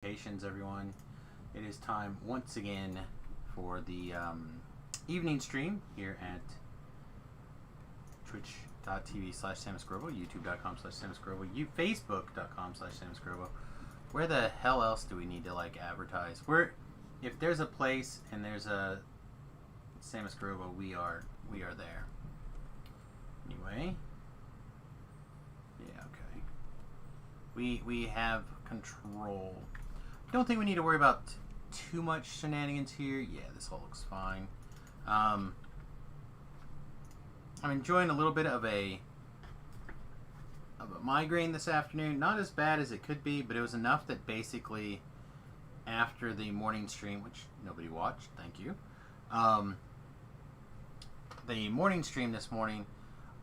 Everyone. It is time once again for the evening stream here at twitch.tv/SamusGrobo, youtube.com/SamusGrobo, facebook.com/SamusGrobo. Where the hell else do we need to advertise? If there's a place and there's a Samus Grobo, we are there. Anyway, yeah, okay. We have control. Don't think we need to worry about too much shenanigans here. Yeah, this all looks fine. I'm enjoying a little bit of a migraine this afternoon. Not as bad as it could be, but it was enough that basically after the morning stream, which nobody watched, thank you. The morning stream this morning,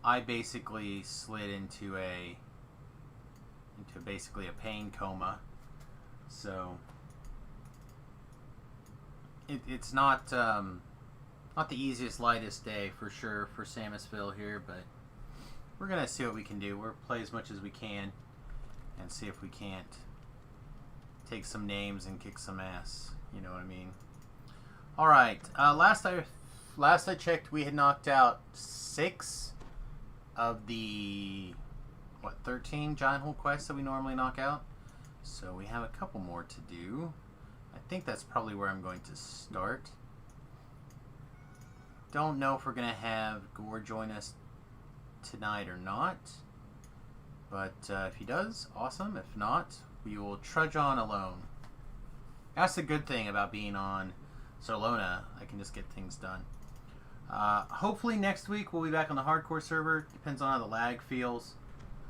I basically slid into basically a pain coma. So it's not the easiest, lightest day for sure for Samusville here, but we're gonna see what we can do. We'll play as much as we can and see if we can't take some names and kick some ass. You know what I mean? All right. Last I checked, we had knocked out 6 of the 13 giant hole quests that we normally knock out. So we have a couple more to do. I think that's probably where I'm going to start. Don't know if we're going to have Gore join us tonight or not. But if he does, awesome. If not, we will trudge on alone. That's the good thing about being on Solona. I can just get things done. Hopefully next week we'll be back on the hardcore server. Depends on how the lag feels.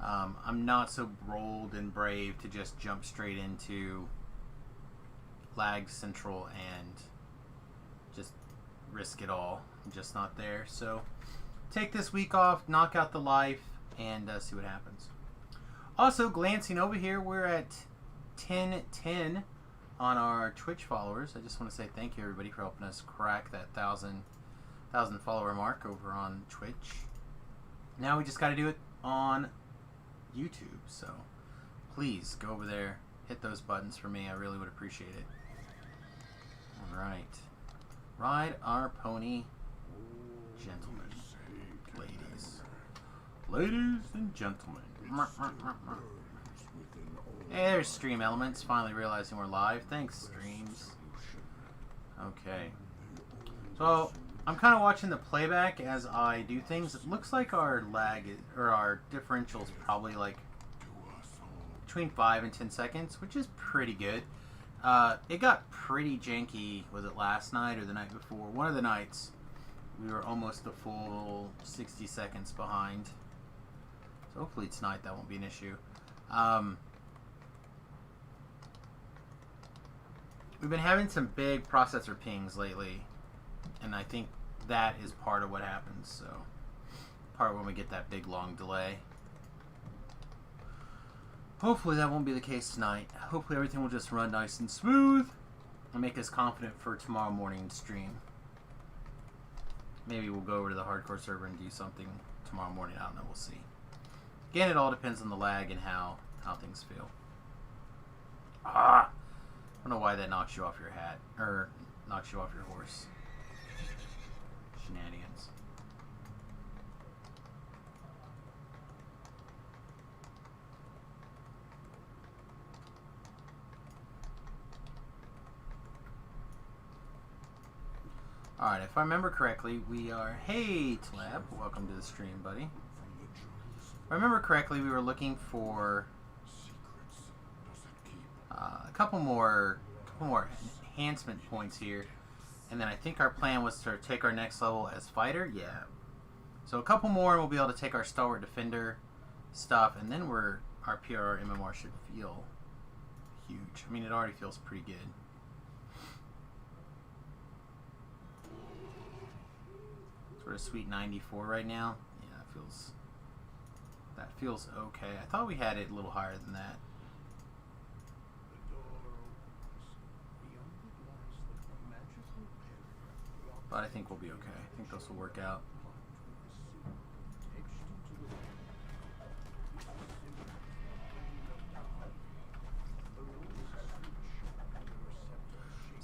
I'm not so bold and brave to just jump straight into lag central and just risk it all. I'm just not there. So take this week off, knock out the life, and see what happens. Also, glancing over here, we're at 1010 on our Twitch followers. I just want to say thank you everybody for helping us crack that 1,000 follower mark over on Twitch. Now we just got to do it on YouTube, so please go over there, hit those buttons for me. I really would appreciate it. Alright. Ride our pony, gentlemen. Ladies and gentlemen. Hey, there's Stream Elements, finally realizing we're live. Thanks, Streams. Okay. So I'm kind of watching the playback as I do things. It looks like our lag or our differential is probably between 5 and 10 seconds, which is pretty good. It got pretty janky. Was it last night or the night before? One of the nights we were almost a full 60 seconds behind. So hopefully tonight that won't be an issue. We've been having some big processor pings lately. And I think that is part of what happens. So, part of when we get that big long delay. Hopefully that won't be the case tonight. Hopefully everything will just run nice and smooth and make us confident for tomorrow morning's stream. Maybe we'll go over to the hardcore server and do something tomorrow morning. I don't know. We'll see. Again, it all depends on the lag and how things feel. I don't know why that knocks you off your hat or knocks you off your horse. Shenanigans. Alright, if I remember correctly, we are... Hey, Tlab, welcome to the stream, buddy. If I remember correctly, we were looking for a couple more enhancement points here. And then I think our plan was to take our next level as fighter. Yeah. So a couple more and we'll be able to take our stalwart defender stuff. And then our PRR MMR should feel huge. I mean, it already feels pretty good. Sort of sweet 94 right now. Yeah, that feels okay. I thought we had it a little higher than that. But I think we'll be okay. I think this will work out.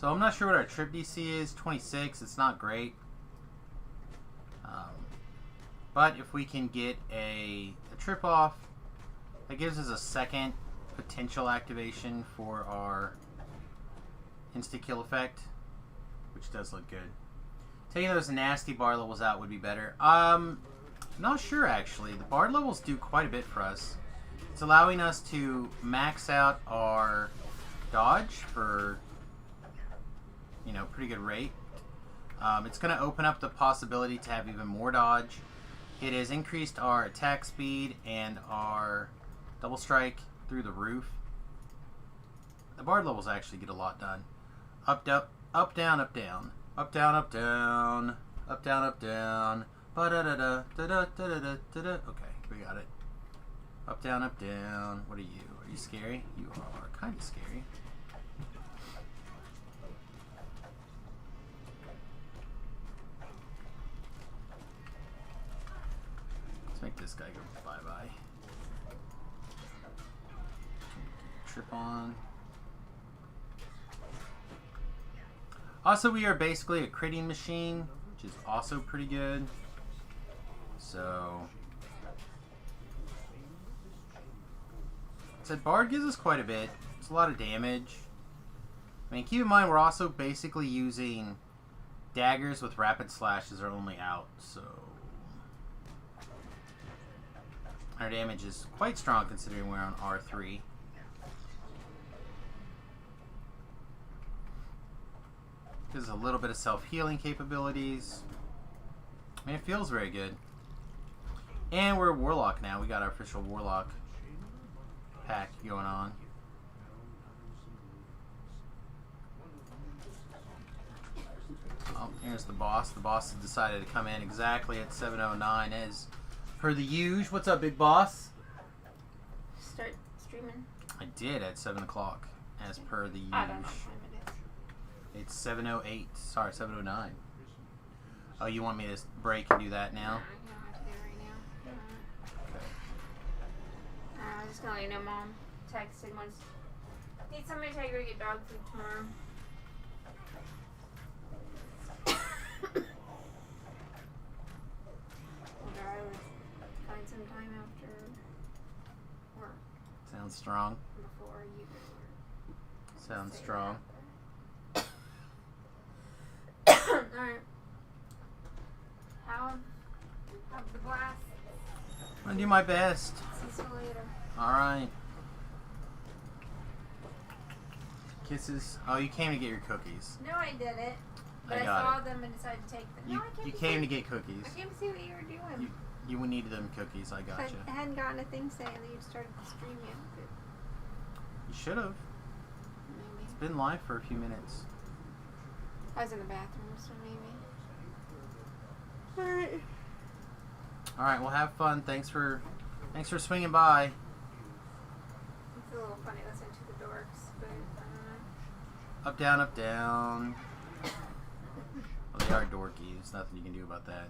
So I'm not sure what our trip DC is. 26. It's not great. But if we can get a trip off, that gives us a second potential activation for our insta-kill effect, which does look good. Taking those nasty bard levels out would be better. Not sure, actually. The bard levels do quite a bit for us. It's allowing us to max out our dodge for, you know, pretty good rate. It's going to open up the possibility to have even more dodge. It has increased our attack speed and our double strike through the roof. The bard levels actually get a lot done. Up, up, up, down, up, down. Up, down, up, down. Up, down, up, down. Ba-da-da-da, da-da-da-da-da-da. Okay, we got it. Up, down, up, down. What are you? Are you scary? You are kind of scary. Let's make this guy go bye-bye. Trip on. Also, we are basically a critting machine, which is also pretty good. So, said Bard gives us quite a bit. It's a lot of damage. I mean, keep in mind we're also basically using daggers with rapid slashes are only out, so our damage is quite strong considering we're on R3. Gives us a little bit of self-healing capabilities. I mean, it feels very good. And we're a Warlock now. We got our official Warlock pack going on. Oh, here's the boss. The boss has decided to come in exactly at 7:09 as per the usual. What's up, big boss? Start streaming. I did at 7 o'clock as per the usual. I don't know what time it is. It's 7:08. Sorry, 7:09. Oh, you want me to break and do that now? No, I don't have to do it right now. Okay. I was just gonna let you know, Mom texted once. Need somebody to take her to get dog food tomorrow. Told her I would find some time after work. Sounds strong. Before you go to work. Sounds strong. Alright. Have the blast. I'm gonna do my best. See you later. Alright. Kisses. Oh, you came to get your cookies. No, I didn't. But I got saw it. them and decided to take them. You, No, I you came came to to get cookies. I came to see what you were doing. You needed them cookies. I gotcha. I hadn't gotten a thing saying that you started the stream yet. You should have. Maybe. It's been live for a few minutes. I was in the bathroom, so maybe. Alright. Alright, well, have fun. Thanks for swinging by. It's a little funny listening to the dorks, but I don't know. Up, down, up, down. Well, they are dorky. There's nothing you can do about that.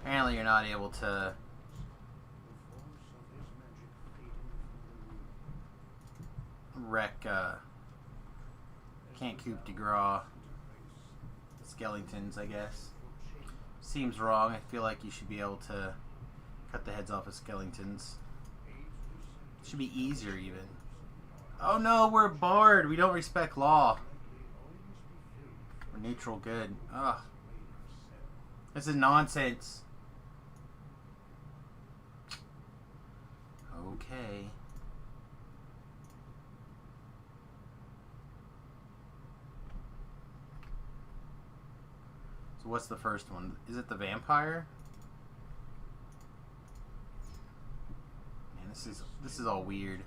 Apparently you're not able to wreck can't coup de grace skeletons, I guess. Seems wrong. I feel like you should be able to cut the heads off of skeletons. Should be easier even. Oh no, we're a bard. We don't respect law. We're neutral good. Ugh. This is nonsense. Okay. So what's the first one? Is it the vampire? Man, this is all weird.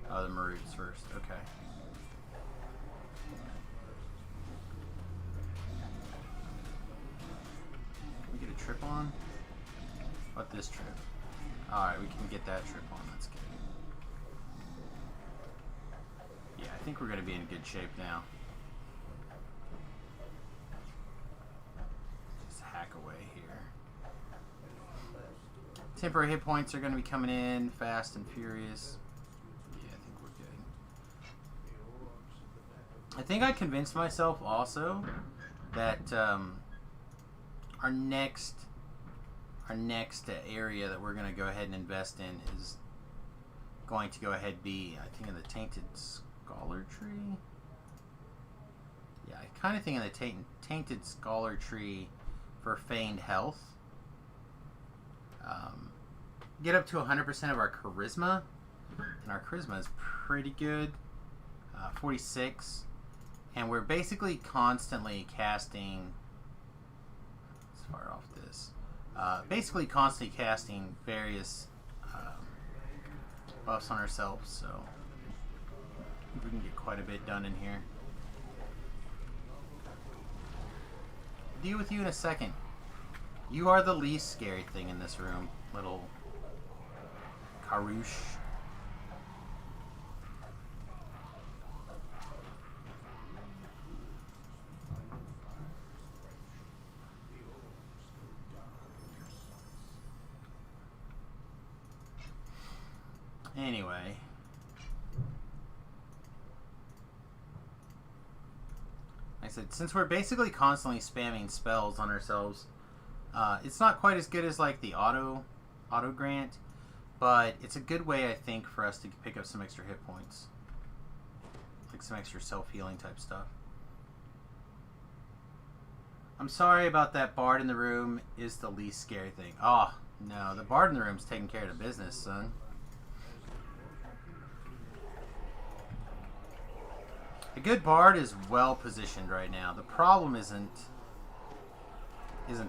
Oh, the Maroots first. Okay. We get a trip on? What this trip? Alright, we can get that trip on. That's good. Yeah, I think we're going to be in good shape now. back away here. Temporary hit points are going to be coming in fast and furious. Yeah, I think we're good. I think I convinced myself also that our next area that we're going to go ahead and invest in is going to go ahead and be, I think, in the Tainted Scholar Tree. Yeah, I kind of think in the Tainted Scholar Tree for Feigned Health. Get up to 100% of our Charisma, and our Charisma is pretty good, 46, and we're basically constantly casting, let's fire off this, basically constantly casting various buffs on ourselves, so we can get quite a bit done in here. Deal with you in a second. You are the least scary thing in this room, little Karush. Anyway. Like I said, since we're basically constantly spamming spells on ourselves, it's not quite as good as like the auto grant, but it's a good way, I think, for us to pick up some extra hit points, like some extra self-healing type stuff. I'm sorry about that. Bard in the room is the least scary thing. Oh no, the Bard in the room's taking care of the business, son. A good Bard is well positioned right now. The problem isn't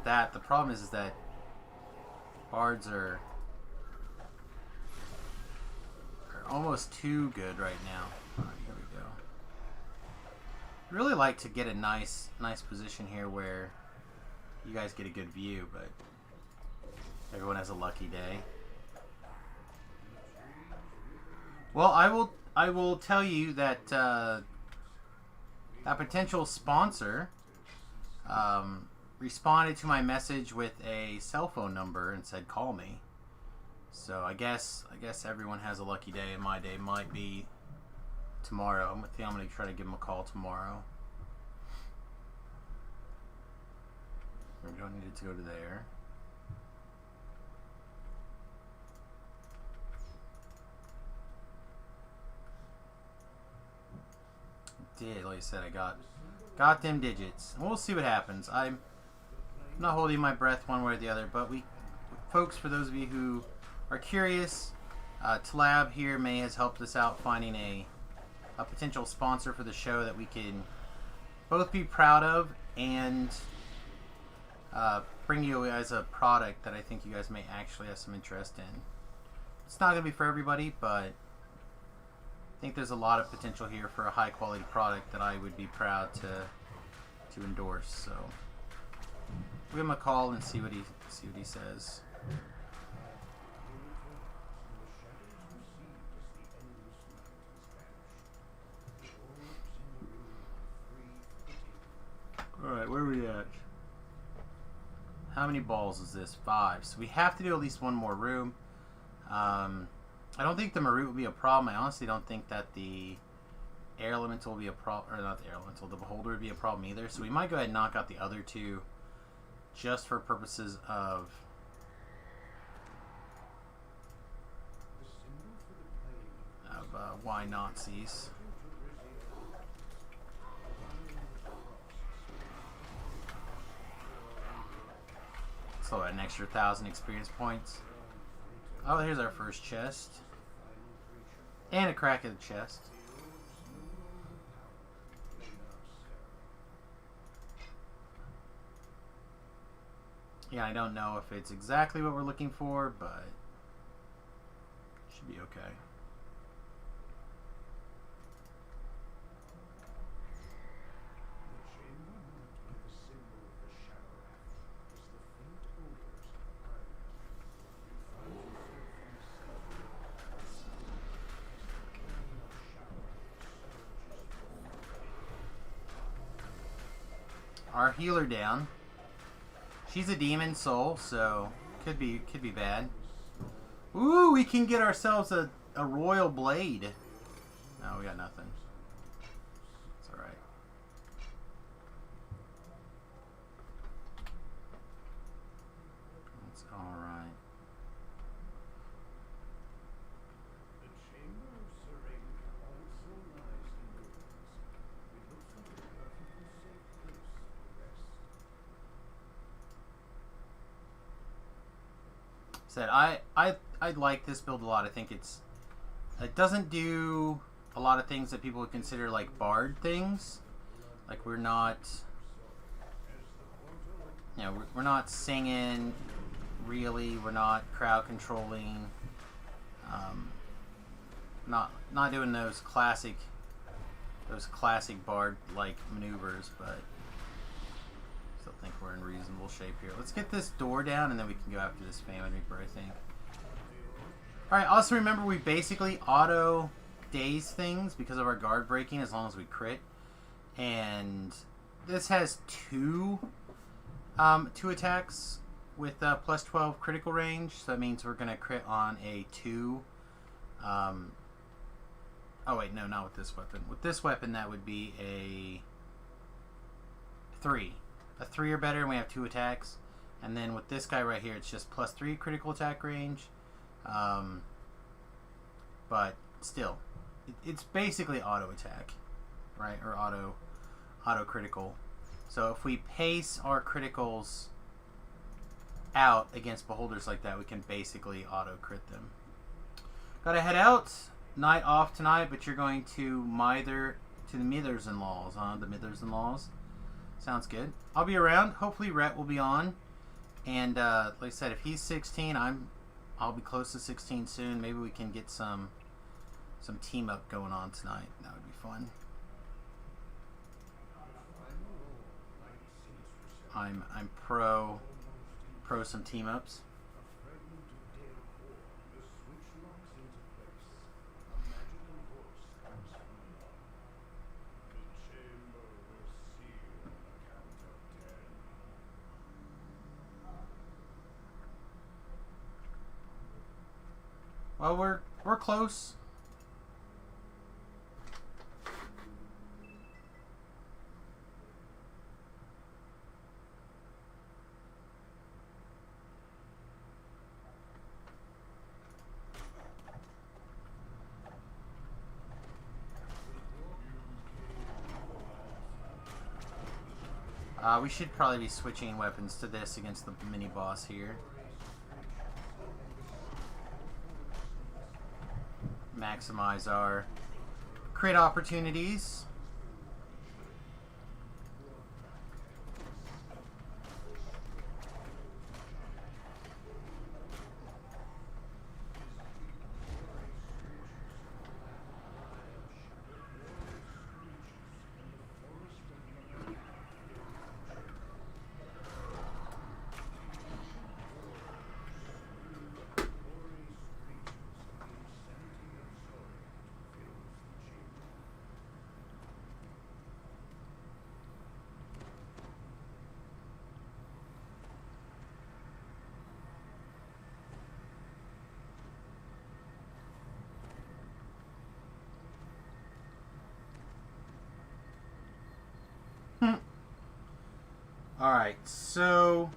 that. The problem is that Bards are almost too good right now. Alright, here we go. I'd really like to get a nice position here where you guys get a good view, but everyone has a lucky day. Well, I will tell you that a potential sponsor responded to my message with a cell phone number and said call me. So I guess everyone has a lucky day, and my day might be tomorrow. I'm going to try to give them a call tomorrow. We don't need it to go to there. Did, like I said, I got them digits. We'll see what happens. I'm not holding my breath one way or the other, but folks, for those of you who are curious, Tlab here has helped us out finding a potential sponsor for the show that we can both be proud of and bring you as a product that I think you guys may actually have some interest in. It's not going to be for everybody, but I think there's a lot of potential here for a high quality product that I would be proud to endorse. So we'll give him a call and see what he says. All right, where are we at? How many balls is this? 5. So we have to do at least one more room. I don't think the Marut will be a problem. I honestly don't think that the Air Elemental will be a problem, or not the Air Elemental, the Beholder would be a problem either. So we might go ahead and knock out the other two just for purposes of why Nazis. So an extra 1,000 experience points. Oh, here's our first chest. And a crack in the chest. Yeah, I don't know if it's exactly what we're looking for, but it should be okay. Our healer down. She's a demon soul, so could be bad. Ooh, we can get ourselves a royal blade. No, we got nothing. It's alright. It's alright. Said I like this build a lot. I think it doesn't do a lot of things that people would consider like bard things. Like we're not, we're not singing really. We're not crowd controlling. Not doing those classic bard like maneuvers, but still think we're in reasonable shape here. Let's get this door down and then we can go after this Famine Reaper, I think. Alright, also remember we basically auto daze things because of our guard breaking as long as we crit. And this has two attacks with plus 12 critical range, so that means we're going to crit on a 2. Oh wait, no, not with this weapon. With this weapon that would be a 3. A 3 or better and we have 2 attacks. And then with this guy right here, it's just plus 3 critical attack range. But still, it's basically auto attack, right? Or auto critical. So if we pace our criticals out against beholders like that, we can basically auto crit them. Gotta head out. Night off tonight, but you're going to the Mithers-in-laws, huh? The Mithers-in-laws. Sounds good. I'll be around. Hopefully Rhett will be on. And like I said, if he's 16, I'll be close to 16 soon. Maybe we can get some team up going on tonight. That would be fun. I'm pro some team ups. Well, we're close. We should probably be switching weapons to this against the mini boss here. Maximize our crit opportunities. Alright, so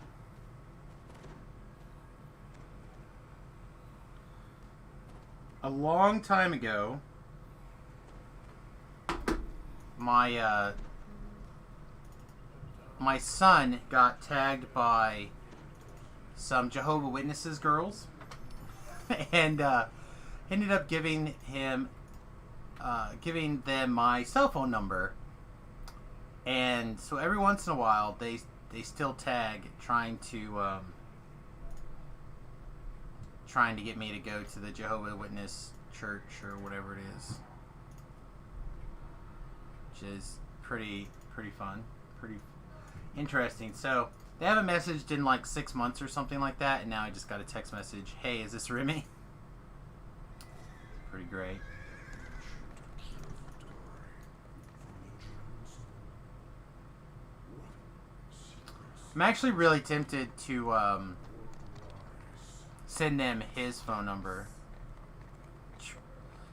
a long time ago, my son got tagged by some Jehovah's Witnesses girls and ended up giving them my cell phone number. And so every once in a while, they still tag trying to get me to go to the Jehovah's Witness church or whatever it is, which is pretty fun, pretty interesting. So they haven't messaged in like 6 months or something like that, and now I just got a text message. Hey, is this Remmie? Pretty great. I'm actually really tempted to send them his phone number.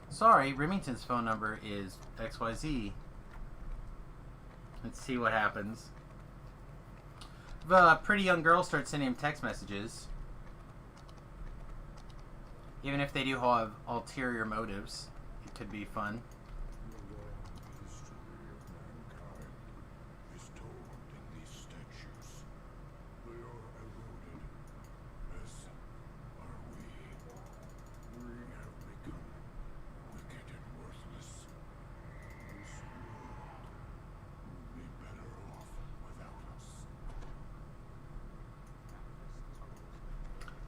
Sorry, Remington's phone number is XYZ. Let's see what happens. If a pretty young girl starts sending him text messages, even if they do have ulterior motives, it could be fun.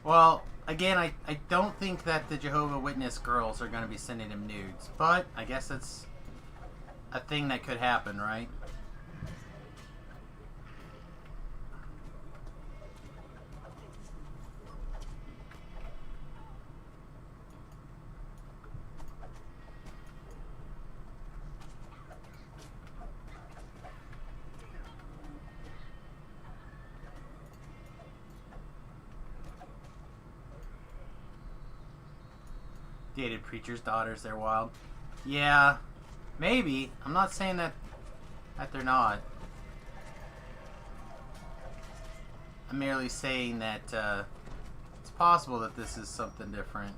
Well, again, I don't think that the Jehovah's Witness girls are going to be sending him nudes, but I guess that's a thing that could happen, right? Dated preacher's daughters, they're wild. Yeah, maybe. I'm not saying that they're not. I'm merely saying that it's possible that this is something different.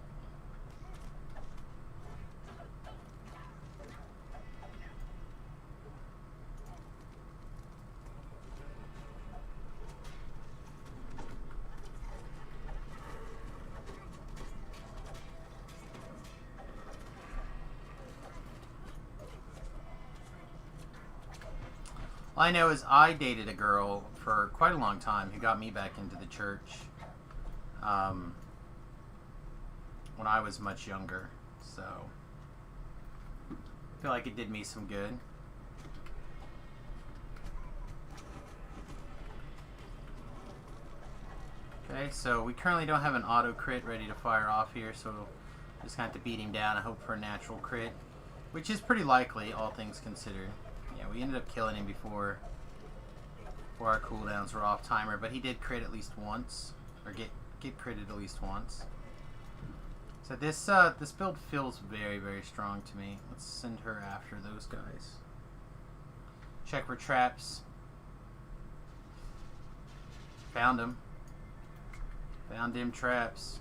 All I know is I dated a girl for quite a long time who got me back into the church when I was much younger. So I feel like it did me some good. Okay, so we currently don't have an auto crit ready to fire off here, so just gonna have to beat him down and hope for a natural crit, which is pretty likely, all things considered. Yeah, we ended up killing him before our cooldowns were off timer, but he did crit at least once, or get critted at least once. So this build feels very, very strong to me. Let's send her after those guys. Check for traps. Found him. Found him traps.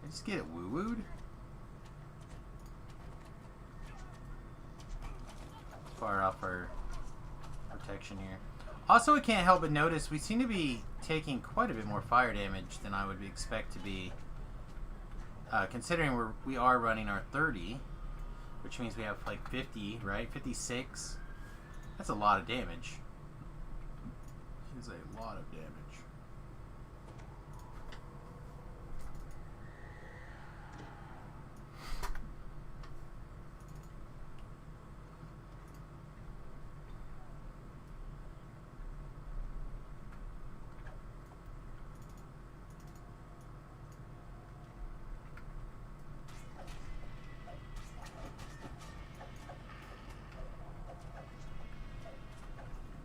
Just get it woo-wooed. Fire off our protection here. Also, we can't help but notice we seem to be taking quite a bit more fire damage than I would expect to be, considering we are running our 30, which means we have like 50, right? 56. That's a lot of damage. It's a lot of damage.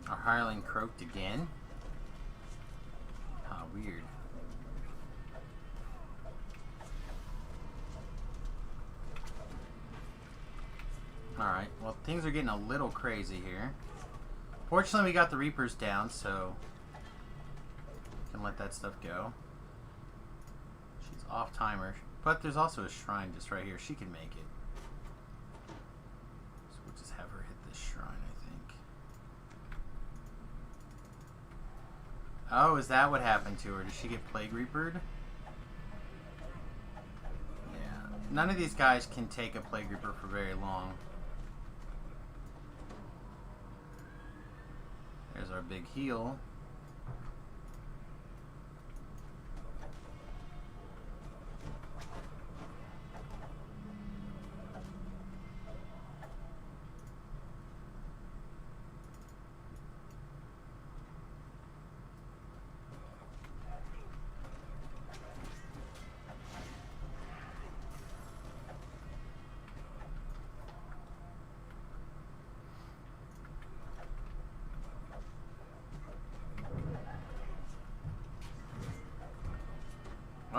Our hireling croaked again. How weird. Alright, well things are getting a little crazy here. Fortunately we got the Reapers down, so can let that stuff go. She's off timer, but there's also a shrine just right here. She can make it. So we'll just have her hit this shrine, I think. Oh, is that what happened to her? Did she get Plague Reapered? Yeah. None of these guys can take a Plague Reaper for very long. There's our big heal.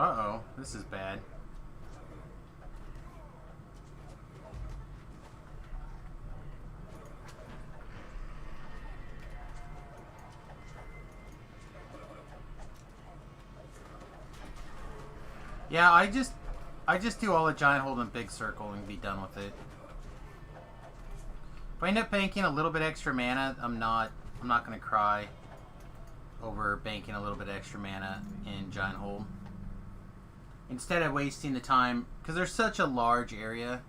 Uh-oh. This is bad. Yeah, I just do all the giant hold and big circle and be done with it. If I end up banking a little bit extra mana, I'm not gonna cry over banking a little bit extra mana in giant hold. Instead of wasting the time, because there's such a large area.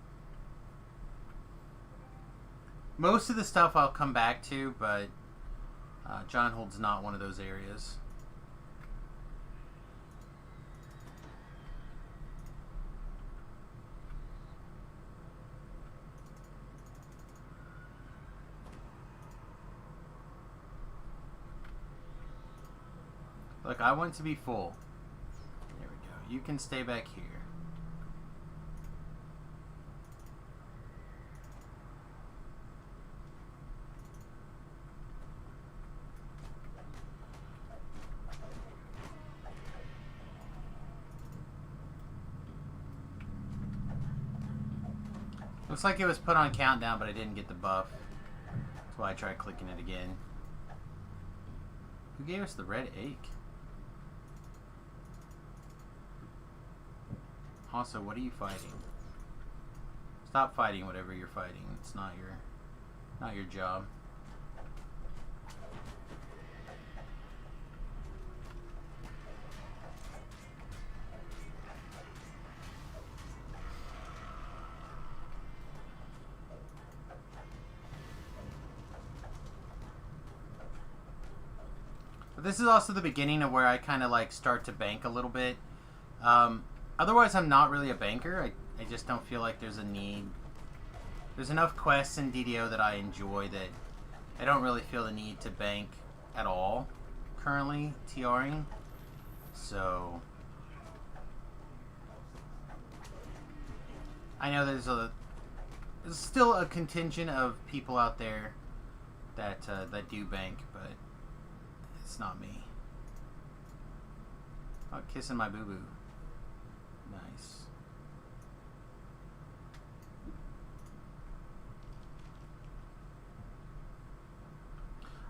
Most of the stuff I'll come back to, but giant hold's not one of those areas. Look, I want to be full. There we go. You can stay back here. Looks like it was put on countdown, but I didn't get the buff. That's why I tried clicking it again. Who gave us the red ache? Also, what are you fighting? Stop fighting whatever you're fighting. It's not your job. But this is also the beginning of where I kind of like start to bank a little bit. Otherwise, I'm not really a banker. I just don't feel like there's a need. There's enough quests in DDO that I enjoy that I don't really feel the need to bank at all currently TRing. So I know there's still a contingent of people out there that do bank, but it's not me. Oh, kissing my boo-boo. Nice.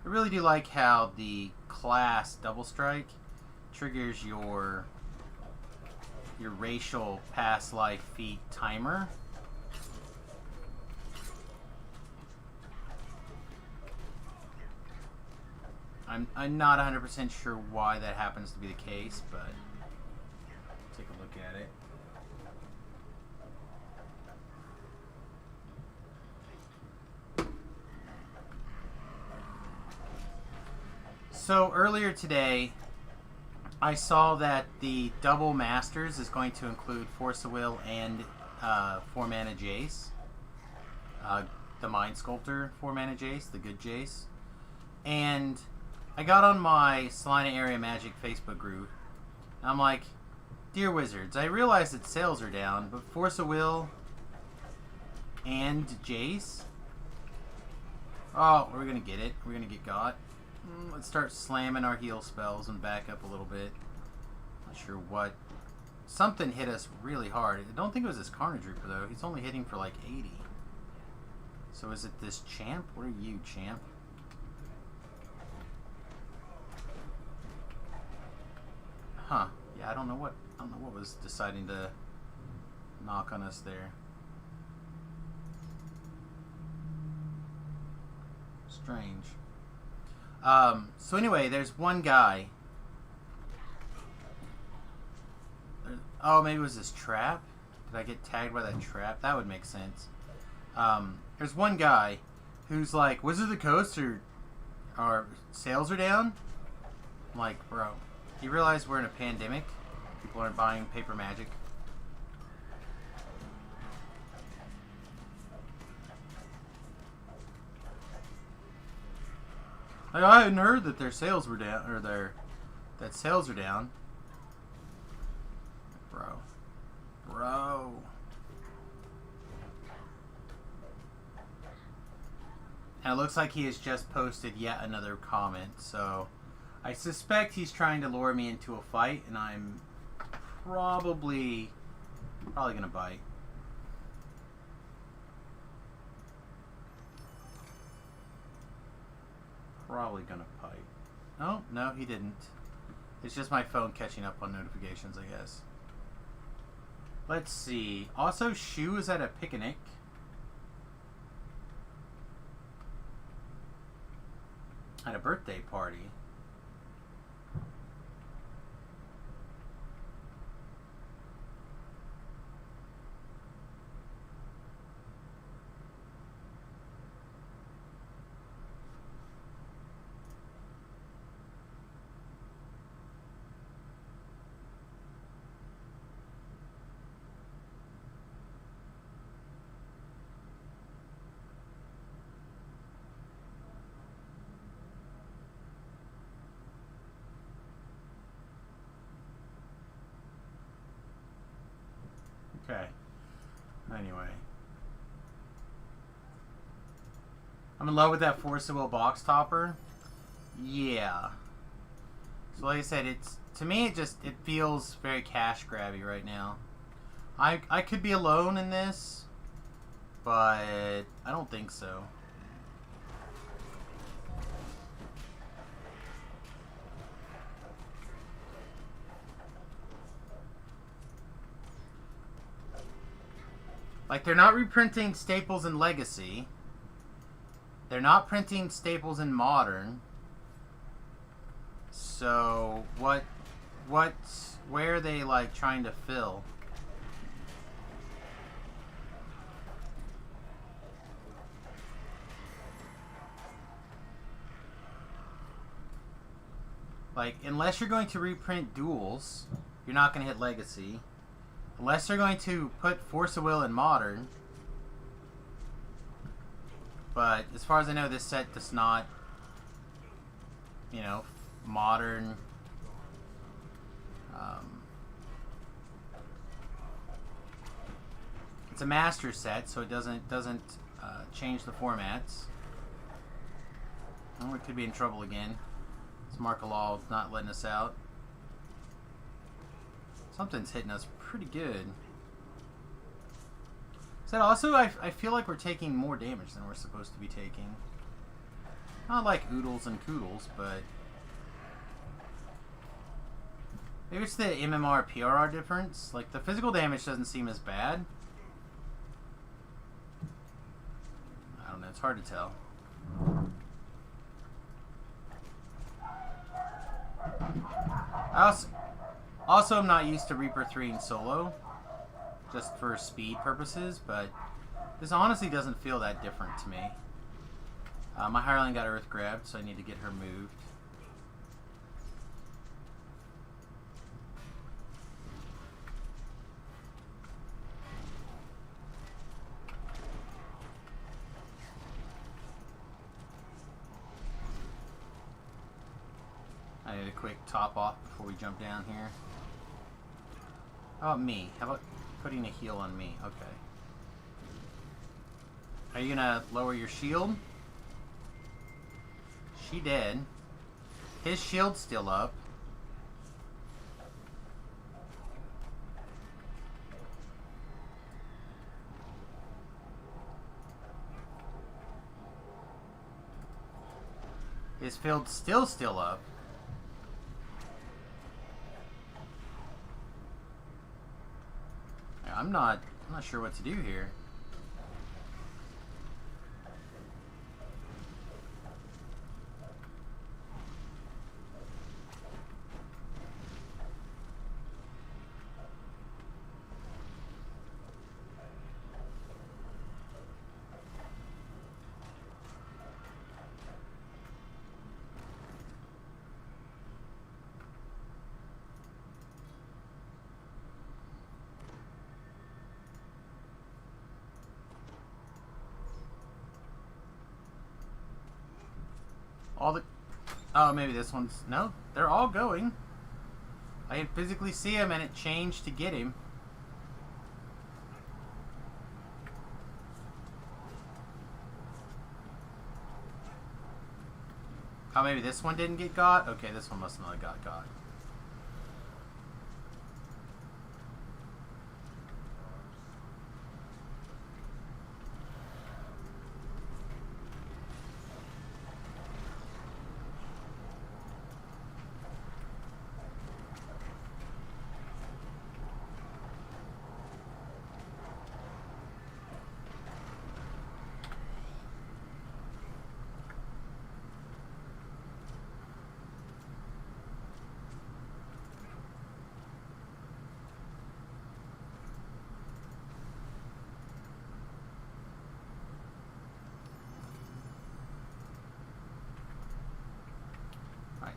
I really do like how the class double strike triggers your racial past life feat timer. I'm not 100% sure why that happens to be the case, but take a look at it. So earlier today, I saw that the double masters is going to include Force of Will and 4-mana Jace. The Mind Sculptor 4-mana Jace, the good Jace. And I got on my Salina Area Magic Facebook group. And I'm like, dear Wizards, I realize that sales are down, but Force of Will and Jace? Oh, we're going to get it. We're going to get got. Let's start slamming our heal spells and back up a little bit. Not sure what. Something hit us really hard. I don't think it was this Carnage Reaper, though. He's only hitting for like 80. So is it this champ? What are you, champ? Huh. Yeah, I don't know what was deciding to knock on us there. Strange. So anyway, there's one guy. Oh, maybe it was this trap? Did I get tagged by that trap? That would make sense. There's one guy who's like, Wizard of the Coast our sales are down? I'm like, bro, do you realize we're in a pandemic? People aren't buying paper magic. Like, I hadn't heard that their sales were down, or that sales are down. Bro. And it looks like he has just posted yet another comment, so I suspect he's trying to lure me into a fight, and I'm probably gonna bite. Probably gonna bite. Oh, no, he didn't. It's just my phone catching up on notifications, I guess. Let's see. Also, Shu is at a picnic. At a birthday party. Okay. Anyway. I'm in love with that Force of Will box topper. Yeah. So like I said, to me it feels very cash grabby right now. I could be alone in this, but I don't think so. Like, they're not reprinting staples in Legacy. They're not printing staples in Modern. So, where are they, like, trying to fill? Like, unless you're going to reprint duels, you're not going to hit Legacy. Unless they're going to put Force of Will in Modern. But as far as I know, this set does not, you know, Modern. It's a master set, so it doesn't change the formats. Oh, we could be in trouble again. This Mark of Law not letting us out. Something's hitting us pretty good. So also, I feel like we're taking more damage than we're supposed to be taking. Not like oodles and koodles, but maybe it's the MMR PRR difference. Like, the physical damage doesn't seem as bad. I don't know, it's hard to tell. I also am not used to Reaper 3 in solo, just for speed purposes, but this honestly doesn't feel that different to me. My hireling got earth grabbed, so I need to get her moved. I need a quick top off before we jump down here. How about me? How about putting a heal on me? Okay. Are you gonna lower your shield? She did. His shield's still up. His field's still up. I'm not sure what to do here. Oh, maybe this one's... No, they're all going. I can physically see him and it changed to get him. Oh, maybe this one didn't get got? Okay, this one must not have got.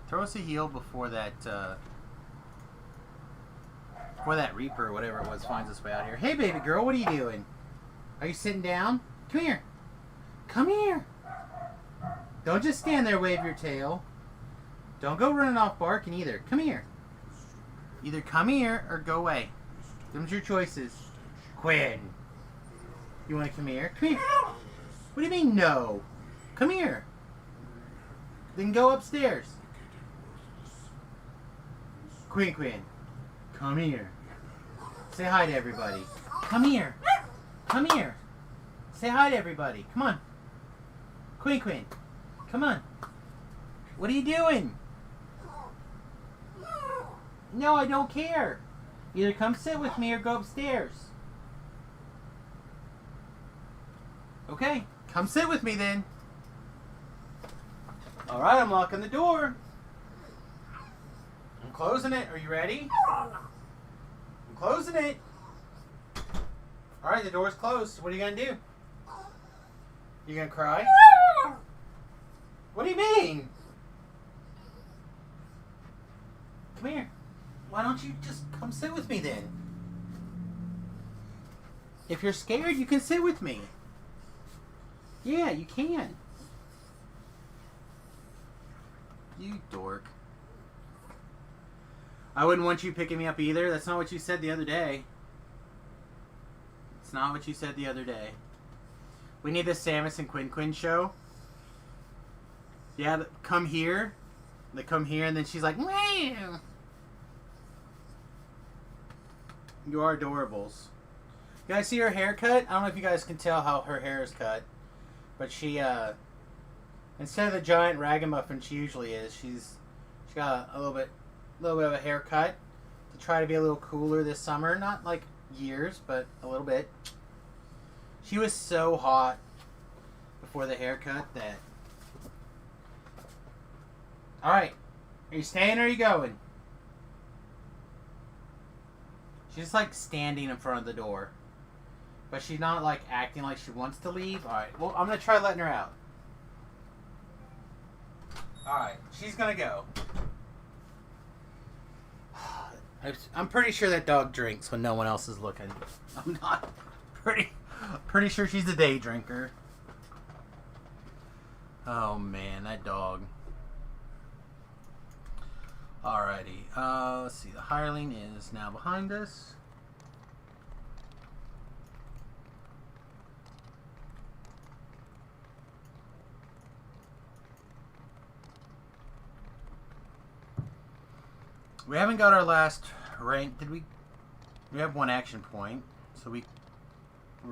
Throw us a heal before that Reaper or whatever it was finds its way out here. Hey, baby girl, what are you doing? Are you sitting down? Come here. Come here. Don't just stand there, wave your tail. Don't go running off barking either. Come here. Either come here or go away. Them's your choices. Quinn. You want to come here? Come here. What do you mean, no? Come here. Then go upstairs. Quinn. Come here. Say hi to everybody. Come here. Come here. Say hi to everybody. Come on. Quinn. Come on. What are you doing? No, I don't care. Either come sit with me or go upstairs. Okay, come sit with me then. Alright, I'm locking the door. I'm closing it. Are you ready? I'm closing it. Alright, the door's closed. What are you going to do? You going to cry? What do you mean? Come here. Why don't you just come sit with me then? If you're scared, you can sit with me. Yeah, you can. You dork. I wouldn't want you picking me up either. That's not what you said the other day. It's not what you said the other day. We need the Samus and Quinn show. Yeah, come here. They come here and then she's like, meow. You are adorables. You guys see her haircut? I don't know if you guys can tell how her hair is cut. But she, instead of the giant ragamuffin she usually is, she's got a little bit of a haircut to try to be a little cooler this summer. Not like years, but a little bit. She was so hot before the haircut that... Alright. Are you staying or are you going? She's just like standing in front of the door. But she's not like acting like she wants to leave. Alright, well, I'm going to try letting her out. Alright, she's going to go. I'm pretty sure that dog drinks when no one else is looking. I'm not pretty sure she's a day drinker. Oh man, that dog. Alrighty, let's see. The hireling is now behind us. We haven't got our last rank. Did we? We have one action point, so we're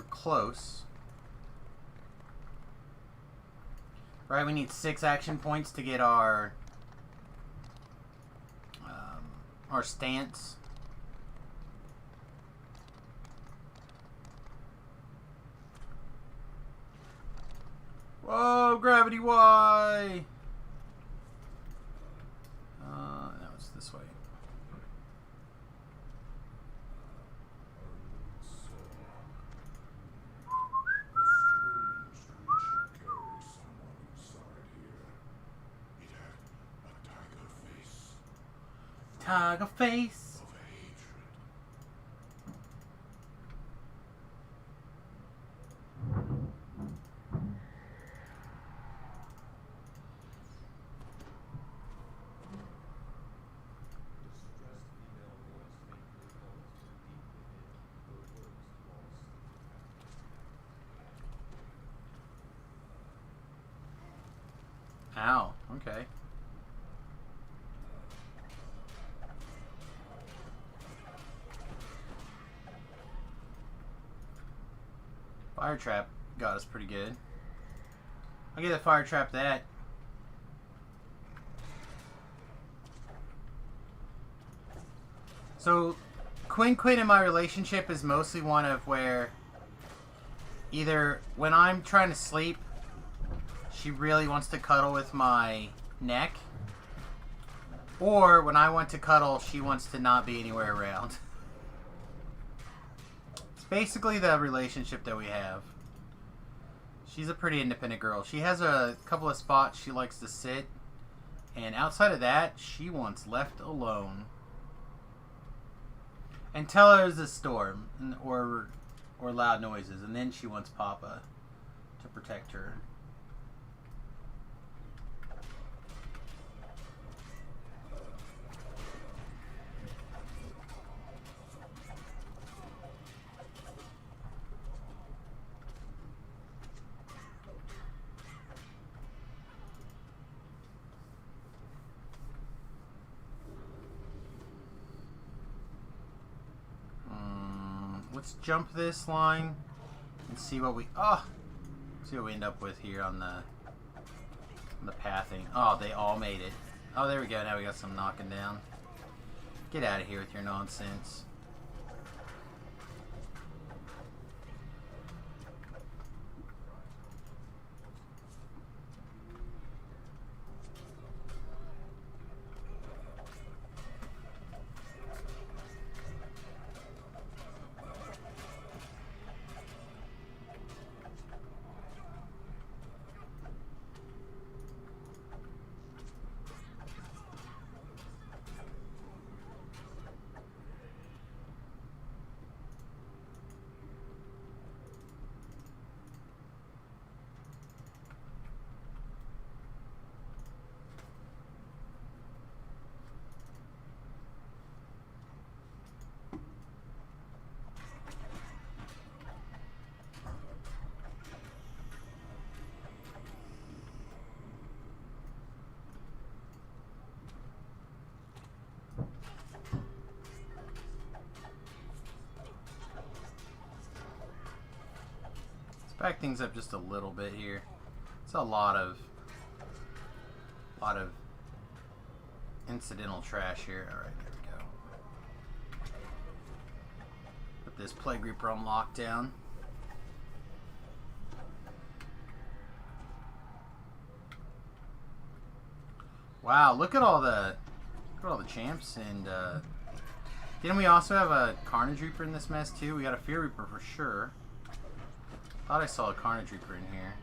close. Right, we need 6 action points to get our stance. Whoa, gravity Y! No, it's this way. Tiger face. Ow, okay. Fire trap got us pretty good. I'll give the fire trap that. So, Quinn in my relationship is mostly one of where either when I'm trying to sleep, she really wants to cuddle with my neck, or when I want to cuddle, she wants to not be anywhere around. Basically the relationship that we have. She's a pretty independent girl. She has a couple of spots she likes to sit And outside of that, she wants left alone. Until there's a storm or loud noises, and then she wants Papa to protect her. Let's jump this line and see what we end up with here on the pathing. Oh, they all made it. Oh, there we go. Now we got some knocking down. Get out of here with your nonsense. Back things up just a little bit here. It's a lot of incidental trash here. All right, there we go. Put this Plague Reaper on lockdown. Wow, look at all the champs, and didn't we also have a Carnage Reaper in this mess too? We got a Fear Reaper for sure. Thought I saw a Carnage Reaper in here.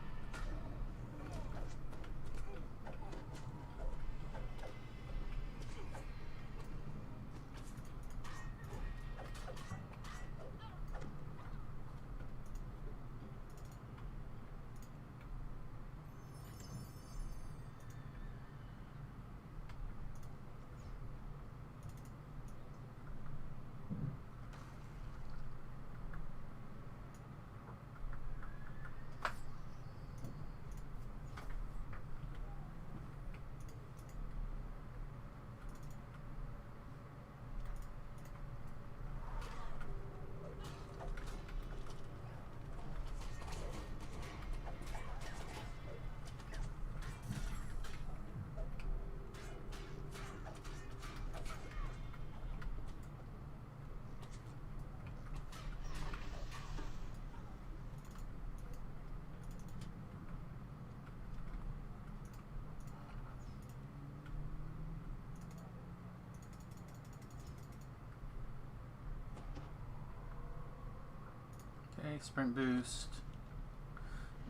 Okay, sprint boost.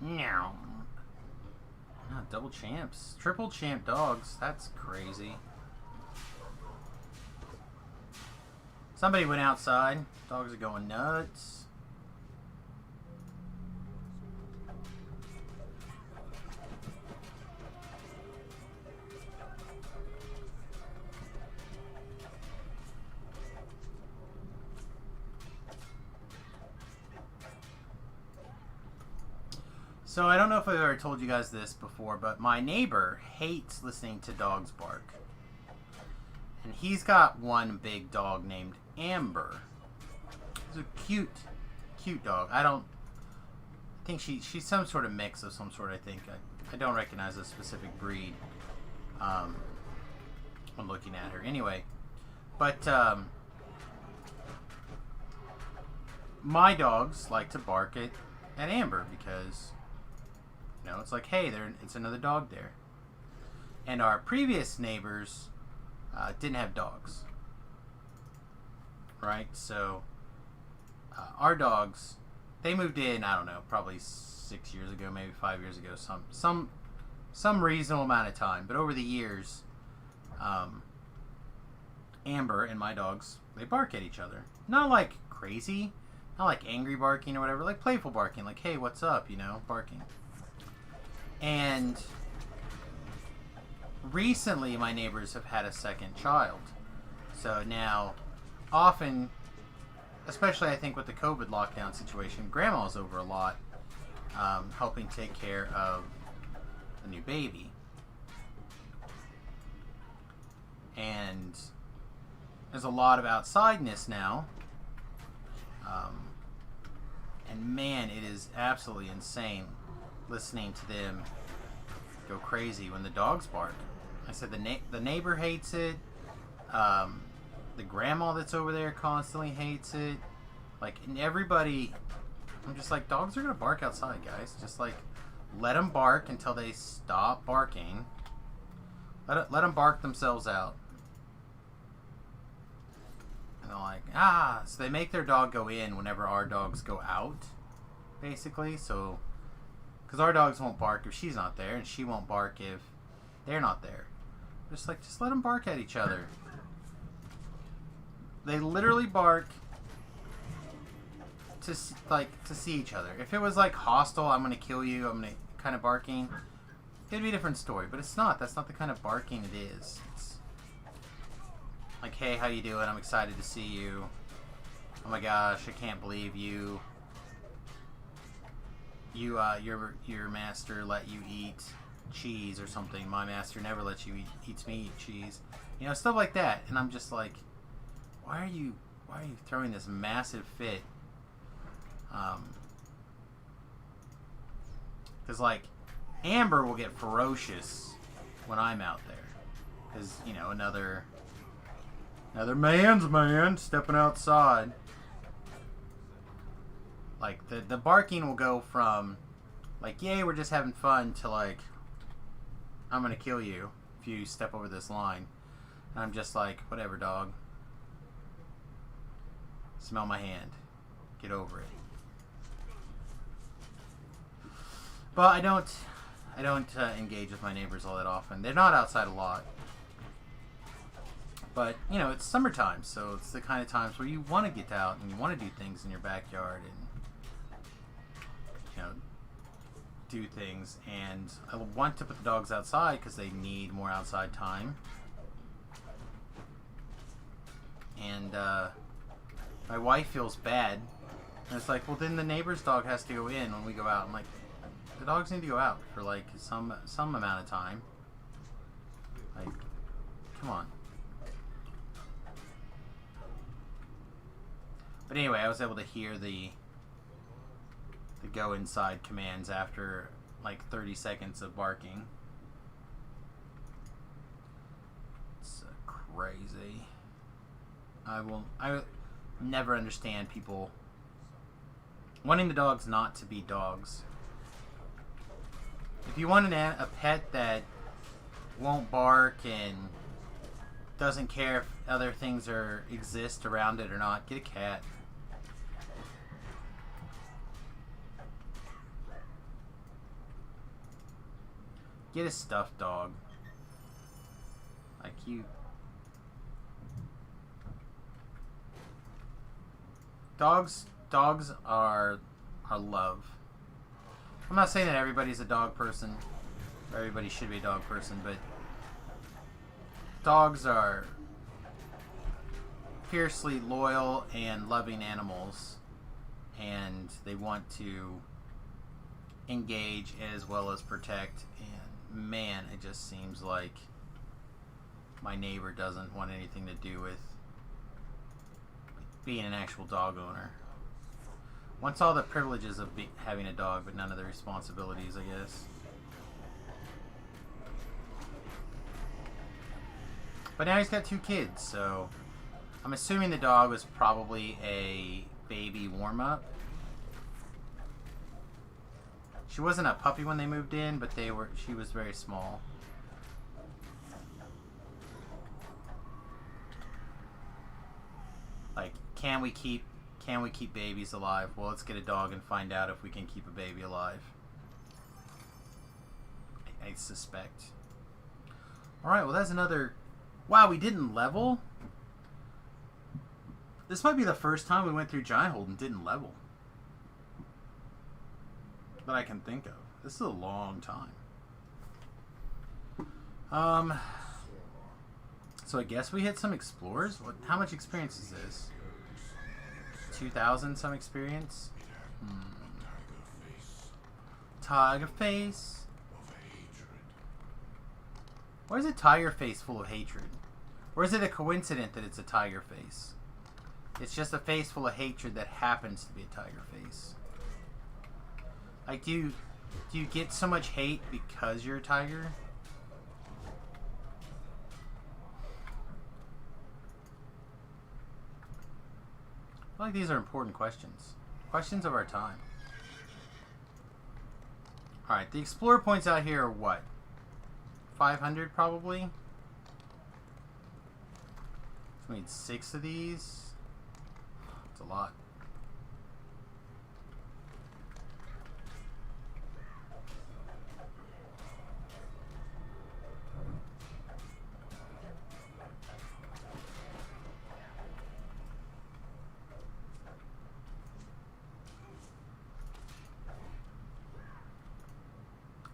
Meow. Ah, double champs. Triple champ dogs. That's crazy. Somebody went outside. Dogs are going nuts. So I don't know if I've ever told you guys this before, but my neighbor hates listening to dogs bark. And he's got one big dog named Amber. He's a cute dog. I think she's some sort of mix of some sort, I think. I don't recognize a specific breed. I'm looking at her. Anyway, but my dogs like to bark at Amber because, you know, it's like, hey, it's another dog there. And our previous neighbors didn't have dogs, right? So our dogs, they moved in, I don't know, probably 6 years ago, maybe 5 years ago, some reasonable amount of time. But over the years, Amber and my dogs, they bark at each other. Not like crazy, not like angry barking or whatever, like playful barking, like, hey, what's up, you know, barking. And recently my neighbors have had a second child. So now, often, especially I think with the COVID lockdown situation, Grandma's over a lot, helping take care of the new baby. And there's a lot of outsideness now. And man, it is absolutely insane listening to them go crazy when the dogs bark. I said the neighbor hates it. The grandma that's over there constantly hates it. Like, and everybody, I'm just like, dogs are gonna bark outside, guys. Just like, let them bark until they stop barking. Let them bark themselves out. And they're like, so they make their dog go in whenever our dogs go out, basically. So, because our dogs won't bark if she's not there, and she won't bark if they're not there. Just like, just let them bark at each other. They literally bark to see each other. If it was like hostile, I'm gonna kill you, I'm gonna kind of barking, it'd be a different story. But it's not. That's not the kind of barking it is. It's like, hey, how you doing? I'm excited to see you. Oh my gosh, I can't believe your master let you eat cheese or something. My master never lets you eats me eat cheese. You know, stuff like that. And I'm just like, why are you throwing this massive fit? Because like Amber will get ferocious when I'm out there, because you know, another man's man stepping outside. Like the barking will go from like, yay, we're just having fun, to like, I'm gonna kill you if you step over this line. And I'm just like, whatever, dog. Smell my hand. Get over it. But I don't engage with my neighbors all that often. They're not outside a lot. But, you know, it's summertime, so it's the kind of times where you want to get out and you want to do things in your backyard and, you know, do things. And I want to put the dogs outside because they need more outside time. And my wife feels bad. And it's like, well, then the neighbor's dog has to go in when we go out. I'm like, the dogs need to go out for like some amount of time. Like, come on. But anyway, I was able to hear the go inside commands after like 30 seconds of barking. It's crazy. I never understand people wanting the dogs not to be dogs. If you want a pet that won't bark and doesn't care if other things exist around it or not, get a cat. Get a stuffed dog. Like you. Dogs are love. I'm not saying that everybody's a dog person, or everybody should be a dog person, but dogs are fiercely loyal and loving animals, and they want to engage as well as protect. And man, it just seems like my neighbor doesn't want anything to do with being an actual dog owner. Wants all the privileges of having a dog, but none of the responsibilities, I guess. But now he's got 2 kids, so I'm assuming the dog was probably a baby warm-up. She wasn't a puppy when they moved in, but she was very small. Like, can we keep babies alive? Well, let's get a dog and find out if we can keep a baby alive. I suspect. Alright, well, that's another Wow, we didn't level? This might be the first time we went through Giant Hold and didn't level. That I can think of. This is a long time. So I guess we hit some explorers? How much experience is this? 2,000 some experience? Tiger face. Why is a tiger face full of hatred? Or is it a coincidence that it's a tiger face? It's just a face full of hatred that happens to be a tiger face. Like, do you get so much hate because you're a tiger? I feel like these are important questions. Questions of our time. Alright, the explorer points out here are what? 500 probably? So we need 6 of these. It's a lot.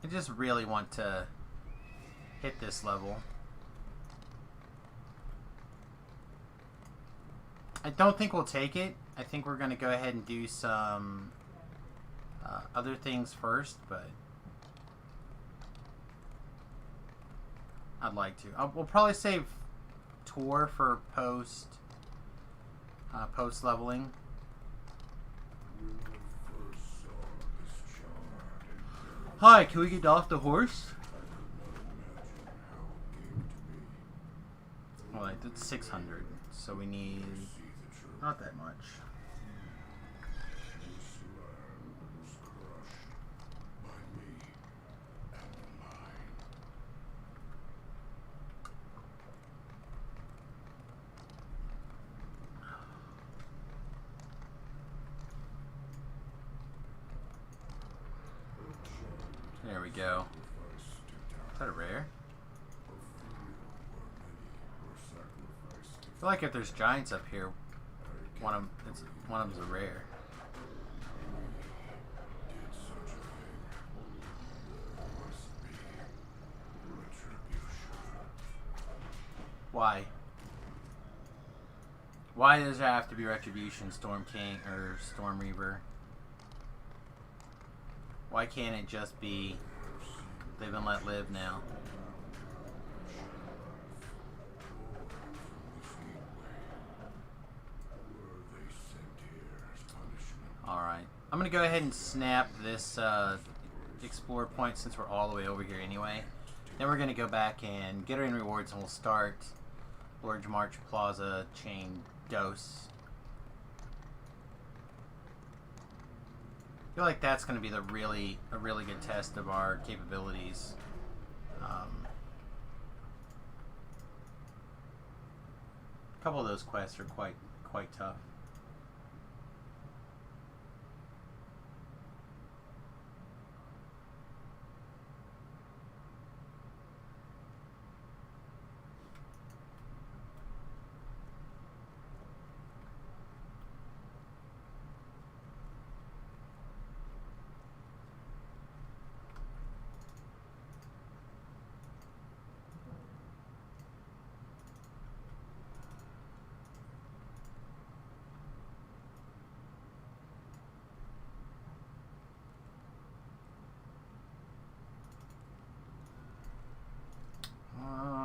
I just really want to hit this level. I don't think we'll take it. I think we're going to go ahead and do some other things first, but I'd like to. We'll probably save tour for post leveling. Hi, can we get off the horse? Well, that's 600, so we need not that much. There we go. Is that a rare? I feel like if there's giants up here, one of them's a rare. Why? Why does there have to be Retribution, Storm King, or Storm Reaver? Why can't it just be live and let live now? Alright. I'm going to go ahead and snap this Explorer point since we're all the way over here anyway. Then we're going to go back and get our in rewards and we'll start Lordsmarch Plaza Chain Dose. I feel like that's going to be a really good test of our capabilities. A couple of those quests are quite tough.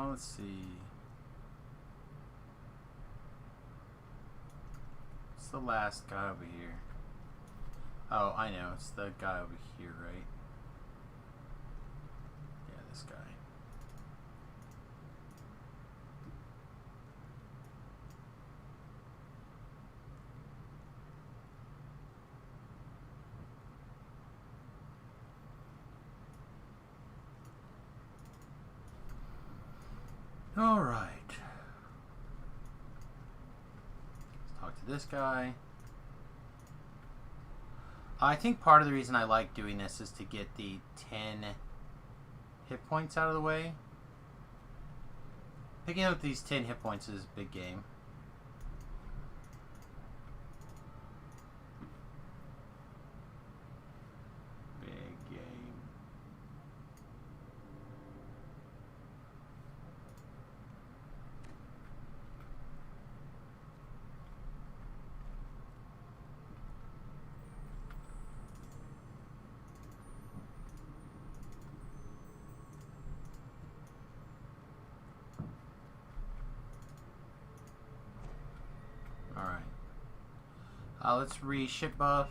Let's see. What's the last guy over here? Oh, I know. It's the guy over here, right? Yeah, this guy. All right. Let's talk to this guy. I think part of the reason I like doing this is to get the 10 hit points out of the way. Picking up these 10 hit points is big game. Big game. Let's re-ship buff.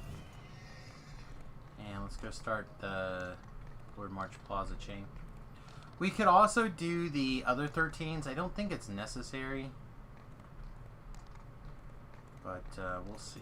And let's go start the Lordsmarch Plaza chain. We could also do the other 13s. I don't think it's necessary. But we'll see.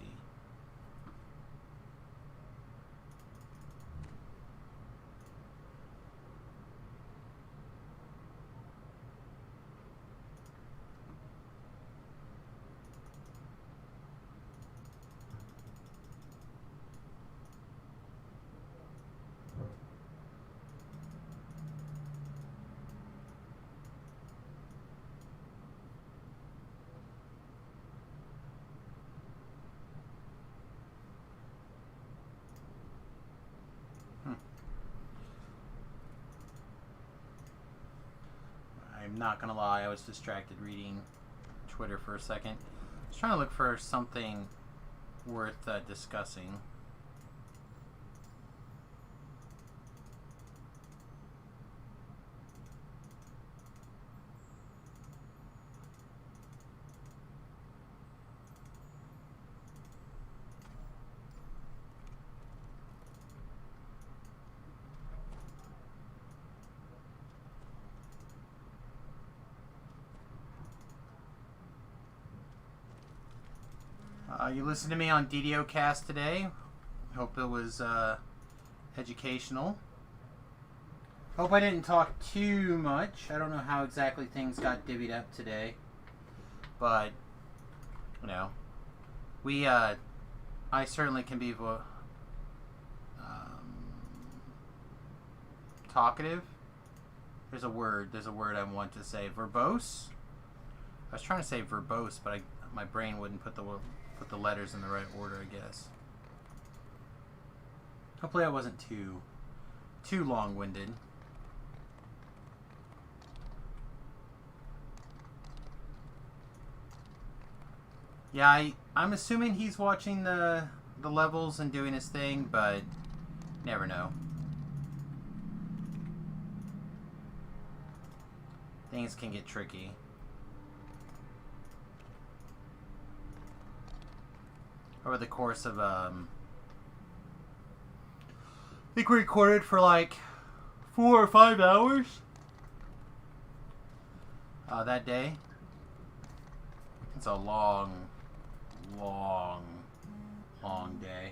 I'm not gonna lie, I was distracted reading Twitter for a second. I was trying to look for something worth discussing. You listened to me on DDO Cast today. Hope it was educational. Hope I didn't talk too much. I don't know how exactly things got divvied up today. But, you know, I certainly can be talkative. There's a word I want to say. Verbose? I was trying to say verbose, but my brain wouldn't put the letters in the right order, I guess. Hopefully I wasn't too long-winded. Yeah, I'm assuming he's watching the levels and doing his thing, but never know. Things can get tricky. Over the course of, I think we recorded for like 4 or 5 hours that day. It's a long day.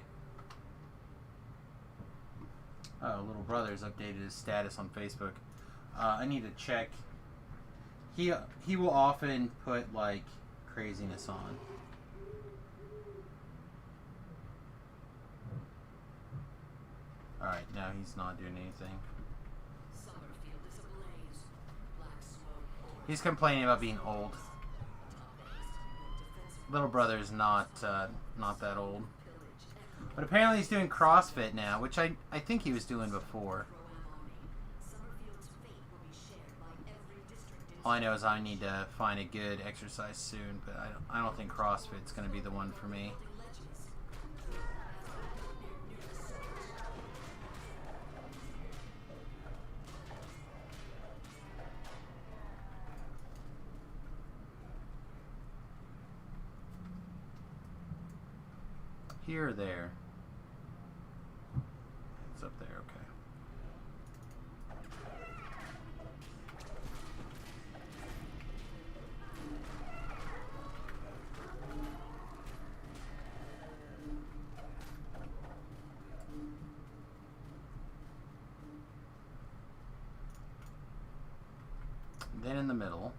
Oh, little brother's updated his status on Facebook. I need to check. He will often put like craziness on. Alright, now he's not doing anything. He's complaining about being old. Little brother's not that old. But apparently he's doing CrossFit now, which I think he was doing before. All I know is I need to find a good exercise soon, but I don't think CrossFit's going to be the one for me. Here or there? It's up there, okay. Then in the middle.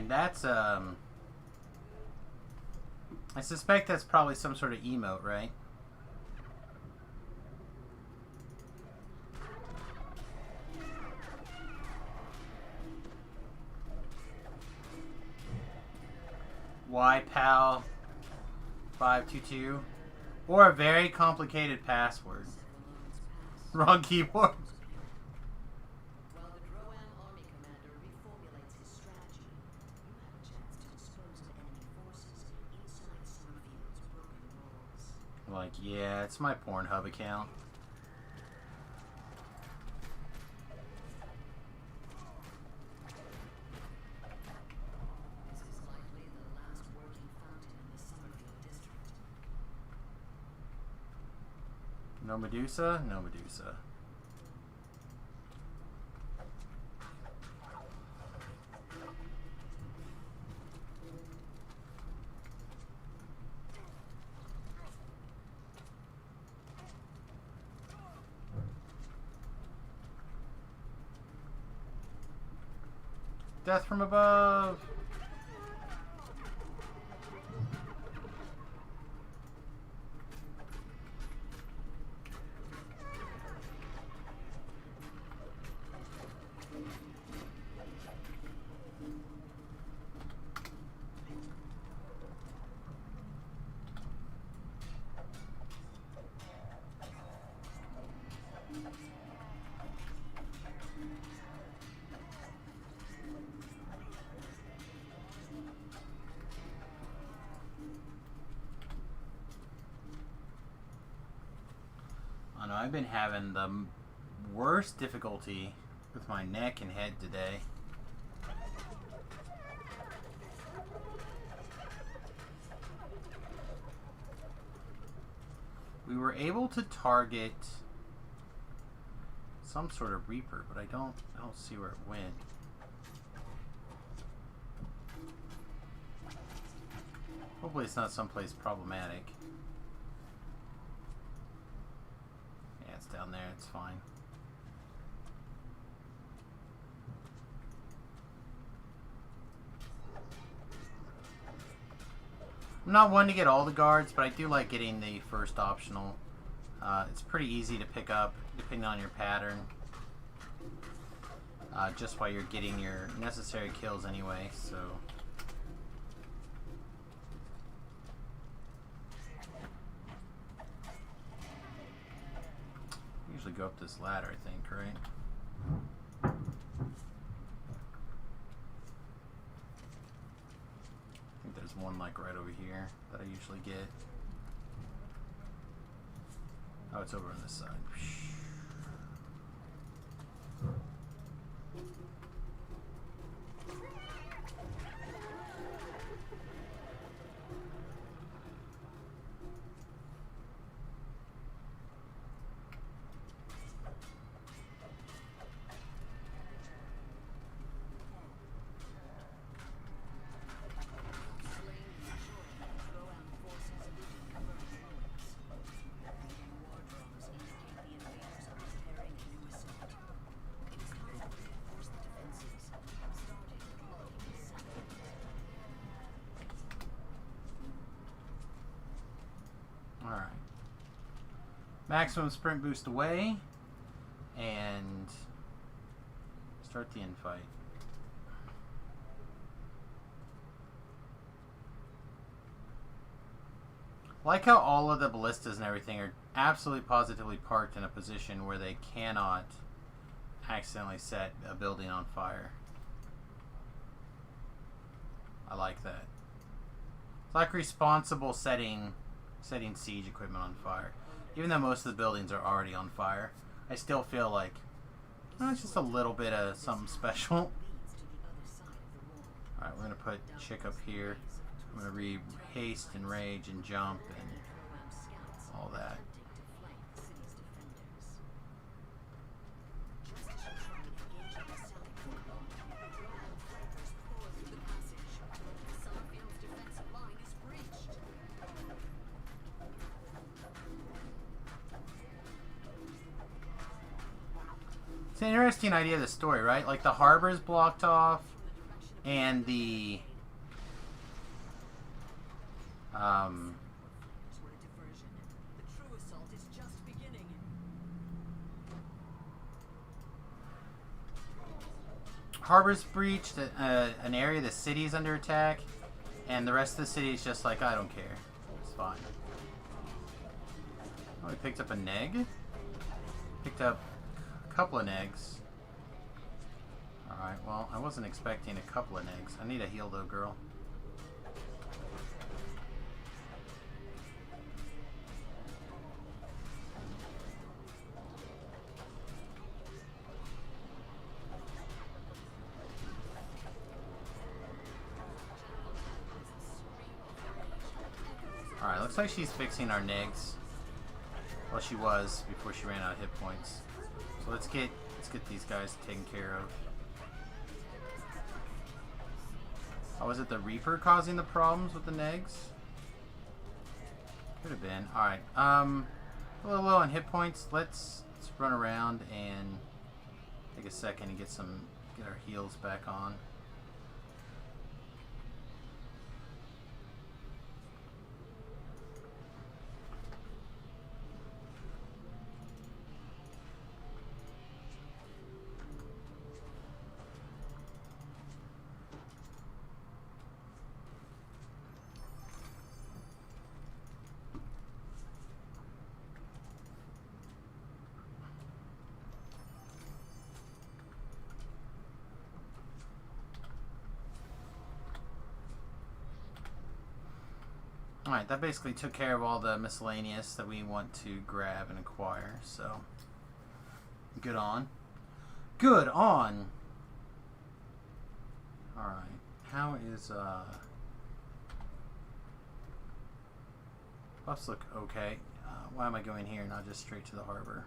And that's, I suspect that's probably some sort of emote, right? YPAL 522, or a very complicated password. Wrong keyboard. While the Drowan army commander reformulates his strategy, you have a chance to dispose of enemy forces inside Summerfield's broken walls. Like, yeah, it's my Pornhub account. This is likely the last working fountain in the Summerfield district. No Medusa? No Medusa. Death from above! I know I've been having the worst difficulty with my neck and head today. We were able to target some sort of Reaper, but I don't see where it went. Hopefully it's not someplace problematic. Yeah, it's down there, it's fine. I'm not one to get all the guards, but I do like getting the first optional. It's pretty easy to pick up, depending on your pattern. Just while you're getting your necessary kills anyway, so... Usually go up this ladder, I think, right? I think there's one like right over here that I usually get. Oh, it's over on this side. Alright. Maximum sprint boost away. And start the infight. Like how all of the ballistas and everything are absolutely positively parked in a position where they cannot accidentally set a building on fire. I like that. It's like responsible setting siege equipment on fire. Even though most of the buildings are already on fire, I still feel like it's just a little bit of something special. Alright, we're going to put Chick up here. I'm going to read haste and rage and jump and all that. It's an interesting idea of the story, right? Like the harbor's blocked off, And the What a diversion. The true assault is just beginning. harbor's breached, an area of the city is under attack, and the rest of the city is just like, I don't care. It's fine. Oh, we picked up a neg. Picked up a couple of negs. Alright, well, I wasn't expecting a couple of negs. I need a heal though, girl. Alright, looks like she's fixing our negs. Well, she was before she ran out of hit points. So let's get these guys taken care of. Oh, was it the Reaper causing the problems with the negs? Could have been. Alright, a little low on hit points. Let's run around and take a second and get our heals back on. Alright, that basically took care of all the miscellaneous that we want to grab and acquire, so good on. Good on! Alright, how is, buffs look okay. Why am I going here, not just straight to the harbor?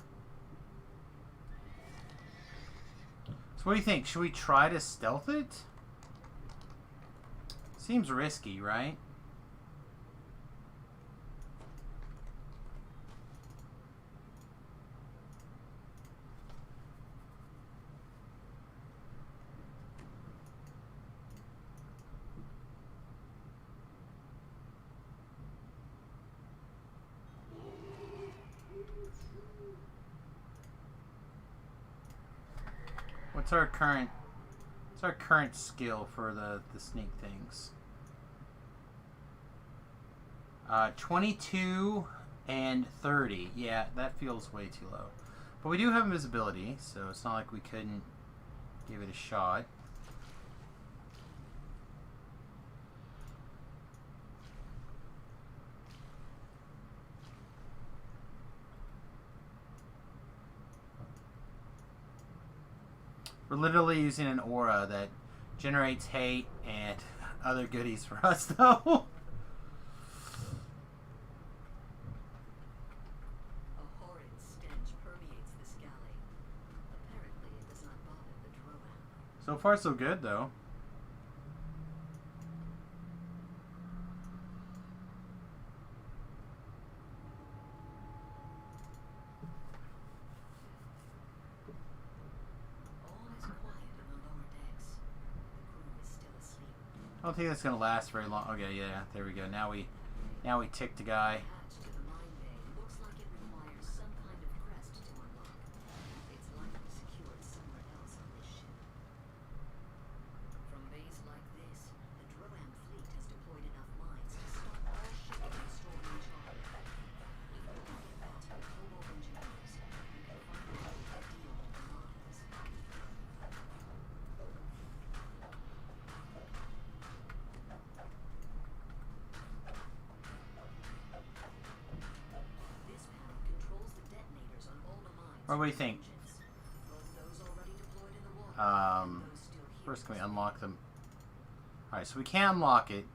So what do you think? Should we try to stealth it? Seems risky, right? What's our current skill for the sneak things? 22 and 30. Yeah, that feels way too low. But we do have invisibility, so it's not like we couldn't give it a shot. We're literally using an aura that generates hate and other goodies for us, though. A horrid stench permeates this galley. Apparently, it does not bother the Drowan. So far, so good, though. I don't think that's gonna last very long. Okay, yeah, there we go. Now we ticked the guy. Hatch to the mine bay looks like it requires some kind of crest to unlock. It's likely secured somewhere else on this ship. From bays like this, the Drowan fleet has deployed enough mines to stop all shipping and storing charge. If we can get back to the Hobo engineers, we can finally make a deal with the mines. This panel controls the detonators on all the mines. What do you think? Both those already deployed in the water, and those still here. First, can we unlock them? Alright, so we can unlock it.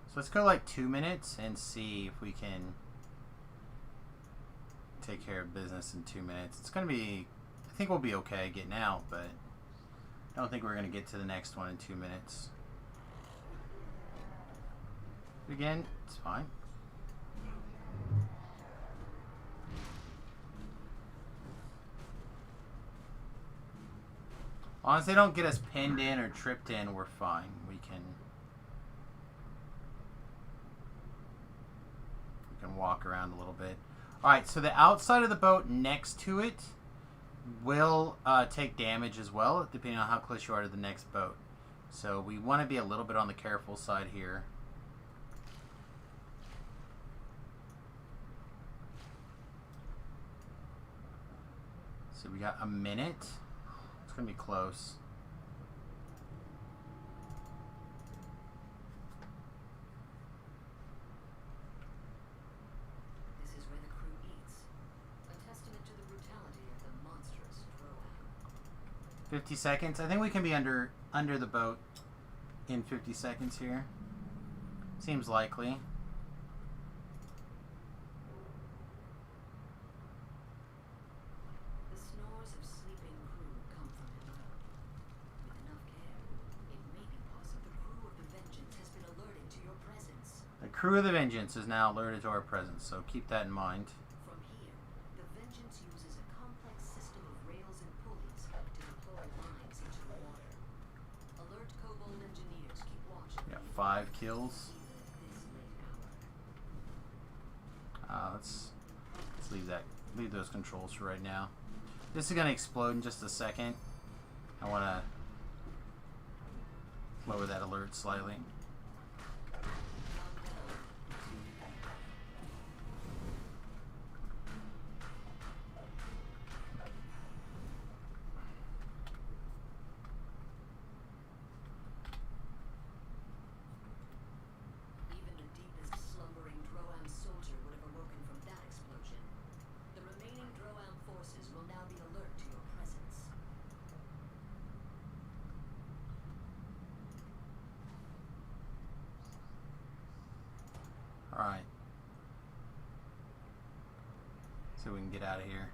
So let's go like 2 minutes and see if we can take care of business in 2 minutes. It's gonna be, I think we'll be okay getting out, but I don't think we're gonna get to the next one in 2 minutes. Again, it's fine. As long as they don't get us pinned in or tripped in, we're fine. We can walk around a little bit. Alright, so the outside of the boat next to it will take damage as well, depending on how close you are to the next boat. So we want to be a little bit on the careful side here. So we got a minute. It's going to be close. This is where the crew eats. A testament to the brutality of the monstrous Drow. 50 seconds. I think we can be under the boat in 50 seconds here. Seems likely. The snores of sleeping crew come from below. With enough care, it may be possible the crew of the Vengeance has been alerted to your presence. The crew of the Vengeance is now alerted to our presence, so keep that in mind. From here, the Vengeance uses a complex system of rails and pulleys to deploy lines into the water. Alert Kobold engineers, keep watch. We got 5 kills. This late hour. Let's leave those controls for right now. This is gonna explode in just a second. I wanna lower that alert slightly. Even the deepest slumbering Droam soldier would have awoken from that explosion. The remaining Droam forces will now be alert to your presence. Alright. So we can get out of here.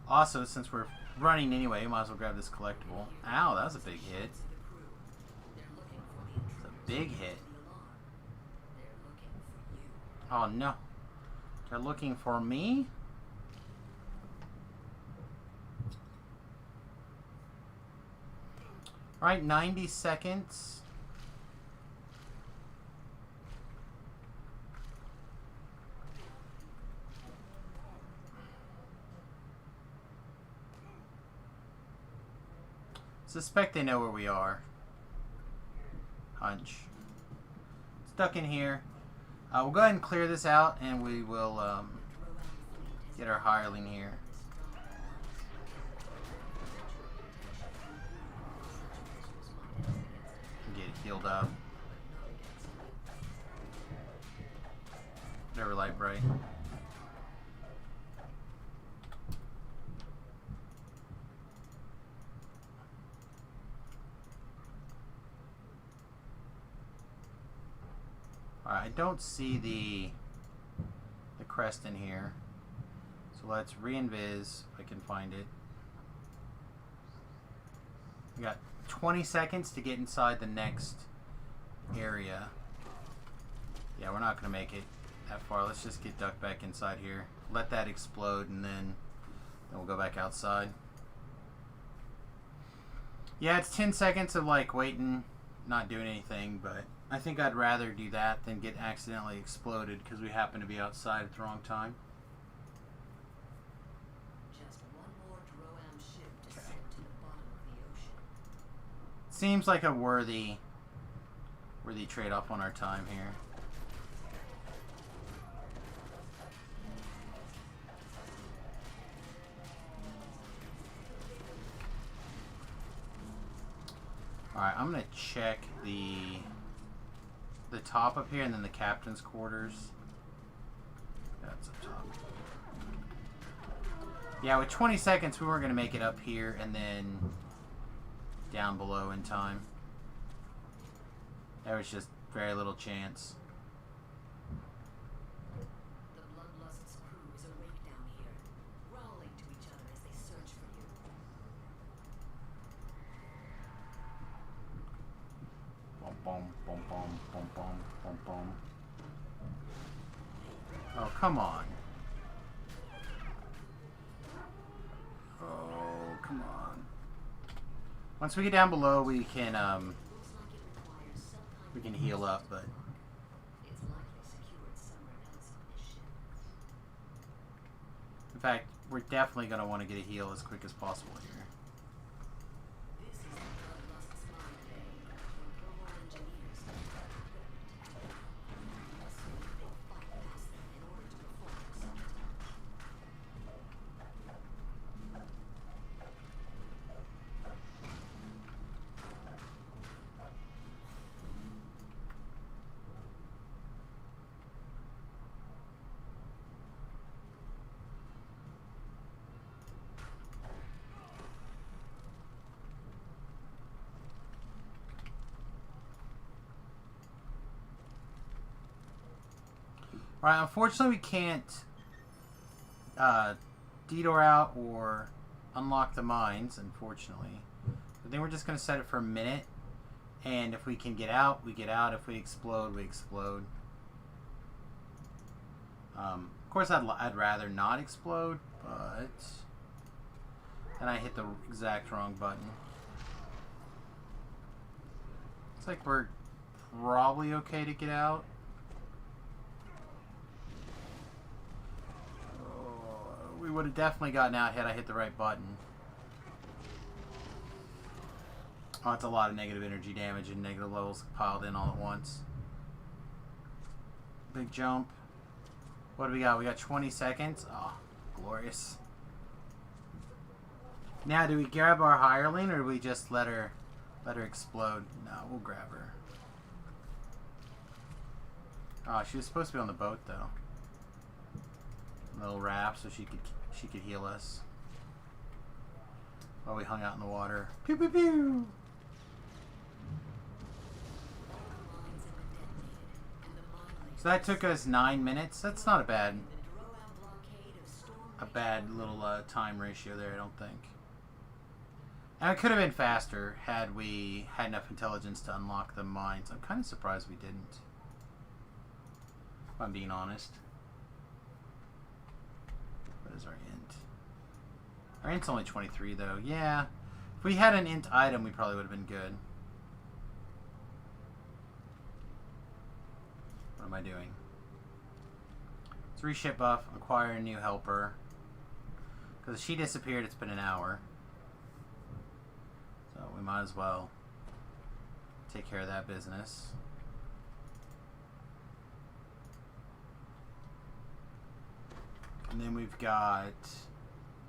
Also, since we're running anyway, might as well grab this collectible. Ow, that was a big hit. To the crew. They're looking for the It's intruders. a big hit. The alarm. They're looking for you. Oh no. They're looking for me? Alright, 90 seconds. Suspect they know where we are. Hunch. Stuck in here. We'll go ahead and clear this out, and we will Droam fleet has get our hireling here. Get healed up. Never light bright. Alright, I don't see the crest in here. So let's re-invis if I can find it. We got 20 seconds to get inside the next area. Yeah, we're not going to make it that far. Let's just get ducked back inside here. Let that explode, and then we'll go back outside. Yeah, it's 10 seconds of like waiting, not doing anything, but I think I'd rather do that than get accidentally exploded because we happen to be outside at the wrong time. Just one more Droam ship to send to the bottom of the ocean. Seems like a worthy trade-off on our time here. Alright, I'm gonna check the top up here and then the captain's quarters. That's up top. Yeah, with 20 seconds we weren't gonna make it up here and then down below in time. There was just very little chance. The Bloodlust's crew is awake down here, growling to each other as they search for you. Boom, boom, boom, boom, boom, boom, boom, boom. Oh, come on. Oh, come on. Once we get down below, we can Looks like it requires some kind we of can heal up, but It's likely secured somewhere else on this ship. in fact, we're definitely going to want to get a heal as quick as possible here. This is the Bloodlust's mine day. From Global Engineers. Must be a big fight past them in order to perform except. Alright, unfortunately we can't detour out or unlock the mines, unfortunately. I think we're just going to set it for a minute, and if we can get out, we get out. If we explode, we explode. Of course, I'd rather not explode, but... And I hit the exact wrong button. Looks like we're probably okay to get out. We would have definitely gotten out had I hit the right button. Oh, it's a lot of negative energy damage and negative levels piled in all at once. Big jump. What do we got? We got 20 seconds. Oh, glorious. Now, do we grab our hireling or do we just let her explode? No, we'll grab her. Oh, she was supposed to be on the boat though. Little raft so she could heal us while we hung out in the water. Pew pew pew. Mines have been detonated, and the mine So that took us 9 minutes. That's not a bad the Drow blockade of storm little time ratio there, I don't think. And it could have been faster had we had enough intelligence to unlock the mines. I'm kind of surprised we didn't, if I'm being honest. What is our int? Our int's only 23 though. Yeah. If we had an int item, we probably would have been good. What am I doing? 3 ship buff. Acquire a new helper. Because she disappeared, it's been an hour. So we might as well take care of that business. And then we've got...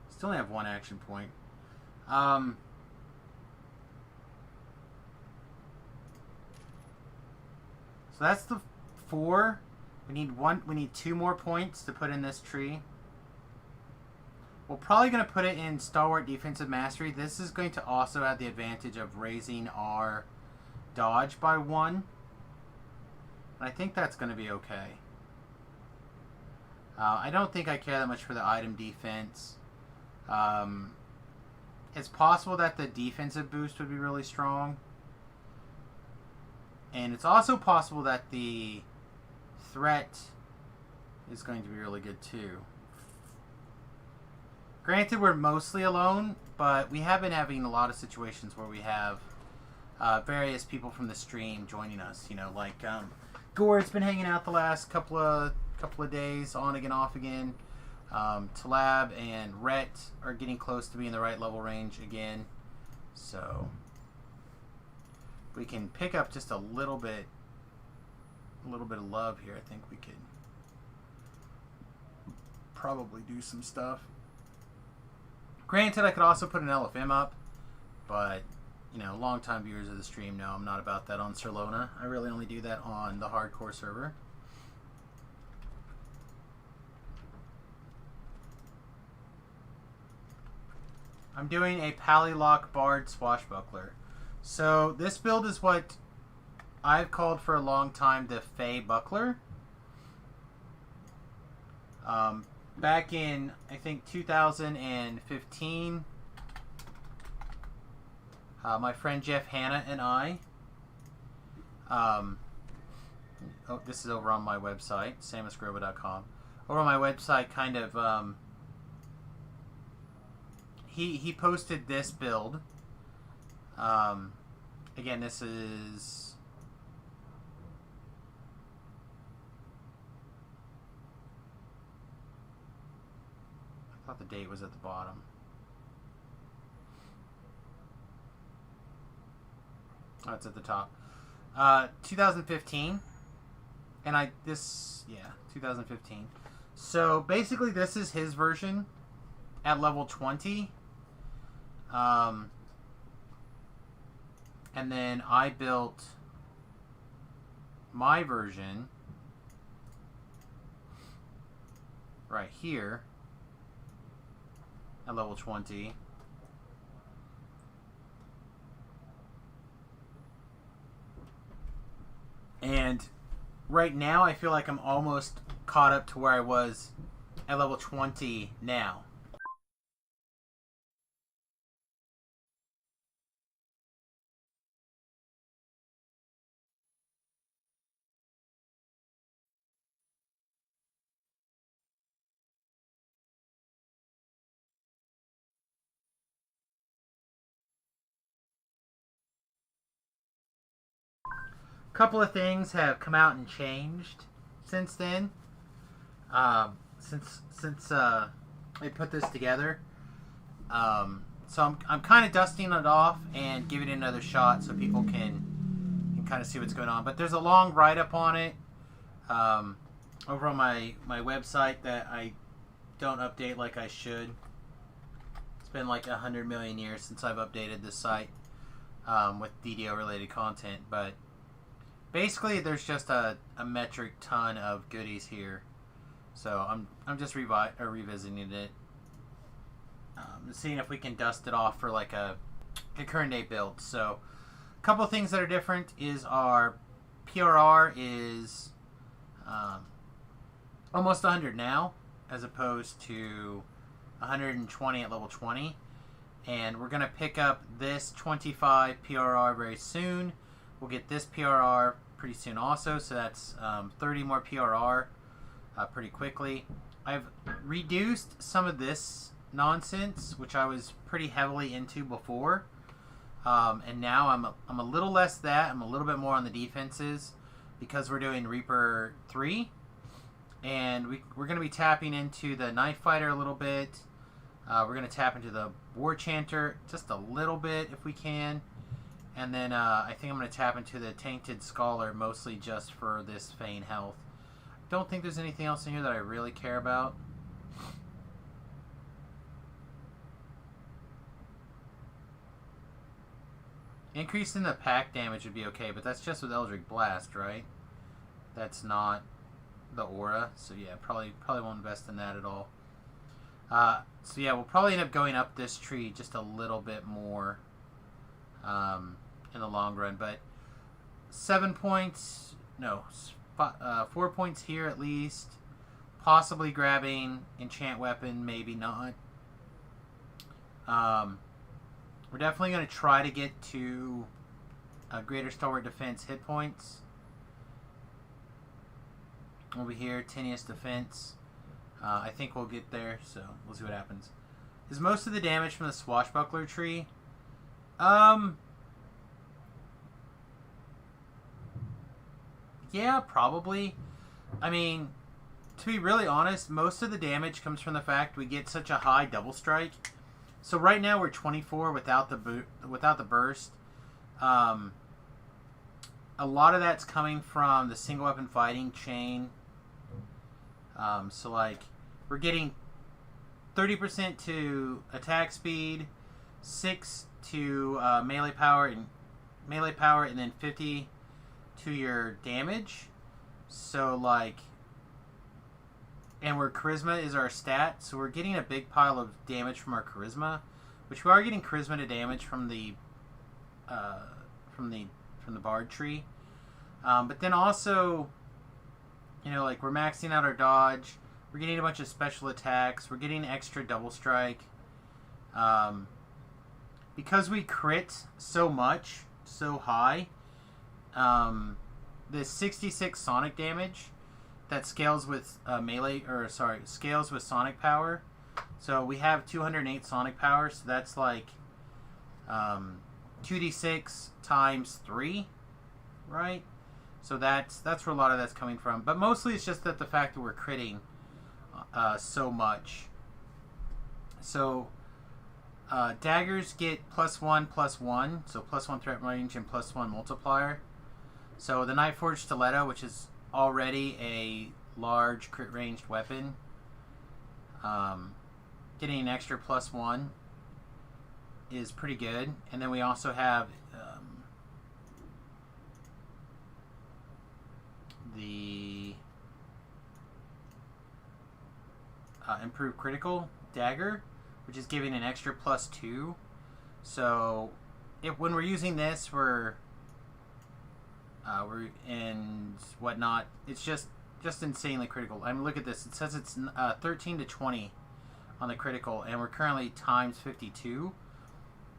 Still only have 1 action point. So that's the 4. We need 2 more points to put in this tree. We're probably going to put it in Stalwart Defensive Mastery. This is going to also have the advantage of raising our dodge by 1. And I think that's going to be okay. I don't think I care that much for the item defense. It's possible that the defensive boost would be really strong. And it's also possible that the threat is going to be really good too. Granted, we're mostly alone, but we have been having a lot of situations where we have various people from the stream joining us. You know, like Gore's been hanging out the last couple of days, on again, off again. Talab and Rhett are getting close to being the right level range again. So we can pick up just a little bit of love here. I think we could probably do some stuff. Granted, I could also put an LFM up, but you know, longtime viewers of the stream know I'm not about that on Sirlona. I really only do that on the hardcore server. I'm doing a Pallylock Bard Swashbuckler. So this build is what I've called for a long time the Feybuckler. Back in, I think, 2015, my friend Jeff Hanna and I, this is over on my website, samusgrova.com. Over on my website, kind of, he posted this build Again, this is... I thought the date was at the bottom. Oh, it's at the top. 2015. And 2015. So basically this is his version at level 20. And then I built my version right here at level 20. And right now I feel like I'm almost caught up to where I was at level 20 now. Couple of things have come out and changed since then. Since I put this together. So I'm kind of dusting it off and giving it another shot so people can kind of see what's going on. But there's a long write-up on it over on my website that I don't update like I should. It's been like 100 million years since I've updated this site with DDO related content, but basically there's just a metric ton of goodies here. So I'm just revisiting it, seeing if we can dust it off for like a current day build. So a couple of things that are different is our PRR is almost 100 now, as opposed to 120 at level 20. And we're going to pick up this 25 PRR very soon. We'll get this PRR pretty soon also, so that's 30 more PRR pretty quickly. I've reduced some of this nonsense, which I was pretty heavily into before. And now I'm a little less that. I'm a little bit more on the defenses because we're doing Reaper 3. And we're going to be tapping into the Knife Fighter a little bit. We're going to tap into the War Chanter just a little bit if we can. And then I think I'm going to tap into the Tainted Scholar mostly just for this Feign health. Don't think there's anything else in here that I really care about. Increase in the pack damage would be okay, but that's just with Eldritch Blast, right? That's not the aura, so yeah, probably won't invest in that at all. So yeah, we'll probably end up going up this tree just a little bit more in the long run, but 7 points, no, 4 points here at least. Possibly grabbing Enchant Weapon, maybe not. We're definitely going to try to get to Greater Stalwart Defense hit points. Over here, Tenuous Defense. I think we'll get there, so we'll see what happens. Is most of the damage from the Swashbuckler tree? Yeah, probably. I mean, to be really honest, most of the damage comes from the fact we get such a high double strike. So right now we're 24 without the burst. A lot of that's coming from the single weapon fighting chain. So like we're getting 30% to attack speed, 6 to melee power, and then 50 to your damage. So like, and where charisma is our stat, so we're getting a big pile of damage from our charisma, which we are getting charisma to damage from the bard tree. But then also, you know, like we're maxing out our dodge. We're getting a bunch of special attacks. We're getting extra double strike. Because we crit so much, so high, the 66 sonic damage that scales with scales with sonic power. So we have 208 sonic power, so that's like 2d6 times 3, right? So that's where a lot of that's coming from. But mostly it's just that the fact that we're critting so much. So daggers get +1/+1, so +1 threat range and +1 multiplier. So the Nightforged Stiletto, which is already a large crit ranged weapon, getting an extra +1 is pretty good. And then we also have the improved critical dagger, which is giving an extra +2. So when we're using this, we're and whatnot, it's just insanely critical. I mean, look at this. It says it's 13 to 20 on the critical, and we're currently times 52.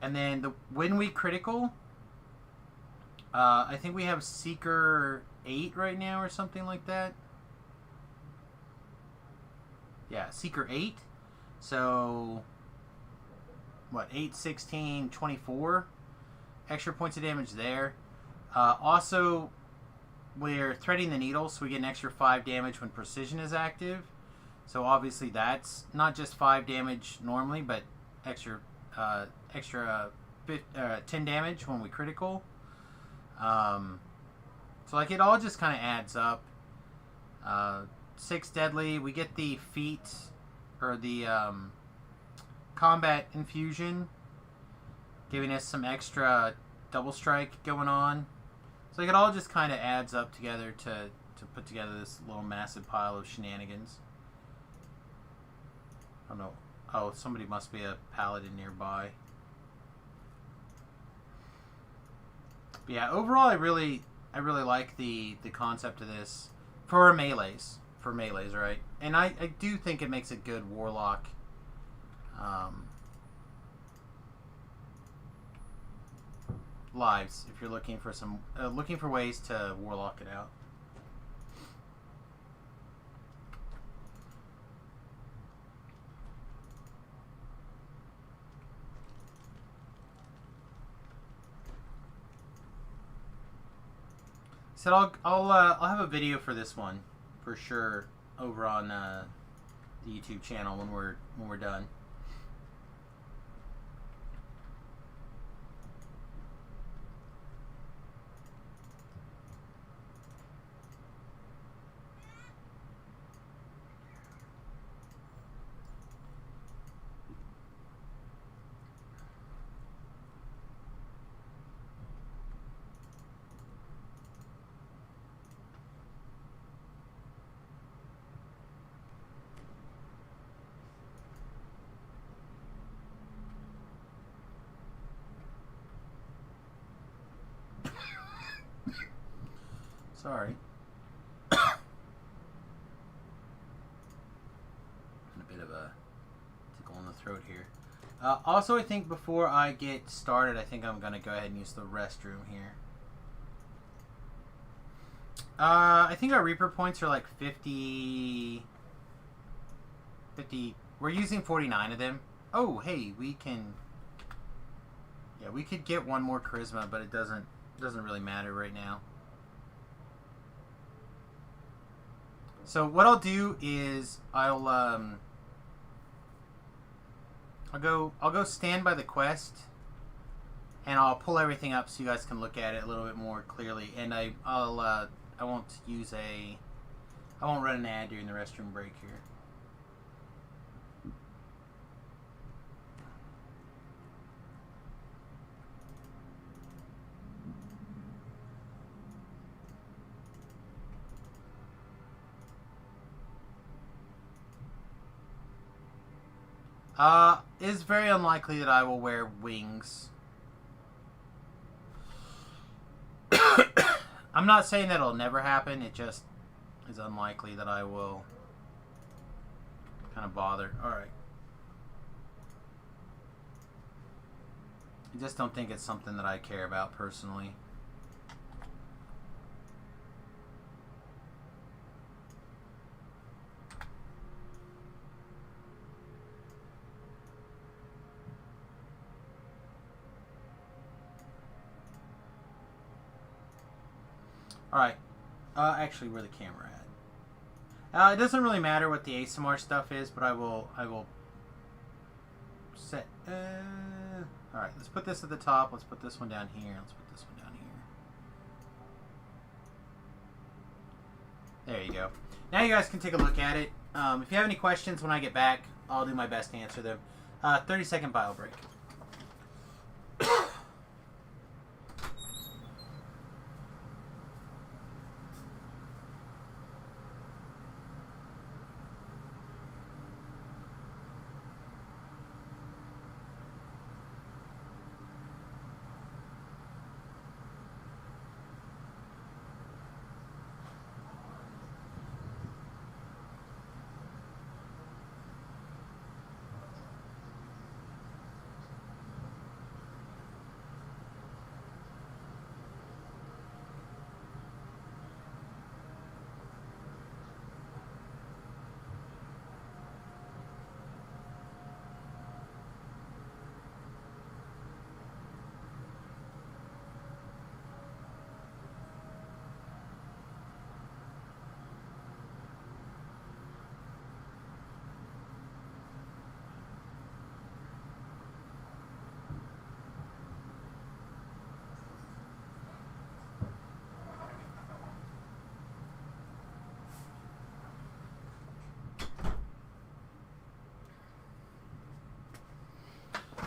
And then when we critical, I think we have Seeker 8 right now or something like that. Yeah, Seeker 8. So what, 8, 16, 24 extra points of damage there. Also, we're threading the needle, so we get an extra 5 damage when precision is active. So obviously that's not just 5 damage normally, but extra 10 damage when we critical. So like it all just kind of adds up. 6 deadly. We get the feat or the combat infusion, giving us some extra double strike going on. So like it all just kind of adds up together to put together this little massive pile of shenanigans. I don't know. Oh, somebody must be a paladin nearby. But yeah, overall I really like the concept of this for melees. For melees, right? And I do think it makes a good warlock. Lives, if you're looking for ways to warlock it out. So I'll have a video for this one for sure over on the YouTube channel when we're done. Sorry. A bit of a tickle in the throat here. Also, I think before I get started, I think I'm going to go ahead and use the restroom here. I think our Reaper points are like 50... We're using 49 of them. Oh, hey, we can... Yeah, we could get one more charisma, but it doesn't really matter right now. So what I'll do is I'll go stand by the quest, and I'll pull everything up so you guys can look at it a little bit more clearly. And I won't run an ad during the restroom break here. It's very unlikely that I will wear wings. I'm not saying that it'll never happen, it just is unlikely that I will kind of bother. Alright. I just don't think it's something that I care about personally. Alright. Actually, where the camera at? It doesn't really matter what the ASMR stuff is, but I will set... Alright, let's put this at the top. Let's put this one down here. Let's put this one down here. There you go. Now you guys can take a look at it. If you have any questions when I get back, I'll do my best to answer them. 30-second bio break.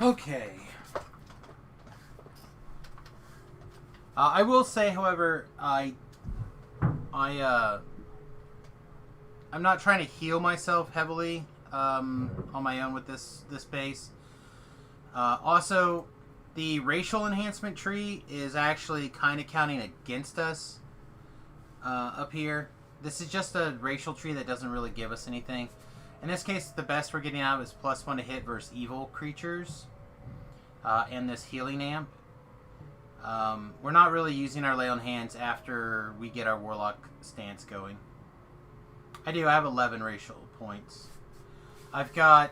Okay. I will say, however, I'm not trying to heal myself heavily on my own with this base. Also, the racial enhancement tree is actually kind of counting against us up here. This is just a racial tree that doesn't really give us anything. In this case, the best we're getting out is +1 to hit versus evil creatures. And this healing amp. We're not really using our lay on hands after we get our warlock stance going. I have 11 racial points. I've got...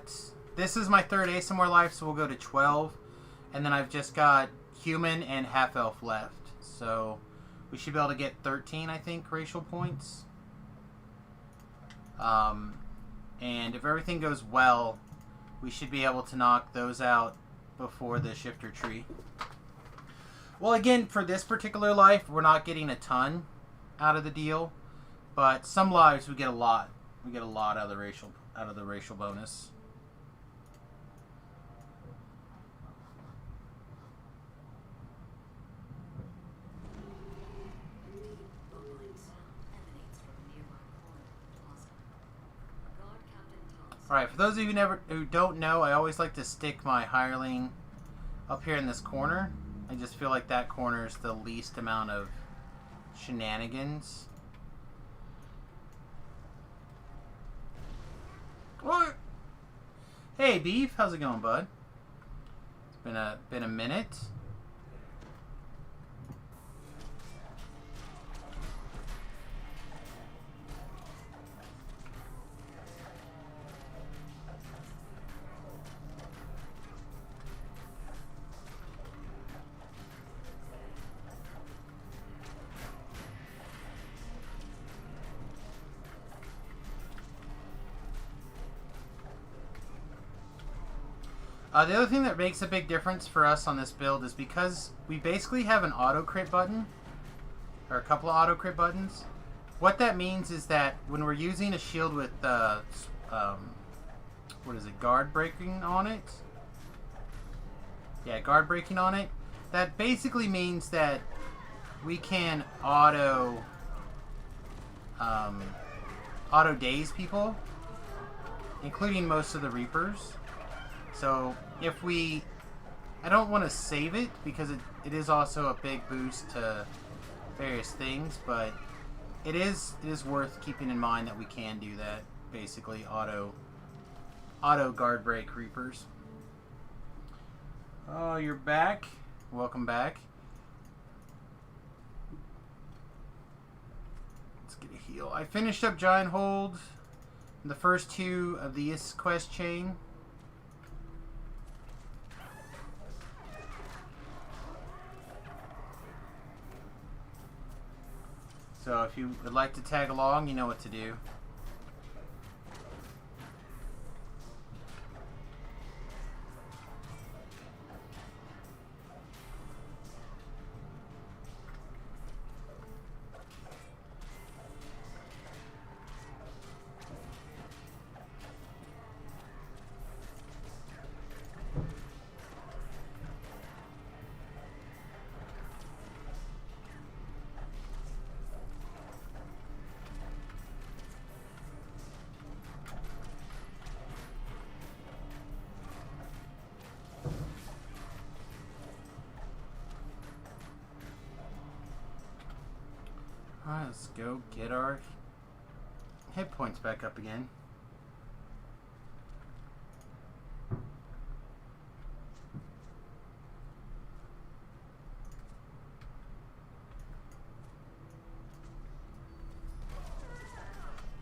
This is my third ASMR life, so we'll go to 12. And then I've just got human and half-elf left. So we should be able to get 13, I think, racial points. And if everything goes well, we should be able to knock those out before the shifter tree. Well, again, for this particular life, we're not getting a ton out of the deal, but some lives we get a lot. We get a lot out of the racial bonus. Alright, for those of you who don't know, I always like to stick my hireling up here in this corner. I just feel like that corner is the least amount of shenanigans. What? Hey, Beef, how's it going, bud? It's been a minute. The other thing that makes a big difference for us on this build is because we basically have an auto crit button, or a couple of auto crit buttons. What that means is that when we're using a shield with what is it, guard breaking on it? Yeah, guard breaking on it. That basically means that we can auto daze people, including most of the Reapers. So if we... I don't want to save it because it is also a big boost to various things, but it is worth keeping in mind that we can do that. Basically auto guard break Reapers. Oh, you're back. Welcome back. Let's get a heal. I finished up Giant Hold, the first two of this quest chain. So if you would like to tag along, you know what to do. Alright, let's go get our hit points back up again.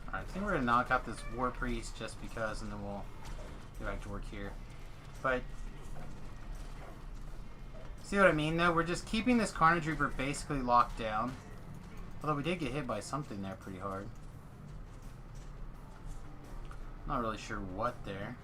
Alright, I think we're going to knock out this War Priest just because, and then we'll get back to work here. But, see what I mean though? We're just keeping this Carnage Reaper basically locked down. Although we did get hit by something there pretty hard. Not really sure what there.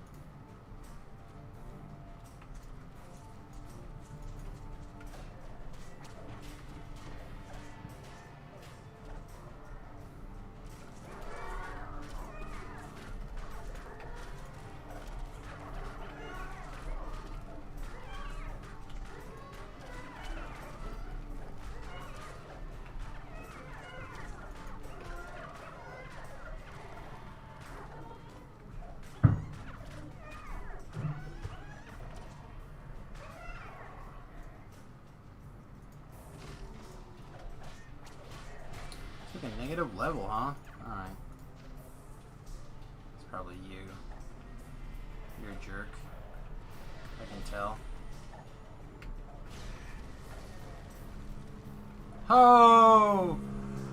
A negative level, huh? Alright. It's probably you. You're a jerk. I can tell. Oh!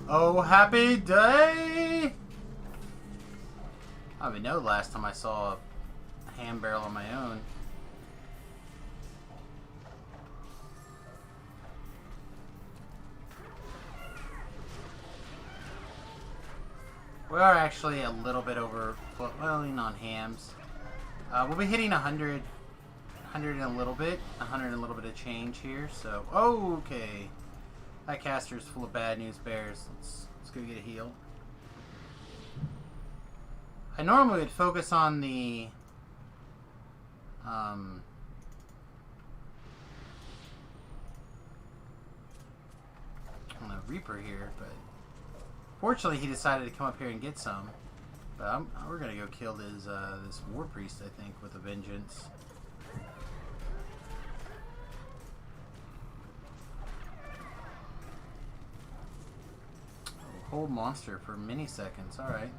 Oh, happy day! I don't even know the last time I saw a hand barrel on my own. We are actually a little bit over, well, on hams. We'll be hitting 100 and a little bit, 100 and a little bit of change here. So, okay, that caster's full of bad news bears. Let's go get a heal. I normally would focus on the on the Reaper here, but. Fortunately, he decided to come up here and get some. But we're gonna go kill this War Priest, I think, with a vengeance. Hold monster for many seconds. All right.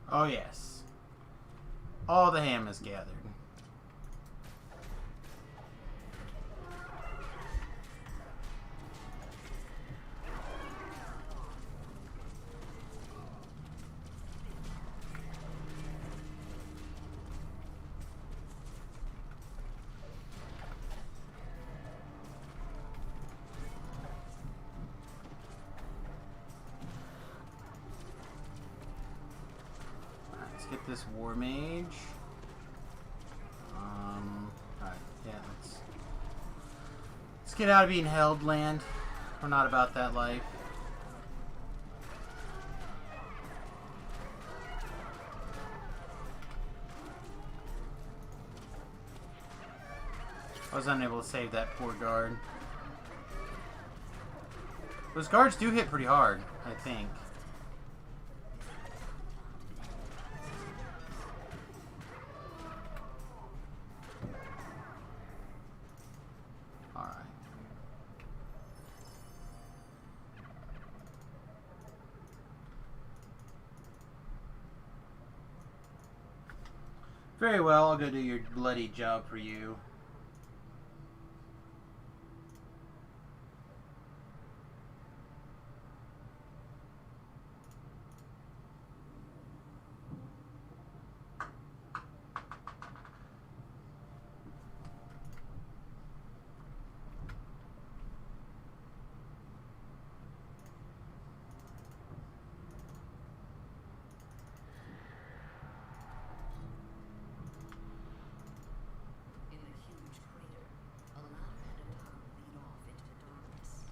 Oh yes. All the ham is gathered. Get this War Mage. Alright, yeah, let's get out of being held land. We're not about that life. I was unable to save that poor guard. Those guards do hit pretty hard, I think. Very well, I'll go do your bloody job for you. In a huge crater, a ladder and a tunnel lead off into the darkness.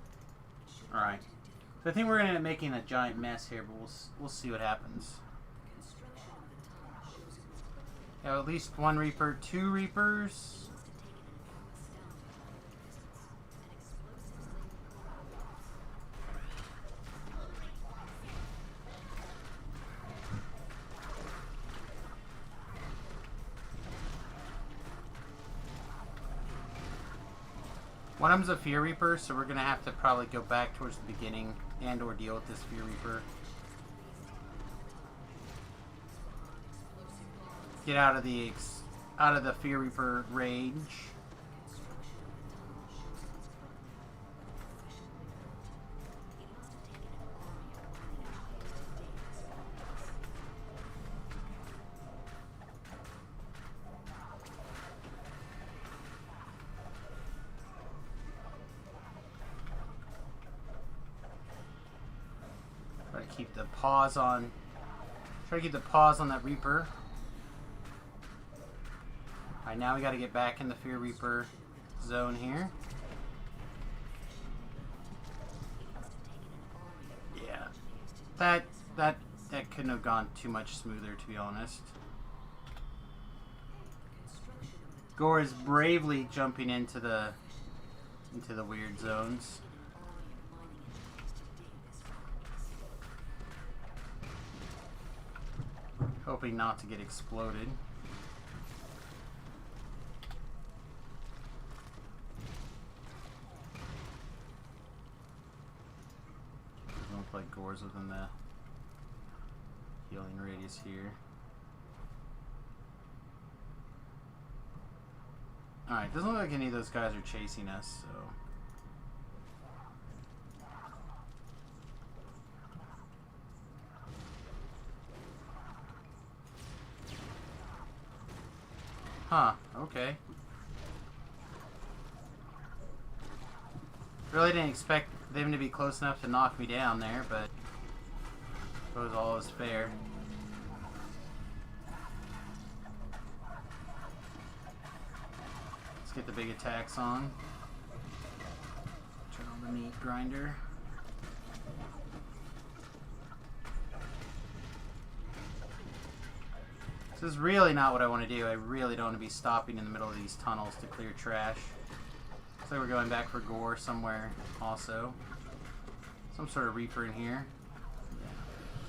It should Alright. be too difficult. So I think we're going to end up making a giant mess here, but we'll see what happens. The construction of the tunnel shows it was planned. Yeah, at least one Reaper, 2 Reapers. It must have taken an astounding amount of resistance, and explosives laden corridors. One of them's a Fear Reaper, so we're going to have to probably go back towards the beginning and or deal with this Fear Reaper. Get out of the Fear Reaper range. Construction of the tunnel shows it was planned. Efficiently built. It must have taken an army of mining engineers to dig this place. Try to keep the pause on. Try to keep the pause on that Reaper. Alright, now we got to get back in the Fear Reaper zone here. Yeah, that couldn't have gone too much smoother, to be honest. Gore is bravely jumping into the weird zones. Hoping not to get exploded. Doesn't look like Gore's within the healing radius here. Alright, doesn't look like any of those guys are chasing us, so. Huh, okay. Really didn't expect them to be close enough to knock me down there, but I suppose all is fair. Let's get the big attacks on. Turn on the meat grinder. This is really not what I want to do. I really don't want to be stopping in the middle of these tunnels to clear trash. Looks like we're going back for Gore somewhere also. Some sort of Reaper in here. Yeah.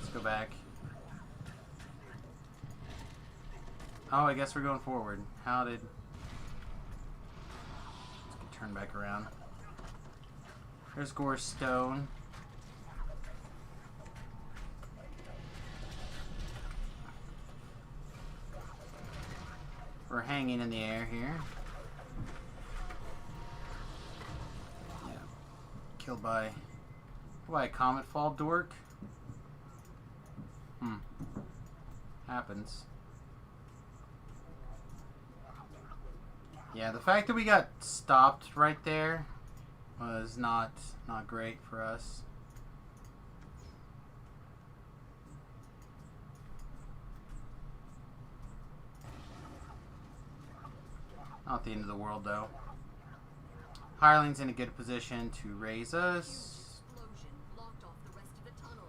Let's go back. Oh, I guess we're going forward. How did... Let's turn back around. There's Gore's stone. We're hanging in the air here. Yeah. Killed by a comet fall dork. Happens. Yeah, the fact that we got stopped right there was not great for us. Not the end of the world, though. Hireling's in a good position to raise us. Explosion blocked off the rest of the tunnel.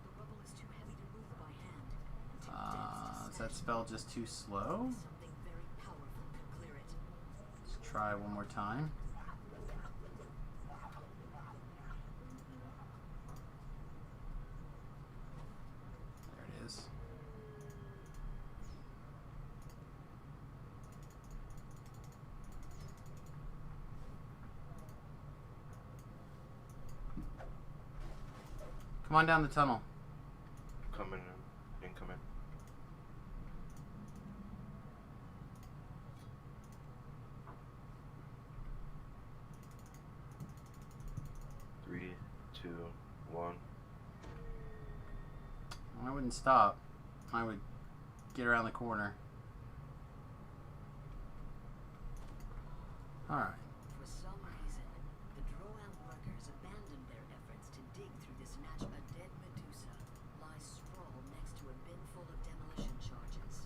The rubble is too heavy to move by hand. Is that spell just too slow? Something very powerful could clear it. Let's try one more time. There it is. Come on down the tunnel. Coming in. Incoming. 2, 1. I wouldn't stop. I would get around the corner. Alright. For some reason, the Drow-Am workers abandoned their efforts to dig through this natch. A dead Medusa lies sprawled next to a bin full of demolition charges.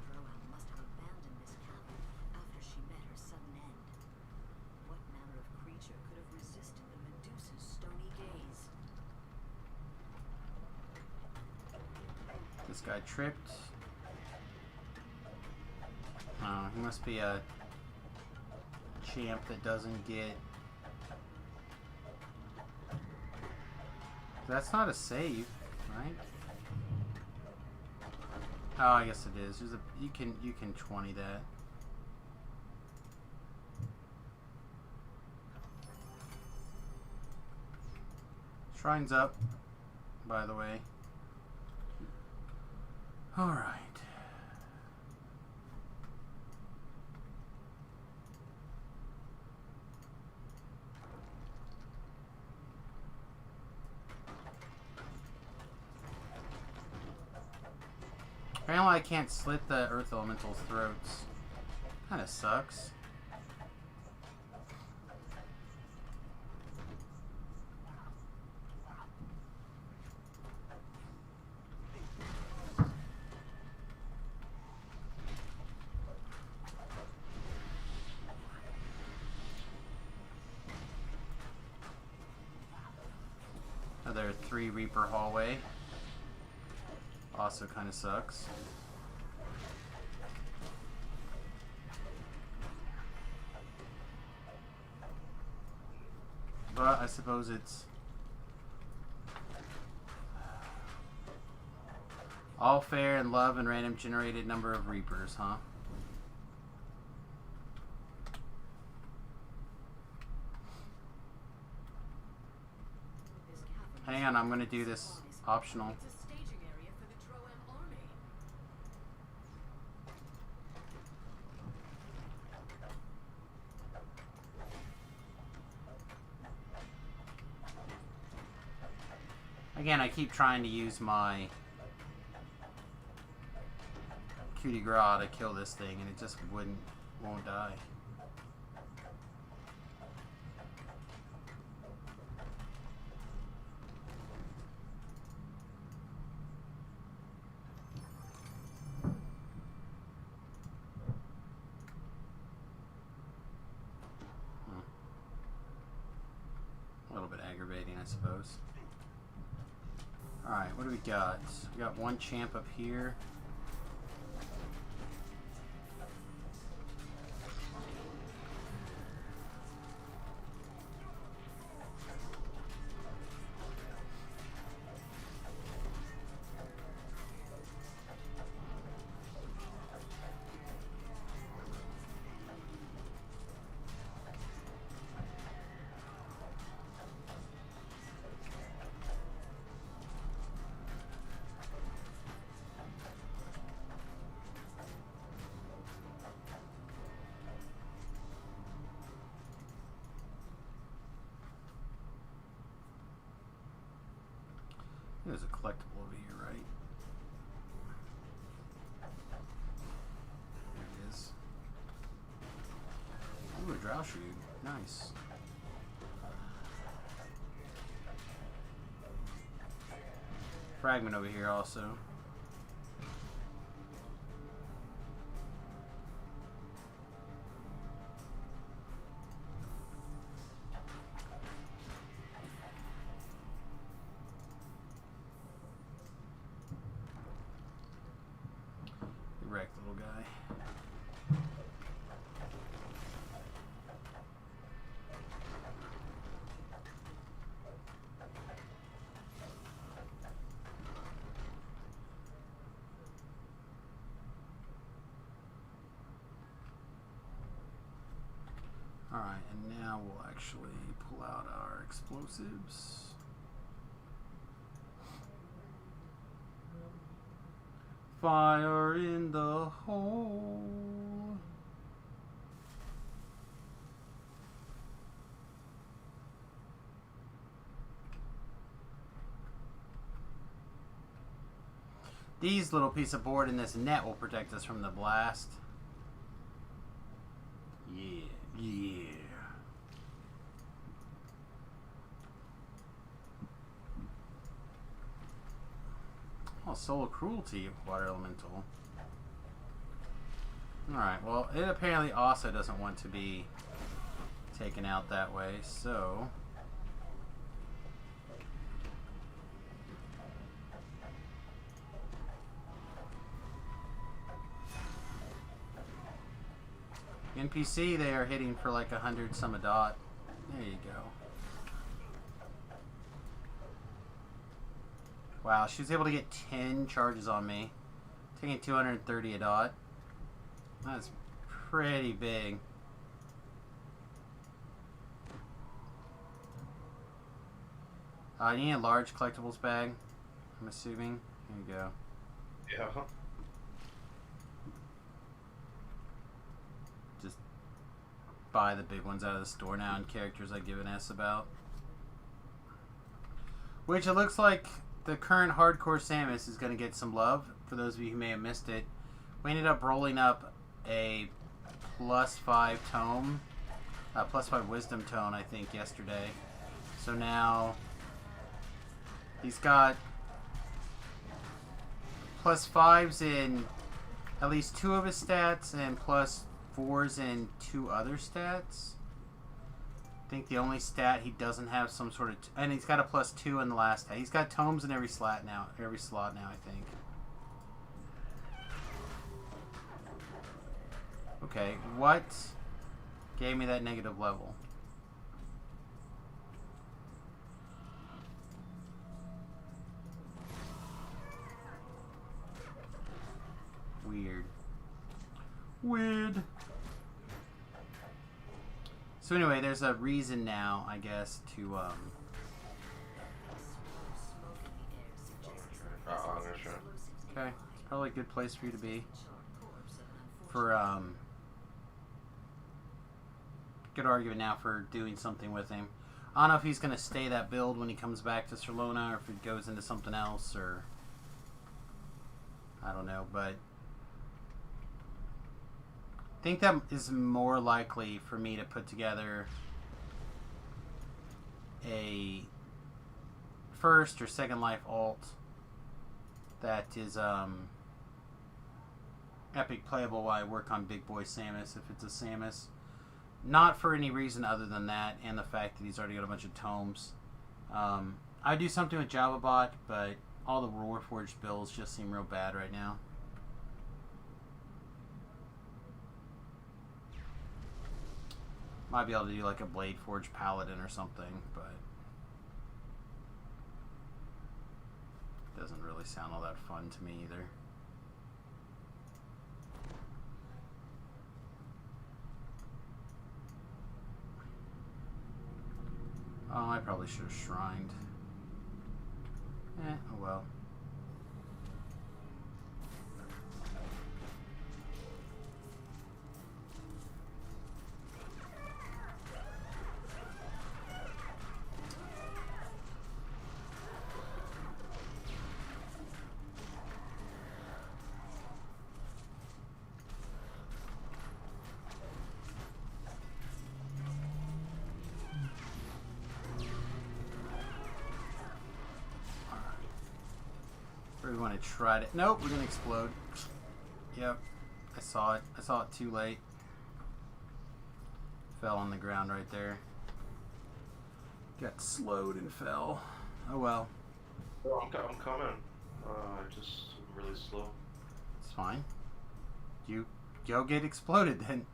Drow-Am must have abandoned this cavern after she met her sudden end. What manner of creature could have resisted the Medusa's stony gaze? This guy tripped. Oh, he must be a champ that doesn't get... That's not a save, right? Oh, I guess it is. There's a you can 20 that. Shrine's up, by the way. All right. Apparently I can't slit the Earth Elemental's throats. Kinda sucks. Another 3 Reaper hallway. Also kind of sucks. But I suppose it's all fair in love and random generated number of Reapers, huh? Hang on, I'm gonna do this optional. It's a staging area for the Drow-Am army. Again, I keep trying to use my coup de grace to kill this thing, and it just won't die. A little bit aggravating, I suppose. Alright, what do we got? We got one champ up here. There's a collectible over here, right? There it is. Ooh, a drow shoe. Nice. Fragment over here also. Wrecked little guy. Alright, and now we'll actually pull out our explosives. Fire in the hole. These little piece of board and this net will protect us from the blast. Yeah, yeah. Oh, Soul of Cruelty, Water Elemental. Alright, well, it apparently also doesn't want to be taken out that way, so... NPC, they are hitting for like 100 some a dot. There you go. Wow, she was able to get 10 charges on me. Taking 230 a dot. That's pretty big. You need a large collectibles bag, I'm assuming. Here you go. Yeah. Just buy the big ones out of the store now and characters I give an S about. Which it looks like the current hardcore Samus is going to get some love. For those of you who may have missed it, we ended up rolling up a +5 tome, +5 wisdom tone, I think, yesterday. So now he's got +5s in at least 2 of his stats and +4s in 2 other stats. I think the only stat he doesn't have some sort of, and he's got a +2 in the last stat. He's got tomes in every slot now. I think. Okay, what gave me that negative level? Weird. So anyway, there's a reason now, I guess, to I'm gonna try. okay, it's probably a good place for you to be. For good argument now for doing something with him. I don't know if he's gonna stay that build when he comes back to Salona, or if it goes into something else, or I don't know, but I think that is more likely for me to put together a first or second life alt that is epic playable while I work on Big Boy Samus, if it's a Samus. Not for any reason other than that, and the fact that he's already got a bunch of tomes. I'd do something with JavaBot, but all the Warforged builds just seem real bad right now. Might be able to do like a Blade Forge Paladin or something, but doesn't really sound all that fun to me either. Oh, I probably should have shrined. Oh well. We want to try to... Nope, we're going to explode. Yep, I saw it. I saw it too late. Fell on the ground right there. Got slowed and fell. Oh well. I'm coming. Just really slow. It's fine. You go get exploded then.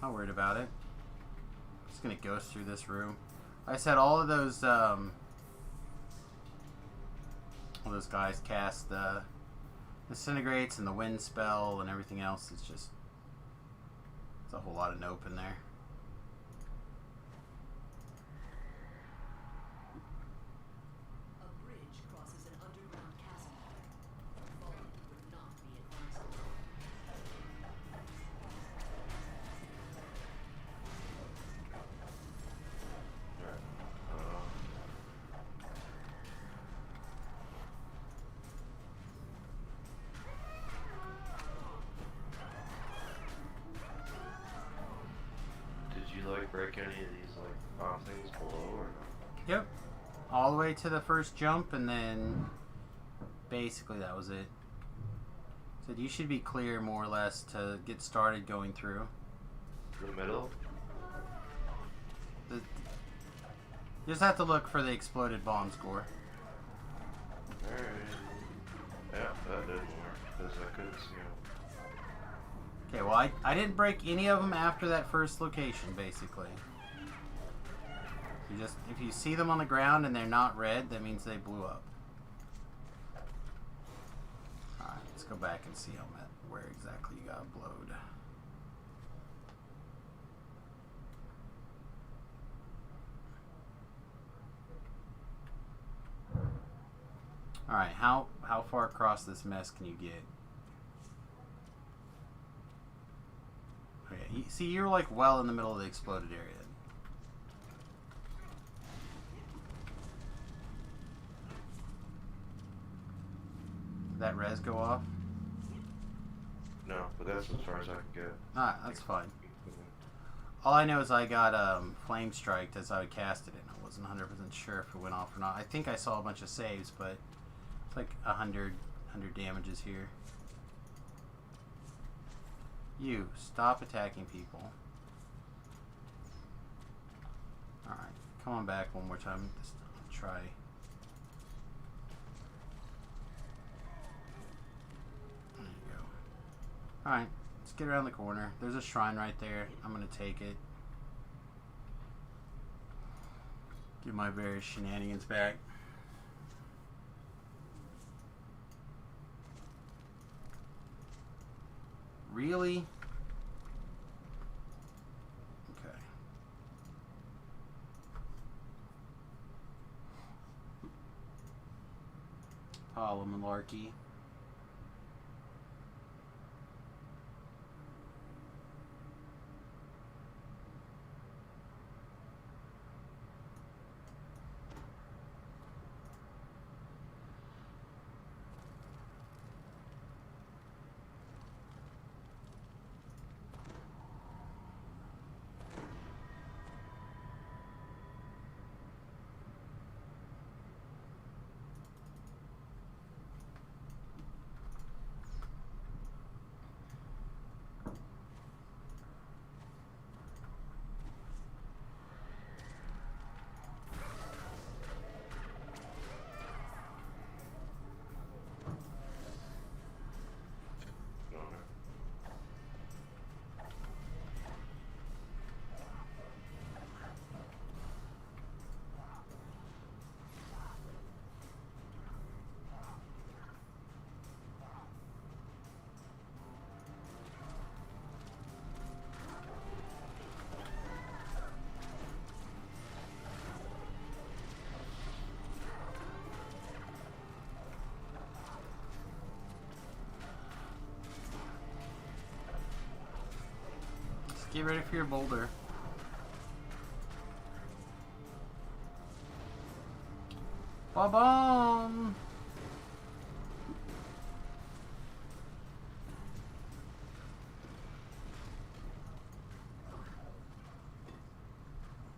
Not worried about it. Just going to ghost through this room. I said all of those... all those guys cast the disintegrates and the wind spell and everything else. It's just, it's a whole lot of nope in there. A bridge crosses an underground chasm. Falling would not be advisable. Alright. you like break any of these like bomb things below or no? Yep. All the way to the first jump, and then basically that was it. So you should be clear more or less to get started going through. The middle? You just have to look for the exploded bomb score. Alright. Yeah, that didn't work because I couldn't see him. Okay, well I didn't break any of them after that first location, basically. You just, if you see them on the ground and they're not red, that means they blew up. Alright, let's go back and see where exactly you got blowed. Alright, how far across this mess can you get? Okay, see, you're like well in the middle of the exploded area. Did that res go off? No, but that's as far as I can get. Ah, that's fine. All I know is I got flame striked as I cast it in. I wasn't 100% sure if it went off or not. I think I saw a bunch of saves, but it's like 100 damages here. You, stop attacking people. Alright, come on back one more time. Just try. There you go. Alright, let's get around the corner. There's a shrine right there. I'm gonna take it. Get my various shenanigans back. Really? Okay. Hollow malarkey. Get ready for your boulder. Ba-bomb!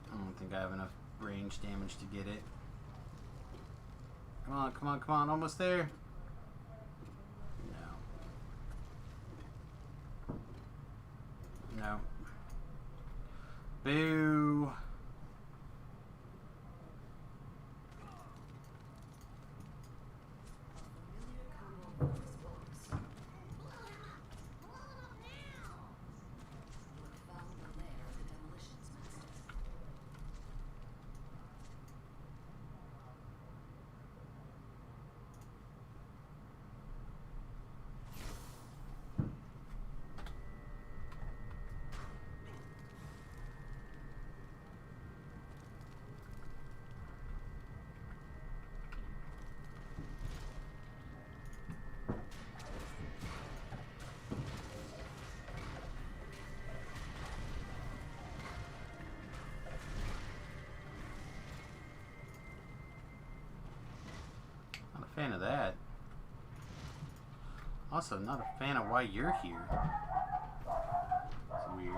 I don't think I have enough range damage to get it. Come on, come on, come on, almost there. No. No. Boo. Fan of that. Also, not a fan of why you're here. It's weird.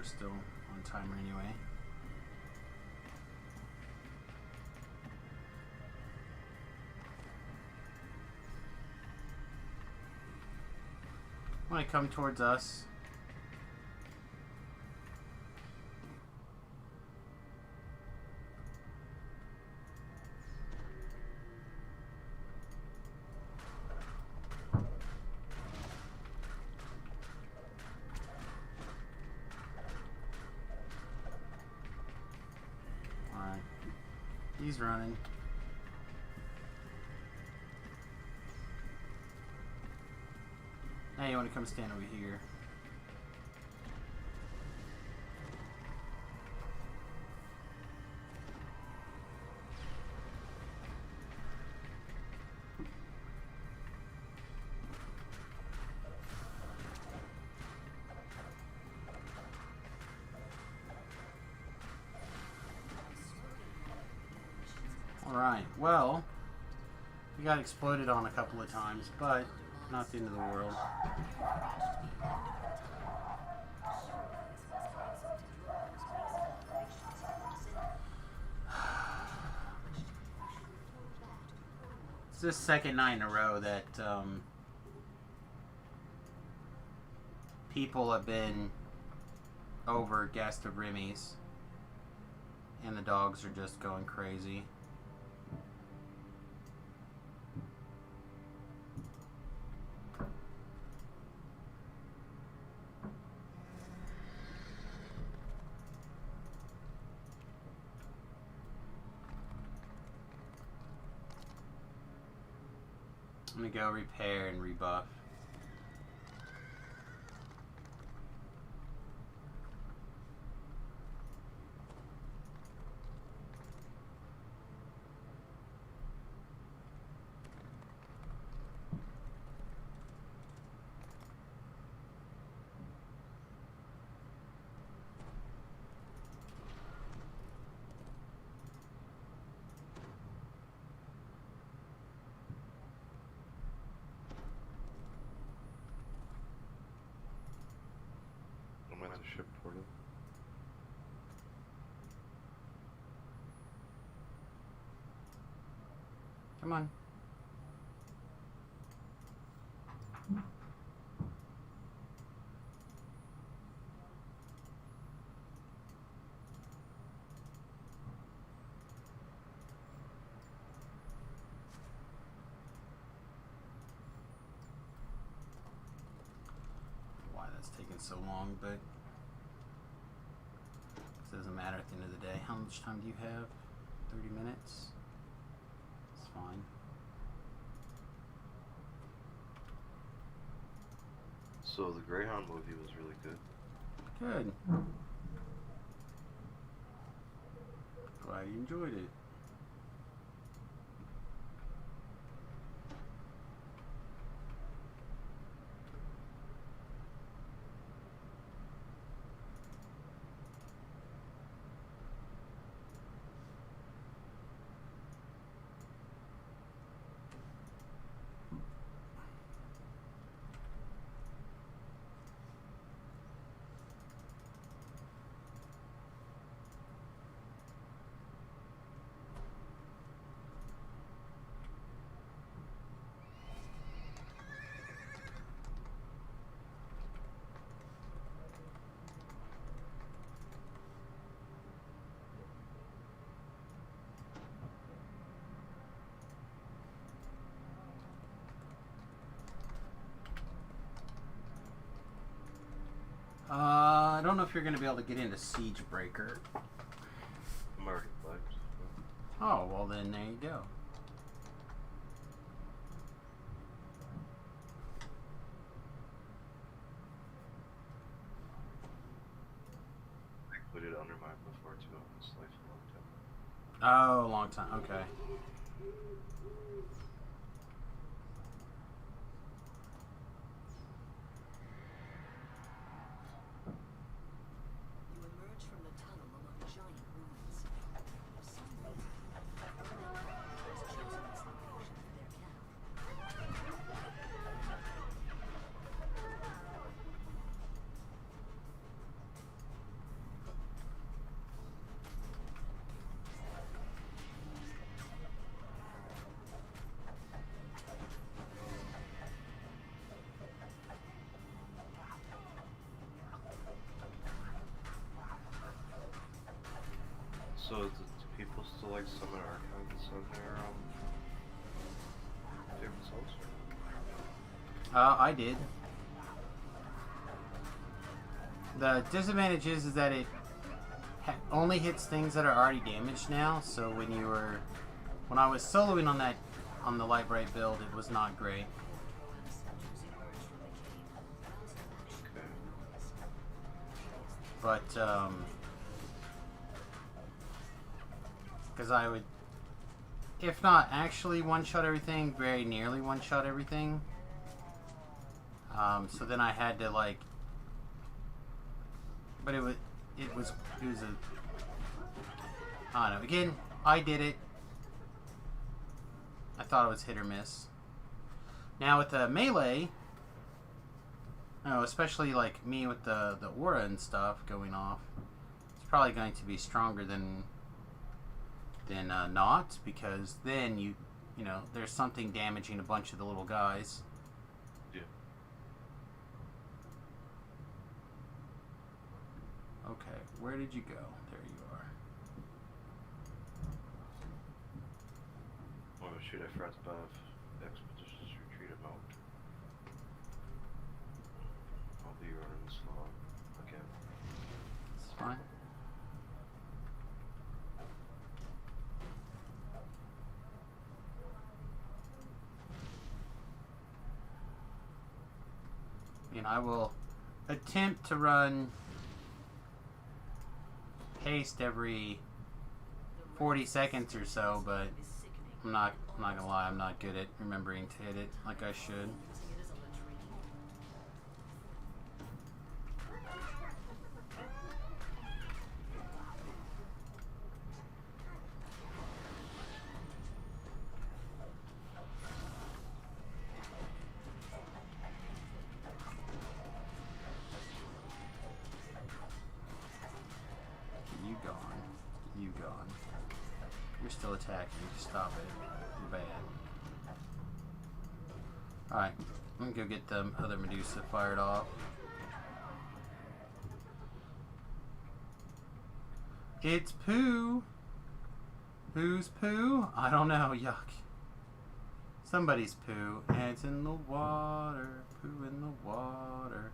we're still on timer anyway. Want to come towards us? Alright. He's running. Hey, you want to come stand over here? Alright, well, we got exploded on a couple of times, but not the end of the world. It's this second night in a row that people have been over guest of Remmie's, and the dogs are just going crazy. I'm gonna go repair and rebuff. I'm at the ship portal. Come on. Why that's taking so long, but it doesn't matter at the end of the day. How much time do you have? 30 minutes? It's fine. So the Greyhound movie was really good. Good. Glad you enjoyed it. I don't know if you're going to be able to get into Siege Breaker. I'm already played. Oh, well then there you go. I put it under mine before too. It's like a long time. Oh, long time. Okay. You emerge from the tunnel among giant ruins. For some reason, everyone has chosen this location for their camp. So do people still like summon archons on their favorite souls? I did. The disadvantage is that it only hits things that are already damaged now. So when I was soloing on the light bright build, it was not great. Okay. But because I would, if not actually one-shot everything, very nearly one-shot everything. So then I had to like, but it was a, I don't know. Again, I did it. I thought it was hit or miss. Now with the melee, especially like me with the aura and stuff going off, it's probably going to be stronger than not, because then you know there's something damaging a bunch of the little guys. Yeah. Okay, where did you go? There you are. Oh shoot, I forgot about Expeditions Retreat amount. I'll be running slow again. It's fine. And I will attempt to run haste every 40 seconds or so, but I'm not gonna lie, I'm not good at remembering to hit it like I should. You gone. You're still attacking. Stop it. You're bad. Alright, I'm gonna go get the other Medusa fired off. It's poo. Who's poo? I don't know. Yuck. Somebody's poo. And it's in the water. Poo in the water.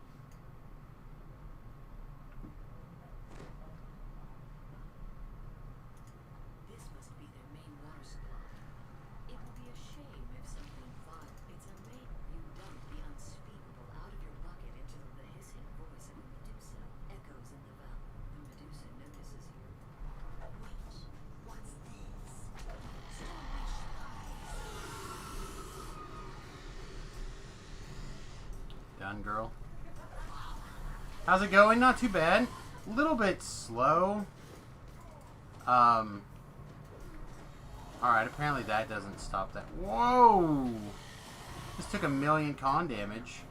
Done, girl. How's it going? Not too bad. A little bit slow. Alright, apparently that doesn't stop that. Whoa! This took 1,000,000 con damage.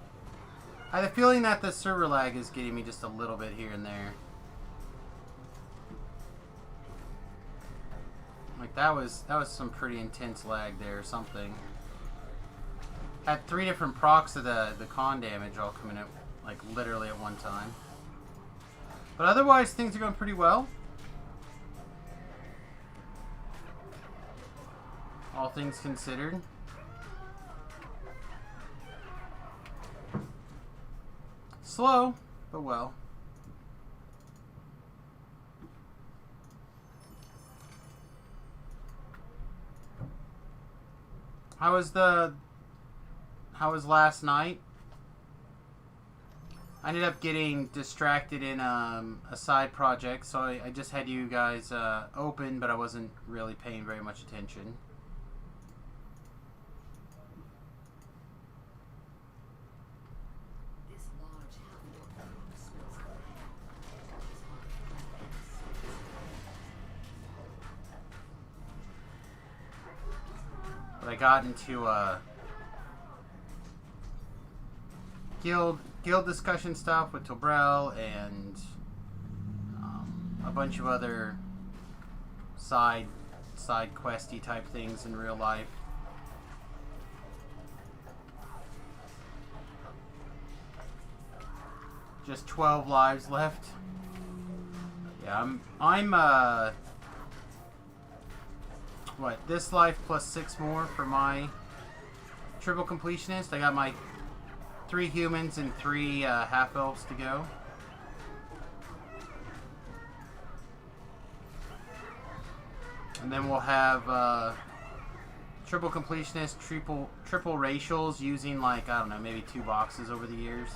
I have a feeling that the server lag is getting me just a little bit here and there. Like that was some pretty intense lag there or something. Had 3 different procs of the con damage all coming out like literally at one time. But otherwise things are going pretty well. All things considered. Slow, but well. How was last night? I ended up getting distracted in a side project, so I just had you guys open, but I wasn't really paying very much attention. But I got into guild discussion stuff with Tobrel and a bunch of other side questy type things in real life. Just 12 lives left. Yeah, I'm what, this life plus 6 more for my triple completionist. I got my 3 humans and 3 half-elves to go. And then we'll have triple completionist, triple racials using, like, I don't know, maybe 2 boxes over the years.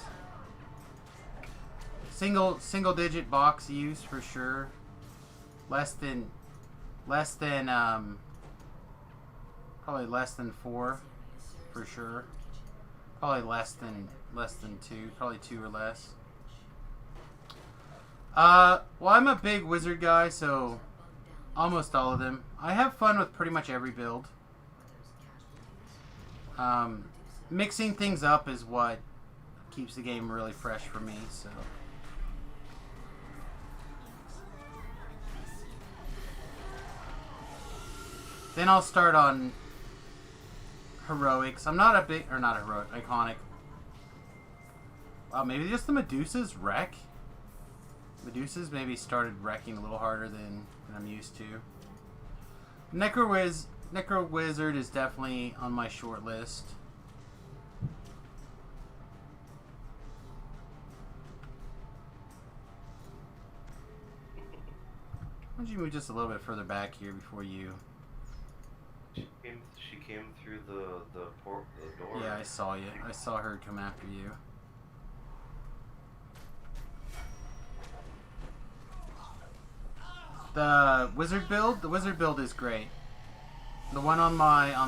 Single digit box use for sure. Less than probably less than 4 for sure. Probably less than 2, probably 2 or less. Well, I'm a big wizard guy, so almost all of them. I have fun with pretty much every build. Mixing things up is what keeps the game really fresh for me, so. Then I'll start on heroics. I'm not a big, or not heroic, iconic. Wow, maybe just the Medusas wreck? Medusas maybe started wrecking a little harder than I'm used to. Necro Wizard is definitely on my short list. Why don't you move just a little bit further back here before you... She came through the door. Yeah, I saw you. I saw her come after you. The wizard build is great. The one on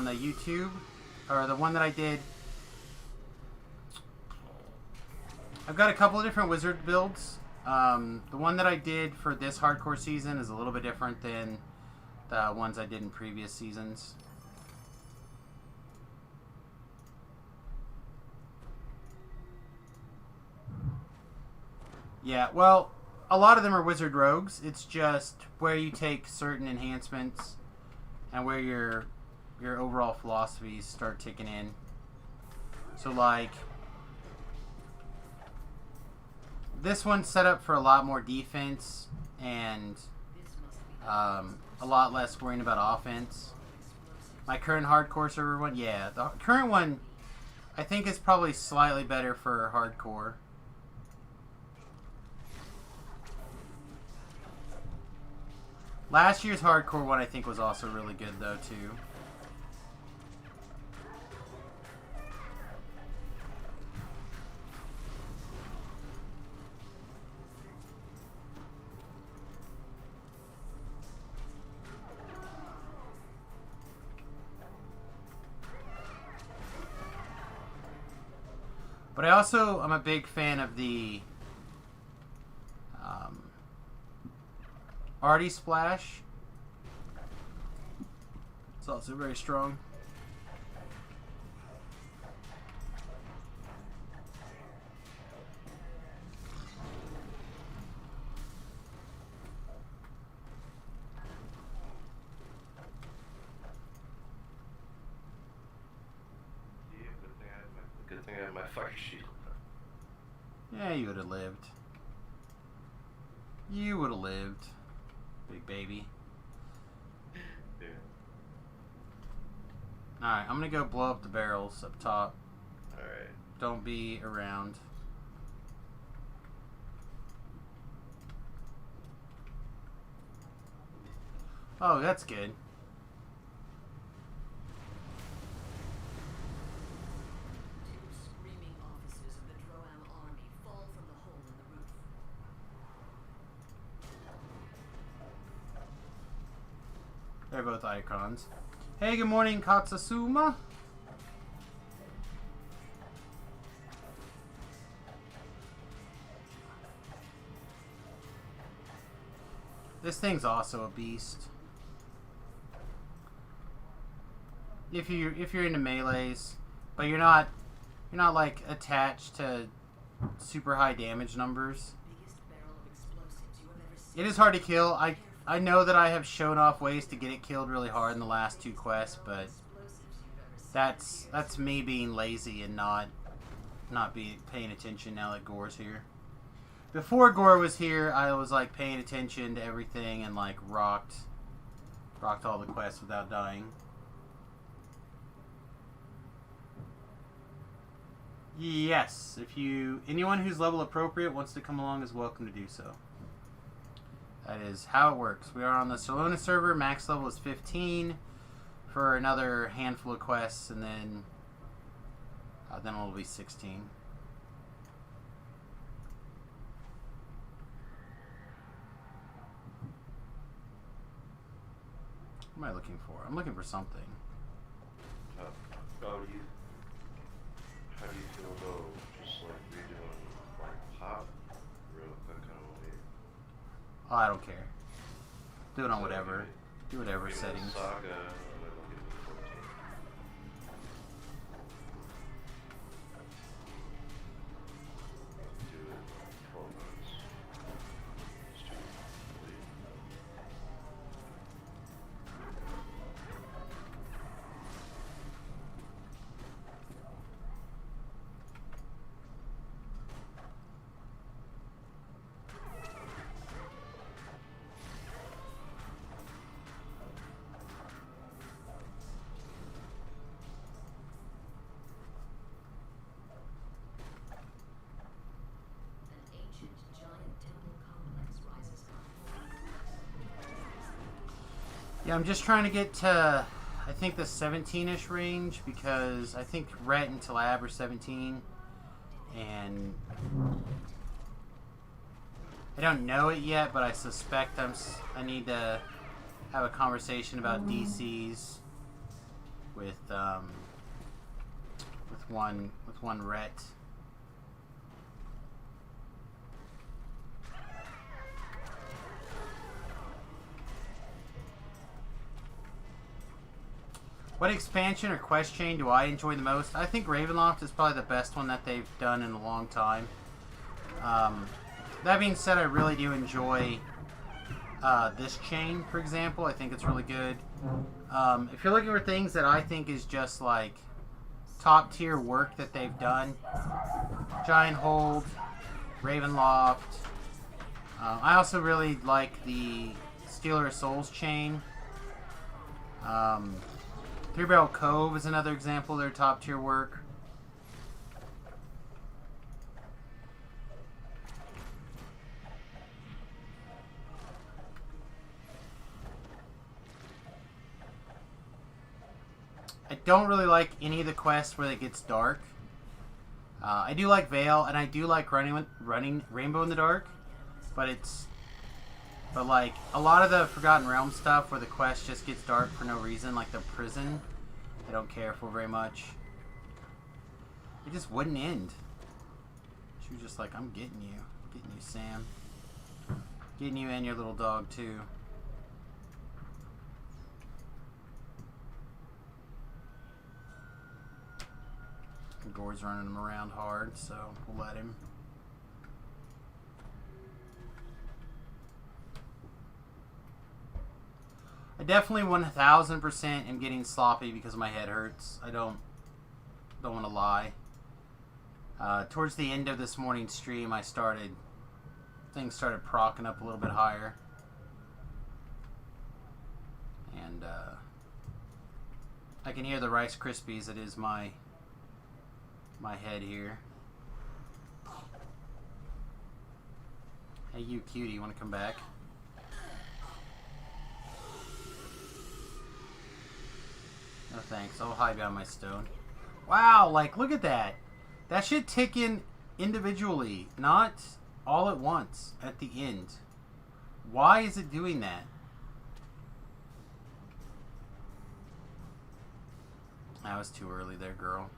the YouTube, or the one that I did. I've got a couple of different wizard builds. The one that I did for this hardcore season is a little bit different than the ones I did in previous seasons. Yeah, well, a lot of them are wizard rogues. It's just where you take certain enhancements and where your overall philosophies start ticking in. So, like, this one's set up for a lot more defense and a lot less worrying about offense. My current hardcore server one, yeah, the current one I think is probably slightly better for hardcore. Last year's hardcore one I think was also really good though too. But I'm a big fan of the Artie Splash. It's also very strong. Good thing I had my fire shield. Yeah, you would have lived. You would have lived. Big baby. Yeah. Alright, I'm gonna go blow up the barrels up top. Alright. Don't be around. Oh, that's good. They're both icons. Hey, good morning, Katsasuma. This thing's also a beast. If you're into melees, but you're not like attached to super high damage numbers. It is hard to kill. I know that I have shown off ways to get it killed really hard in the last 2 quests, but that's me being lazy and not paying attention now that Gore's here. Before Gore was here, I was like paying attention to everything and like rocked Rocked all the quests without dying. Yes, if anyone who's level appropriate wants to come along is welcome to do so. That is how it works. We are on the Solona server. Max level is 15 for another handful of quests, and then it'll be 16. What am I looking for? I'm looking for something. How do you feel though, just like redoing like pop real quick kind of way? Oh, I don't care. Do it on whatever. Do whatever Maybe settings. Saga, and then we'll get to 14. Do it like 12 months. Just to complete. An ancient giant temple complex rises up. Yeah, I'm just trying to get to, I think, the 17-ish range, because I think Rhett and Talab are 17, and I don't know it yet, but I suspect I need to have a conversation about DCs with one Rhett. What expansion or quest chain do I enjoy the most? I think Ravenloft is probably the best one that they've done in a long time. That being said, I really do enjoy this chain, for example. I think it's really good. If you're looking for things that I think is just like top tier work that they've done, Giant Hold, Ravenloft. I also really like the Stealer of Souls chain. Three Barrel Cove is another example of their top tier work. I don't really like any of the quests where it gets dark. I do like Veil, and I do like running Rainbow in the Dark, but like a lot of the Forgotten Realms stuff where the quest just gets dark for no reason, like the prison, I don't care for very much. It just wouldn't end. She was just like, I'm getting you, Sam, getting you and your little dog too. Gore's running him around hard, so we'll let him. I definitely 1000% am getting sloppy because my head hurts. I don't want to lie. Towards the end of this morning's stream, things started procking up a little bit higher, and I can hear the Rice Krispies. It is my head here. Hey, you cutie, you want to come back? No thanks, I'll hide behind my stone. Wow, like, look at that. That should tick in individually, not all at once at the end. Why is it doing that? That was too early there, girl.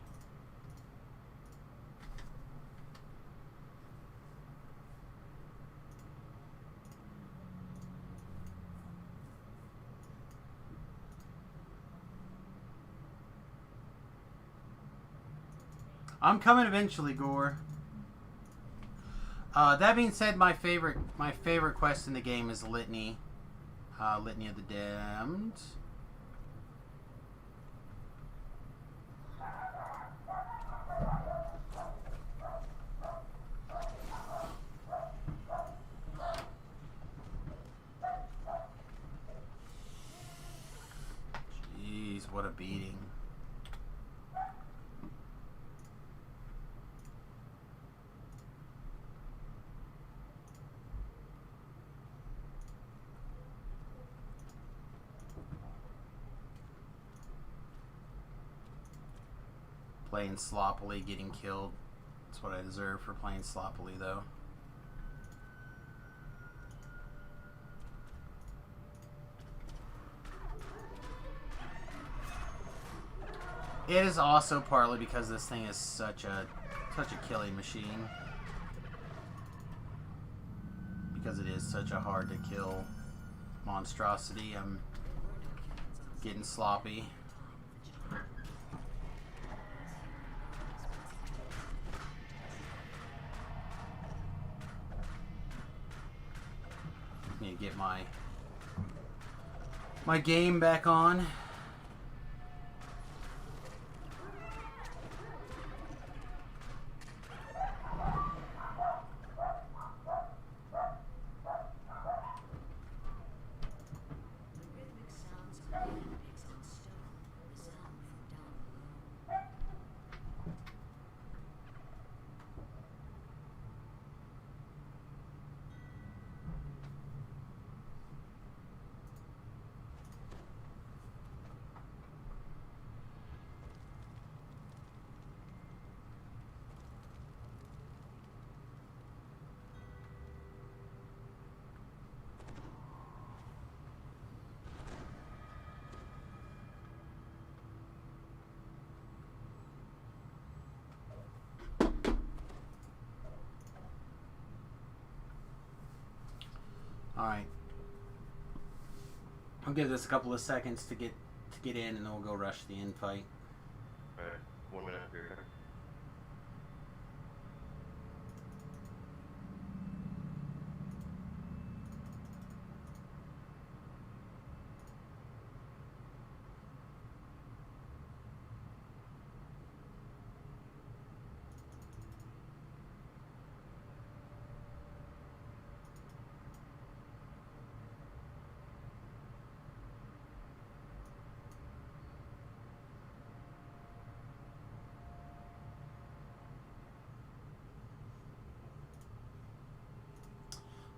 I'm coming eventually, Gore. That being said, my favorite quest in the game is Litany. Litany of the Damned. what a beating. Playing sloppily, getting killed. That's what I deserve for playing sloppily, though. It is also partly because this thing is such a killing machine. Because it is such a hard to kill monstrosity, I'm getting sloppy. Need to get my game back on. Alright. I'll give this a couple of seconds to get in, and then we'll go rush the end fight. Alright, 1 minute here.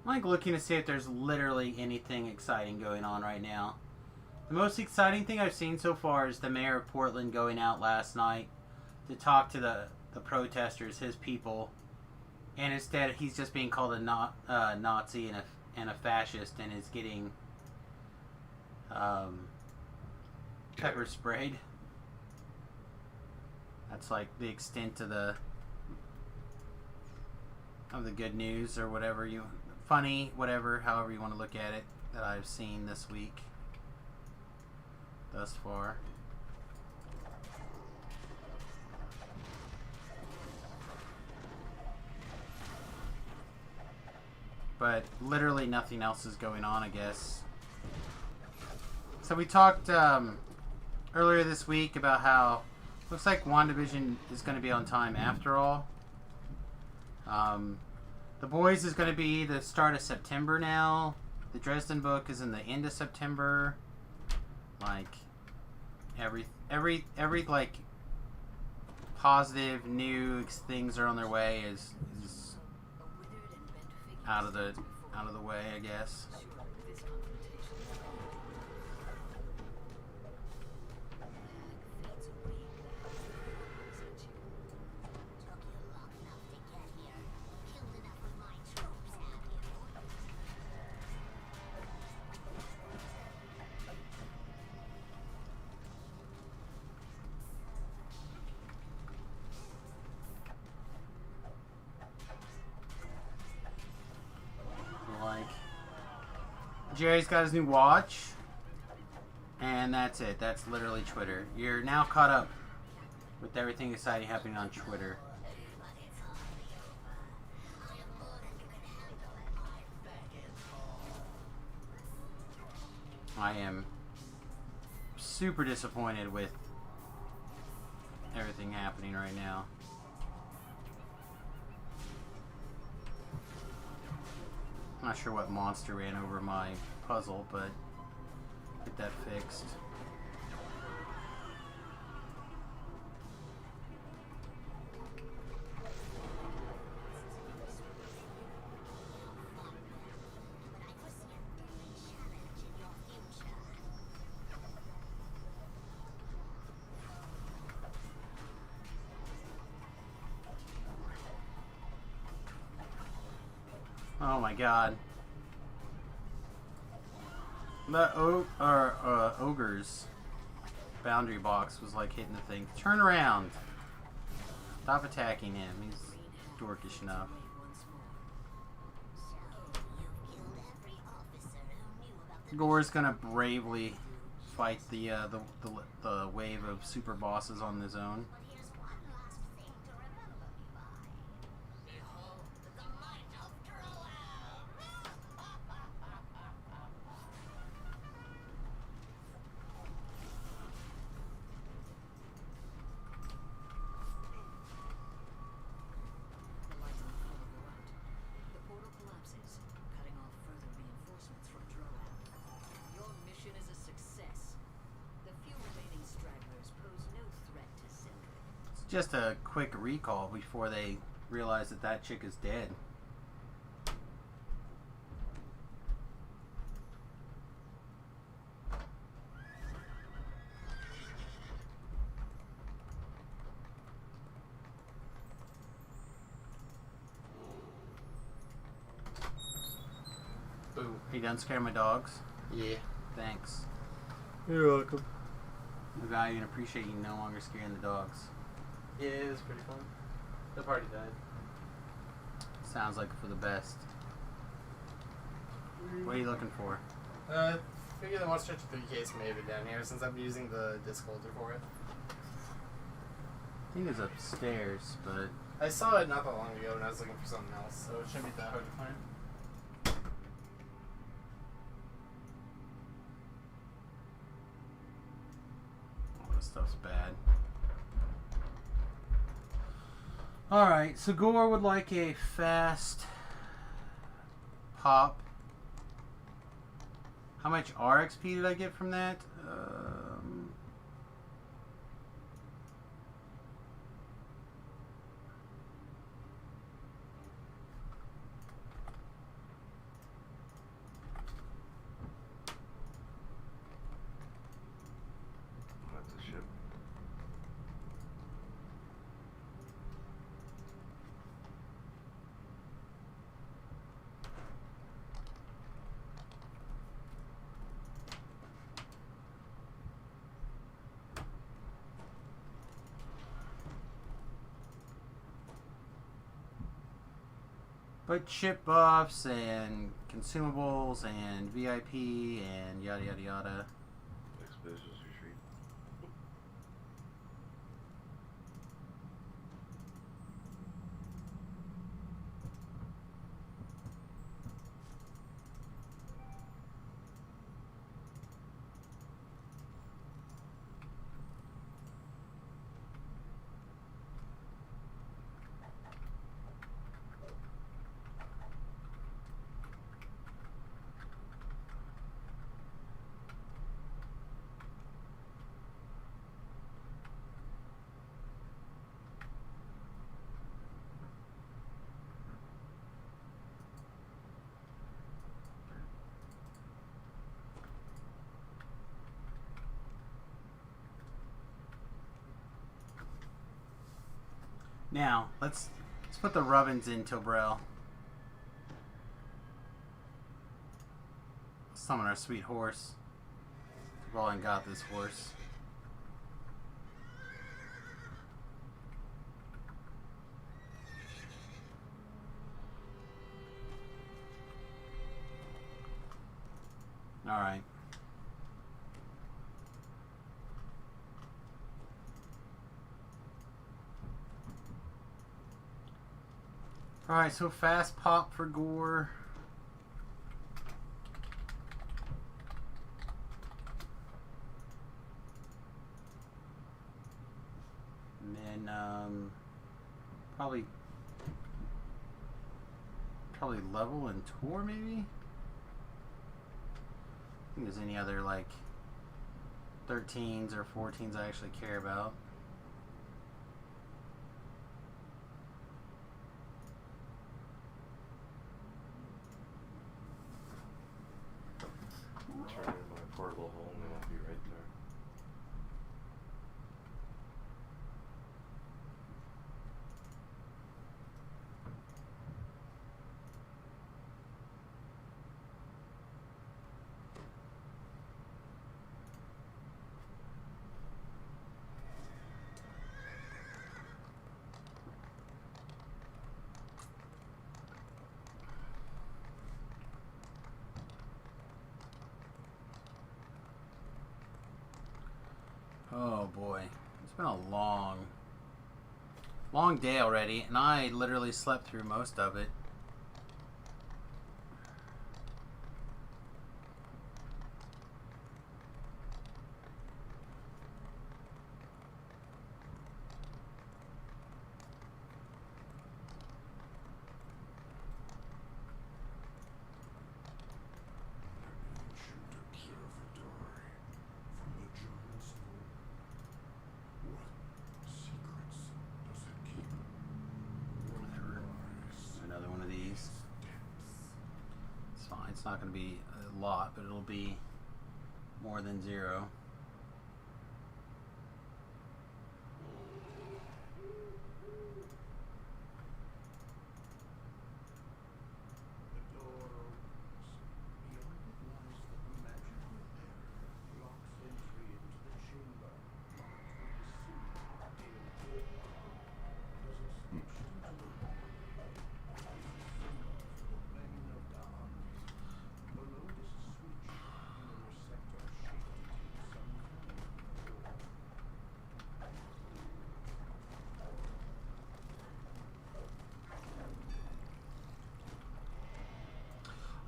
I'm like looking to see if there's literally anything exciting going on right now. The most exciting thing I've seen so far is the mayor of Portland going out last night to talk to the protesters, his people, and instead he's just being called a Nazi and a fascist, and is getting pepper sprayed. That's like the extent of the good news, or whatever funny, whatever, however you want to look at it, that I've seen this week thus far. But literally nothing else is going on, I guess. So we talked earlier this week about how looks like WandaVision is going to be on time after all. The Boys is going to be the start of September now. The Dresden book is in the end of September. Like every like positive new things are on their way is out of the way, I guess. Jerry's got his new watch, and that's it. That's literally Twitter. You're now caught up with everything exciting happening on Twitter. I am super disappointed with everything happening right now. I'm not sure what monster ran over my puzzle, but get that fixed. Oh my god. That ogre's boundary box was like hitting the thing. Turn around. Stop attacking him. He's dorkish enough. Gore's gonna bravely fight the wave of super bosses on his own. Just a quick recall before they realize that that chick is dead. Ooh. You done scaring my dogs? Yeah. Thanks. You're welcome. I value and appreciate you no longer scaring the dogs. Yeah, it was pretty fun. The party died. Sounds like for the best. What are you looking for? Figure the Monster 3 case may be down here since I'm using the disc holder for it. I think it's upstairs, but I saw it not that long ago and I was looking for something else, so it shouldn't be that hard to find. all this stuff's bad. Alright, so Gore would like a fast pop. How much RXP did I get from that? That's a ship. But chip buffs and consumables and VIP and yada yada yada. Expeditions retreat. Now, let's put the rubbins in Tobrel. Summon our sweet horse. Tobrel ain't got this horse. Alright. Alright, so fast pop for Gore. And then, probably level and tour, maybe? I think there's any other, like, 13s or 14s I actually care about. Turn in my portable home and I'll be right there. Oh boy. It's been a long day already, and I literally slept through most of it. Another one of these. It's fine. It's not going to be a lot, but it'll be more than 0.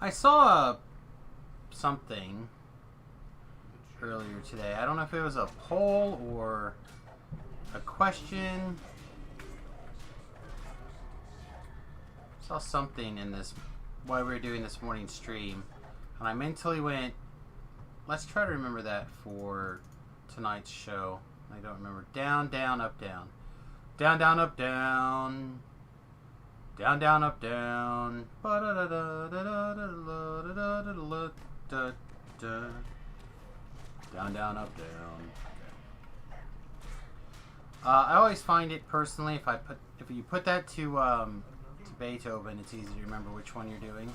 I saw something earlier today. I don't know if it was a poll or a question. I saw something in this while we were doing this morning stream, and I mentally went, let's try to remember that for tonight's show. I don't remember. Down, down, up, down. Down, down, up, down. Down, down, up, down. Down, down, up, down. I always find it personally, if you put that to Beethoven, it's easy to remember which one you're doing.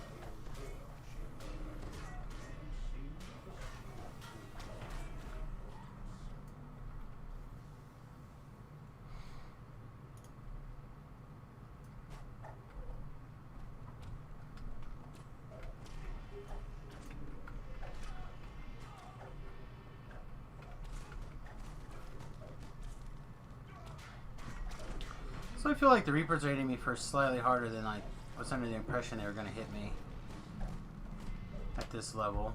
So I feel like the Reapers are hitting me for slightly harder than I was under the impression they were going to hit me at this level.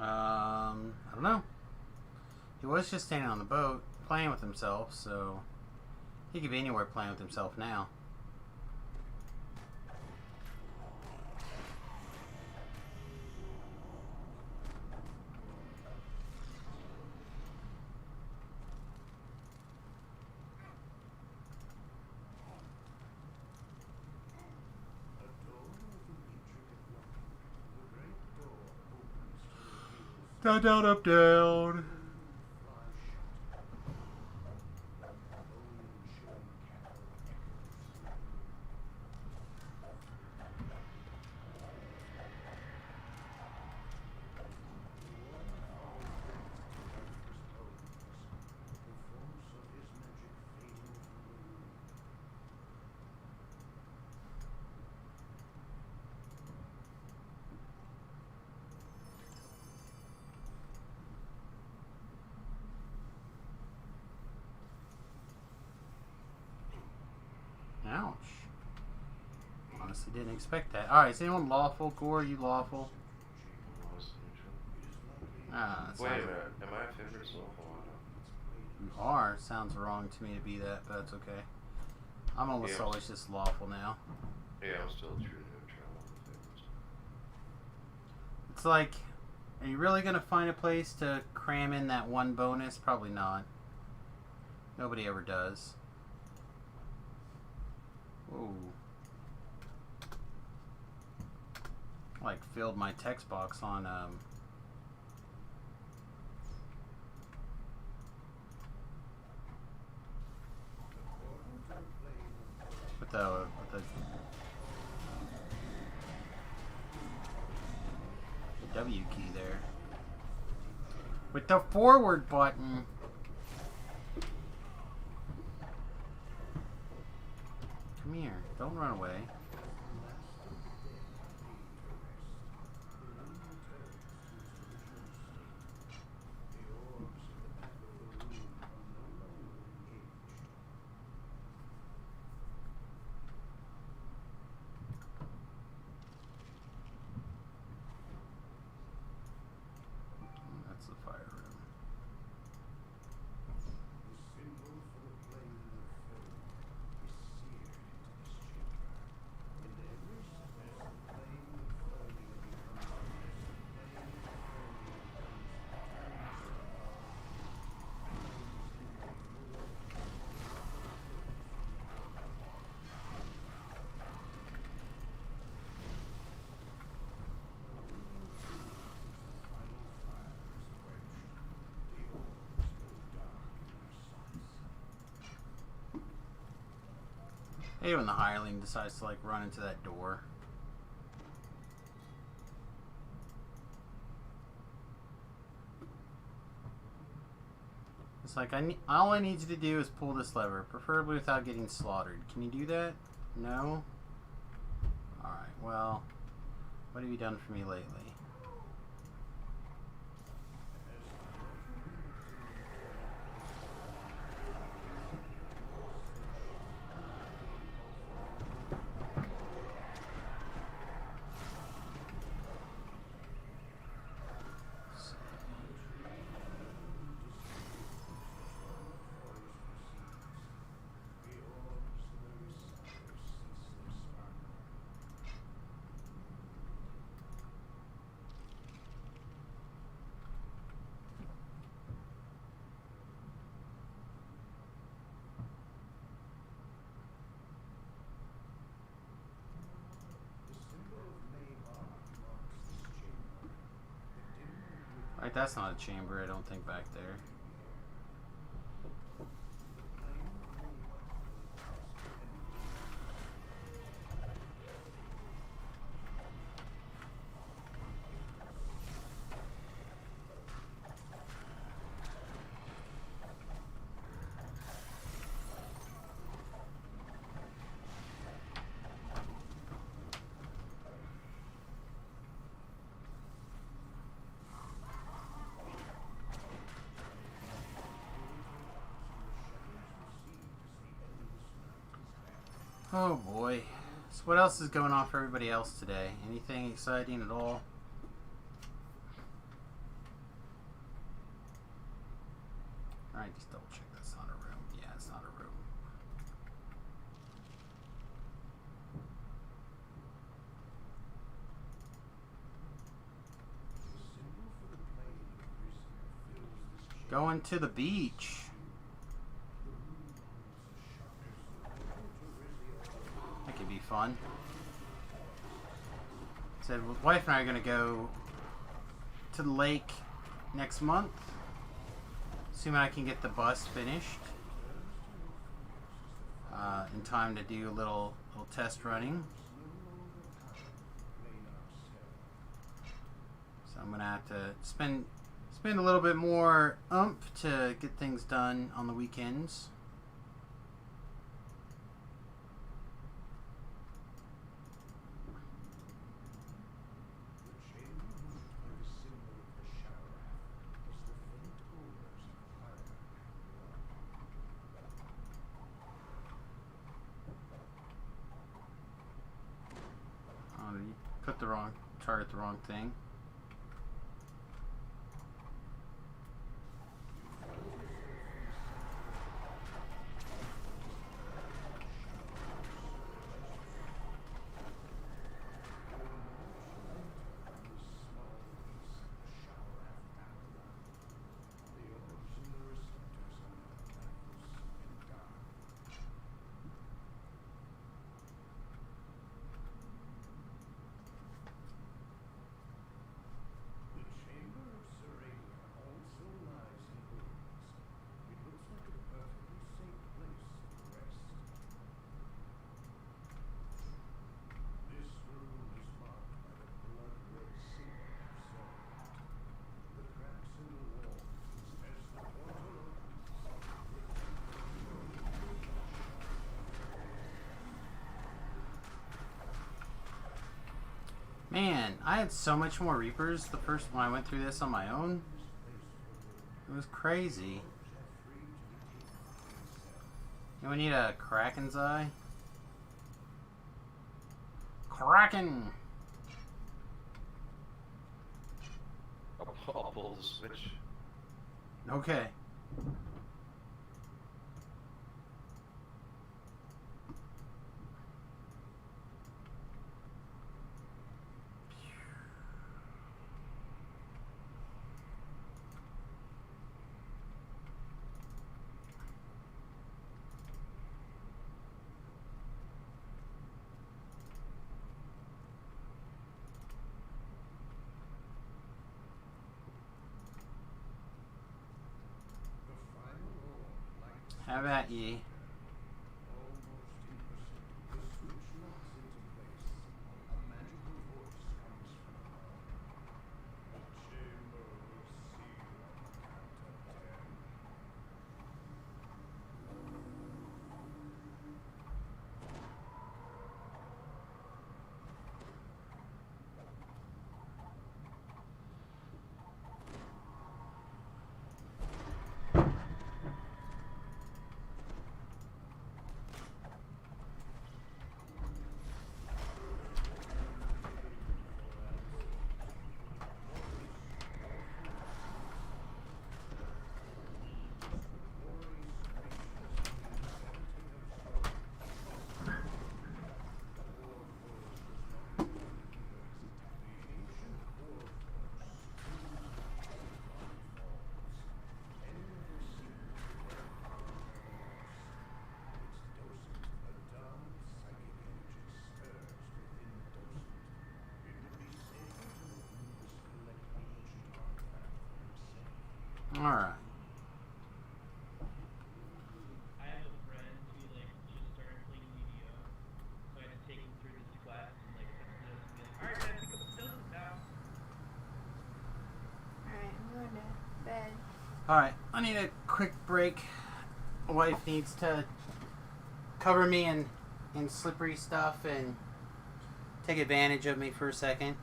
I don't know. He was just standing on the boat playing with himself, so he could be anywhere playing with himself now. Down, down, up, down. Ouch. Honestly didn't expect that. Alright, is anyone lawful? Gore, you lawful? Ah, that's Wait a not... minute. Am I a favorite lawful? You are sounds wrong to me to be that, but that's okay. I'm almost Yeah. always just lawful now. Yeah, I'm still true to neutral on things. It's like, are you really gonna find a place to cram in that one bonus? Probably not. Nobody ever does. Ooh. Like filled my text box on with the W key there. With the forward button. Come here. Don't run away. That's the fire room. I hate when the hireling decides to like run into that door. It's like all I need you to do is pull this lever, preferably without getting slaughtered. Can you do that? No? Alright, well, what have you done for me lately? Alright, that's not a chamber, I don't think, back there. Oh boy. So what else is going on for everybody else today? Anything exciting at all? Alright, just double check that's not a room. Yeah, it's not a room. Going to the beach. That could be fun. So, wife and I are going to go to the lake next month. Assuming I can get the bus finished in time to do a little test running. So I'm going to have to spend a little bit more oomph to get things done on the weekends. Oh, you put the wrong target, the wrong thing. Man, I had so much more Reapers the first when I went through this on my own. It was crazy. And we need a Kraken's Eye. Kraken! I'll pull the switch. Okay. How about ye? Alright. I have a friend who just started playing Yu-Gi-Oh! So I had to take him through this class and alright, man, pick up the doses now. Alright, I'm going to bed. Alright, I need a quick break. My wife needs to cover me in slippery stuff and take advantage of me for a second.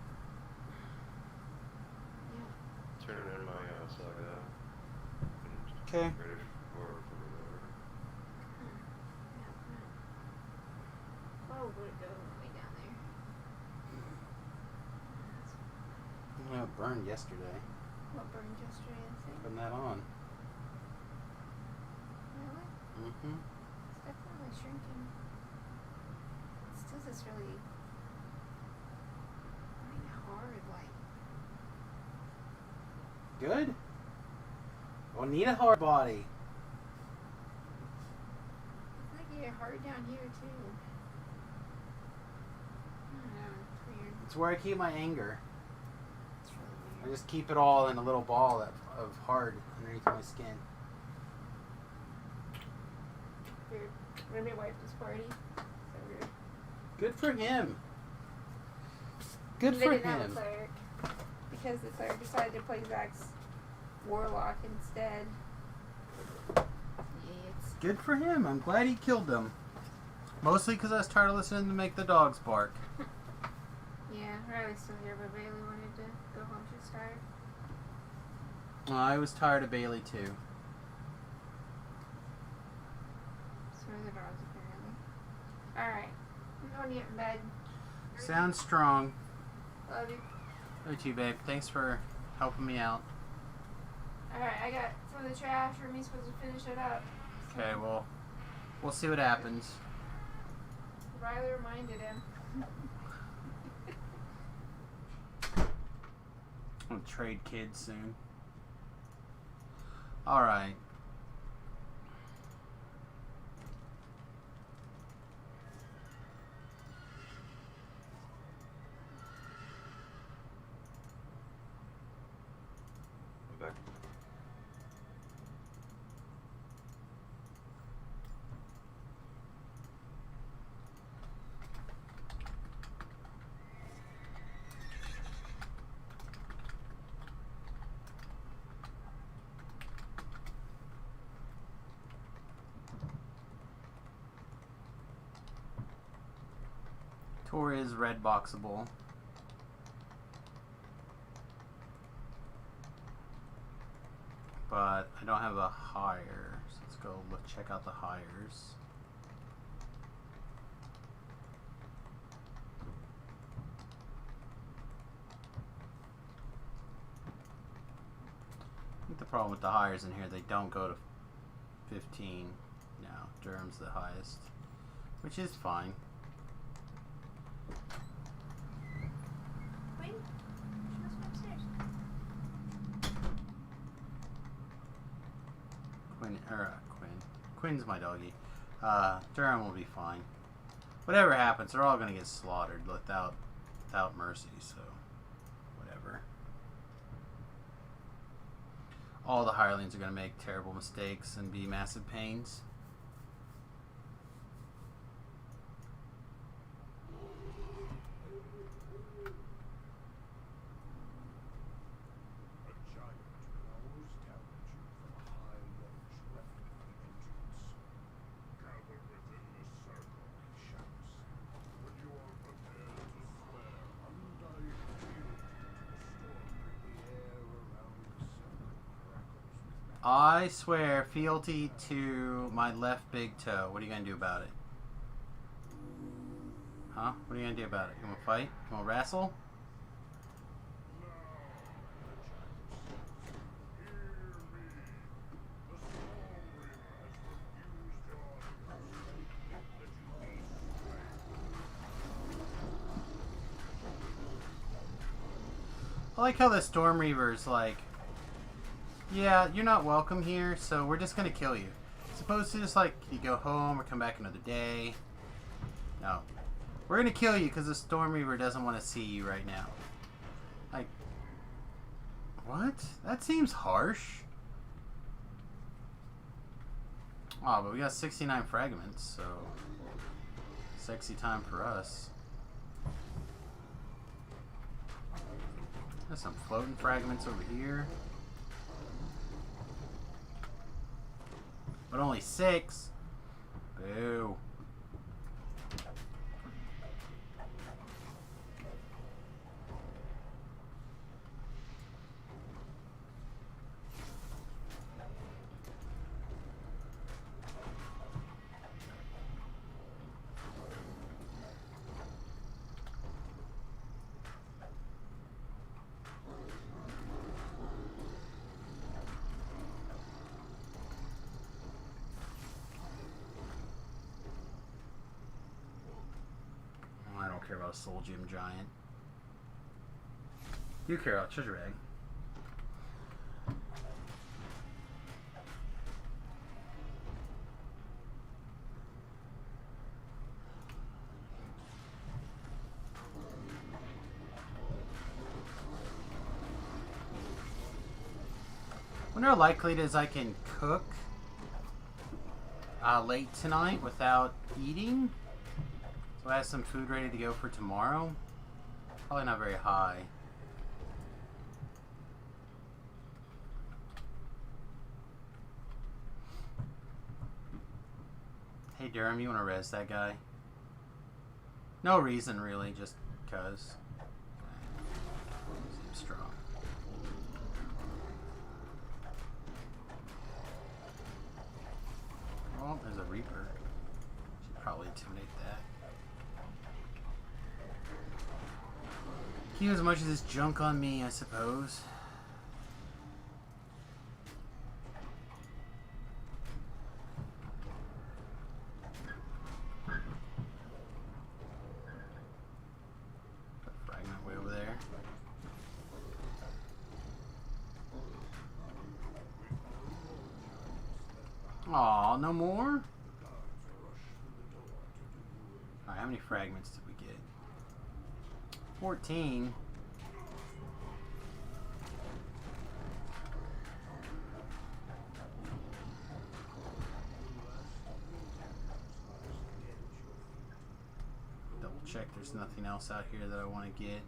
Turning in my saga. Okay. Ready for whatever. Oh, where'd it go? Way down there. Well, it burned yesterday. What burned yesterday, I think? Putting that on. Really? Mm-hmm. It's definitely shrinking. It still just really hard, like. Good. We'll need a hard body. It's like you're hard down here, too. I don't know, it's weird. It's where I keep my anger. It's really I weird. just keep it all in a little ball of hard underneath my skin. Weird. Remmie wiped his party. So weird. Good for him. Good They for didn't have a him. cleric. Because the cleric decided to play Zach's warlock instead. Idiots. Good for him. I'm glad he killed them. Mostly because I was tired of listening to make the dogs bark. Yeah, Riley's still here, but Bailey wanted to go home. She was tired. I was tired of Bailey too. So are the dogs, apparently. Alright. I'm going to get in bed. Sounds strong. Love you. Love you, babe. Thanks for helping me out. Alright, I got some of the trash. Remmie's supposed to finish it up. Okay, well, we'll see what happens. Riley reminded him. I'll trade kids soon. Alright. Back. Tour is red boxable. but I don't have a hire. So let's go look, check out the hires. I think the problem with the hires in here, they don't go to 15. No, Durham's the highest, which is fine. Quinn? She must be upstairs. Quinn's my doggy. Durham will be fine. Whatever happens, they're all gonna get slaughtered without mercy, so whatever. All the hirelings are gonna make terrible mistakes and be massive pains. I swear fealty to my left big toe. What are you gonna do about it? Huh? What are you gonna do about it? You wanna fight? You wanna wrestle? I like how the Storm Reaver's like, yeah, you're not welcome here, so we're just gonna kill you. Supposed to just like, you go home or come back another day. No. We're gonna kill you because the Storm Reaver doesn't want to see you right now. Like, what? That seems harsh. Oh, but we got 69 fragments, so sexy time for us. There's some floating fragments over here. But only 6. Boo. I don't care about a Soul Gym Giant. You care about Treasure Bag. Wonder how likely it is I can cook late tonight without eating. So I have some food ready to go for tomorrow. Probably not very high. Hey Durham, you want to res that guy? No reason really, just cause. Seems strong. Oh, there's a Reaper. Should probably intimidate that. Keep as much of this junk on me, I suppose. Put a fragment way over there. Aw, no more? Alright, how many fragments did we get? 14. Double check there's nothing else out here that I want to get.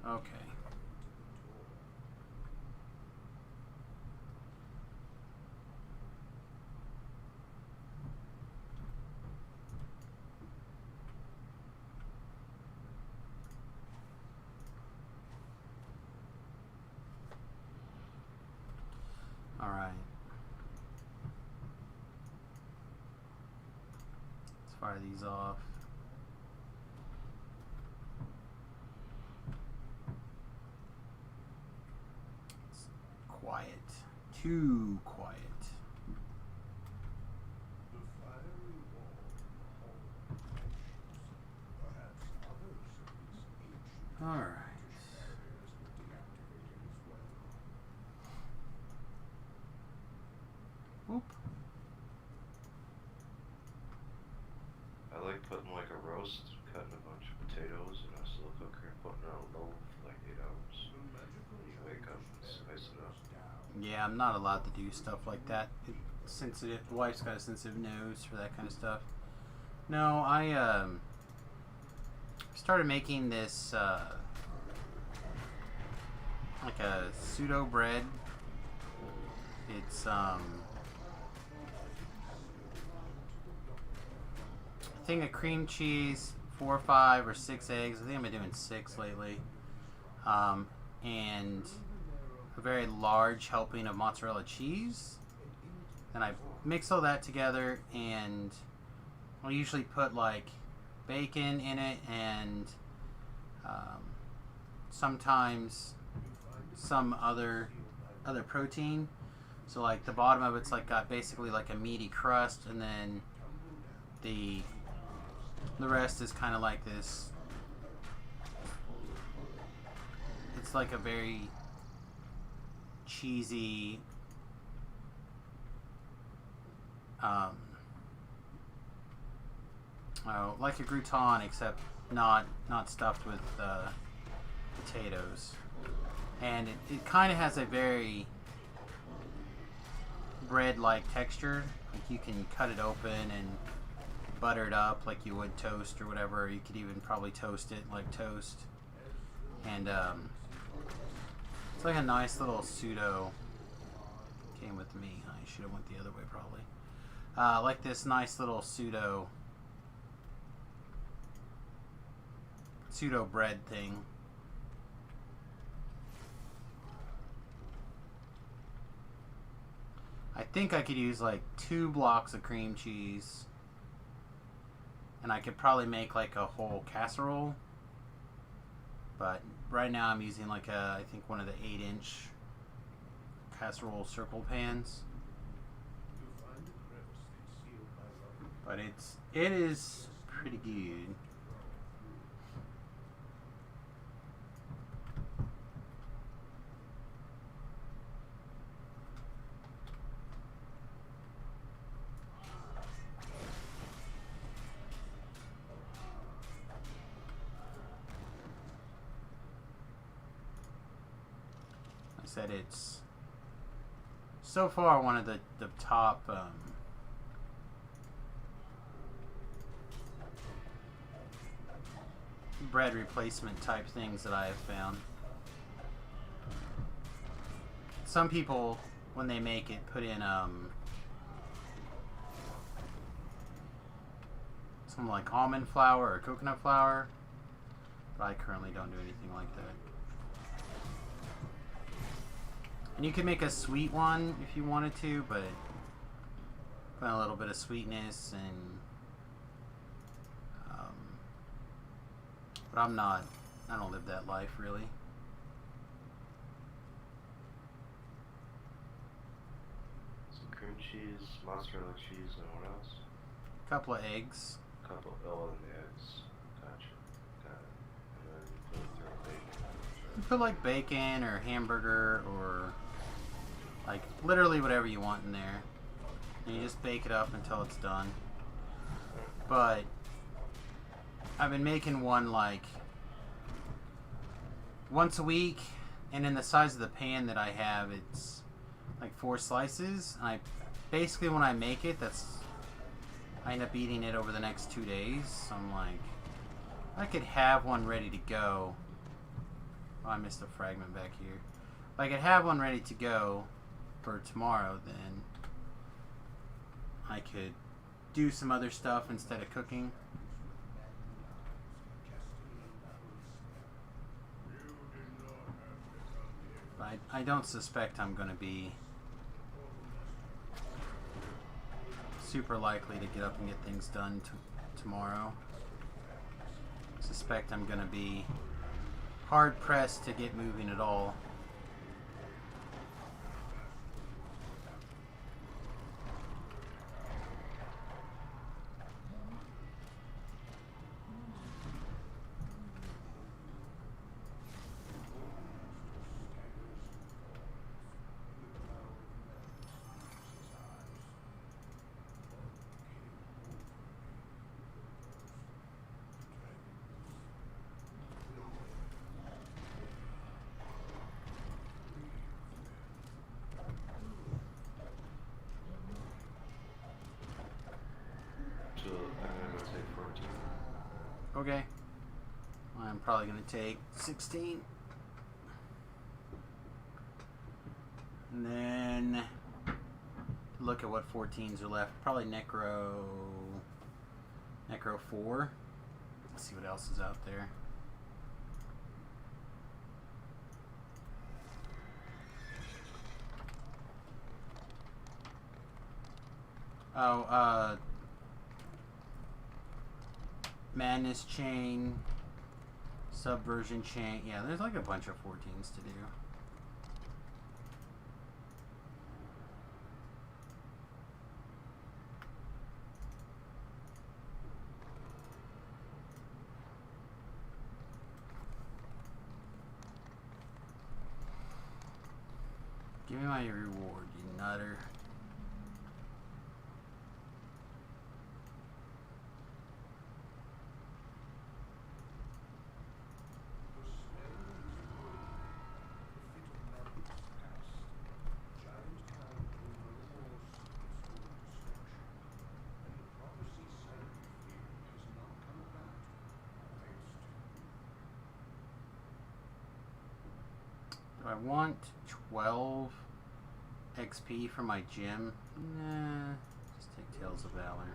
Okay. fire these off. It's quiet. Too quiet. Alright. Whoop. I like putting like a roast, cutting a bunch of potatoes in a slow cooker and putting it on low for like 8 hours. When you wake up and spice it up. Yeah, I'm not allowed to do stuff like that. It's sensitive. The wife's got a sensitive nose for that kind of stuff. No, I started making this like a pseudo bread. It's a thing of cream cheese, 4 or 5 or 6 eggs. I think I've been doing 6 lately. And a very large helping of mozzarella cheese. And I mix all that together, and I'll usually put like bacon in it, and sometimes some other protein. So like the bottom of it's like got basically like a meaty crust, and then the rest is kind of like this. It's like a very cheesy like a gratin, except not stuffed with potatoes. And it kind of has a very bread-like texture. Like you can cut it open and butter it up like you would toast or whatever. You could even probably toast it like toast. And it's like a nice little pseudo. Came with me. I should have went the other way probably. Like this nice little pseudo bread thing. I think I could use like 2 blocks of cream cheese, and I could probably make like a whole casserole. But right now I'm using like I think one of the 8-inch casserole circle pans. But it is pretty good. I said it's so far one of the top bread replacement type things that I have found. Some people, when they make it, put in some like almond flour or coconut flour, but I currently don't do anything like that. And you can make a sweet one if you wanted to, but put a little bit of sweetness and but I don't live that life really. Some cream cheese, mozzarella cheese, and what else? A couple of eggs. Couple and the eggs. Gotcha. Got it. And then throw bacon. You put like bacon or hamburger or like literally whatever you want in there. And you just bake it up until it's done. But I've been making one like once a week, and in the size of the pan that I have, it's like 4 slices. And I basically, when I make it, I end up eating it over the next 2 days. So I'm like, I could have one ready to go. Oh, I missed a fragment back here. If I could have one ready to go for tomorrow, then I could do some other stuff instead of cooking. But I don't suspect I'm going to be super likely to get up and get things done tomorrow. Suspect I'm gonna be hard pressed to get moving at all. So I'm gonna go take 14. Okay. I'm probably gonna take 16. And then look at what 14s are left. Probably Necro 4. Let's see what else is out there. Oh, Madness Chain, Subversion Chain. Yeah, there's like a bunch of 14s to do. Give me my reward, you nutter. Do I want 12 XP for my gym? Nah, just take Tales of Valor.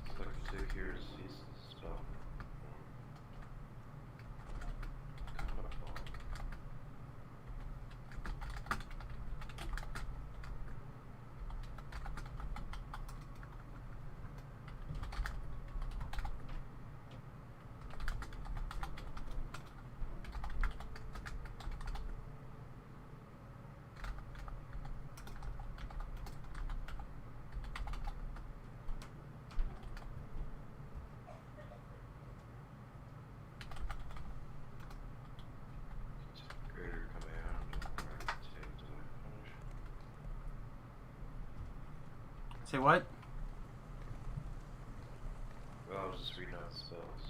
So I can take Hero's Feast spell. Greater command, or I can take Divine Punishment. Say what? Well, I was just reading out the spells.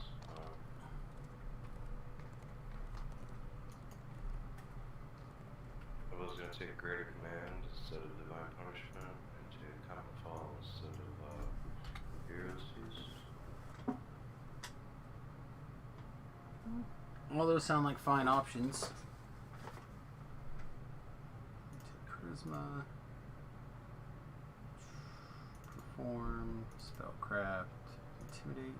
I was gonna take Greater Command instead of Divine Punishment, and take Common Fall instead of Hero's Feast. All those sound like fine options. Take Charisma. Perform. Spellcraft. Intimidate.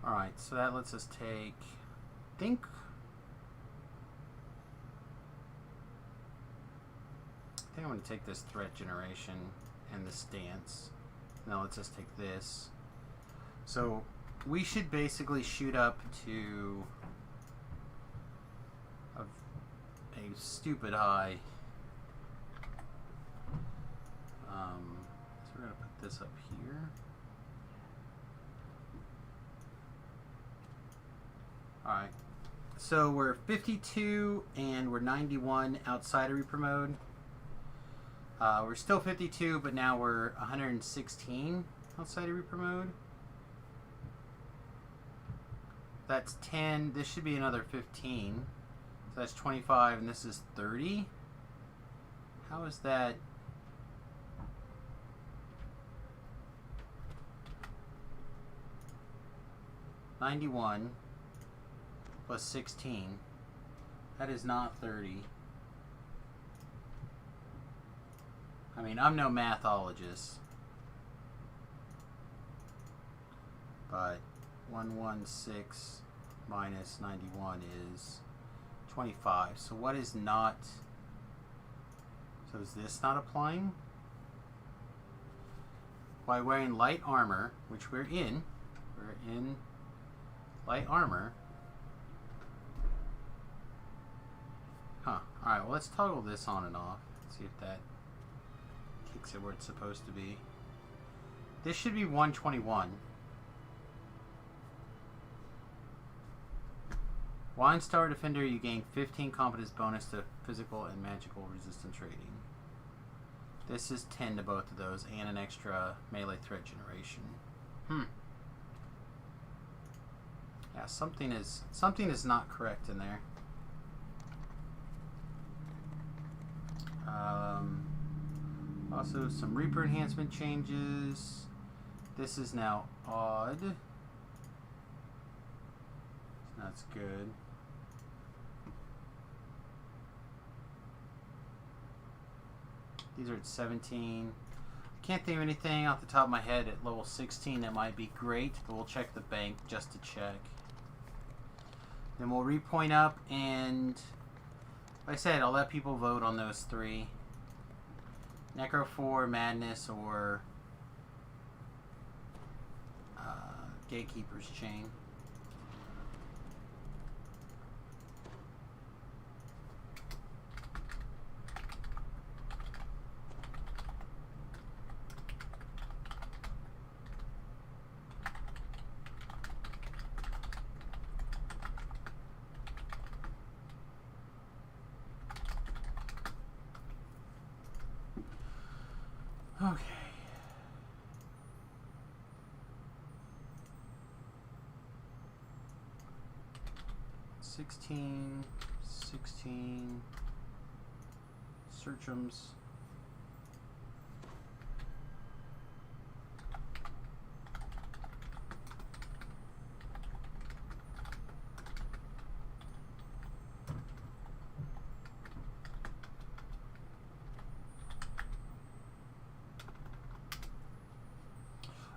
Alright, so that lets us take, I think I'm going to take this Threat Generation and the Stance. Now let's just take this. So we should basically shoot up to a stupid high. So we're going to put this up here. Alright, so we're 52 and we're 91 outside of Reaper mode. We're still 52, but now we're 116 outside of Reaper mode. That's 10. This should be another 15. So that's 25, and this is 30. How is that? $91 plus 16. That is not 30. I mean, I'm no mathologist. But 116 minus 91 is 25. So what is not... So is this not applying? By wearing light armor, which we're in light armor. Huh. Alright, well let's toggle this on and off. See if that kicks it where it's supposed to be. This should be 121. Wine Star Defender, you gain 15 competence bonus to physical and magical resistance rating. This is 10 to both of those, and an extra melee threat generation. Yeah, something is not correct in there. Also, some Reaper enhancement changes. This is now odd. That's good. These are at 17. I can't think of anything off the top of my head at level 16 that might be great, but we'll check the bank just to check. Then we'll repoint up, and like I said, I'll let people vote on those three. Necro 4, Madness, or Gatekeeper's Chain. Okay. $16, 16 Searchums.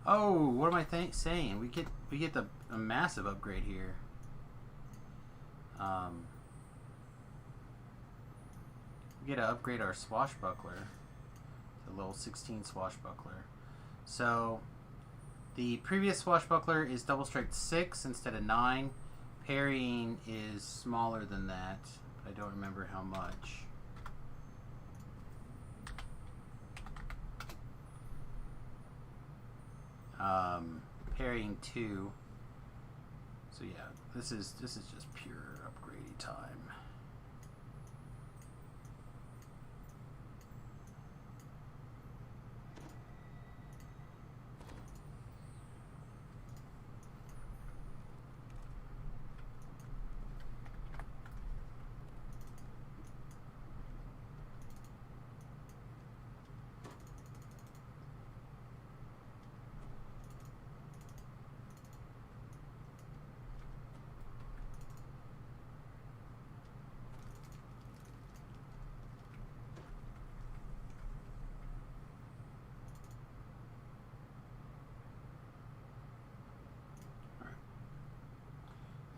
Oh, what am I saying? We get a massive upgrade here. We get to upgrade our Swashbuckler to level 16 Swashbuckler. So the previous Swashbuckler is double strike 6 instead of 9. Parrying is smaller than that, but I don't remember how much. Parrying 2. So yeah, this is just pure upgrading time.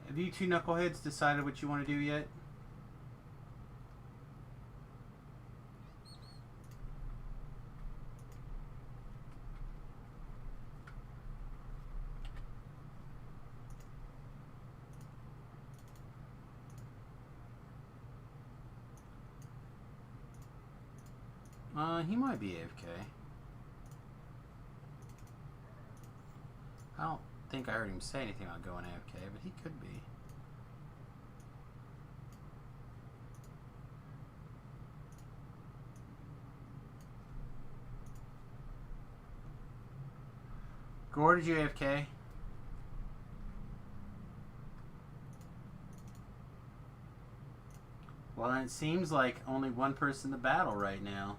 Have you two knuckleheads decided what you want to do yet? He might be AFK. I don't think I heard him say anything about going AFK, but he could be. Gore, did you AFK? Well, then it seems like only one person in the battle right now.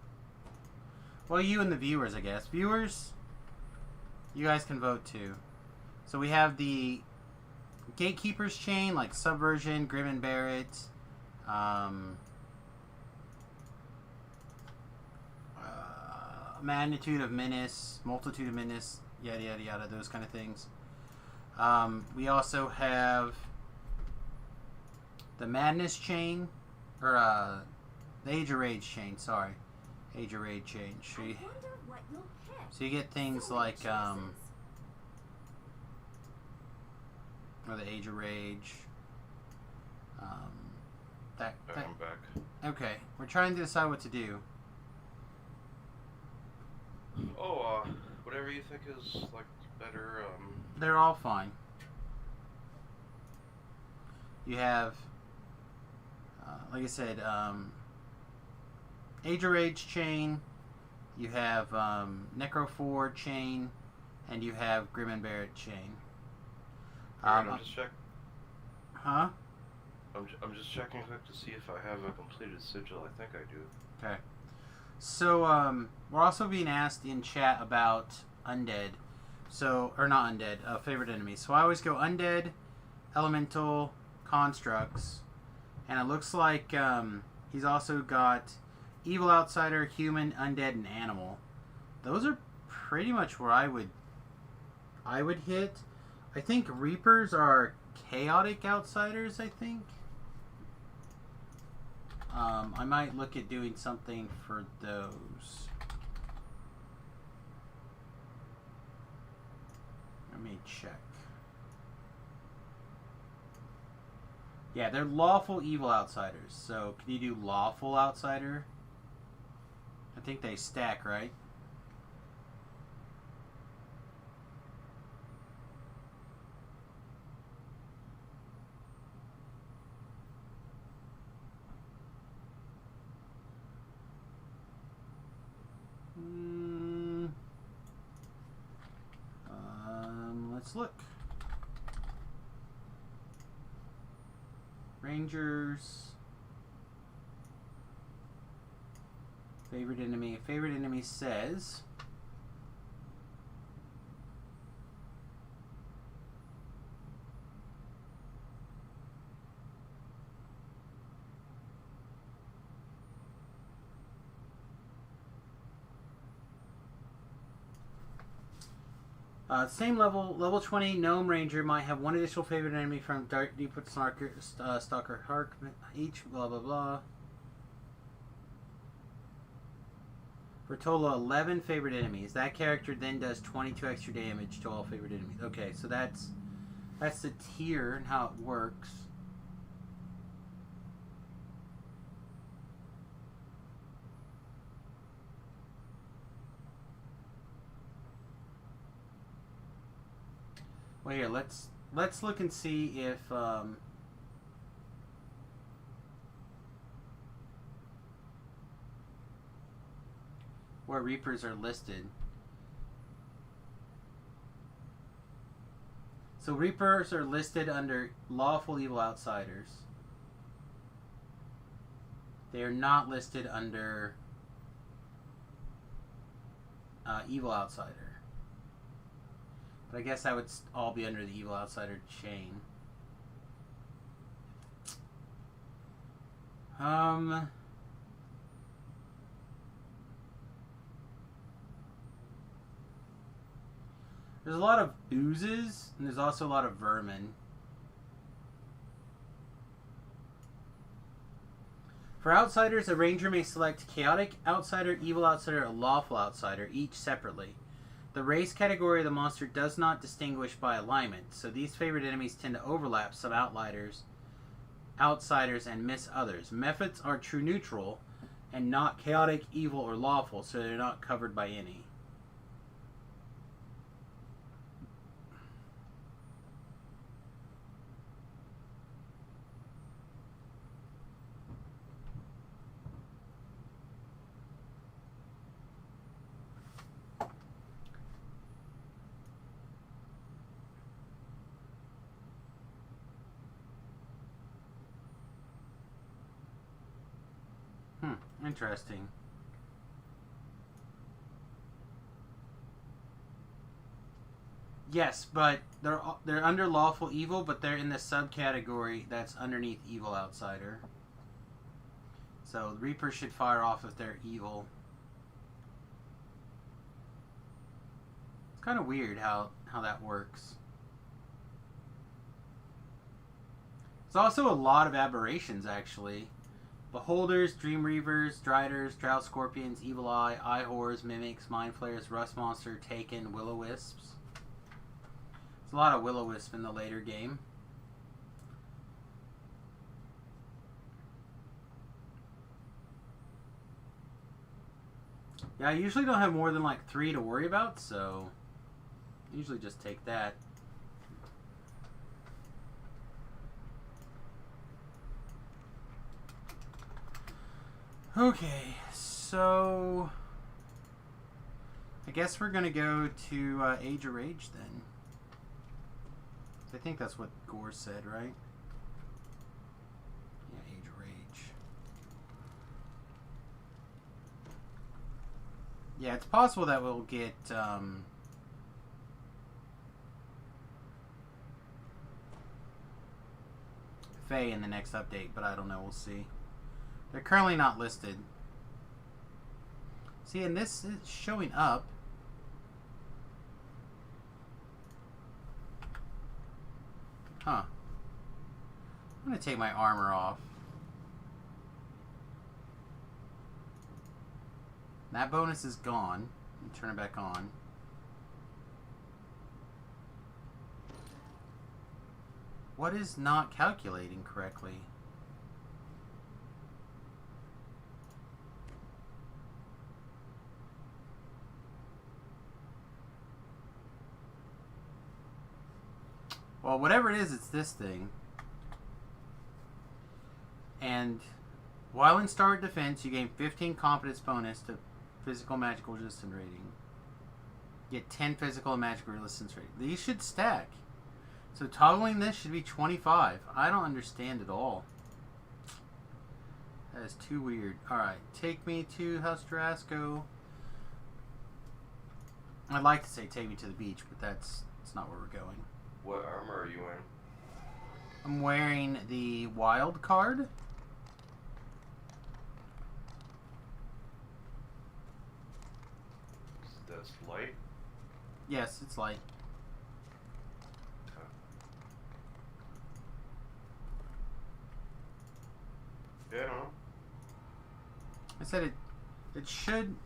Well, you and the viewers, I guess. Viewers, you guys can vote too. So we have the Gatekeeper's Chain, like Subversion, Grim and Barrett, Magnitude of menace, multitude of menace, yada yada yada, those kind of things. We also have the madness chain, or the age of rage chain. Sorry, age of rage chain. I wonder what you'll pick. So you get things So many like choices. or the age of rage. I'm back. Okay, we're trying to decide what to do. Oh, whatever you think is like better. They're all fine. You have, like I said, Age of Rage chain. You have Necro 4 chain, and you have Grim and Barrett chain. Alright, I'm just checking. Huh? I'm just checking quick to see if I have a completed sigil. I think I do. Okay. So, we're also being asked in chat about undead. So, or not undead, favorite enemies. So I always go undead, elemental, constructs. And it looks like he's also got evil outsider, human, undead, and animal. Those are pretty much where I would hit. I think reapers are chaotic outsiders, I think. I might look at doing something for those. Let me check. Yeah, they're lawful evil outsiders. So, can you do lawful outsider? I think they stack, right? Let's look. Rangers. Favorite enemy. Favorite enemy says... same level 20 Gnome Ranger might have one additional favorite enemy from Dark Deepwood Stalker Hark each, blah blah blah. For a total of 11 favorite enemies. That character then does 22 extra damage to all favorite enemies. Okay, so that's the tier and how it works. Well, here, let's look and see if where Reapers are listed. So Reapers are listed under Lawful Evil Outsiders. They are not listed under Evil Outsider. But I guess that would all be under the Evil Outsider chain. There's a lot of oozes, and there's also a lot of vermin. For outsiders, a ranger may select Chaotic Outsider, Evil Outsider, or Lawful Outsider, each separately. The race category of the monster does not distinguish by alignment, so these favorite enemies tend to overlap some outsiders, and miss others. Methods are true neutral, and not chaotic, evil, or lawful, so they're not covered by any. Interesting. Yes, but they're under lawful evil, but they're in the subcategory that's underneath evil outsider. So the Reapers should fire off if they're evil. It's kind of weird how that works. There's also a lot of aberrations, actually. Beholders, Dream Reavers, Driders, Drought Scorpions, Evil Eye, Eye Whores, Mimics, Mind Flayers, Rust Monster, Taken, Will-O-Wisps. There's a lot of Will-O-Wisp in the later game. Yeah, I usually don't have more than like 3 to worry about, so I usually just take that. Okay, so I guess we're gonna go to Age of Rage then. I think that's what Gore said, right? Yeah, Age of Rage. Yeah, it's possible that we'll get Faye in the next update, but I don't know, we'll see. They're currently not listed. See, and this is showing up. Huh. I'm going to take my armor off. That bonus is gone. And turn it back on. What is not calculating correctly? Well, whatever it is, it's this thing. And while in Star Defense, you gain 15 confidence bonus to physical magical resistance rating. Get 10 physical and magical resistance rating. These should stack. So toggling this should be 25. I don't understand at all. That is too weird. Alright, take me to House Drasco. I'd like to say take me to the beach, but that's not where we're going. What armor are you wearing? I'm wearing the wild card. That's light? Yes, it's light. Okay. Yeah, I don't know. I said it should,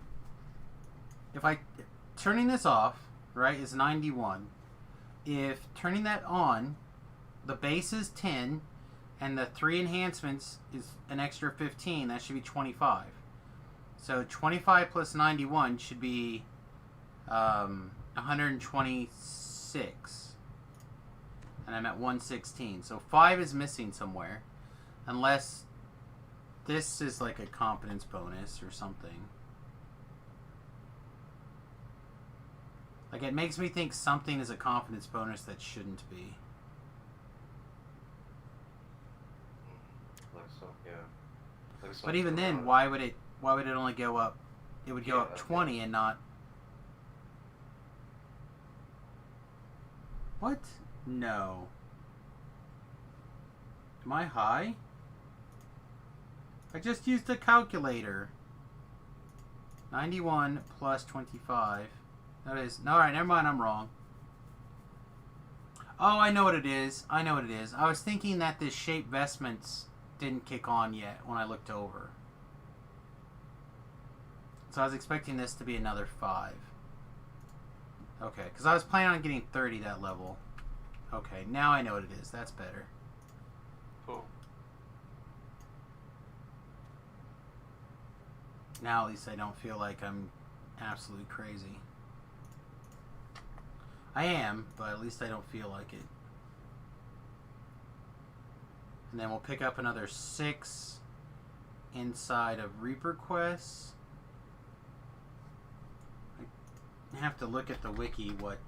if I, turning this off, right, is 91. If turning that on, the base is 10, and the 3 enhancements is an extra 15, that should be 25. So 25 plus 91 should be 126. And I'm at 116. So 5 is missing somewhere. Unless this is like a competence bonus or something. Like, it makes me think something is a confidence bonus that shouldn't be. Like so, yeah. Like But even then, why would it only go up? It would go up 20 and not... What? No. Am I high? I just used a calculator. 91 plus 25. That is... No, alright, never mind, I'm wrong. Oh, I know what it is. I know what it is. I was thinking that this shape vestments didn't kick on yet when I looked over. So I was expecting this to be another 5. Okay, because I was planning on getting 30 that level. Okay, now I know what it is. That's better. Cool. Now at least I don't feel like I'm absolutely crazy. I am, but at least I don't feel like it. And then we'll pick up another 6 inside of Reaper quests. I have to look at the wiki what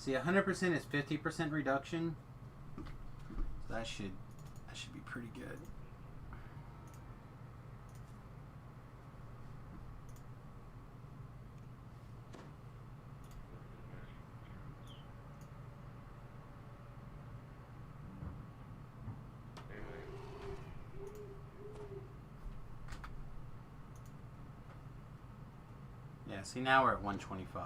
see, 100% is 50% reduction. So that should be pretty good. Yeah, see, now we're at 125.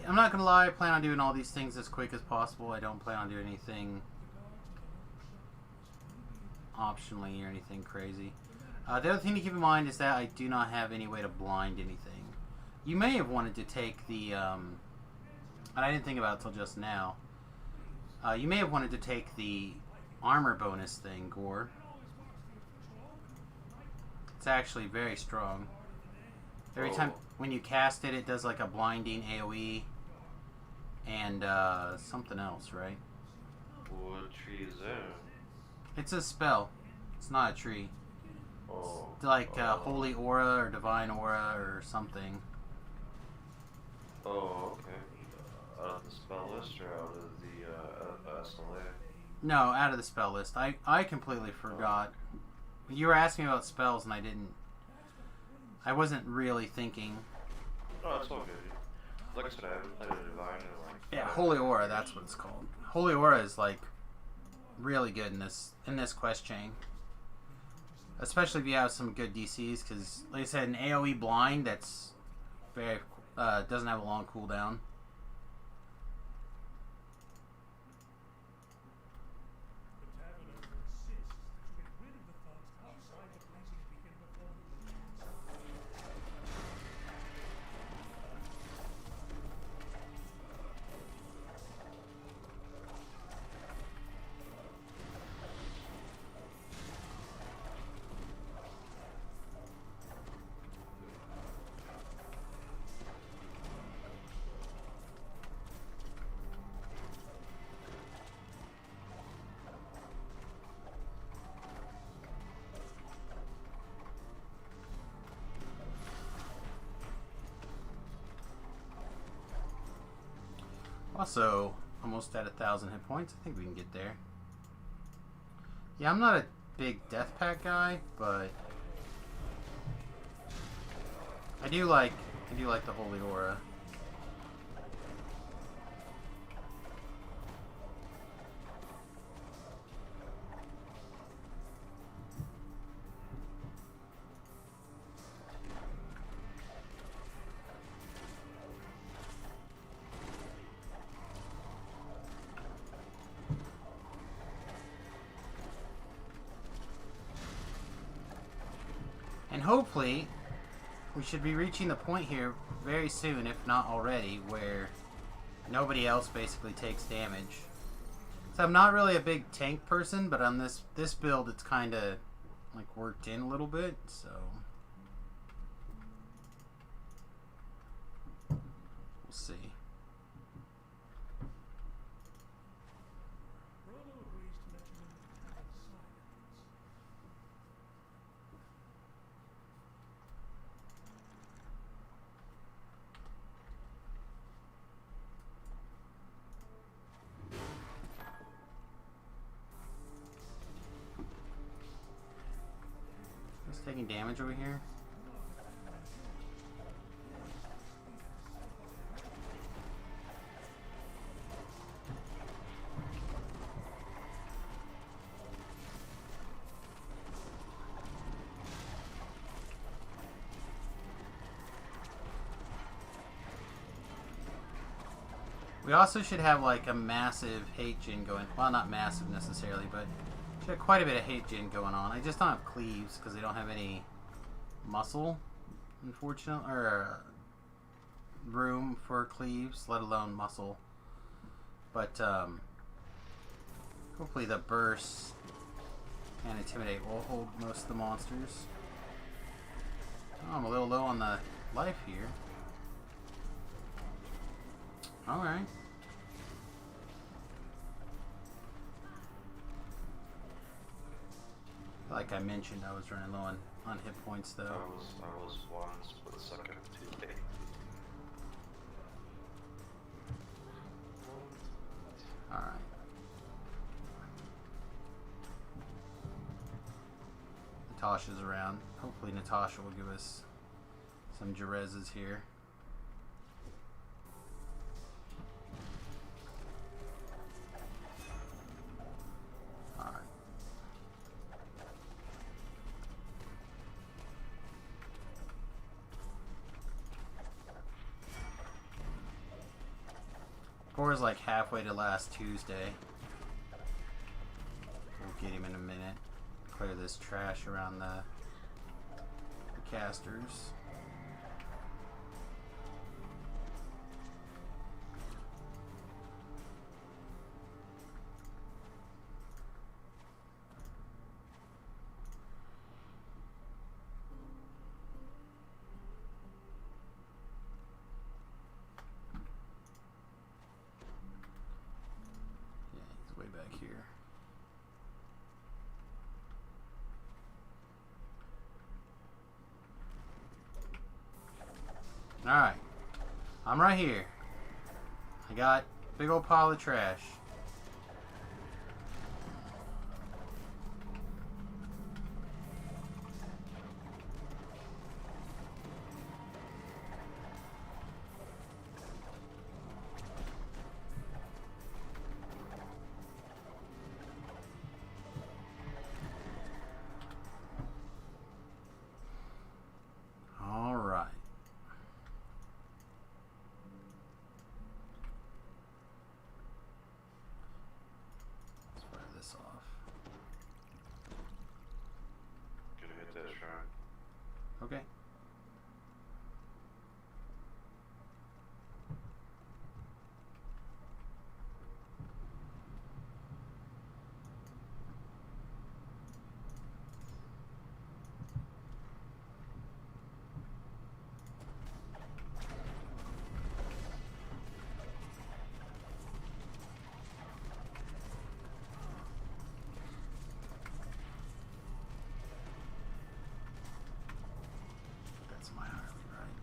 I'm not gonna lie, I plan on doing all these things as quick as possible. I don't plan on doing anything optionally or anything crazy. The other thing to keep in mind is that I do not have any way to blind anything. You may have wanted to take the, and I didn't think about it till just now. You may have wanted to take the armor bonus thing, Gore. It's actually very strong. Every time when you cast it, it does like a blinding AoE and something else, right? What tree is that? It's a spell. It's not a tree. Oh. It's like Holy Aura or Divine Aura or something. Oh, okay. Out of the spell list or out of the SLA? No, out of the spell list. I completely forgot. You were asking me about spells and I wasn't really thinking. No, it's all good. Like I said, I haven't played a Divine in like... Yeah, Holy Aura, that's what it's called. Holy Aura is like really good in this quest chain. Especially if you have some good DCs, because like I said, an AoE blind that's very doesn't have a long cooldown. Also, almost at 1,000 hit points. I think we can get there. Yeah, I'm not a big death pack guy, but I do like the Holy Aura. And hopefully, we should be reaching the point here very soon, if not already, where nobody else basically takes damage. So I'm not really a big tank person, but on this build, it's kind of like worked in a little bit, so we'll see. Taking damage over here. We also should have like a massive hate gen going. Well, not massive necessarily, but should have quite a bit of hate gen going on. I just don't have cleaves because they don't have any muscle, unfortunately, or room for cleaves, let alone muscle. But hopefully the burst and intimidate will hold most of the monsters. Oh, I'm a little low on the life here. Alright. Like I mentioned, I was running low on hit points though. I was one split second too late. Alright. Natasha's around. Hopefully Natasha will give us some Jerez's here. Alright. Gore's like halfway to last Tuesday. We'll get him in a minute. Clear this trash around the casters. Yeah, he's way back here. Alright. I'm right here. I got a big old pile of trash. Alright. Let's fire this off. Gonna hit that shrine. Okay. That's my Harley, right?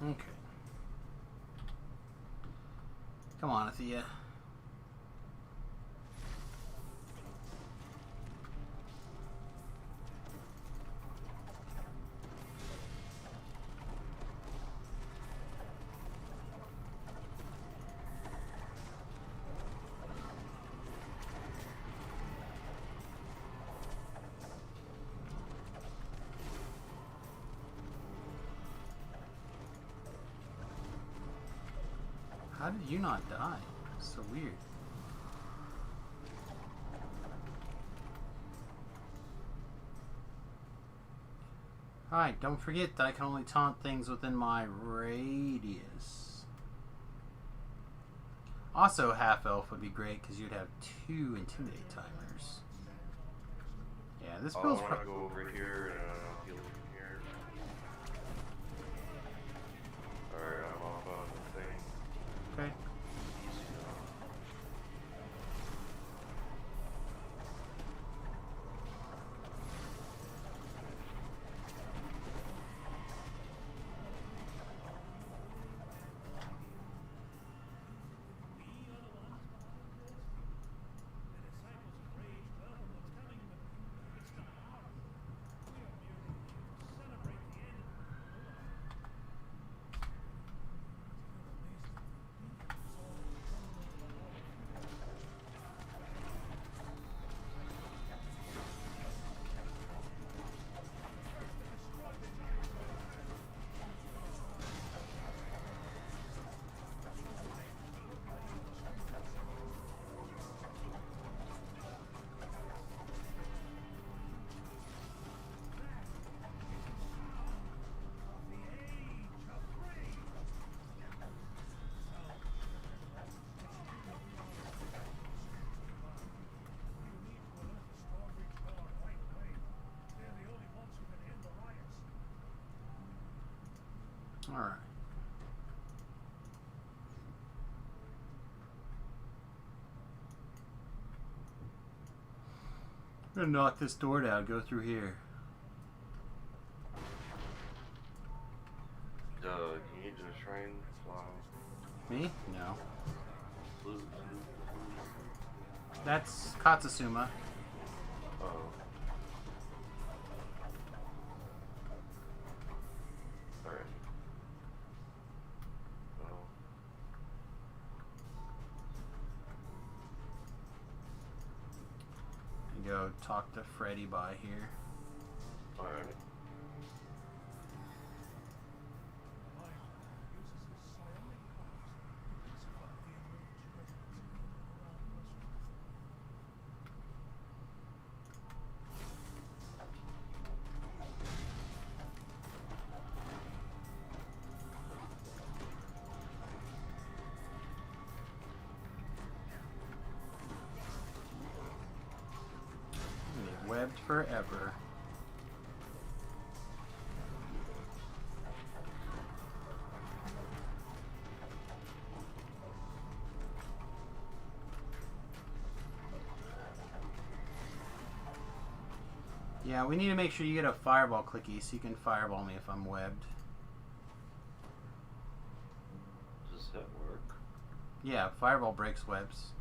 No. Okay. Come on, Athea. How did you not die? So weird. Alright, don't forget that I can only taunt things within my radius. Also, half elf would be great because you'd have 2 intimidate timers. Yeah, this I build's want to go over here and heal from here. Alright, I'm off on the thing. okay. Alright. I'm gonna knock this door down, go through here. You need to shrine flower. Me? No. Blue. That's Katsusuma. Oh. Alright. Well. Go talk to Freddy by here. Alright. Webbed forever. Yeah, we need to make sure you get a fireball clicky so you can fireball me if I'm webbed. Does that work? Yeah, fireball breaks webs.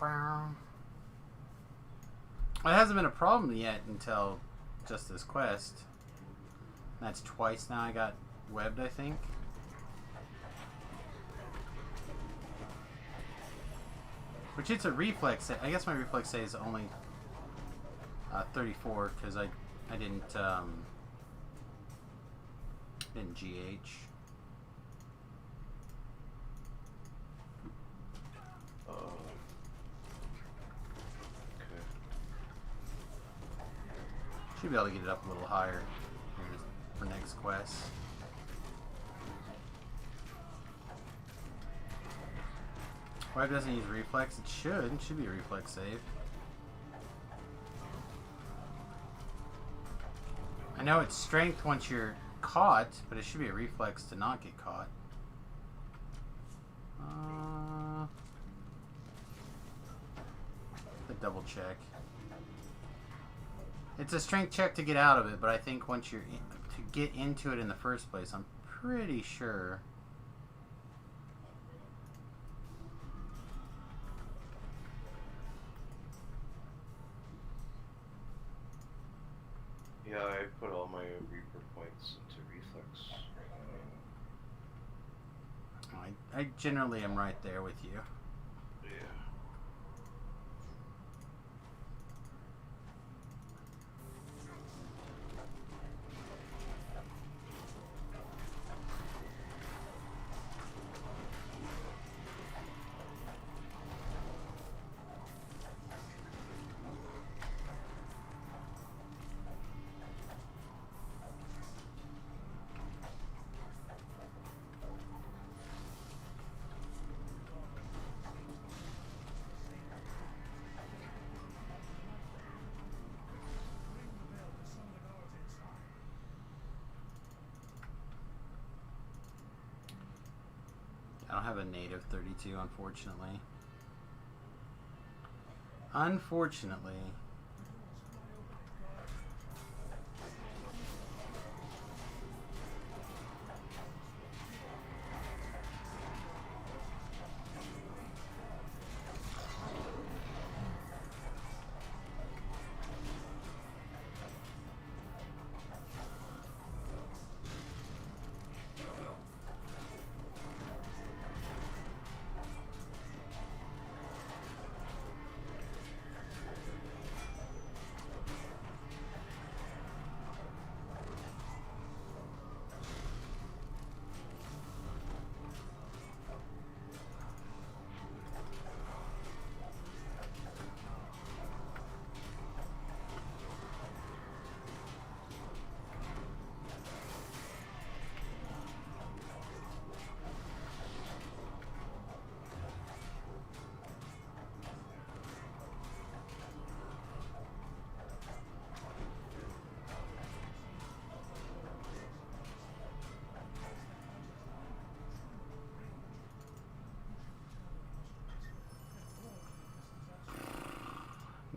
Wow. It hasn't been a problem yet until just this quest. That's twice now I got webbed, I think. Which it's a reflex. I guess my reflex save is only 34 because I didn't GH. Okay. Should be able to get it up a little higher for next quest. Web doesn't use reflex. It should. It should be a reflex save. I know it's strength once you're caught, but it should be a reflex to not get caught. The double check. It's a strength check to get out of it, but I think once you're to get into it in the first place, I'm pretty sure. Yeah, I put all my Reaper points into reflex. I generally am right there with you. Yeah. I don't have a native 32, unfortunately. Unfortunately.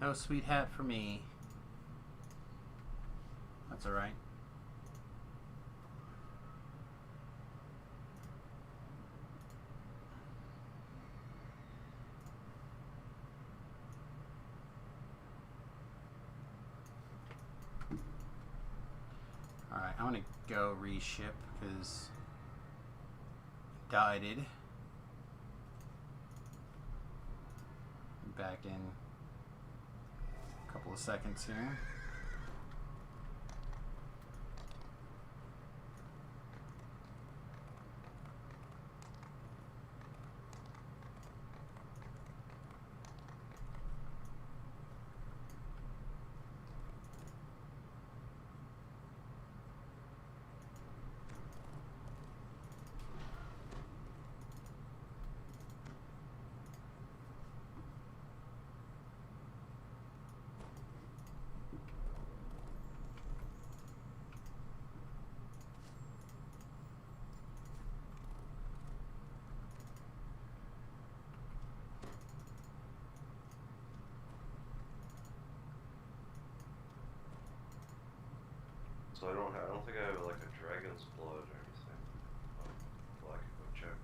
No sweet hat for me. That's alright. Alright, I want to go reship because died it. Back in a couple of seconds here. So I don't think I have like a dragon's blood or anything. Well, I can go check.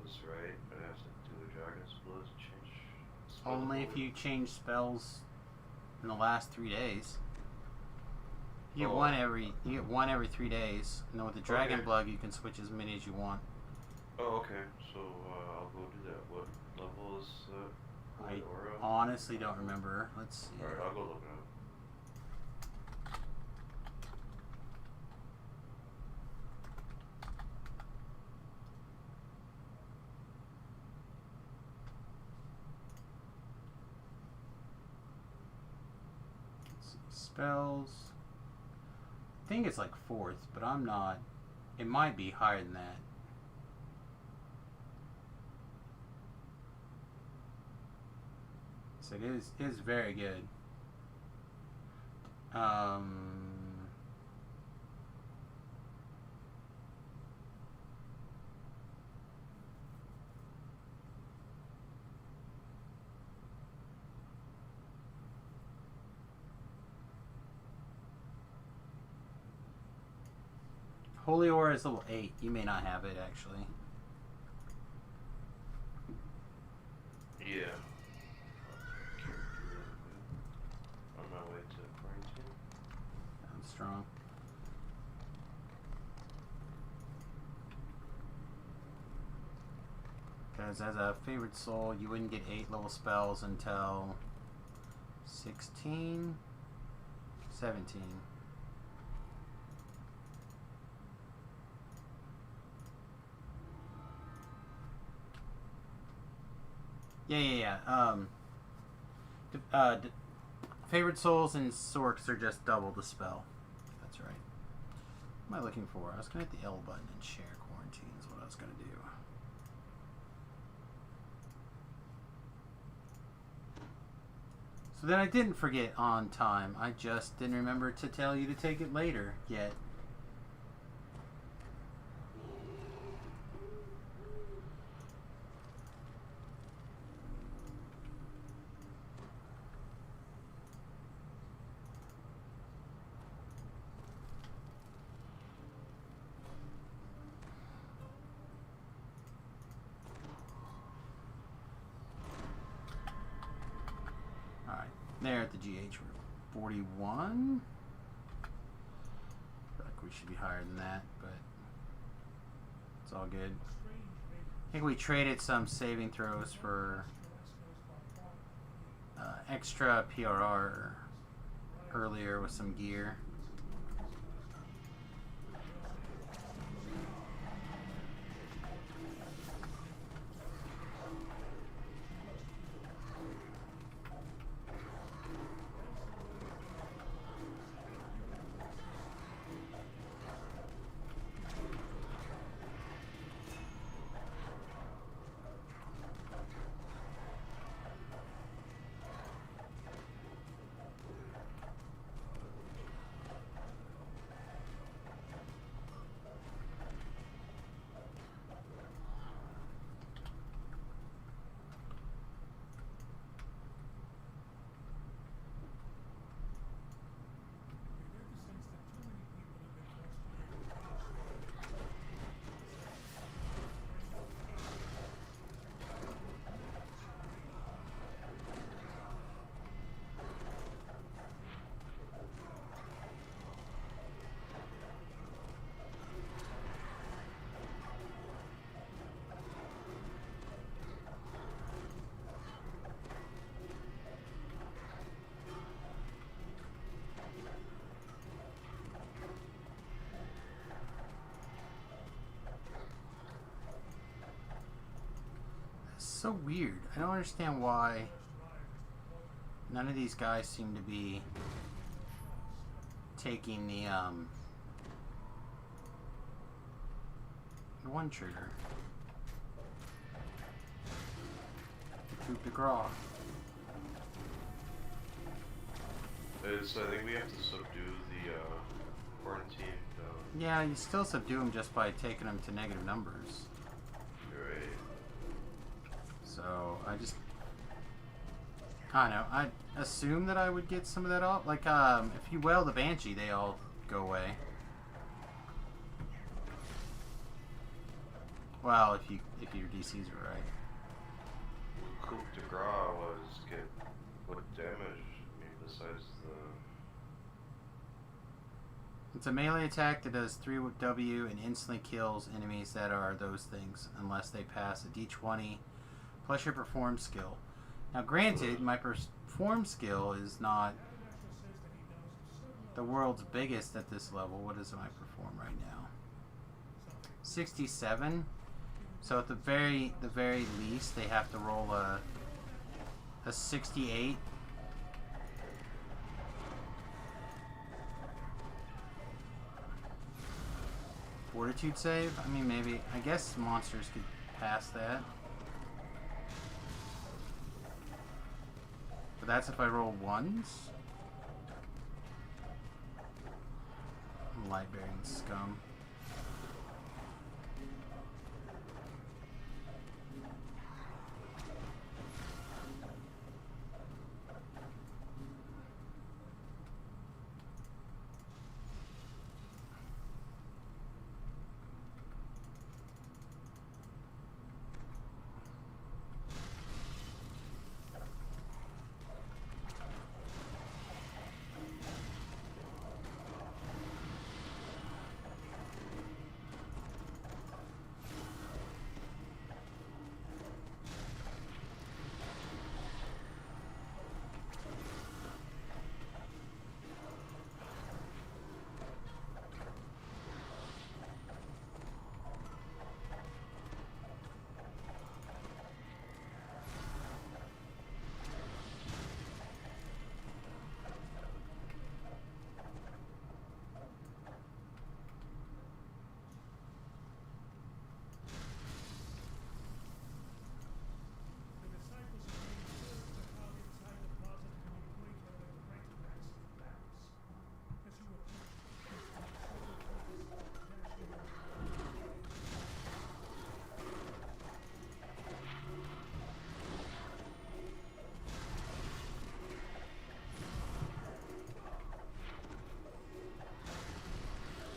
That's right. I have to do the dragon's blood to change. spell Only if ability. you change spells in the last 3 days. You get Oh. one every 3 days. And then with the dragon Okay. blood, you can switch as many as you want. Oh, okay. So I'll go do that. What level is that? I Aura? honestly don't remember. Let's see. Alright, I'll go look it up. Let's see. Spells. I think it's like 4th, but I'm not. It might be higher than that. So it is very good. Holy Aura is level 8. You may not have it actually. Yeah. On my way to quarantine. I'm strong. Because as a favorite soul, you wouldn't get 8 level spells until 16, 17. Yeah. Favorite souls and sorks are just double the spell. That's right. What am I looking for? I was going to hit the L button and share quarantine is what I was going to do. So then I didn't forget on time. I just didn't remember to tell you to take it later yet. There at the GH we're 41. Feel like we should be higher than that, but it's all good. I think we traded some saving throws for extra PRR earlier with some gear. so weird. I don't understand why none of these guys seem to be taking the one trigger. The coup de grace. So I think we have to subdue the quarantine. Yeah, you still subdue them just by taking them to negative numbers. Right. So I don't know. I assume that I would get some of that off. Like, if you wail the Banshee, they all go away. Well, if your DCs are right. Coup de grace was get what damage? I mean, besides the. It's a melee attack that does 3W and instantly kills enemies that are those things unless they pass a D20 plus your perform skill. Now, granted, my perform skill is not the world's biggest at this level. What is my perform right now? 67. So at the very least, they have to roll a 68. Fortitude save? I mean, maybe. I guess monsters could pass that. But that's if I roll ones. Light-bearing scum.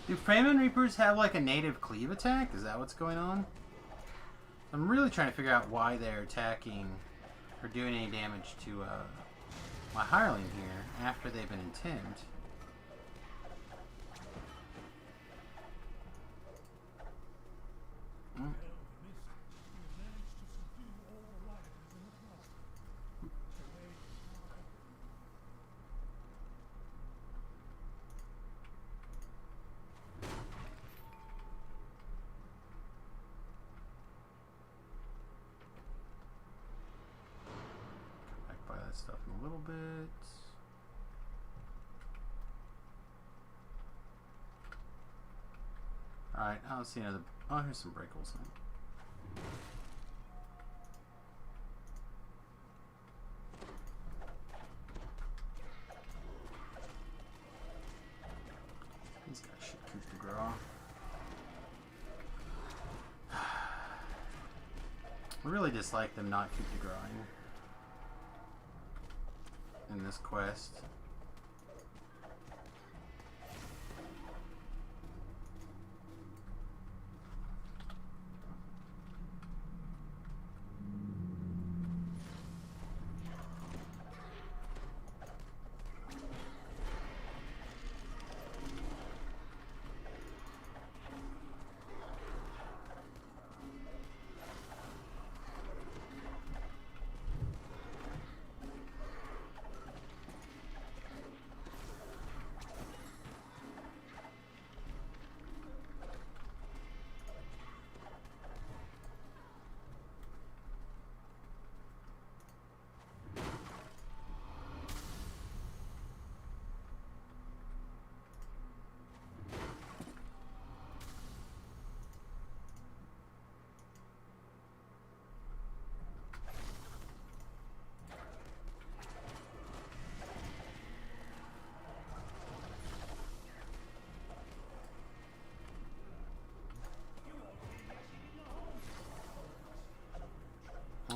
Do Fremen Reapers have like a native cleave attack? Is that what's going on? I'm really trying to figure out why they're attacking or doing any damage to my hireling here after they've been intimed. Stuff in a little bit. Alright, I'll see another. Oh, here's some breakables. These guys should keep the graw. I really dislike them not keep the drawing in this quest.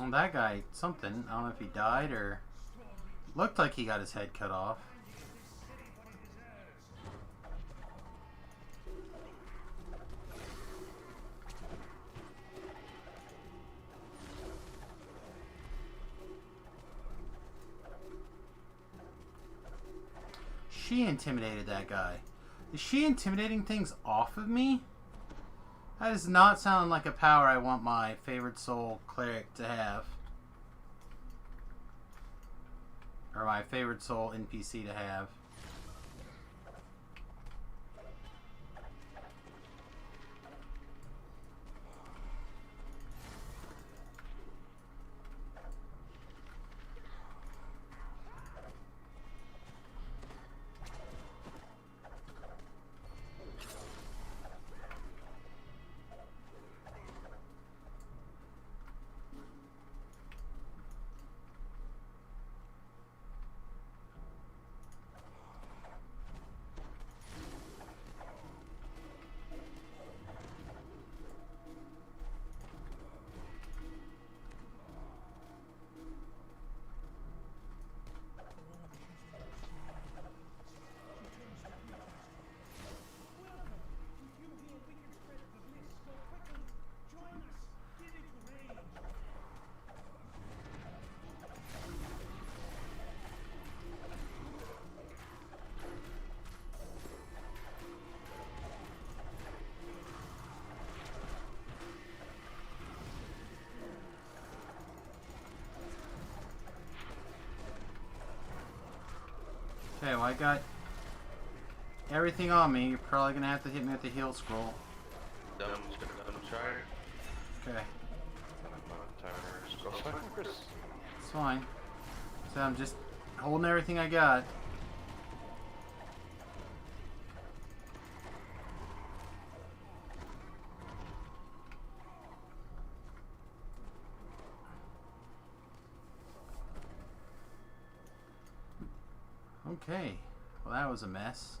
Well, that guy, something. I don't know if he died or... Looked like he got his head cut off. She intimidated that guy. Is she intimidating things off of me? That does not sound like a power I want my favorite soul cleric to have. Or my favorite soul NPC to have. Okay, well I got everything on me. You're probably gonna have to hit me with the heal scroll. Dumb try. Okay, Timer. it's fine. So I'm just holding everything I got. Okay, well that was a mess.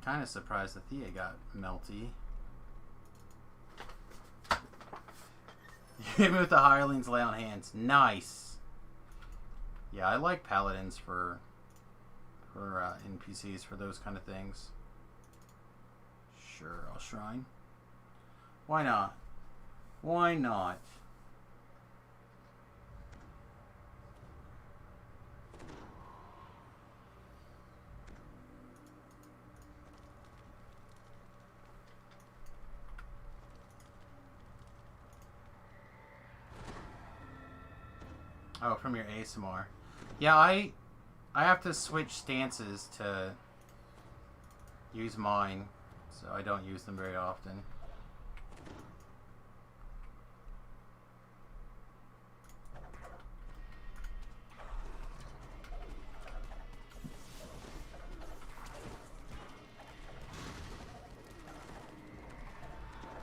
Kind of surprised that Thea got melty. Hit me with the hirelings, lay on hands. Nice. Yeah, I like paladins for NPCs for those kind of things. Sure, I'll shrine. Why not? Why not? Oh, from your ASMR. Yeah, I have to switch stances to use mine, so I don't use them very often.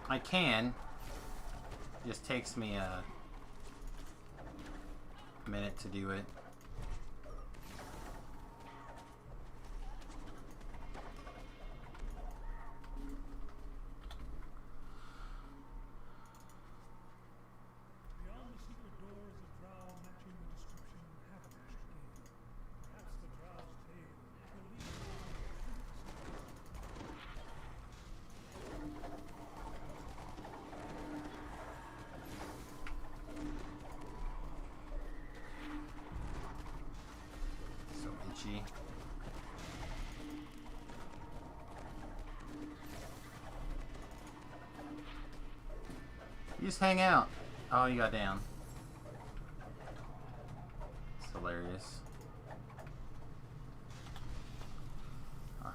I can. It just takes me a minute to do it. Beyond the secret doors of drow matching the description Haberdash gave. Perhaps the drow's tale will lead us So itchy. You just hang out. Oh, you got down. It's hilarious. Alright,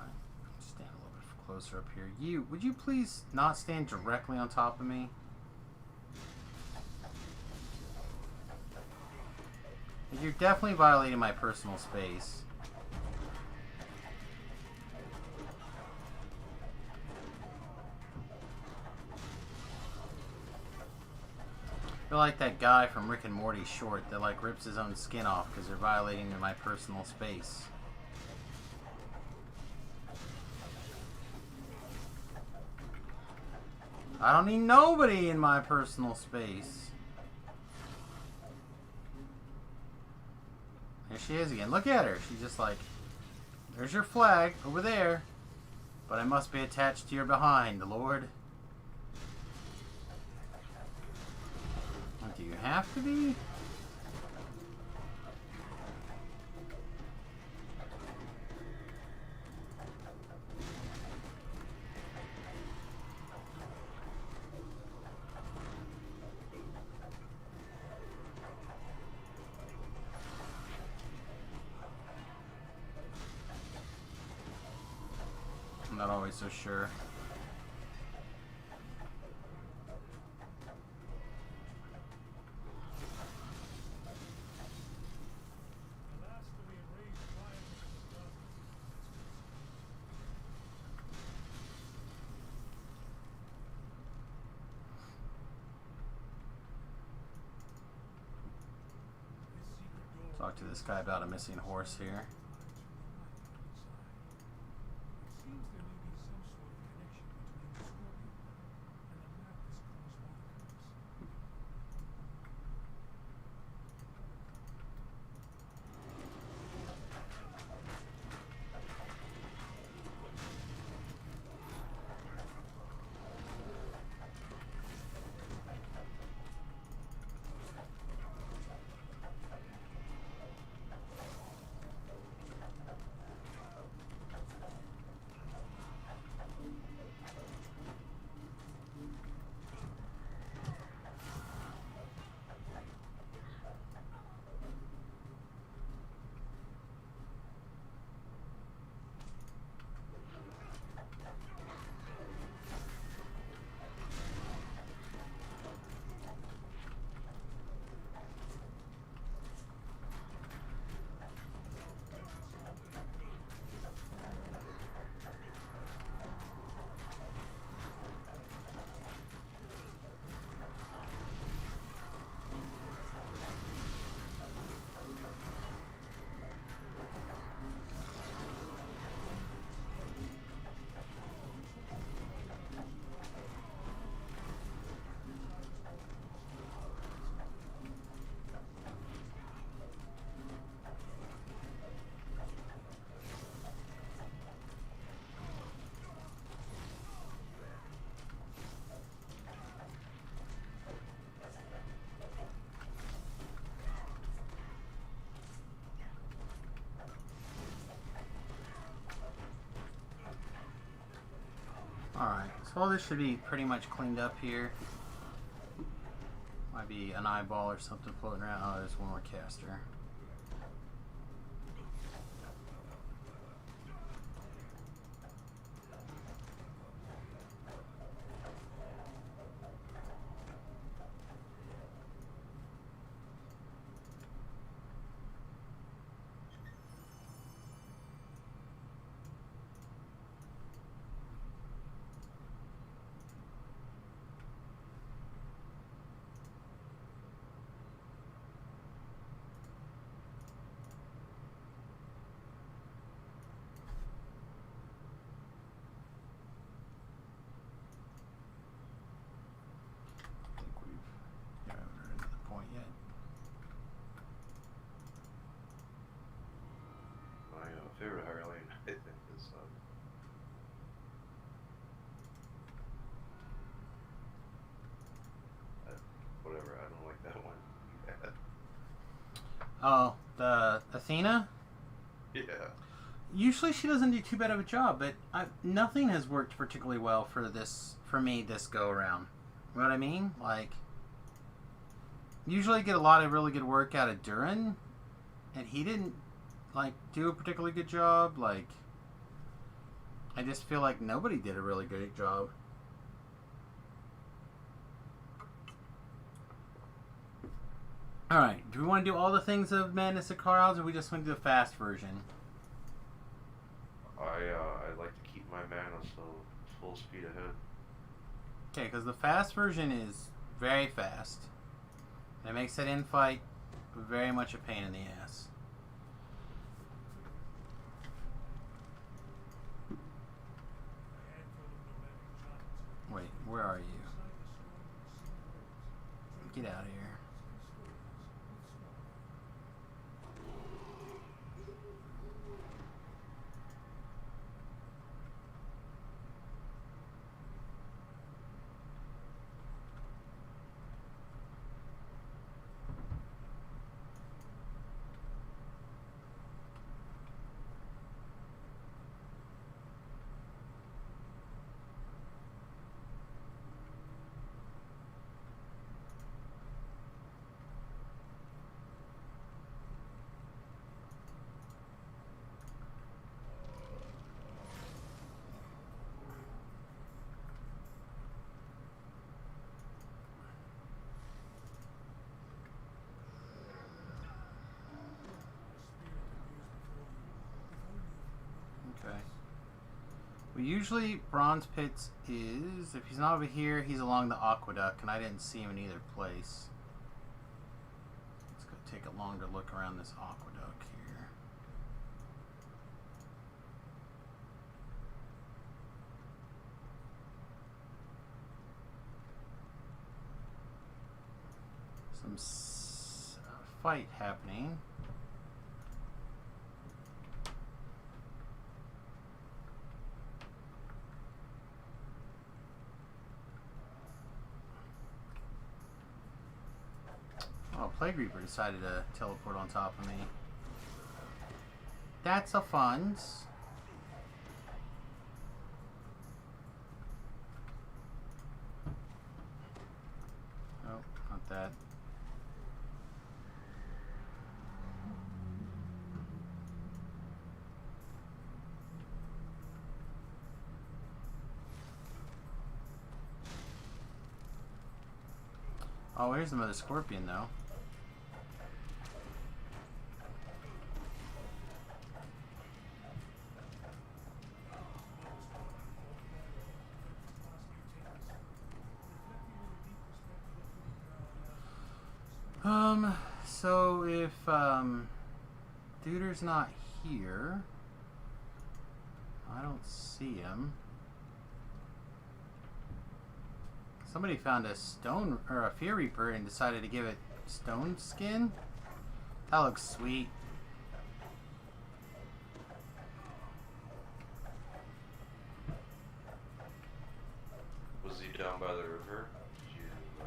stand a little bit closer up here. You, would you please not stand directly on top of me? You're definitely violating my personal space. You're like that guy from Rick and Morty short that like rips his own skin off because they're violating my personal space. I don't need nobody in my personal space. There she is again. Look at her. She's just like, there's your flag over there. But I must be attached to your behind, Lord. Do you have to be? I'm not always so sure. Alas, for the enraged lions of the dark. This secret door Talk to this guy about a missing horse here. It seems there may be some sort of connection between the scorpion and the map this crosswalk occurs. Alright, so all this should be pretty much cleaned up here. Might be an eyeball or something floating around. Oh, there's one more caster. I think we've got another point yet. My favorite higher lane, I think, is whatever. I don't like that one. Oh, the Athena? Yeah. Usually she doesn't do too bad of a job, but nothing has worked particularly well for me this go around. You know what I mean? Like, usually get a lot of really good work out of Durin, and he didn't like do a particularly good job. Like, I just feel like nobody did a really good job. Alright, do we want to do all the things of Madness of Carlisle, or we just want to do the fast version? I like to keep my mana so full speed ahead. Okay, because the fast version is very fast. It makes that infight very much a pain in the ass. A handful of nomadic giants. Wait, where are you? get out of here. Okay. Well, usually Bronze Pits is, if he's not over here, he's along the aqueduct, and I didn't see him in either place. Let's go take a longer look around this aqueduct here. Some fight happening. Oh, Plague Reaper decided to teleport on top of me. That's a funds. Oh, not that. Oh, here's another scorpion though. So if Duder's not here, I don't see him. Somebody found a stone or a Fear Reaper and decided to give it stone skin. That looks sweet. Was he down by the river? Did you,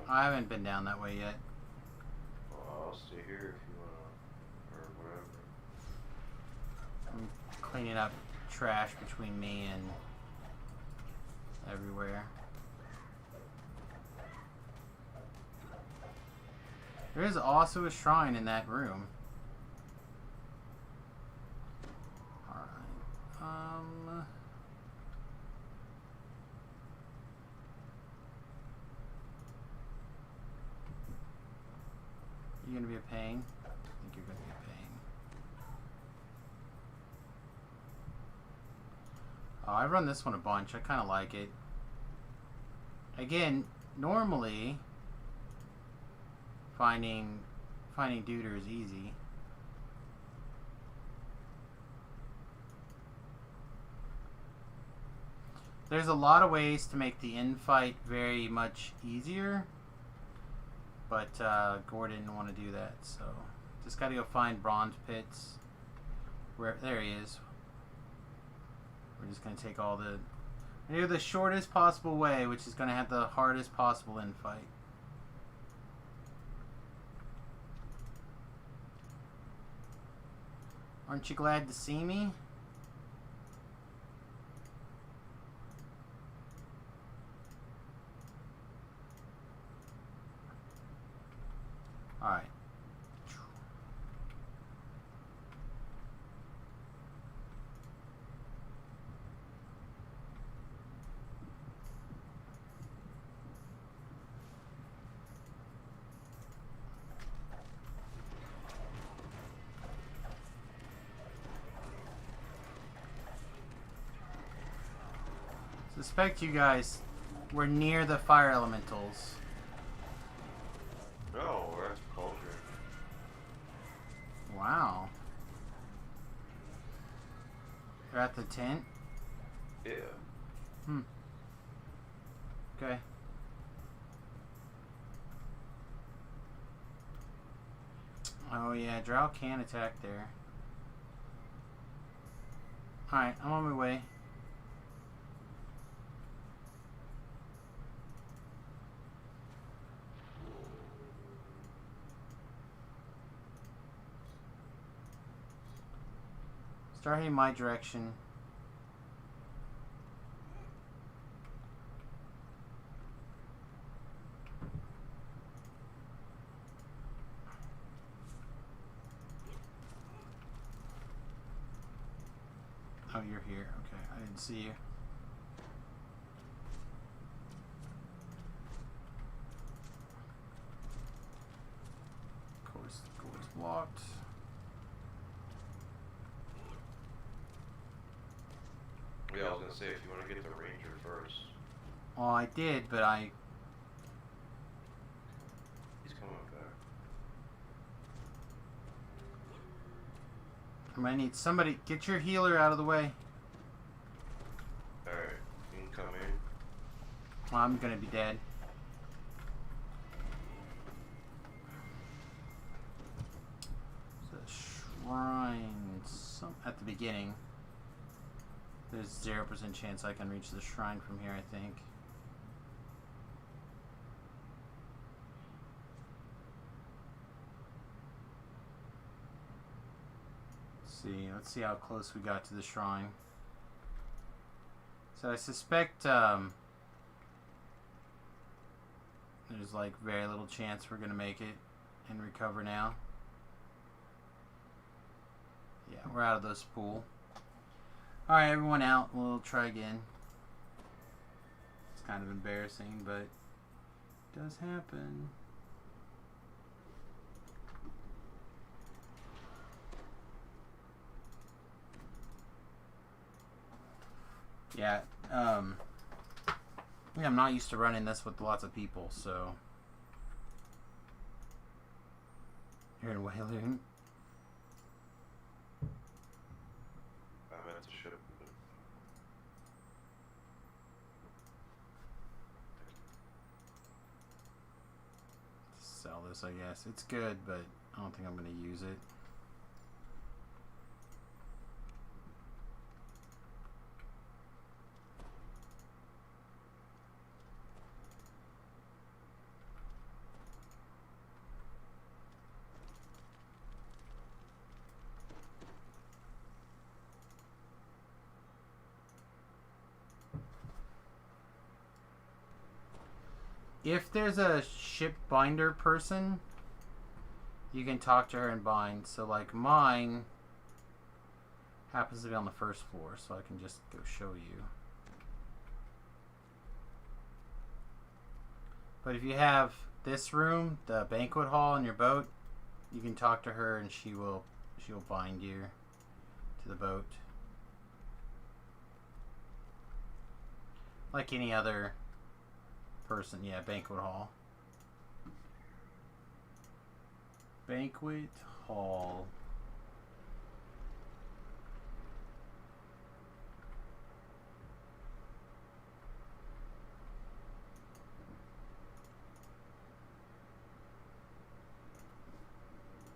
I haven't been down that way yet. well, I'll stay here if you wanna, or whatever. I'm cleaning up trash between me and everywhere. There is also a shrine in that room. Alright. You gonna be a pain? I think you're gonna be a pain. Oh, I run this one a bunch. I kind of like it. Again, normally finding Duder is easy. There's a lot of ways to make the infight very much easier, but Gordon didn't want to do that, so just got to go find Bronze Pits. Where there he is. We're just gonna take all the do the shortest possible way, which is gonna have the hardest possible infight. Aren't you glad to see me? Alright. Suspect you guys were near the fire elementals. No, we're at the cauldron. Wow. They're at the tent? Yeah. Okay. Oh yeah, Drow can attack there. Alright, I'm on my way. Start heading my direction. Oh, you're here. Okay, I didn't see you. Of course, the door's blocked. Yeah, I was gonna say, if you want to get the ranger first. Oh, I did, but He's coming back. I might need somebody. Get your healer out of the way. Alright, you can come in. I'm gonna be dead. The shrine at the beginning. There's 0% chance I can reach the shrine from here, I think. Let's see how close we got to the shrine. So I suspect there's like very little chance we're gonna make it and recover now. Yeah, we're out of this pool. Alright, everyone out. We'll try again. It's kind of embarrassing, but it does happen. Yeah, I'm not used to running this with lots of people, so. You're in Wayloon? I'm at the ship. Sell this, I guess. It's good, but I don't think I'm going to use it. If there's a ship binder person, you can talk to her and bind. So like mine happens to be on the first floor, so I can just go show you. But if you have this room, the banquet hall in your boat, you can talk to her and she'll bind you to the boat. Like any other person, yeah, banquet hall. Banquet hall.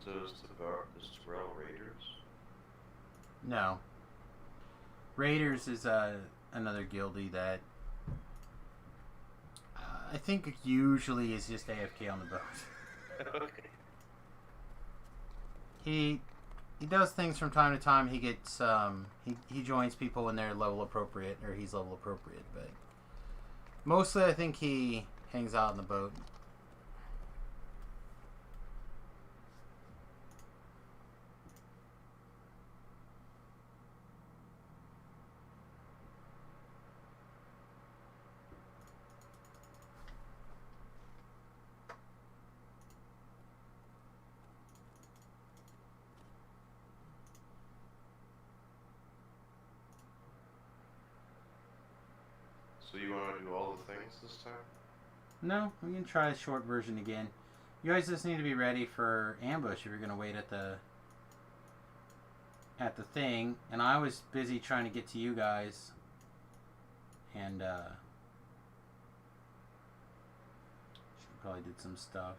So is the Rail Raiders? No. Raiders is another guildie that I think usually is just AFK on the boat. Okay. He does things from time to time. He gets he joins people when they're level appropriate, or he's level appropriate, but mostly I think he hangs out on the boat. So you want to do all the things this time? No, we can try a short version again. You guys just need to be ready for ambush if you're gonna wait at the thing. And I was busy trying to get to you guys, and she probably did some stuff.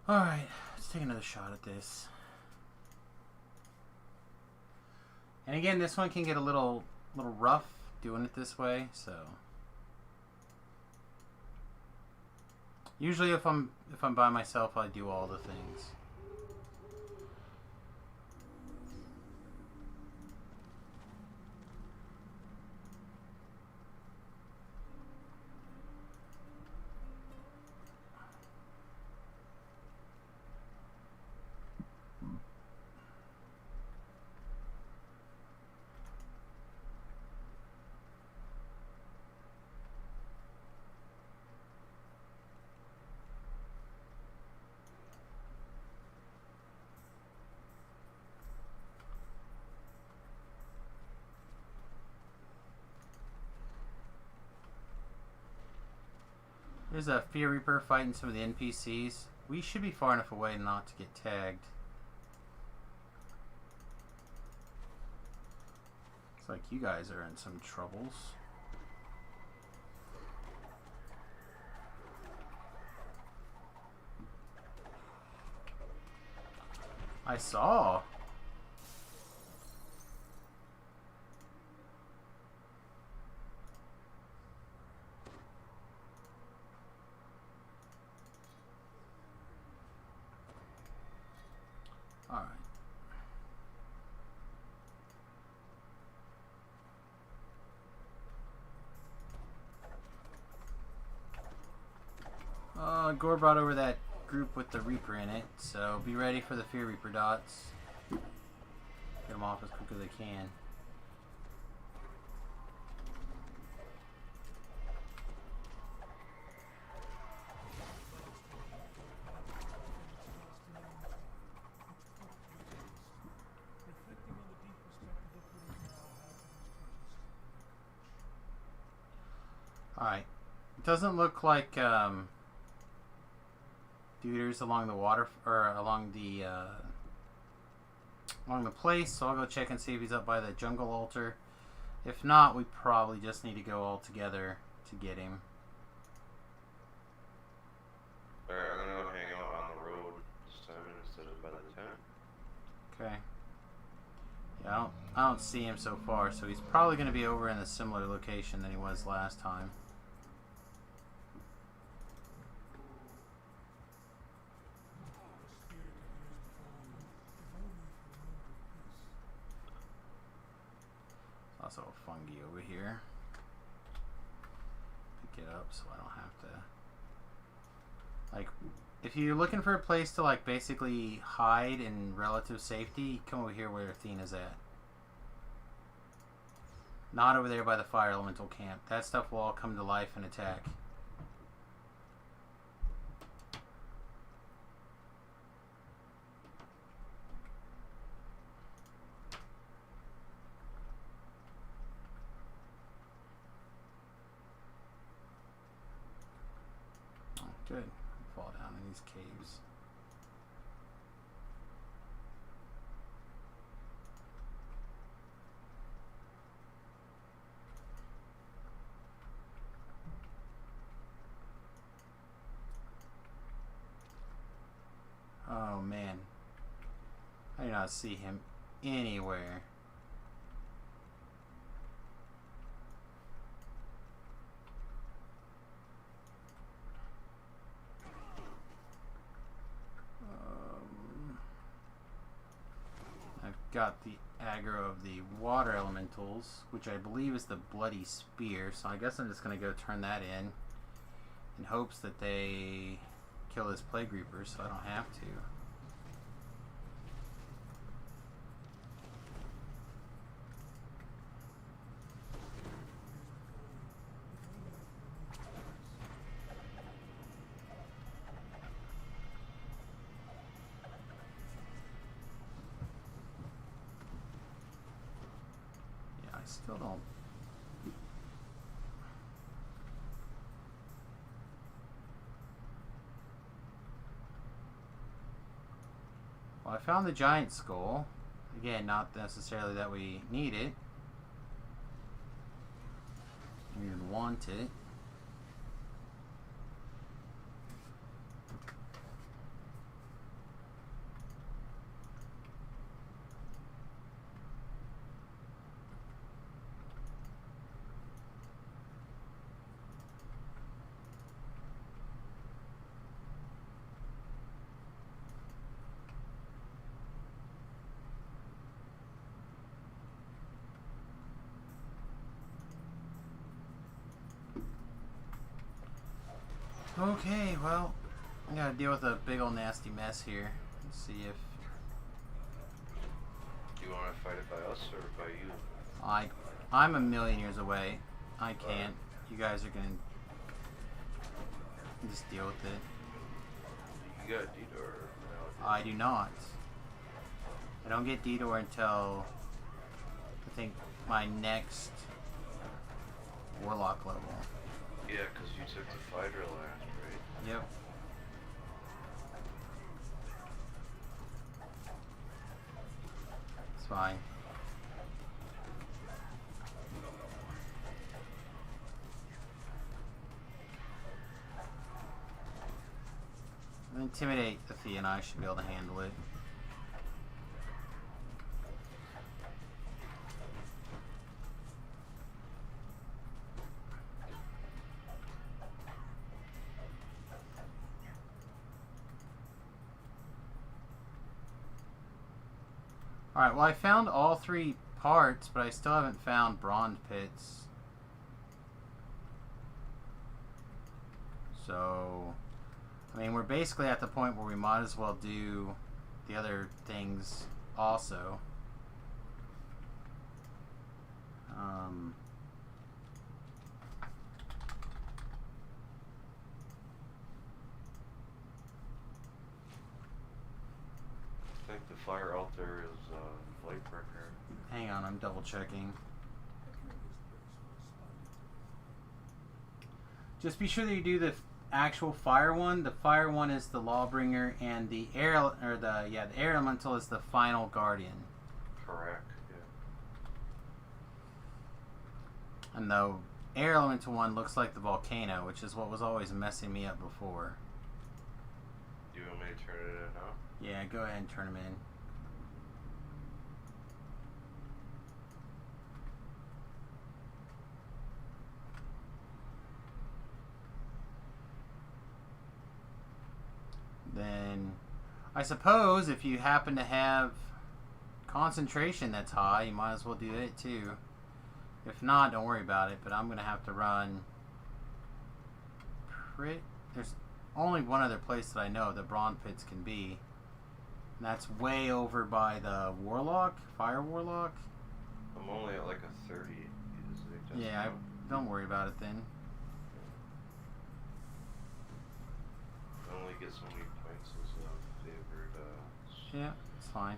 Alright, let's take another shot at this. And again, this one can get a little rough doing it this way, so usually if I'm by myself, I do all the things. There's a Fear Reaper fighting some of the NPCs. We should be far enough away not to get tagged. Looks like you guys are in some troubles. I saw. Alright. Gore brought over that group with the Reaper in it, so be ready for the Fear Reaper dots. Get them off as quick as they can. Alright. It doesn't look like Duders along the water or along the place, so I'll go check and see if he's up by the jungle altar. If not, we probably just need to go all together to get him. Alright, I'm gonna go hang out on the road this time instead of by the tent. Okay. Yeah, I don't see him so far, so he's probably going to be over in a similar location than he was last time. Also a fungi over here. Pick it up so I don't have to. Like, if you're looking for a place to like basically hide in relative safety, come over here where Athena's at. Not over there by the fire elemental camp. That stuff will all come to life and attack. Oh, good. Fall down in these caves. Oh man, I do not see him anywhere. I've got the aggro of the water elementals, which I believe is the bloody spear, so I guess I'm just going to go turn that in hopes that they kill this plague reaper so I don't have to. Yeah, I still don't. Well, I found the giant skull. Again, not necessarily that we need it. We even want it. Okay, well, I gotta deal with a big old nasty mess here. Let's see if Do you want to fight it by us or by you? I'm a million years away. I can't. You guys are gonna just deal with it. You got Detour now. I do not. I don't get Detour until I think my next Warlock level. Yeah, because you took the fighter last, right? Yep. It's fine. Intimidate the Fee and I should be able to handle it. Alright, well I found all 3 parts, but I still haven't found bronze pits. So, I mean, we're basically at the point where we might as well do the other things also. I think the fire out there is Lightbreaker. Hang on, I'm double checking. Just be sure that you do the actual fire one. The fire one is the Lawbringer, and the air the air elemental is the final guardian. Correct, yeah. And the air elemental one looks like the volcano, which is what was always messing me up before. Do you want me to turn it in now? Yeah, go ahead and turn them in. Then, I suppose if you happen to have concentration that's high, you might as well do it too. If not, don't worry about it, but I'm going to have to run... There's only one other place that I know that bronze pits can be. And that's way over by the Warlock, Fire Warlock. I'm only at like a 30. Yeah, don't worry about it then. I only get so many points as a favored. Yeah, it's fine.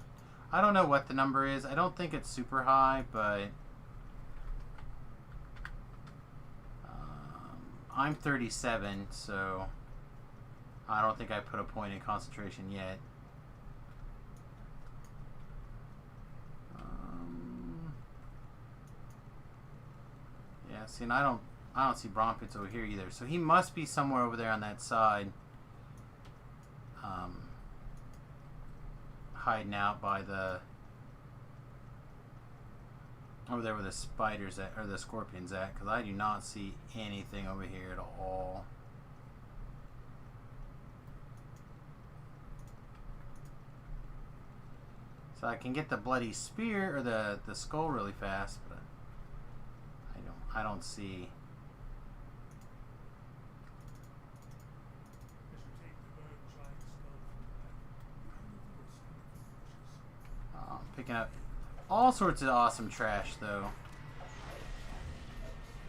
I don't know what the number is. I don't think it's super high, but I'm 37, so I don't think I put a point in concentration yet. Yeah, see, and I don't see bronze pits over here either. So he must be somewhere over there on that side, hiding out by the over there where the spiders at, or the scorpions at, because I do not see anything over here at all. So I can get the bloody spear or the skull really fast, but I don't see. Picking up all sorts of awesome trash, though.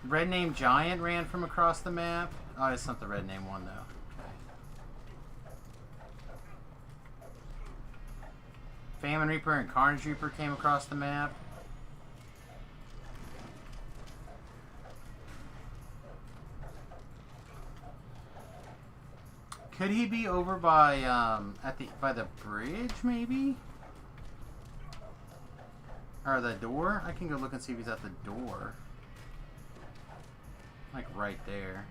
Red Name Giant ran from across the map. Oh, it's not the Red Name one, though. Okay. Famine Reaper and Carnage Reaper came across the map. Could he be over by by the bridge, maybe? Or the door? I can go look and see if he's at the door. Like right there.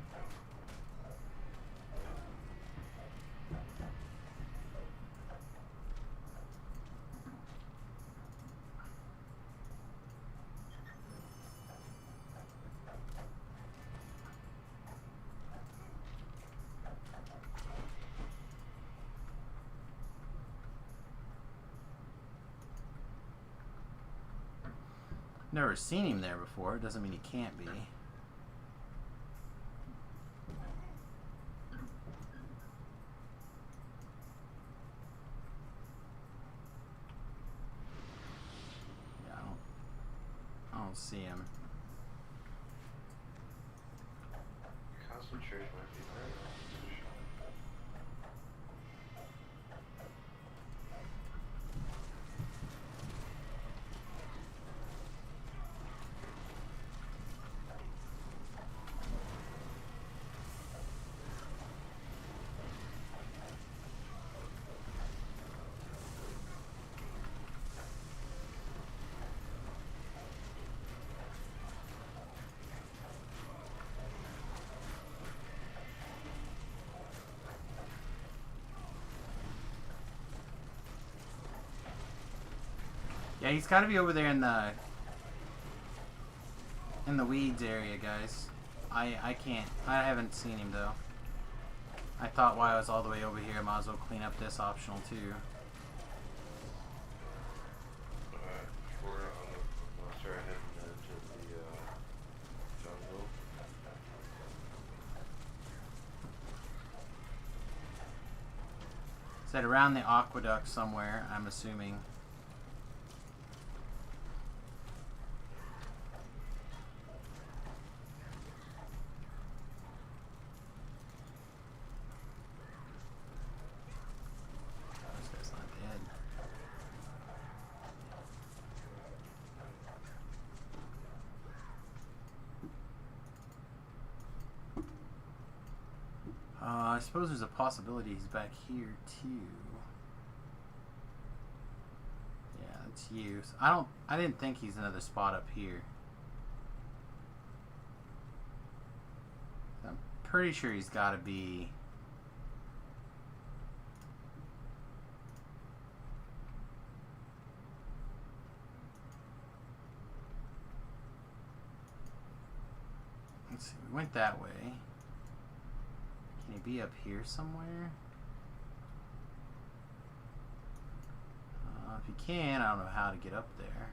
Never seen him there before. Doesn't mean he can't be. don't see him. Concentration might be higher. Yeah, he's got to be over there in the weeds area, guys. I can't. I haven't seen him though. I thought while I was all the way over here, I might as well clean up this optional too. Alright, we're gonna start heading into the jungle. Said around the aqueduct somewhere, I'm assuming. This guy's not dead. I suppose there's a possibility he's back here too. Yeah, that's you. So I didn't think he's another spot up here. I'm pretty sure he's got to be. Let's see. We went that way. Can he be up here somewhere? If he can, I don't know how to get up there.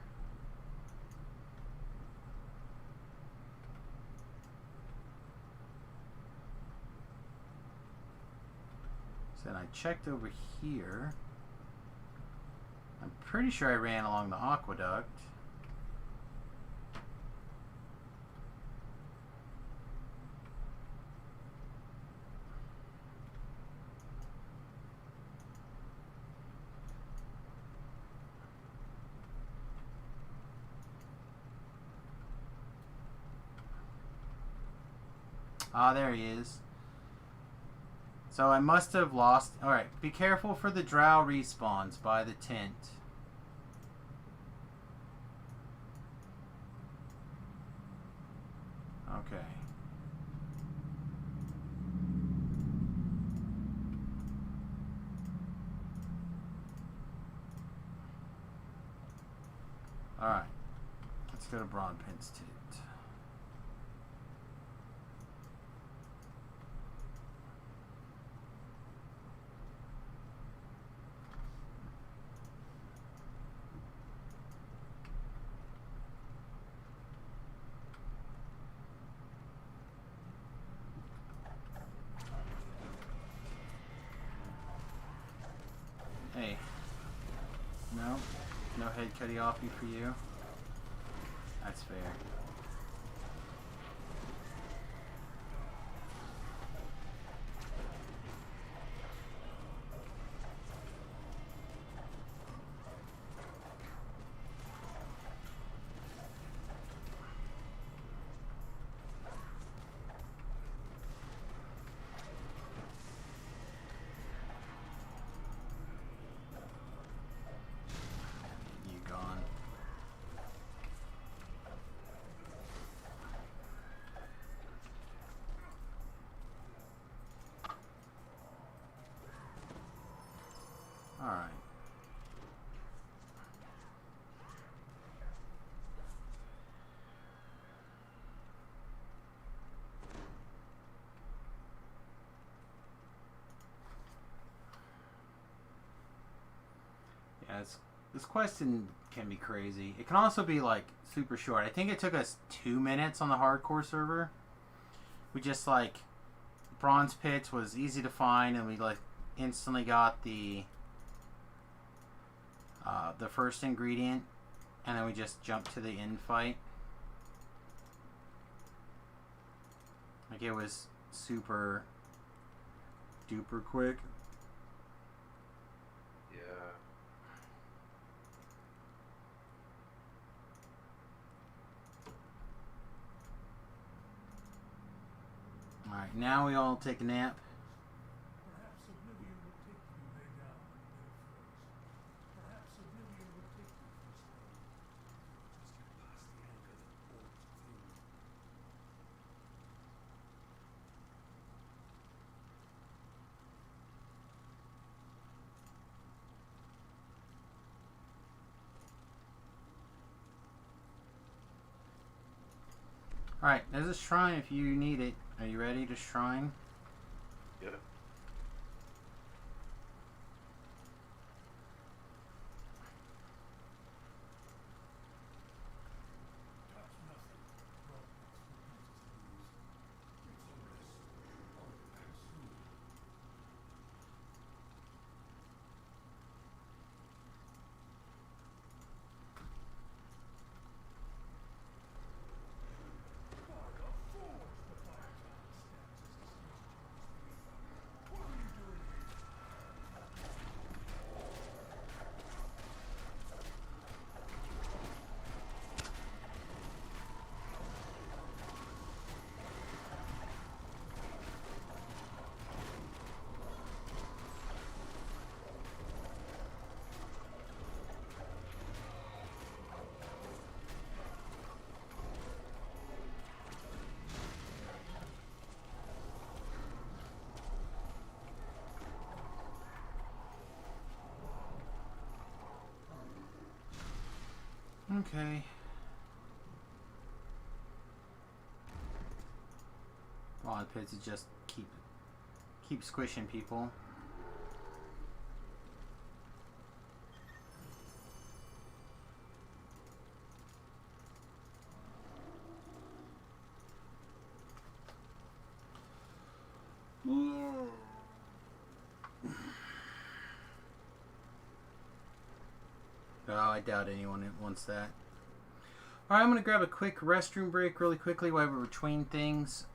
So then I checked over here. I'm pretty sure I ran along the aqueduct. Ah, there he is. So I must have lost. Alright, be careful for the drow respawns by the tent. Okay. Alright. Let's go to Broadpint's tent. Hey. No? No head cutting off for you? That's fair. You gone. Alright. Yeah, this question can be crazy. It can also be like super short. I think it took us 2 minutes on the hardcore server. We just like bronze pits was easy to find, and we like instantly got the first ingredient, and then we just jumped to the end fight. Like it was super duper quick. Yeah. Alright, now we all take a nap. Perhaps oblivion will take you lay down in a bed of furs. Perhaps oblivion will take you first thing. Just get past the anger that boils within you. Alright, there's a shrine if you need it. Are you ready to shrine? Yeah. Touch nothing. Brought next to Princess Louise. It's a rest. I'll be back soon. By the forge, the fire giant stands as the stage turns beneath them. What are you doing here? Okay. Wild pits is just keep squishing people. Oh, I doubt anyone wants that. Alright, I'm going to grab a quick restroom break really quickly while we're between things.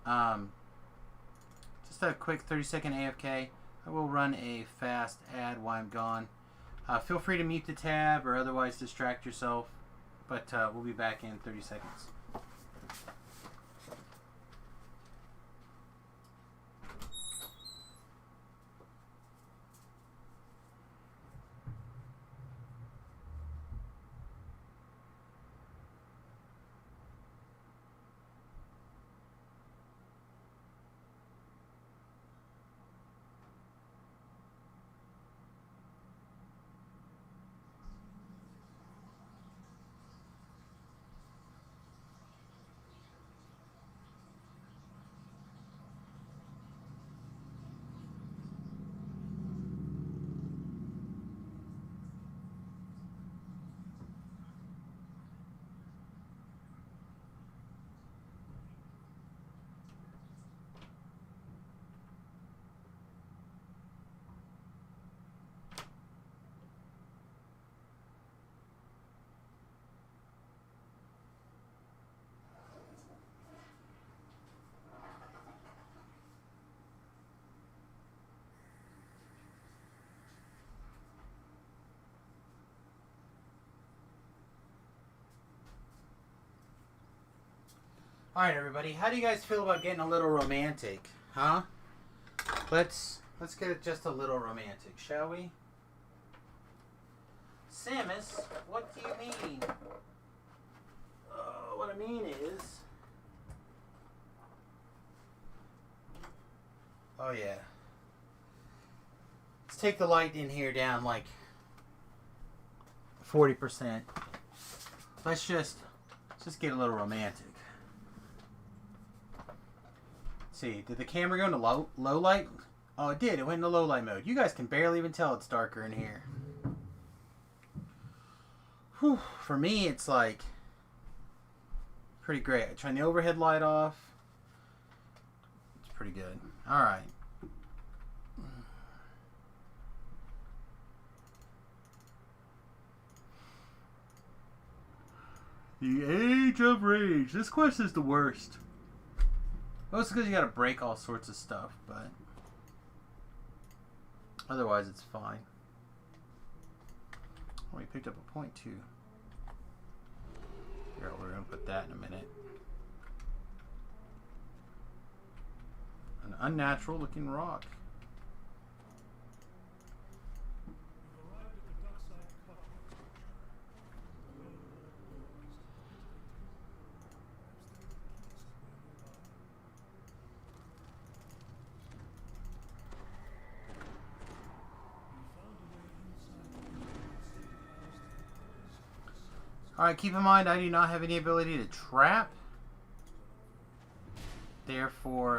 Just a quick 30-second AFK. I will run a fast ad while I'm gone. Feel free to mute the tab or otherwise distract yourself. But we'll be back in 30 seconds. Alright everybody, how do you guys feel about getting a little romantic? Huh? Let's get it just a little romantic, shall we? Samus, what do you mean? What I mean is... Oh yeah. Let's take the light in here down like 40%. Let's just get a little romantic. See, did the camera go into low light? Oh, it did. It went into low light mode. You guys can barely even tell it's darker in here. Whew. For me, it's like pretty great. I turn the overhead light off. It's pretty good. All right. The Age of Rage. This quest is the worst. Mostly because you gotta break all sorts of stuff, but otherwise it's fine. Oh, we picked up a point too. Here, we're gonna put that in a minute. An unnatural looking rock. You've arrived at the dockside cut. The lone wolf is Alright, keep in mind I do not have any ability to trap. Therefore,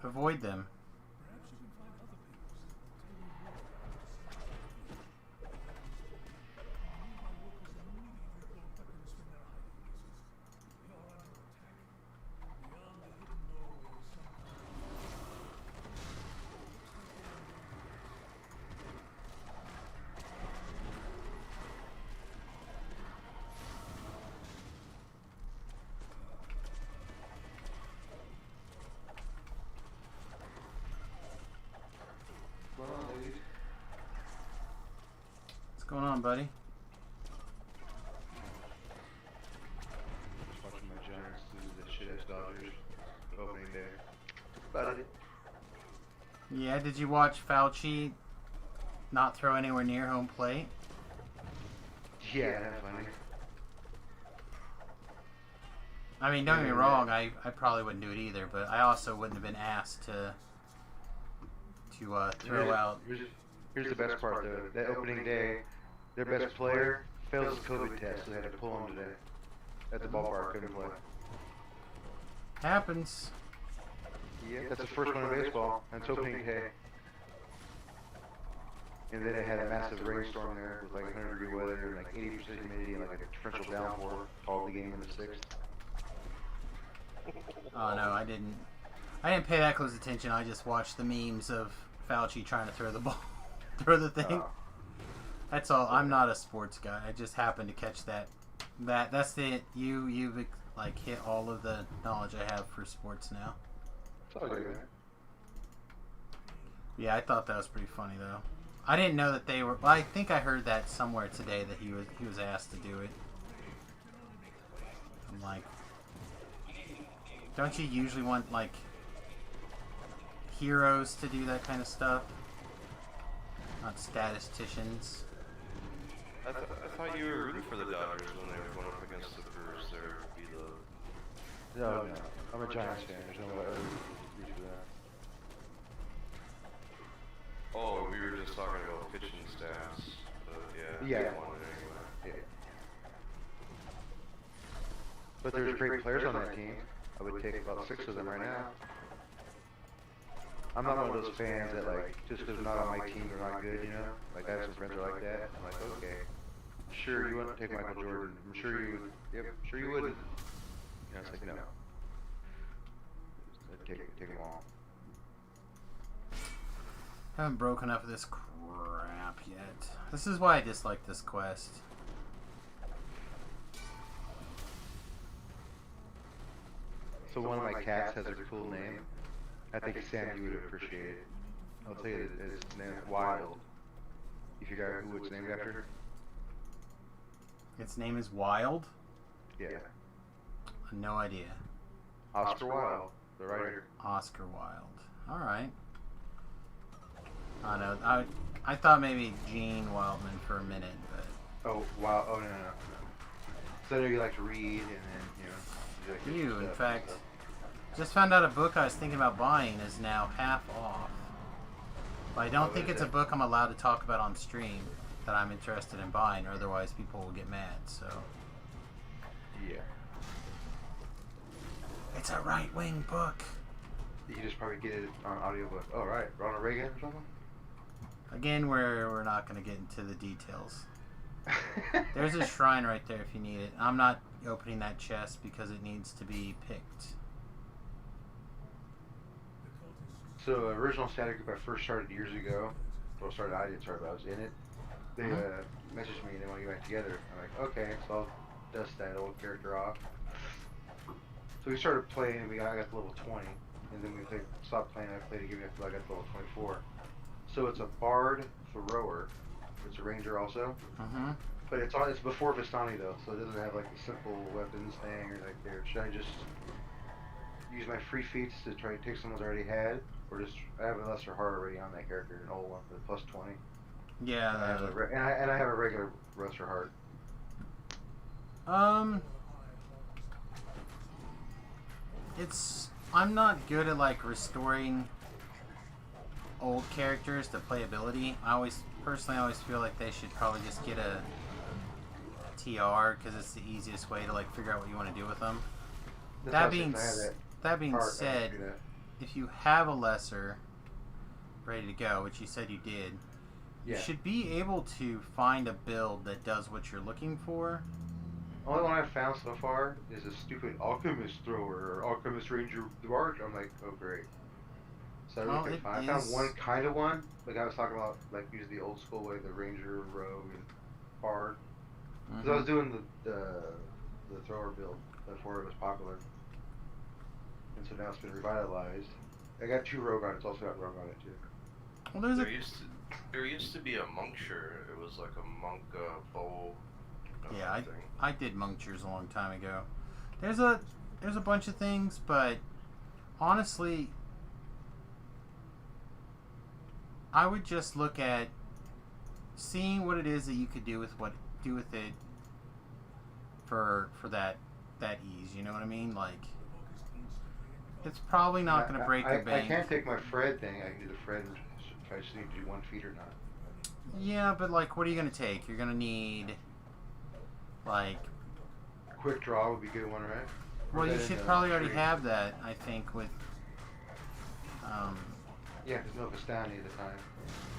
avoid them. Perhaps you can find other peoples that will tell you more. Nearby workers immediately pull weapons from their hiding places. We are under attack. Beyond the hidden doorway is some kind What's going on, buddy? Just watching my Giants lose the shit-ass Dodgers opening day. About it. Yeah, did you watch Fauci not throw anywhere near home plate? Yeah, that's funny. I mean, don't get me wrong, I probably wouldn't do it either, but I also wouldn't have been asked to throw out. Here's the best part though. That opening day, their best player fails his COVID test, so they had to pull him today. At the ballpark, couldn't play. Happens. Yeah, that's the first one in baseball, and it's opening day. And then it had a massive rainstorm there with like 100-degree weather and like 80% humidity and like a torrential downpour. Called the game in the 6th. Oh no, I didn't pay that close attention. I just watched the memes of Fauci trying to throw the ball, throw the thing. That's all. I'm not a sports guy. I just happened to catch that. That's it. You've like hit all of the knowledge I have for sports now. It's all good, man. Yeah, I thought that was pretty funny though. I didn't know that they were. Well, I think I heard that somewhere today that he was asked to do it. I'm like, don't you usually want like heroes to do that kind of stuff, not statisticians? I thought you were rooting for the Dodgers when they were going up against the Brewers. There would be the. No, I'm a Giants fan. There's no way I would root for that. Oh, we were just talking about pitching stats. But yeah. Yeah. They won it anyway. Yeah. But there's great players on that team. I would take about 6 of them right now. I'm not one of those fans that like, just because they're not on my team, they're not good, you know? Like I have some friends that are like that. I'm like, okay, sure you wouldn't take Michael Jordan. I'm sure you would. Yep, sure you wouldn't. You know, it's like, no. I'd take them all. I haven't broken up this crap yet. This is why I dislike this quest. So one of my cats has a cool name. I think Sam, you would appreciate it. I'll tell you, it's named Wild. You figure out who it's named after? Its name is Wild? Yeah. No idea. Oscar Wilde, the writer. Oscar Wilde. Alright. I know. I thought maybe Gene Wildman for a minute, but... Oh, wow. Oh, no. So you like to read and then, you know... in fact, just found out a book I was thinking about buying is now half off. But I don't think it's a book I'm allowed to talk about on stream that I'm interested in buying, or otherwise people will get mad, so... Yeah. It's a right-wing book. You just probably get it on audiobook. Oh, right. Ronald Reagan or something? Again, we're not going to get into the details. There's a shrine right there if you need it. I'm not opening that chest because it needs to be picked. So, original Static Group I first started years ago. Well, I didn't start, but I was in it. They messaged me and they want to get back together. I'm like, okay, so I'll dust that old character off. So we started playing, and I got to level 20, and then we stopped playing. I played again until I got to level 24. So it's a bard thrower. It's a ranger also, Mm-hmm. but it's before Vistani though, so it doesn't have like the simple weapons thing or like there. Should I just use my free feats to try to take someone's already had, or just I have a lesser heart already on that character, an old one with plus 20. Yeah. And I have a regular lesser heart. I'm not good at like restoring old characters to playability. I always feel like they should probably just get a TR because it's the easiest way to like figure out what you want to do with them. That being said, if you have a lesser ready to go, which you said you did, you should be able to find a build that does what you're looking for. Only one I've found so far is a stupid alchemist thrower or alchemist ranger dwarf. I'm like, oh great. So I found one kind of one. Like I was talking about, like use the old school way, the ranger, rogue, and bard. Because I was doing the thrower build before it was popular, and so now it's been revitalized. I got 2 rogue on it. It's also got rogue on it too. Well, there used to be a moncture. It was like a monk bow. Yeah, I did monctures a long time ago. There's a bunch of things, but honestly, I would just look at seeing what it is that you could do with it for that ease. You know what I mean? Like, it's probably not going to break the bank. I can't take my Fred thing. I can do the Fred if I just need to do 1 feat or not. Yeah, but like, what are you going to take? You're going to need like quick draw would be a good one, right? Well, you should probably already have that, I think, with yeah, there's no Vistani at the time.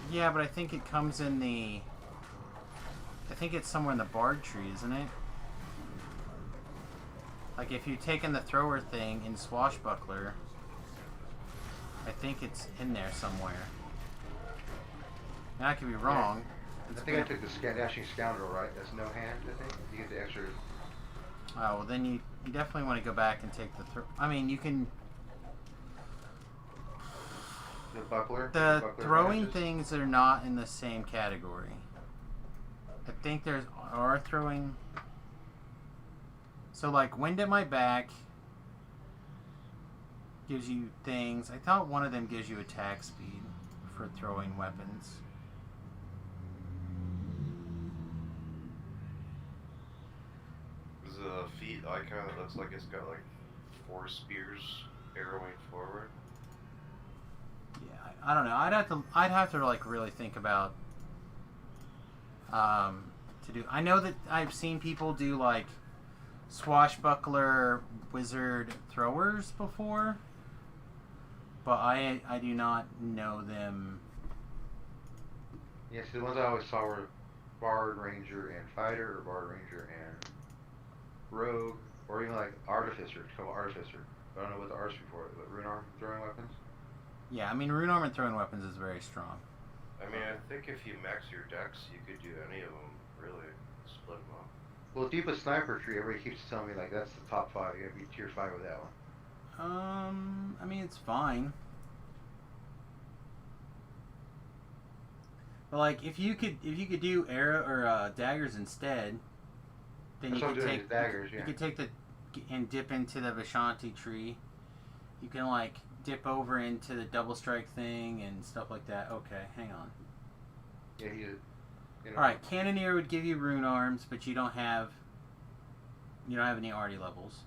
Yeah, but I think it comes in the I think it's somewhere in the bard tree, isn't it? Like if you've taken the thrower thing in Swashbuckler, I think it's in there somewhere. Now I could be wrong. I think I took the Dashing Scoundrel, right? That's no hand, I think. You get the extra. Oh, well then you definitely want to go back and take the I mean, you can... The buckler? The buckler throwing badges? things are not in the same category. I think there's are throwing... So like, Wind at My Back gives you things. I thought one of them gives you attack speed for throwing weapons. There's a feat icon that looks like it's got like 4 spears arrowing forward. Yeah, I don't know. I'd have to like really think about to do. I know that I've seen people do like swashbuckler wizard throwers before, but I do not know them. Yeah, see, the ones I always saw were Bard, Ranger, and Fighter, or Bard, Ranger, and Rogue, or even like Artificer. It's called Artificer. I don't know what the R's before, but rune arm throwing weapons. Yeah, I mean, rune arm and throwing weapons is very strong. I mean, I think if you max your dex, you could do any of them, really. Split them up. Well, Deepest Sniper Tree, everybody keeps telling me like that's the top 5. You gotta be tier 5 with that one. I mean, it's fine. But like, if you could do arrow or daggers instead, then That's you what could I'm doing take is daggers, yeah. you could take and dip into the Vishanti tree. You can like dip over into the double strike thing and stuff like that. Okay, hang on. Yeah, he did. You know, All right, Cannoneer would give you rune arms, but you don't have any arty levels.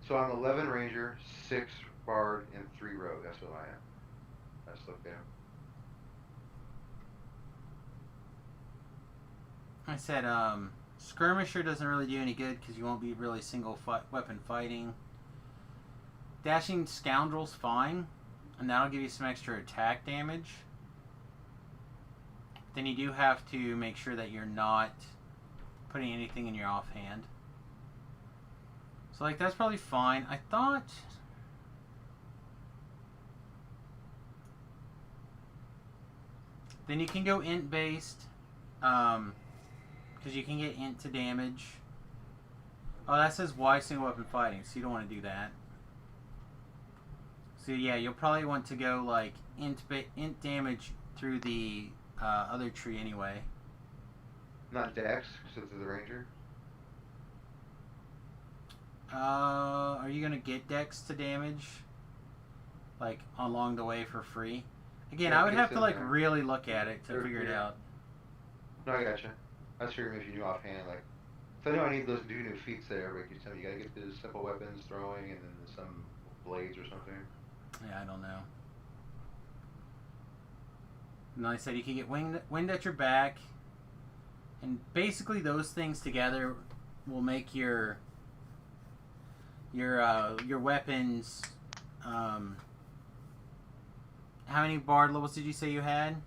So I'm 11 Ranger, 6 Bard, and 3 Rogue. That's what I am. Let's look down. I said, Skirmisher doesn't really do any good because you won't be really single weapon fighting. Dashing Scoundrel's fine, and that'll give you some extra attack damage. Then you do have to make sure that you're not putting anything in your offhand. So like, that's probably fine. I thought... Then you can go int based, because you can get int to damage. Oh, that says Y single weapon fighting, so you don't want to do that. So yeah, you'll probably want to go like int damage through the other tree anyway. Not Dex, because it's the ranger. Are you gonna get Dex to damage like along the way for free? Again, Yeah, I would have it's to in like there. really look at it to Or- figure it yeah. out. No, I gotcha. I was figuring if you knew offhand, like, so I know I need those new feats there, but you tell me you gotta get the simple weapons, throwing, and then some blades or something. Yeah, I don't know. And like I said, you can get wind at your back, and basically those things together will make your weapons. How many bard levels did you say you had?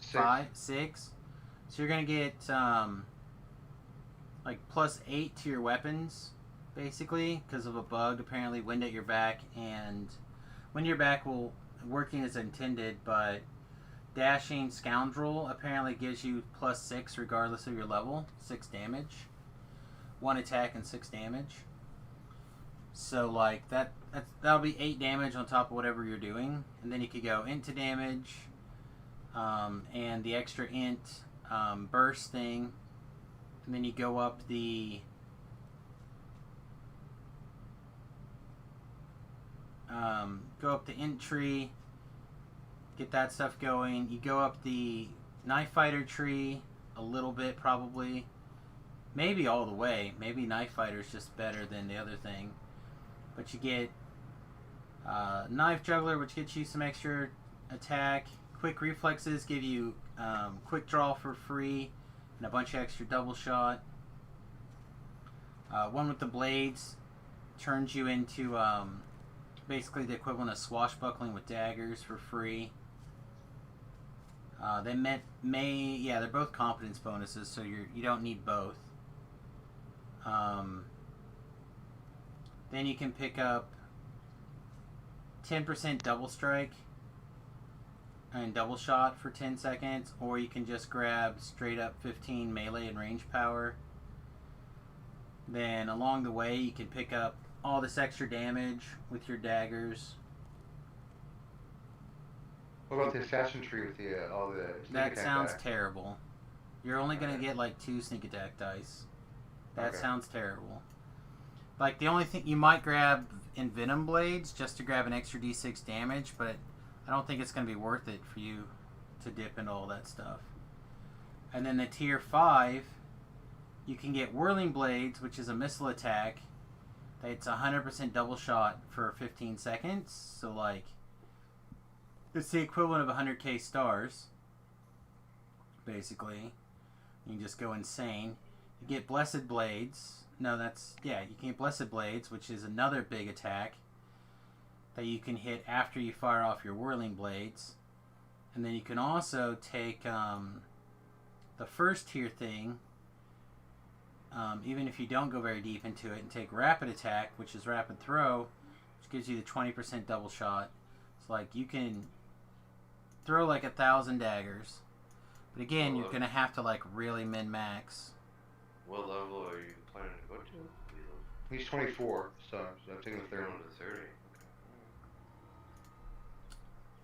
6. 6. So you're gonna get like +8 to your weapons, basically, because of a bug. Apparently, wind at your back and wind at your back will working as intended, but dashing scoundrel apparently gives you +6 regardless of your level, 6 damage, 1 attack and 6 damage. So like that'll be 8 damage on top of whatever you're doing, and then you could go into damage, and the extra int burst thing, and then you go up the int tree, get that stuff going. You go up the knife fighter tree a little bit, probably, maybe all the way. Maybe knife fighter is just better than the other thing, but you get knife juggler, which gets you some extra attack. Quick reflexes give you quick draw for free and a bunch of extra double shot. One with the blades turns you into basically the equivalent of swashbuckling with daggers for free. They're both competence bonuses, so you don't need both. Then you can pick up 10% double strike and double shot for 10 seconds, or you can just grab straight up 15 melee and range power. Then along the way you can pick up all this extra damage with your daggers. What about the assassin tree with the all the sneak That attack sounds die? terrible. You're only going to get like 2 sneak attack dice. That Okay. sounds terrible. Like the only thing you might grab Envenom blades just to grab an extra d6 damage, but I don't think it's going to be worth it for you to dip into all that stuff. And then the tier 5, you can get Whirling Blades, which is a missile attack. It's 100% double shot for 15 seconds. So like, it's the equivalent of 100k stars, basically. You can just go insane. You get Blessed Blades. No, you can get Blessed Blades, which is another big attack that you can hit after you fire off your Whirling Blades. And then you can also take the first tier thing, even if you don't go very deep into it, and take Rapid Attack, which is Rapid Throw, which gives you the 20% double shot. It's like you can throw like 1,000 daggers. But again, you're going to have to like really min-max. What level are you planning to go to? He's 24, so I'm taking the third Going one. to 30.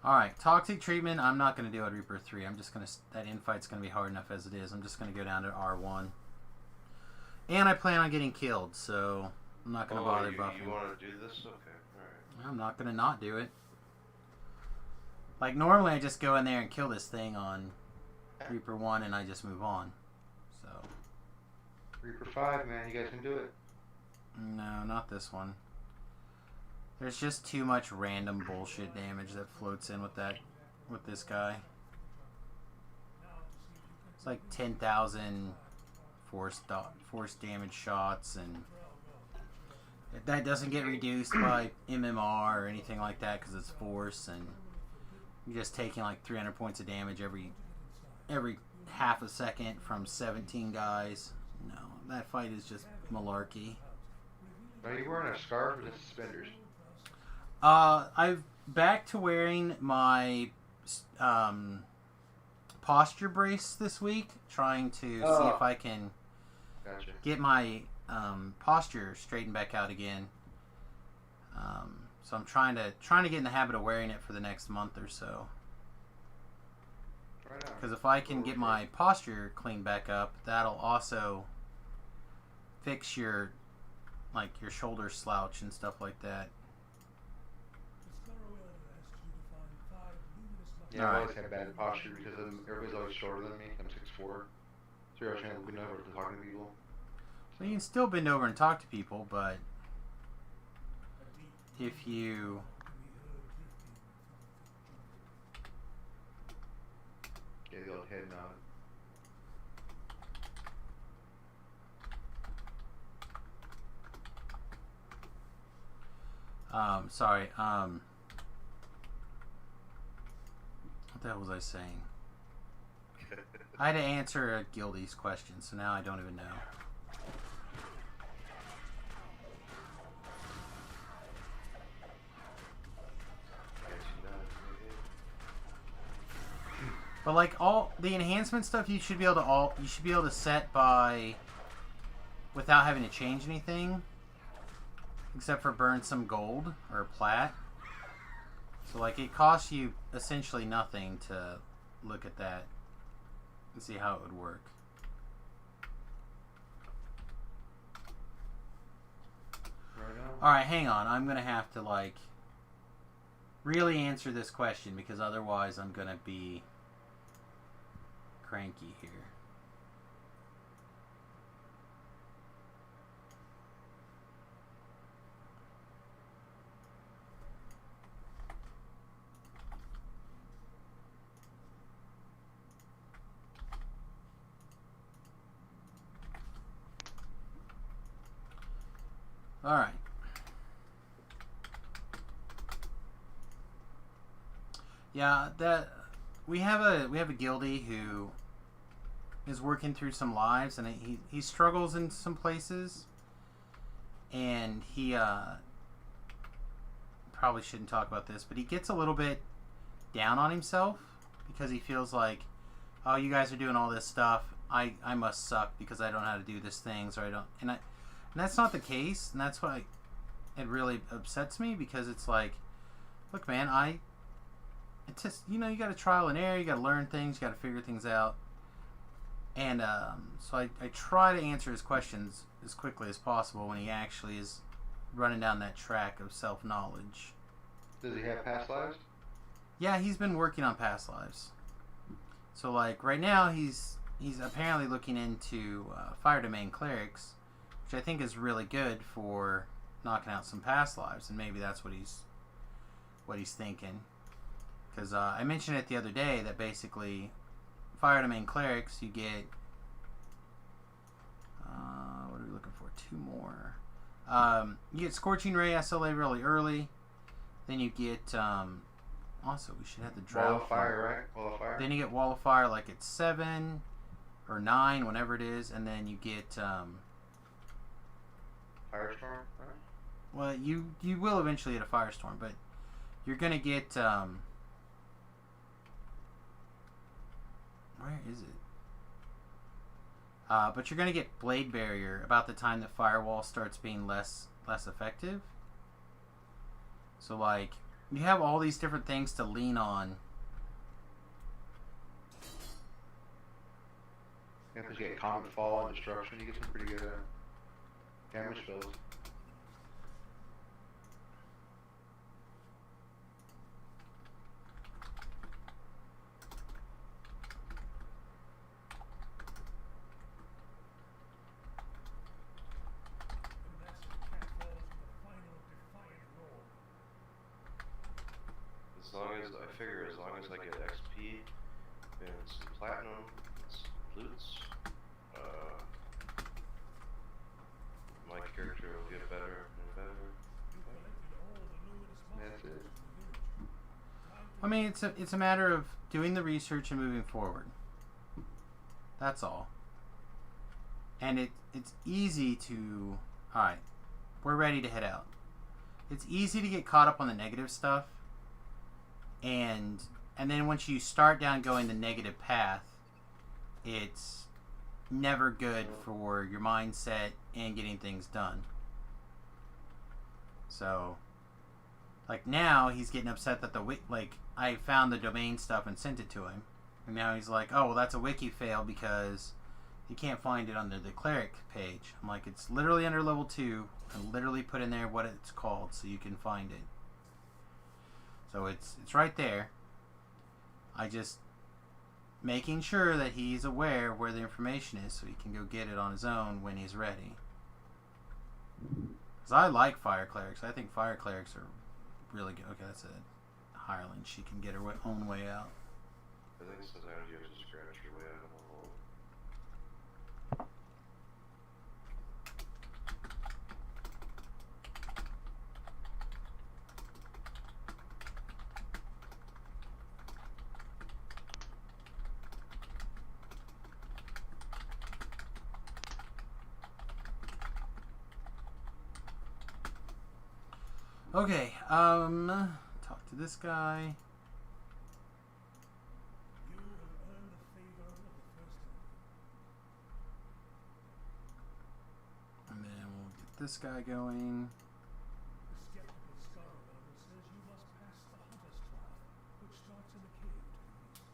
Alright, Toxic Treatment, I'm not going to do at Reaper 3. I'm just going to... That infight's going to be hard enough as it is. I'm just going to go down to R1. And I plan on getting killed, so I'm not going to bother buffing. You want to do this? Okay, alright. I'm not going to not do it. Like, normally I just go in there and kill this thing on Reaper 1 and I just move on. So... Reaper 5, man, you guys can do it. No, not this one. There's just too much random bullshit damage that floats in with this guy. It's like 10,000 force damage shots, and that doesn't get reduced by MMR or anything like that because it's force, and you're just taking like 300 points of damage every half a second from 17 guys. No, that fight is just malarkey. Are you wearing a scarf or just suspenders? I've back to wearing my posture brace this week, trying to see if I can Gotcha. get my posture straightened back out again. So I'm trying to get in the habit of wearing it for the next month or so. Right on. Because if I can get my posture cleaned back up, that'll also fix your shoulder slouch and stuff like that. The thorough elder asks you to find 5 luminous buckets. Yeah, I've Alright. always had bad posture because everybody's always shorter than me. I'm 6'4". So you're always trying to lean over to talking to people. Well, you can still bend over and talk to people, but A deep if you... can be heard drifting through the thick jungle. Yeah, the old head nod. Sorry, what the hell was I saying? I had to answer a Guildie's question, so now I don't even know. But like all the enhancement stuff, you should be able to set by without having to change anything, except for burn some gold or plat. So like it costs you essentially nothing to look at that and see how it would work. Right on. All right, hang on. I'm gonna have to like really answer this question because otherwise I'm gonna be cranky here. All right. Yeah, that we have a guildie who is working through some lives, and he struggles in some places, and he probably shouldn't talk about this, but he gets a little bit down on himself because he feels like, oh, you guys are doing all this stuff, I must suck because I don't know how to do these things, or I don't, and that's not the case, and that's why it really upsets me, because it's like, look, man, it's just, you know, you got to trial and error, you got to learn things, you got to figure things out, and so I try to answer his questions as quickly as possible when he actually is running down that track of self-knowledge. Does he have past lives? Yeah, he's been working on past lives. So like right now he's apparently looking into fire domain clerics, which I think is really good for knocking out some past lives, and maybe that's what he's thinking. Because I mentioned it the other day that basically fire domain clerics, you get what are we looking for? 2 more. You get Scorching Ray SLA really early. Then you get also we should have the Wall Drought of Fire, right? Wall of Fire. Then you get Wall of Fire like at 7 or 9, whenever it is, and then you get Firestorm, right? well, you will eventually get a Firestorm, but you're gonna get where is it? But you're gonna get Blade Barrier about the time that Firewall starts being less effective. So like you have all these different things to lean on. Yeah, because you get Comet Fall and Destruction, you get some pretty good damage spells. The massive cat falls with a final defiant roar. As long as I get XP and some platinum and some loots, my character will get better and better. You collected all the luminous That's buckets it. in the village. I mean, it's a matter of doing the research and moving forward. That's all. And it's easy to... Alright, we're ready to head out. It's easy to get caught up on the negative stuff, and then once you start down going the negative path, it's never good for your mindset and getting things done. So Like now he's getting upset that I found the domain stuff and sent it to him, and now he's like, oh well, that's a wiki fail because you can't find it under the cleric page. I'm like, it's literally under level 2. I literally put in there what it's called so you can find it. So it's right there. I just making sure that he's aware of where the information is so he can go get it on his own when he's ready. Because I like fire clerics. I think fire clerics are really good. Okay, that's a hireling. She can get her own way out. I think sometimes you have to scratch your way out of a hole. Okay, talk to this guy. You have earned the favor of the First Order. And then we'll get this guy going. The skeptical scholar level says you must pass the Hunter's Trial, which starts in the cave to the east.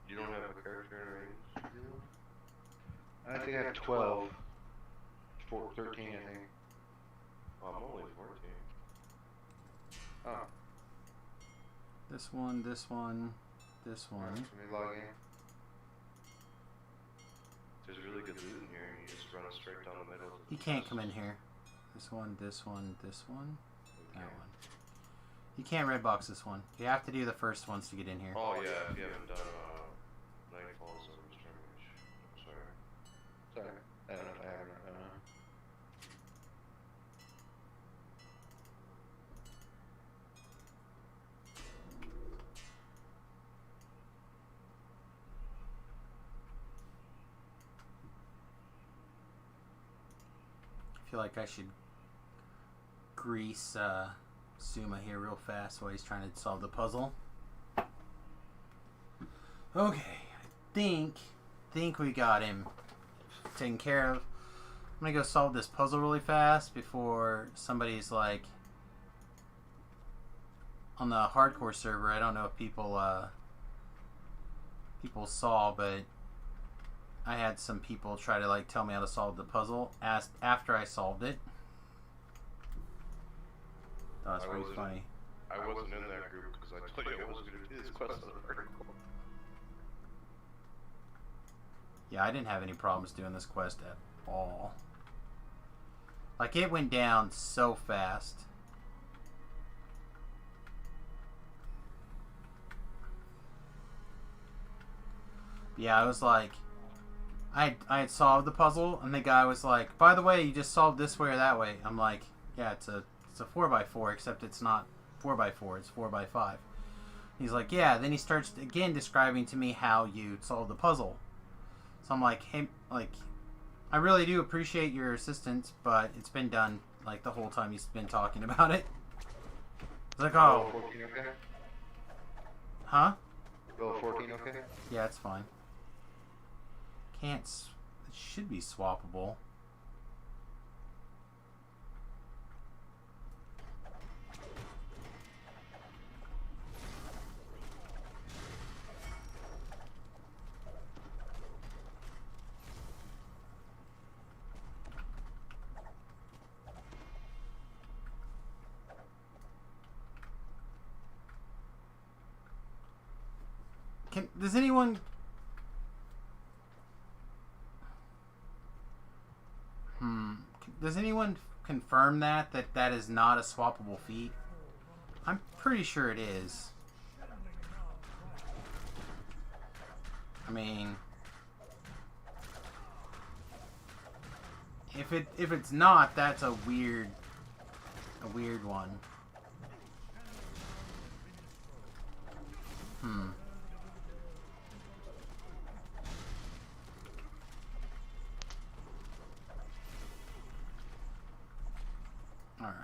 You don't have a character in range? I think I have 12. 13, I think. Oh, I'm only 14. Oh, This one, this one, this one. let me log in. There's really good loot in here, and you just run it straight down the middle. He can't come in here. This one, this one, this one, that Okay. one. You can't red box this one. You have to do the first ones to get in here. Oh yeah, if you haven't done Nightfall's or Skirmish. Sorry. Sorry. I don't know if I have it. I feel like I should grease Suma here real fast while he's trying to solve the puzzle. Okay, I think we got him taken care of. I'm gonna go solve this puzzle really fast before somebody's like on the hardcore server. I don't know if people saw, but I had some people try to like tell me how to solve the puzzle after I solved it. That was pretty funny. I wasn't in that group because I told you I was going to do this quest on the vertical. Yeah, I didn't have any problems doing this quest at all. Like, it went down so fast. Yeah, I was like, I had solved the puzzle, and the guy was like, by the way, you just solved this way or that way. I'm like, yeah, it's a 4x4, except it's not 4x4, it's 4x5. He's like, yeah, then he starts again describing to me how you solved the puzzle. So I'm like, hey, like, I really do appreciate your assistance, but it's been done, like, the whole time he's been talking about it. It's like, oh. 14 okay? Huh? Level 14 okay? Yeah, it's fine. Can't, it should be swappable. Does anyone... Does anyone confirm that that is not a swappable feat? I'm pretty sure it is. I mean... If it's not, that's a weird one. Alright.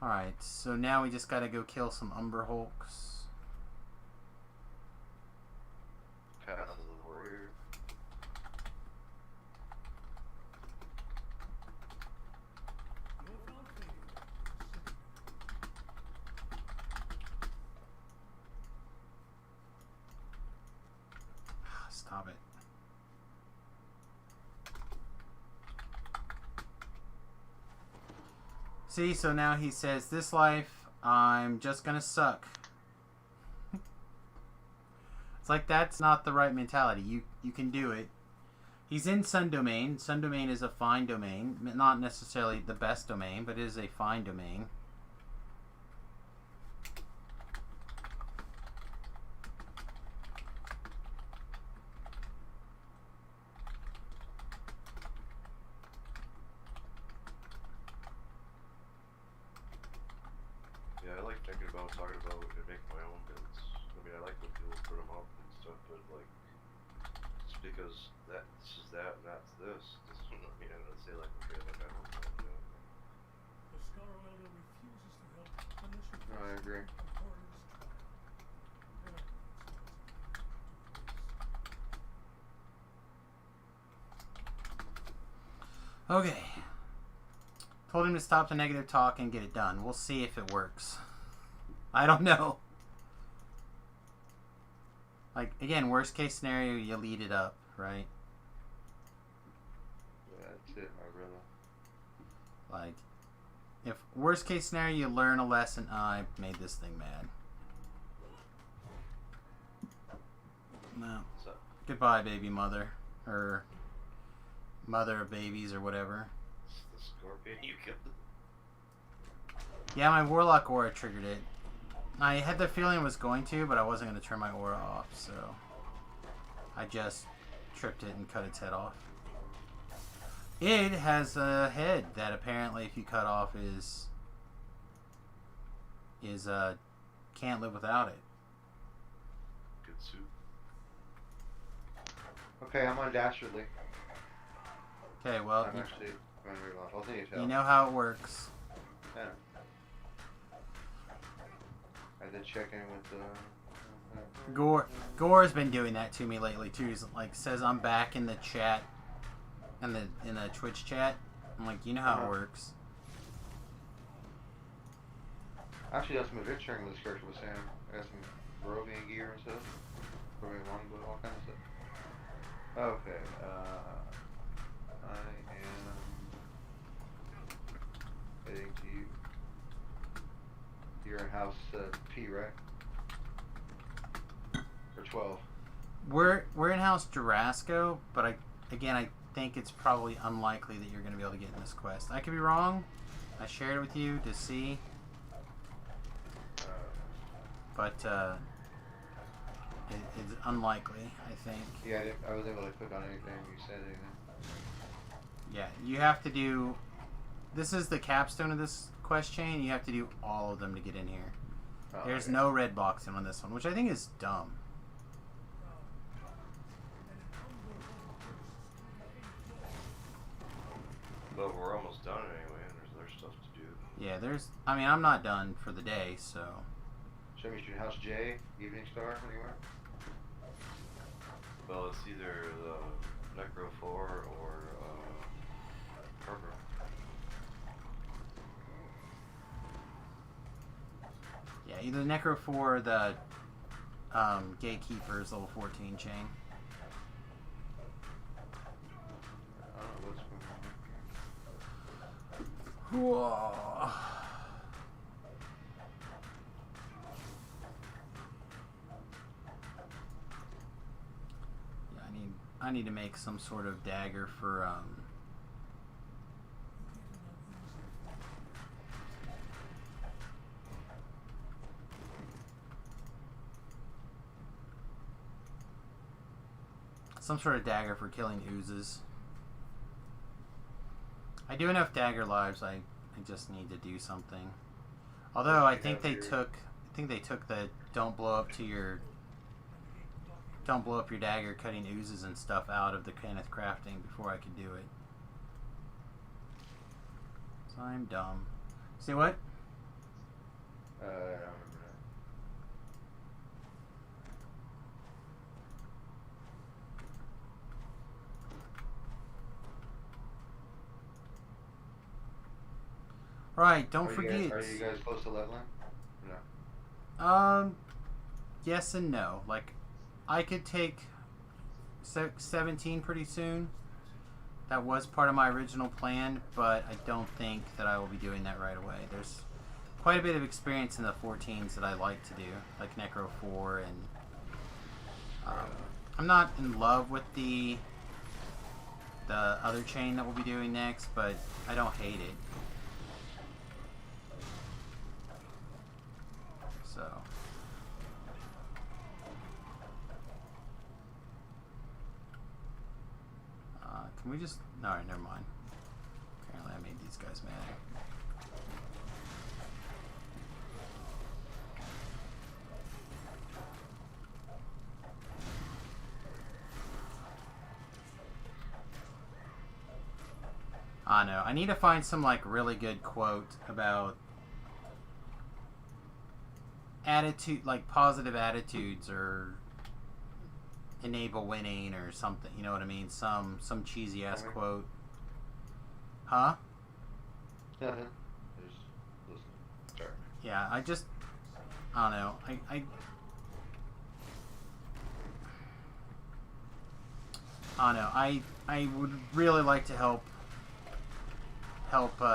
Alright, so now we just gotta go kill some Umber Hulks. Path of the Warrior. You have found Feybuckler, Stop it. See, so now he says, this life, I'm just gonna suck. It's like, that's not the right mentality. You can do it. He's in Sun Domain. Sun Domain is a fine domain. Not necessarily the best domain, but it is a fine domain. Yeah, I like thinking about talking about and making my own builds. I mean, I like when people put them up and stuff, but like, just because this is that and that's this, doesn't mean I'm gonna say like, okay, like I don't know. The Scar Elder refuses to help unless you No, I agree. a horror's trial. Apparently, it's not as Okay. Told him to stop the negative talk and get it done. We'll see if it works. I don't know. Like, again, worst case scenario, you lead it up, right? That's it, my brother. Like, if worst case scenario, you learn a lesson, I made this thing mad. No. So, Goodbye, baby mother. Or mother of babies or whatever. it's the scorpion you killed. Yeah, my Warlock Aura triggered it. I had the feeling it was going to, but I wasn't going to turn my Aura off, so I just tripped it and cut its head off. It has a head that apparently if you cut off is can't live without it. Good suit. Okay, I'm on Dastardly. Okay, well, I'm actually going very well. I'll think it's you know how it works. Yeah. I did check in with the. Gore's been doing that to me lately too. He's like says I'm back in the chat, in the Twitch chat. I'm like, you know how it works. Actually, that's some adventure in this character with Sam. I got some Barovian gear and stuff. Barovian longbow, all kinds of stuff. Okay, I am heading to you. You're in house P, right? Or 12. We're in house Durasco, but I think it's probably unlikely that you're going to be able to get in this quest. I could be wrong. I shared it with you to see, but it's unlikely, I think. Yeah, I was able to click on anything you said. Anything. Yeah, you have to do. This is the capstone of this quest chain. You have to do all of them to get in here. Oh, There's okay. no red box on this one, which I think is dumb. But we're almost done anyway, and there's stuff to do. Yeah, there's. I mean, I'm not done for the day, so. Show me your house J, Evening Star, anywhere? Well, it's either the Necro 4 or Purple. Yeah, either Necro 4 or the Gatekeeper's level 14 chain. I don't know what's going on. Whoa. Yeah, I need to make some sort of dagger for some sort of dagger for killing oozes. I do enough dagger lives. I just need to do something. Although I think they took the don't blow up your dagger cutting oozes and stuff out of the Kenneth crafting before I could do it. So I'm dumb. See what? I don't remember that. Right, don't Are forget. you guys close to leveling? No. Yes and no. Like, I could take 17 pretty soon. That was part of my original plan, but I don't think that I will be doing that right away. There's quite a bit of experience in the 14s that I like to do, like Necro 4, and I'm not in love with the other chain that we'll be doing next, but I don't hate it. So. Can we just... Alright, never mind. Apparently I made these guys mad. I know. I need to find some, like, really good quote about attitude, like, positive attitudes, or enable winning, or something. You know what I mean? Some cheesy ass quote. Huh? Yeah. Just listen. Sorry. Yeah, I don't know. I don't know. I would really like to help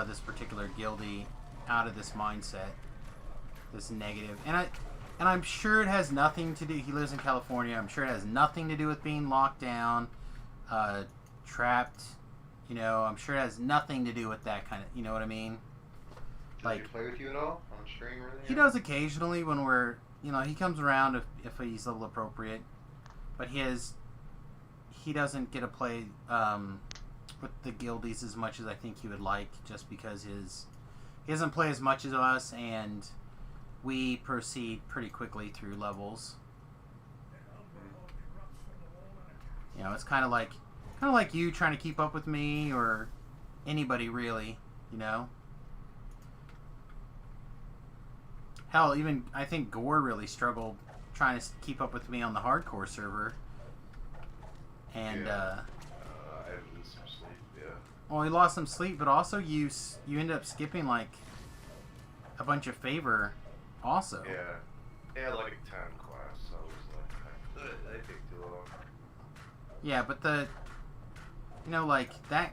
this particular guildie out of this mindset, this negative, and I'm sure it has nothing to do. He lives in California. I'm sure it has nothing to do with being locked down, trapped. You know, I'm sure it has nothing to do with that kind of. You know what I mean? Does he play with you at all on stream or anything? He does occasionally when we're. You know, he comes around if he's a little appropriate, but he doesn't get to play with the guildies as much as I think he would like, just because he doesn't play as much as us, and we proceed pretty quickly through levels. You know, it's kind of like you trying to keep up with me, or anybody really, you know. Hell, even I think Gore really struggled trying to keep up with me on the hardcore server. And I lose some sleep. Yeah. Well, he lost some sleep, but also you ended up skipping like a bunch of favor, also. Yeah. Yeah, like a 10 class. So I was like, they take too long. Yeah, but like that.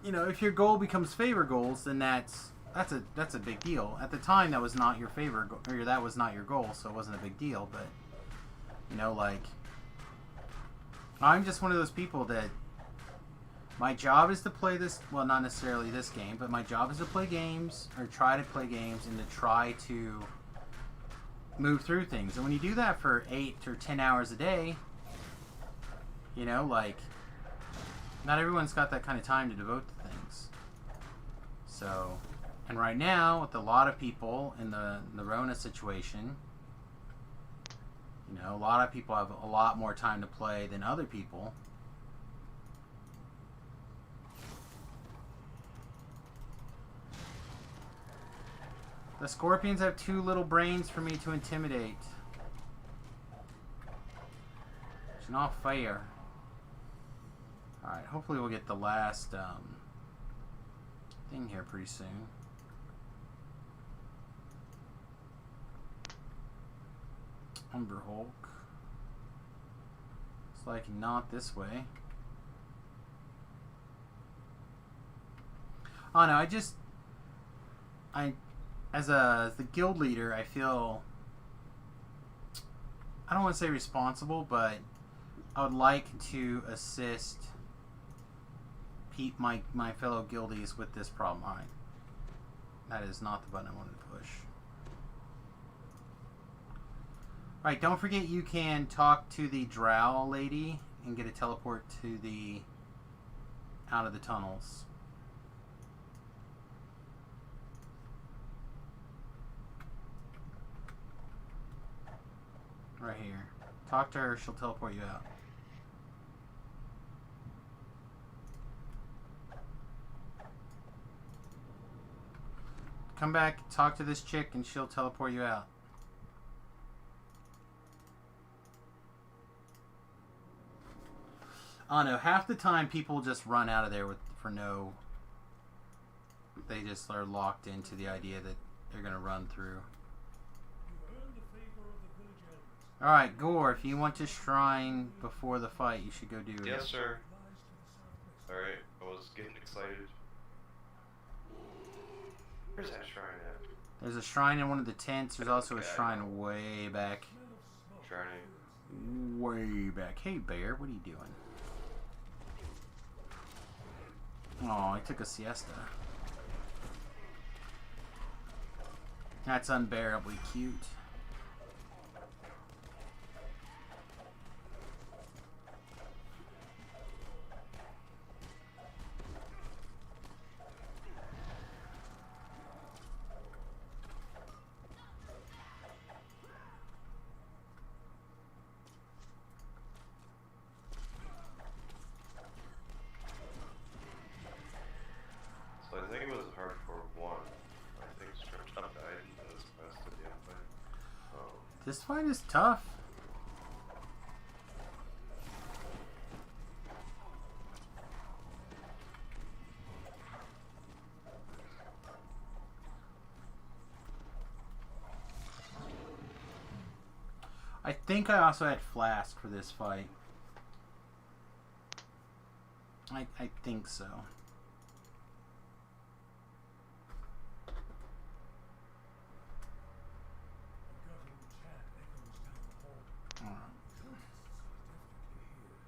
You know, if your goal becomes favor goals, then that's a big deal. At the time, that was not your favor, or that was not your goal, so it wasn't a big deal. But you know, like, I'm just one of those people that my job is to play this. Well, not necessarily this game, but my job is to play games, or try to play games, and to try to move through things. And when you do that for 8 or 10 hours a day, you know, like, not everyone's got that kind of time to devote to things. So, and right now, with a lot of people in the Rona situation, you know, a lot of people have a lot more time to play than other people. The Scorpions have too little brains for me to intimidate. It's not fair. Alright, hopefully we'll get the last thing here pretty soon. Umber Hulk. It's like not this way. Oh no, as the guild leader, I feel, I don't want to say responsible, but I would like to assist my fellow guildies with this problem. Alright. That is not the button I wanted to push. Alright, don't forget you can talk to the drow lady and get a teleport to the out of the tunnels. Right here. Talk to her, she'll teleport you out. come back, talk to this chick, and she'll teleport you out. I don't know. Half the time, people just run out of there for no. They just are locked into the idea that they're gonna run through. You've earned the favor of the village elders. All right, Gore. If you want to shrine before the fight, you should go do it. Yes, sir. Lies to the southwest. Alright, I was getting excited. Where's that shrine at? There's a shrine in one of the tents. There's also a Okay. shrine way back. Smell of smoke. Shrine. Way back. Hey, bear. What are you doing? Oh, I took a siesta. That's unbearably cute. So I think it was hardcore 1. I think Stripped Up died in this quest at the end fight. This fight is tough. I think I also had Flask for this fight. I think so. A guttural chant echoes down the hall. Alright. Cultists are definitely here.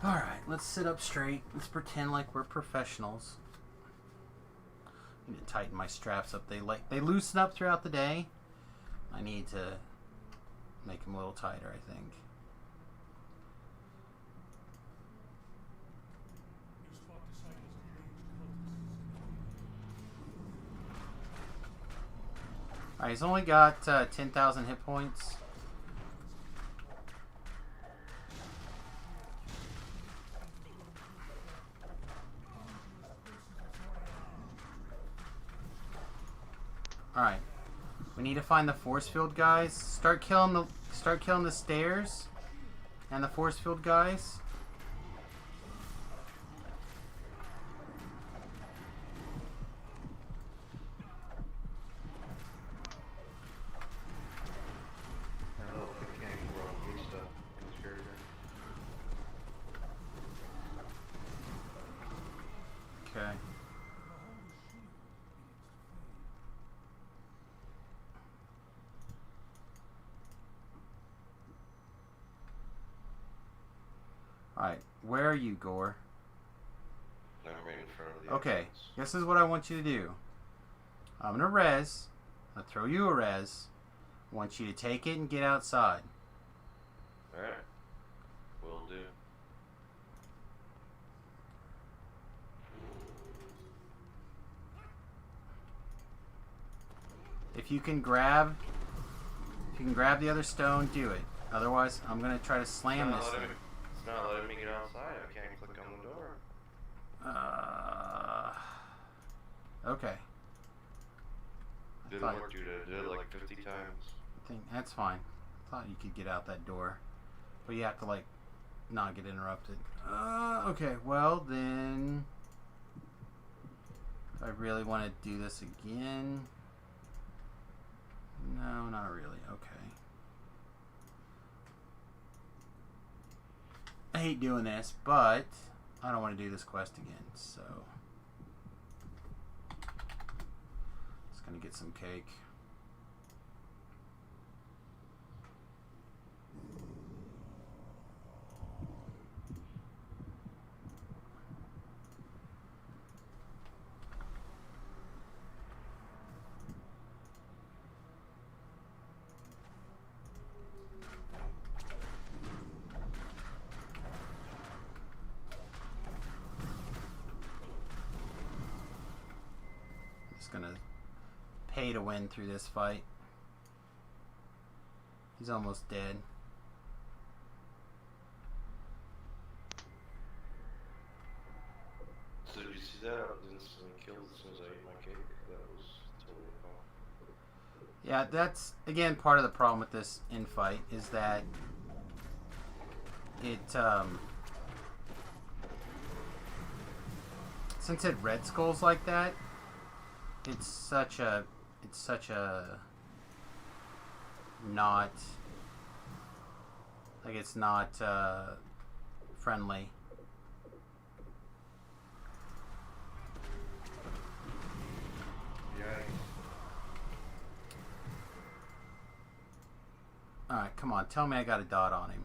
Alright, let's sit up straight. Let's pretend like we're professionals. I need to tighten my straps up. They loosen up throughout the day. I need to make them a little tighter, I think. You spot disciples of ranged cultists. Alright, he's only got 10,000 hit points. Alright. We need to find the force field guys. Start killing the stairs and the force field guys. Oh, I can't even roll good stuff. It's very good. Okay. Alright, where are you, Gore? I'm right in front of the Okay, entrance. this is what I want you to do. I'm gonna res. I'll throw you a res. I want you to take it and get outside. Alright. Will do. If you can grab the other stone, do it. Otherwise, I'm gonna try to slam this thing. It's not letting me get outside. I can't click on the door. Okay. Didn't thought- work, dude. I did it like 50 times. I think that's fine. Thought you could get out that door, but you have to like not get interrupted. Okay. Well then, if I really want to do this again, no, not really. Okay. I hate doing this, but I don't want to do this quest again, so let's gonna get some cake. Gonna pay to win through this fight. He's almost dead. So did you see that? I was instantly killed as soon as I ate my cake. That was totally fine. Yeah, that's again part of the problem with this infight is that it since it red skulls like that, it's such a not like it's not friendly. Alright, come on, tell me I got a dot on him.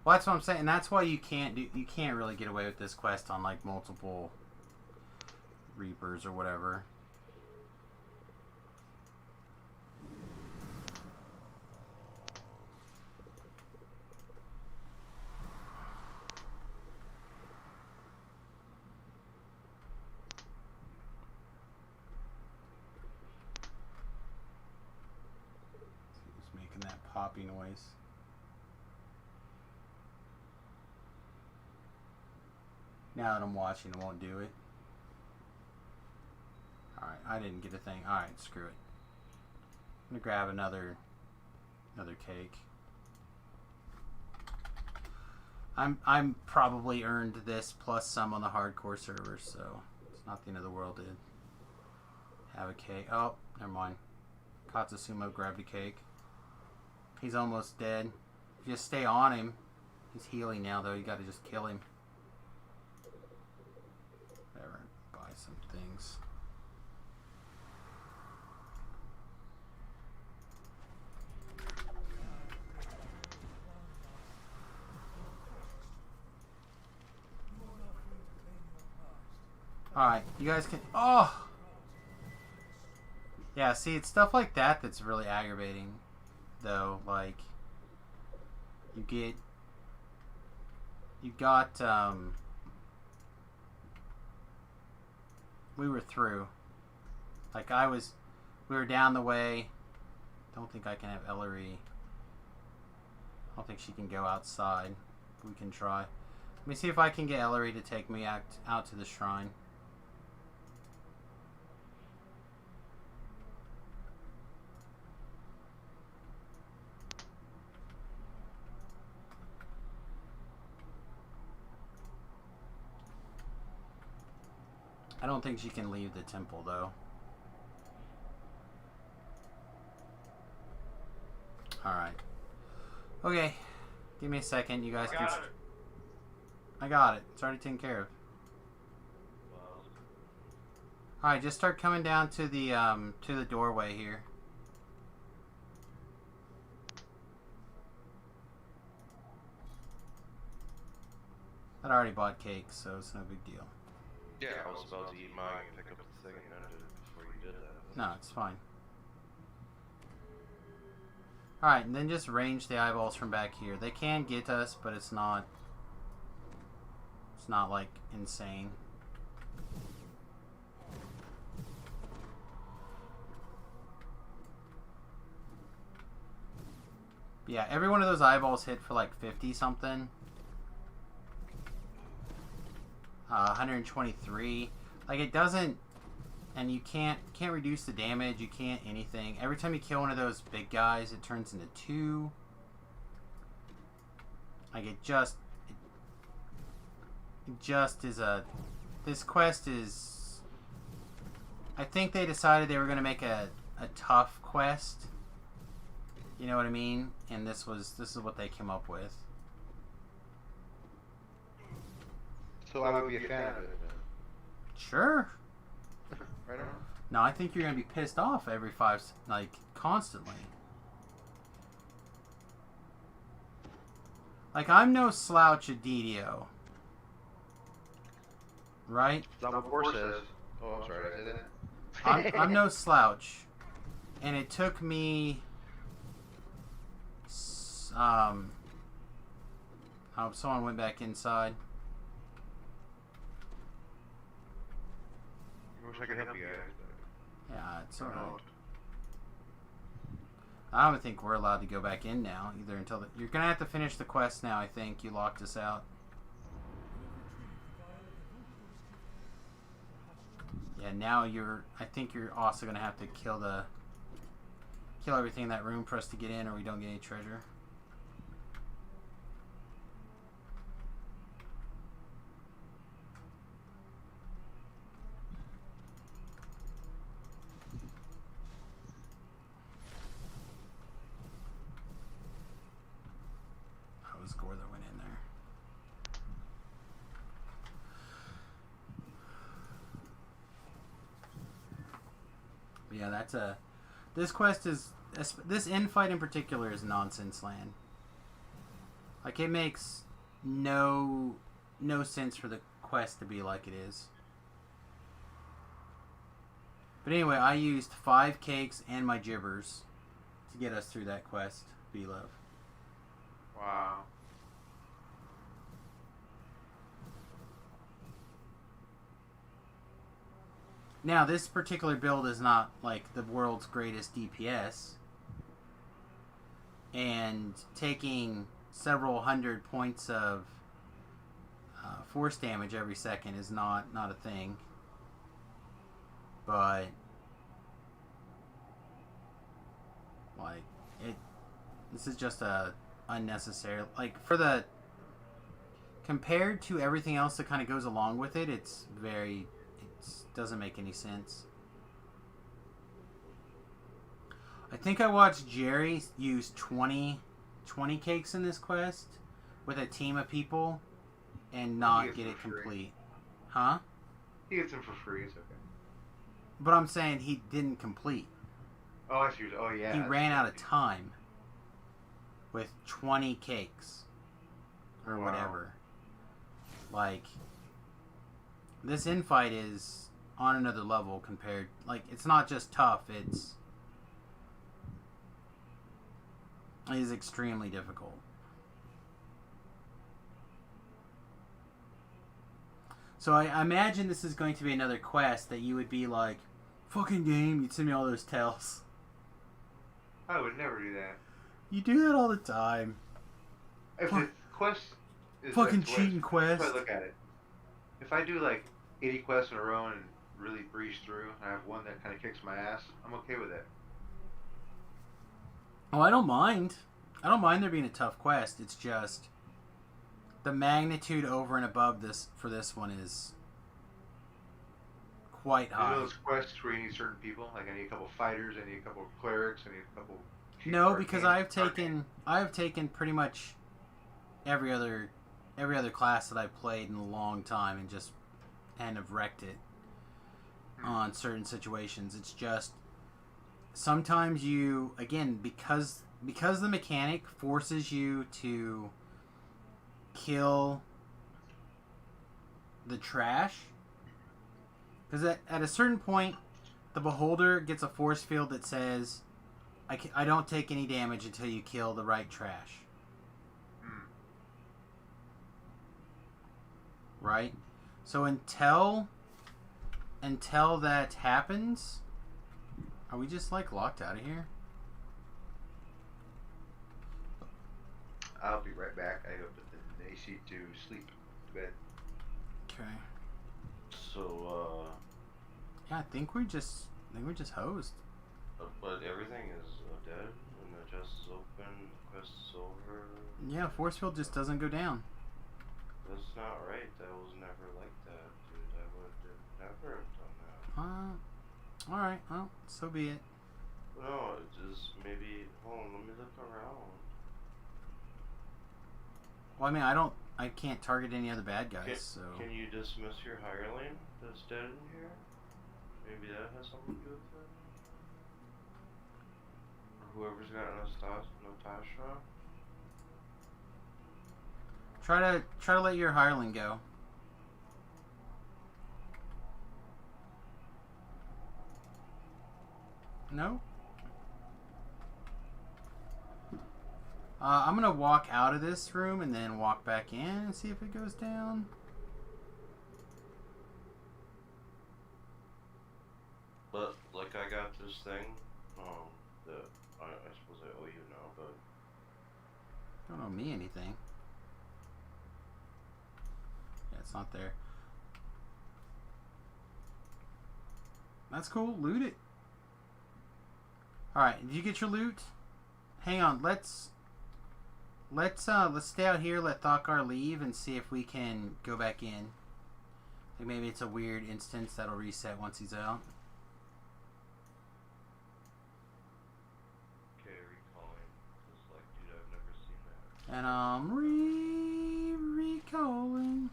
Well, that's what I'm saying. That's why you can't really get away with this quest on like multiple Reapers or whatever. He's making that poppy noise. Now that I'm watching, I won't do it. Alright, I didn't get a thing. Alright, screw it. I'm gonna grab another cake. I'm probably earned this plus some on the hardcore server, so it's not the end of the world to have a cake. Oh, never mind. Katsusumo grabbed a cake. He's almost dead. Just stay on him. He's healing now, though. You gotta just kill him. Whatever. Buy some things. Alright, you guys can... Oh! Yeah, see, it's stuff like that that's really aggravating, though. Like, you got, we were through. Like, we were down the way. Don't think I can have Ellery. I don't think she can go outside. We can try. Let me see if I can get Ellery to take me out to the shrine. I don't think she can leave the temple, though. Alright. Okay. Give me a second. You guys can... I got it. It's already taken care of. Alright, just start coming down to the doorway here. I'd already bought cake, so it's no big deal. Yeah, I was about to eat mine and pick up the thing and ended it before you did that. No, it's fine. Alright, and then just range the eyeballs from back here. They can get us, but it's not like insane. Yeah, every one of those eyeballs hit for like 50 something. 123. Like, it doesn't, and you can't reduce the damage. You can't anything. Every time you kill one of those big guys, it turns into 2. Like, it just is a. This quest is. I think they decided they were going to make a tough quest. You know what I mean? And this is what they came up with. So I would be a fan of it. Sure. right now? No, I think you're gonna be pissed off every constantly. Like, I'm no slouch at DDO. Right? That's not what Force says. Oh, I'm sorry, did I say that? I'm no slouch. And it took me... Oh, someone went back inside. I wish I could help you guys. Yeah, it's alright. I don't think we're allowed to go back in now either until you're gonna have to finish the quest now. I think you locked us out. Yeah, now I think you're also gonna have to kill everything in that room for us to get in, or we don't get any treasure. Gore that went in there. But yeah, this quest is, this infight in particular is nonsense land. Like, it makes no sense for the quest to be like it is. But anyway, I used 5 cakes and my gibbers to get us through that quest, B-Love. Wow. Now, this particular build is not, like, the world's greatest DPS. And taking several hundred points of force damage every second is not a thing. But, like, this is just a unnecessary, like, compared to everything else that kind of goes along with it, it doesn't make any sense. I think I watched Jerry use 20 cakes in this quest with a team of people and not get it complete. Huh? He gets them for free, it's okay. But I'm saying he didn't complete. Oh, I see. Oh, yeah. He ran out of time with 20 cakes. Or whatever. Like, this infight is on another level compared... Like, it's not just tough, it is extremely difficult. So I imagine this is going to be another quest that you would be like, fucking game, you'd send me all those tells. I would never do that. You do that all the time. If the quest is fucking like cheating quest. If I look at it, if I do like 80 quests in a row and really breeze through, and I have one that kind of kicks my ass, I'm okay with it. Oh, I don't mind. I don't mind there being a tough quest. It's just the magnitude over and above this for this one is quite high. You know those quests where you need certain people? Like I need a couple fighters, I need a couple clerics, I need a couple... No, because I have taken pretty much every other class that I've played in a long time and have wrecked it on certain situations. It's just sometimes you, again, because the mechanic forces you to kill the trash, because at a certain point the beholder gets a force field that says I don't take any damage until you kill the right trash. Right? So until that happens, are we just like locked out of here? I'll be right back. I hope that the AC to sleep to bed. Okay. So, yeah, I think we're just hosed. but everything is dead, and the chest is open, the quest is over. Yeah, force field just doesn't go down. That's not right. That was never like that, dude. I would never have done that. Alright, well, so be it. No, it just maybe. Hold on, let me look around. Well, I mean, I can't target any other bad guys, so... Can you dismiss your hireling that's dead in here? Maybe that has something to do with it. Or whoever's got Natasha. Try to let your hireling go. No? I'm gonna walk out of this room and then walk back in and see if it goes down. But, like, I got this thing, that I suppose I owe you now, but... Don't owe me anything. Yeah, it's not there. That's cool. Loot it. Alright, did you get your loot? Hang on, let's stay out here, let Thakar leave, and see if we can go back in. Like maybe it's a weird instance that'll reset once he's out. Okay, recalling. It's like, dude, I've never seen that. And I'm recalling.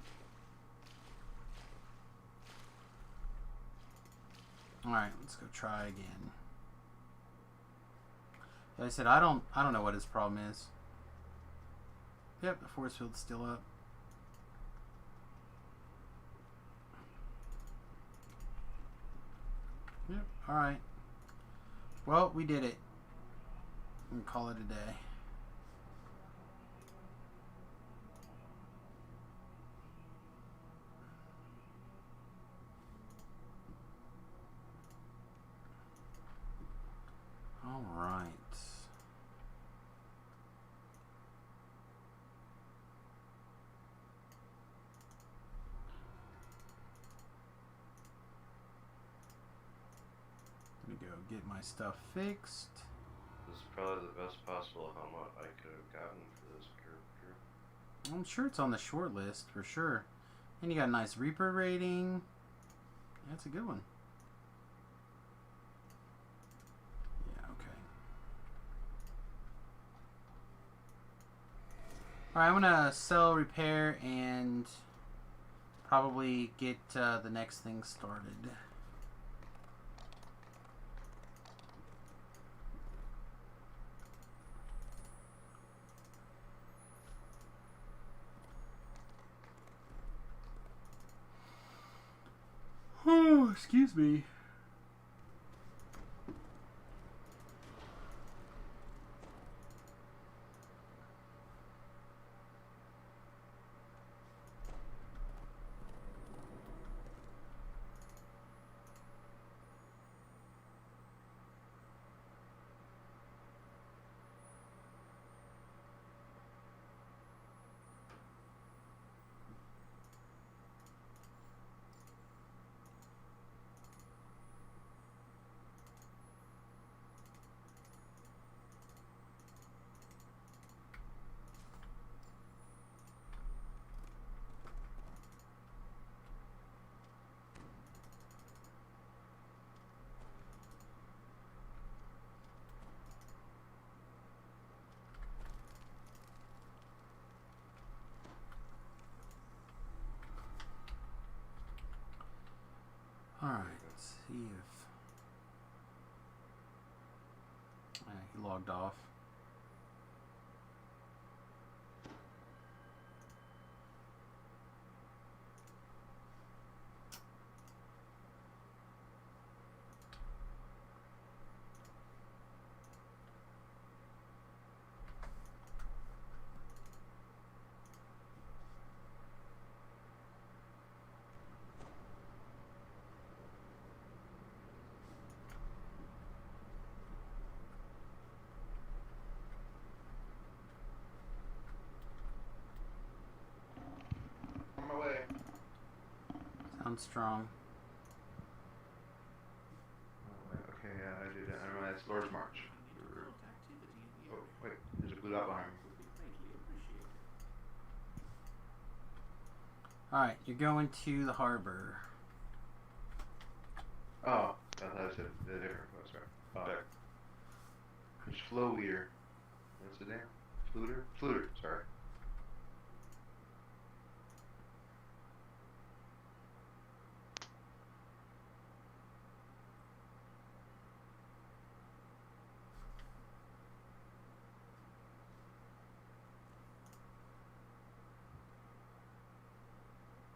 Alright, let's go try again. Like I said, I don't know what his problem is. Yep, the force field's still up. Yep, alright. Well, we did it. We can call it a day. Alright. Let me go get my stuff fixed. This is probably the best possible helmet I could have gotten for this character. I'm sure it's on the short list for sure. And you got a nice Reaper rating. That's a good one. Yeah, okay. Alright, I'm gonna sell, repair, and probably get the next thing started. Oh, excuse me. Alright, let's see if... he logged off. On my way. Sounds strong. Okay, yeah, I did that. I remember that's Lordsmarch. Oh, wait, there's a blue dot behind me. Alright, you're going to the harbor. Oh, that's it. The different. Oh, sorry. Back. There's Flow Leader. What's the name? Fluter? Fluter, sorry.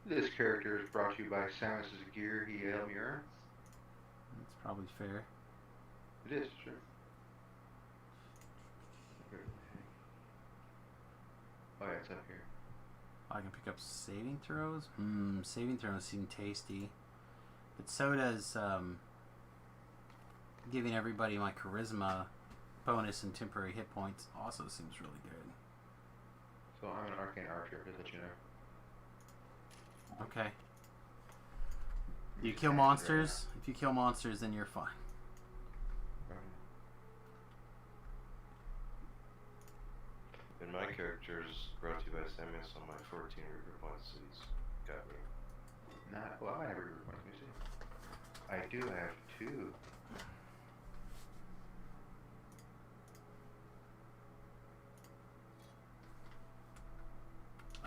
This character is brought to you by Samus's gear he helped me earn. That's probably fair. It is, sure. Oh yeah, it's up here. I can pick up saving throws. Saving throws seem tasty, but so does giving everybody my charisma bonus and temporary hit points. Also seems really good. So I'm an arcane archer, just let you know. Okay. Do you kill monsters? If you kill monsters, then you're fine. And my character's brought to you by Samus on my 14 Reaper points. He's got me. Not, well, I have a Reaper point, let me see. I do have 2.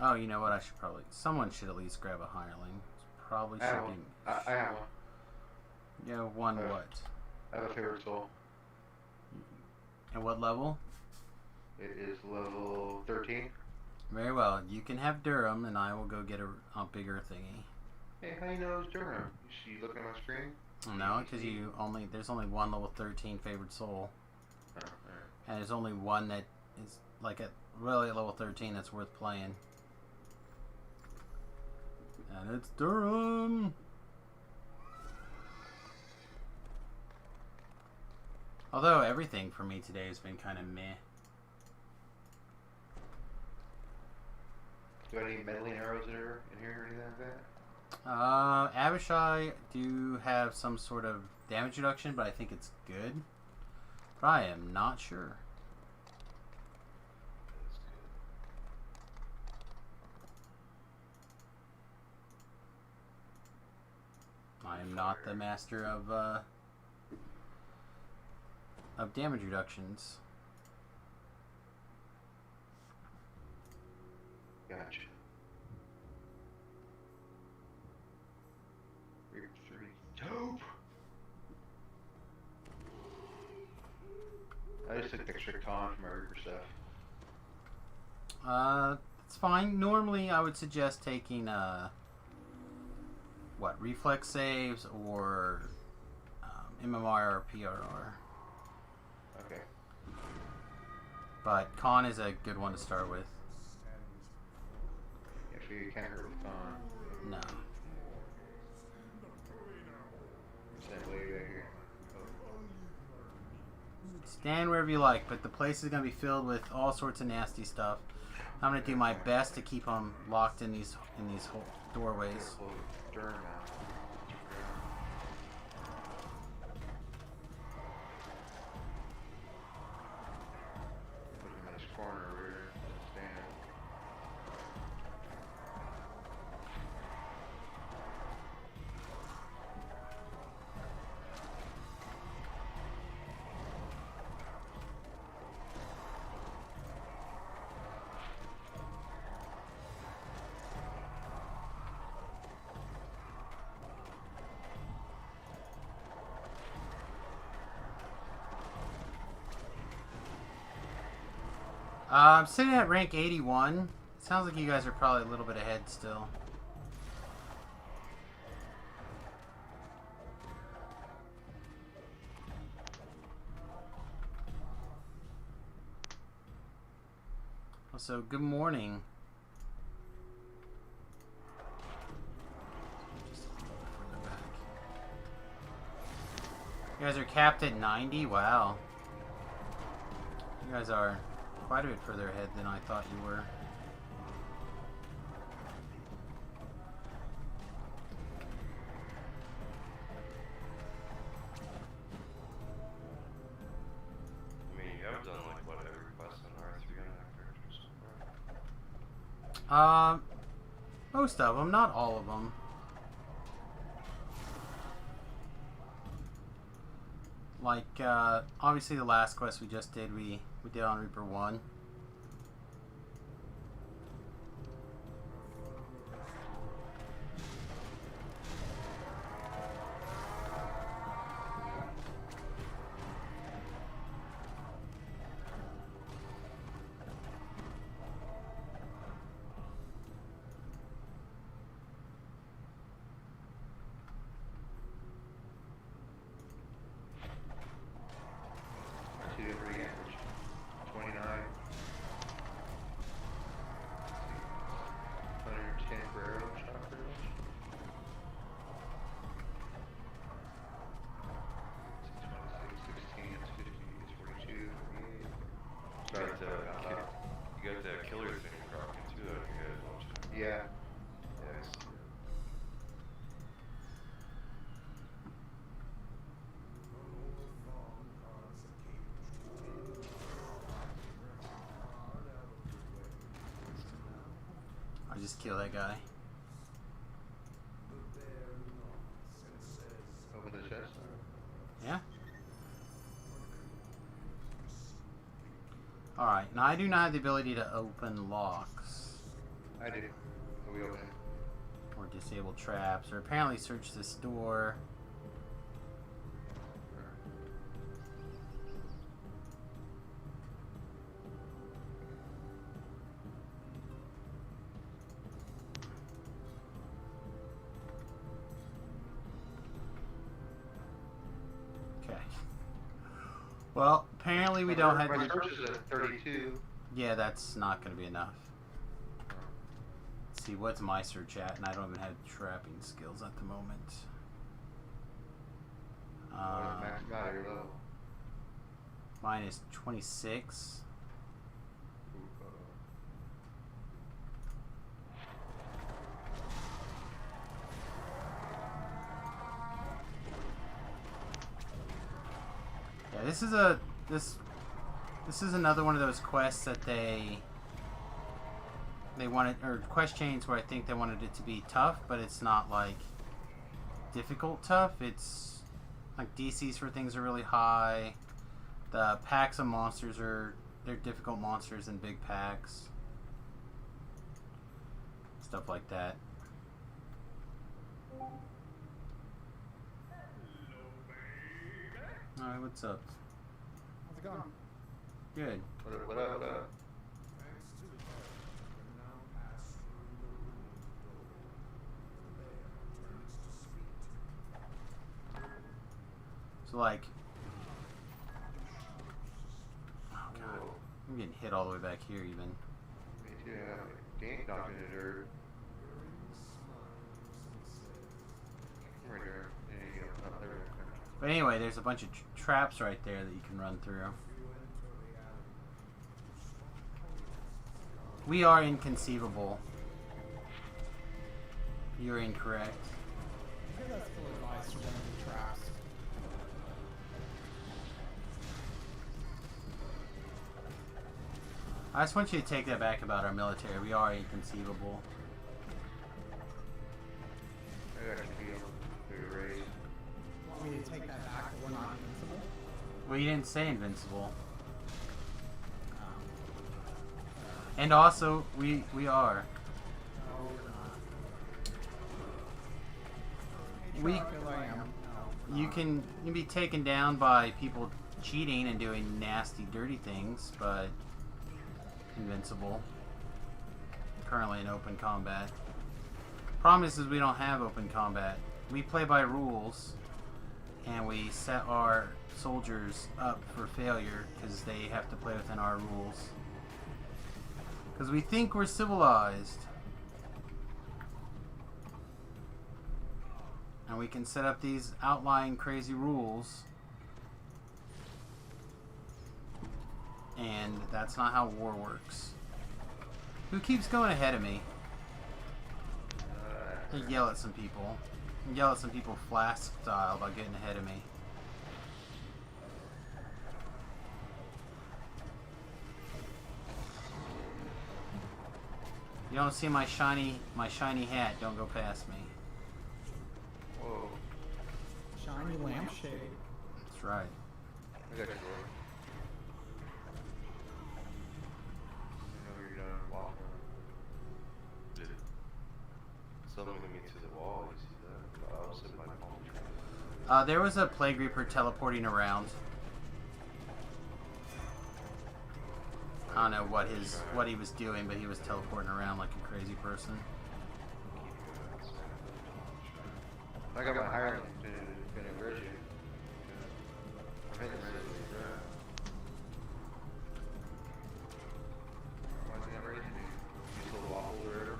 Oh, you know what? I should probably... Someone should at least grab a hireling. Probably should be... I have one. Yeah, one what? I have a favorite soul. And what level? It is level 13. Very well. You can have Durham, and I will go get a bigger thingy. Hey, how you know it's Durham? You see, looking at my screen? No, because there's only one level 13 favorite soul. Oh, alright. And there's only one that is like really at level 13 that's worth playing. And it's Durham! Although everything for me today has been kind of meh. Do I need meddling arrows that are in here or anything like that? Abishai do have some sort of damage reduction, but I think it's good. But I am not sure. That's good. I am not the master of damage reductions. Gotcha. Reaper 3. Dope! I just took extra con from my Reaper stuff. It's fine. Normally, I would suggest taking reflex saves or MMR or PRR. Okay. But con is a good one to start with. If you can't hurt with con. No. Stand way back here. Stand wherever you like, but the place is going to be filled with all sorts of nasty stuff. I'm going to do my best to keep them locked in these doorways. Durham out. Put him in this corner over here. Stand. I'm sitting at rank 81. Sounds like you guys are probably a little bit ahead still. So, good morning. You guys are capped at 90? Wow. You guys are quite a bit further ahead than I thought you were. I mean, you have done like what every quest in R3 on that character so far. Most of them, not all of them. Like, obviously the last quest we just did, we did on Reaper 1. I'll just kill that guy. Open the chest. Yeah. Alright, now I do not have the ability to open locks. I do. So we open it. Or disable traps, or apparently search this door. Okay. Well, apparently we don't have My the... search is at 32. Yeah, that's not going to be enough. Let's see, what's my search at? And I don't even have trapping skills at the moment. Max out your level. Mine is 26. Yeah, this is another one of those quests that they wanted, or quest chains where I think they wanted it to be tough, but it's not like difficult tough. It's like DCs for things are really high. The packs of monsters they're difficult monsters in big packs. Stuff like that. Alright, what's up? How's it going? Good. What up? So like, oh god, I'm getting hit all the way back here even. Me too. Dang, knocked in the dirt. Right there. Up there. But anyway, there's a bunch of traps right there that you can run through. We are inconceivable. You're incorrect. I think that's still advice for them to traps. I just want you to take that back about our military. We are inconceivable. I got you erased. Want me to take that back that we're not invincible? Well, you didn't say invincible. And also, we are. No, we're not. We- Patriarch as I am. No, we're You not. can be taken down by people cheating and doing nasty, dirty things, but invincible. Currently in open combat. Problem is we don't have open combat. We play by rules, and we set our soldiers up for failure because they have to play within our rules. Because we think we're civilized. And we can set up these outlying crazy rules. And that's not how war works. Who keeps going ahead of me? I yell at some people. I yell at some people flask style about getting ahead of me. You don't see my shiny hat, don't go past me. Whoa. Shiny lampshade. That's right. I got you, bro. I know you're done walking. Did it summoning me to the wall? You see that? I was in my palm tree. There was a Plague Reaper teleporting around. I don't know what he was doing, but he was teleporting around like a crazy person. I got my Hireling to convert you. I think I'm ready to do that. Why is he not ready to do? You still waffle or whatever?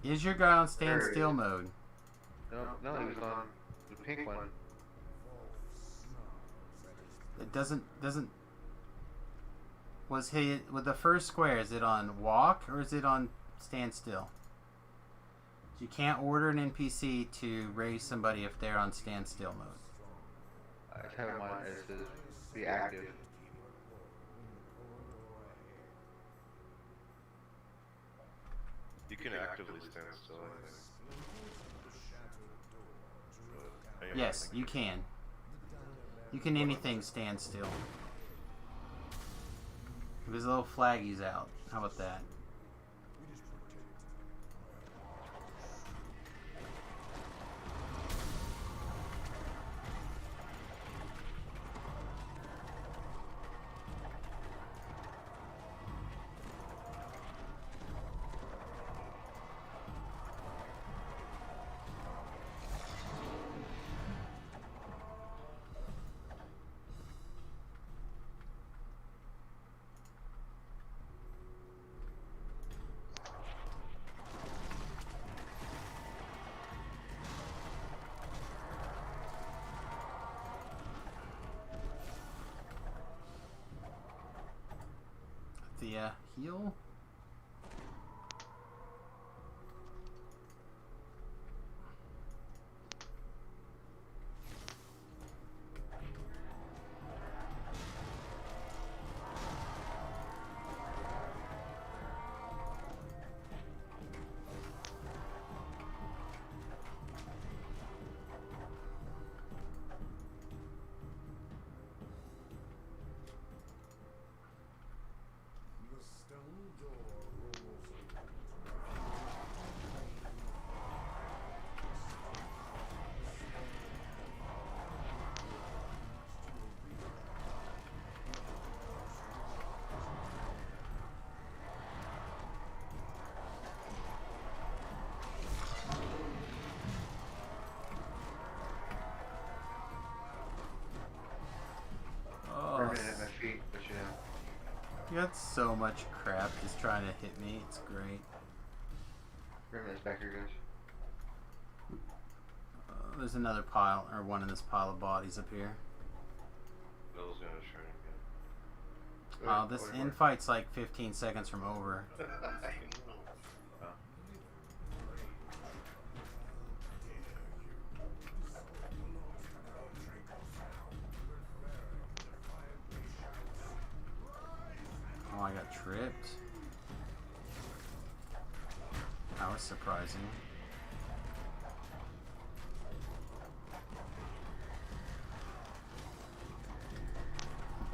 Is your guy on standstill mode? No, he was on the pink one. It doesn't. Was he with the first square? Is it on walk or is it on stand still? You can't order an NPC to raise somebody if they're on standstill mode. I just have mine as to be active. You can actively stand still, I think. But, anyway, Yes, you can. You can anything stand still. If his little flaggy's out. How about that? The heal? At my feet, but you know. You got so much crap just trying to hit me. It's great. Remnant's back here, guys. There's another pile, or one in this pile of bodies up here. Bill's gonna try again. This infight's like 15 seconds from over. Oh, I got tripped. That was surprising.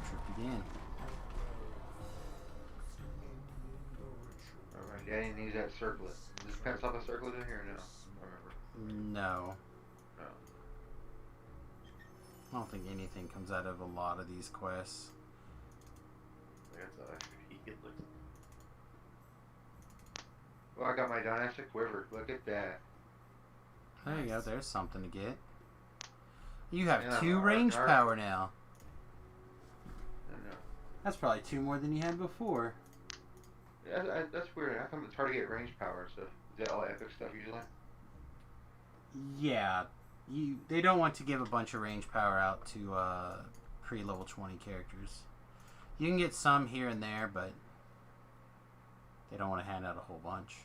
Tripped again. Alright, yeah, I didn't use that circlet. Does this pencil have a circlet in here or no? I remember. No. No. I don't think anything comes out of a lot of these quests. Well, I got my dynastic quiver. Look at that. There you go. There's something to get. You have Yeah, 2 range power now. I know. That's probably 2 more than you had before. Yeah, that's weird. How come it's hard to get range power and stuff? Is that all epic stuff usually? Yeah. They don't want to give a bunch of range power out to pre-level 20 characters. You can get some here and there, but they don't want to hand out a whole bunch.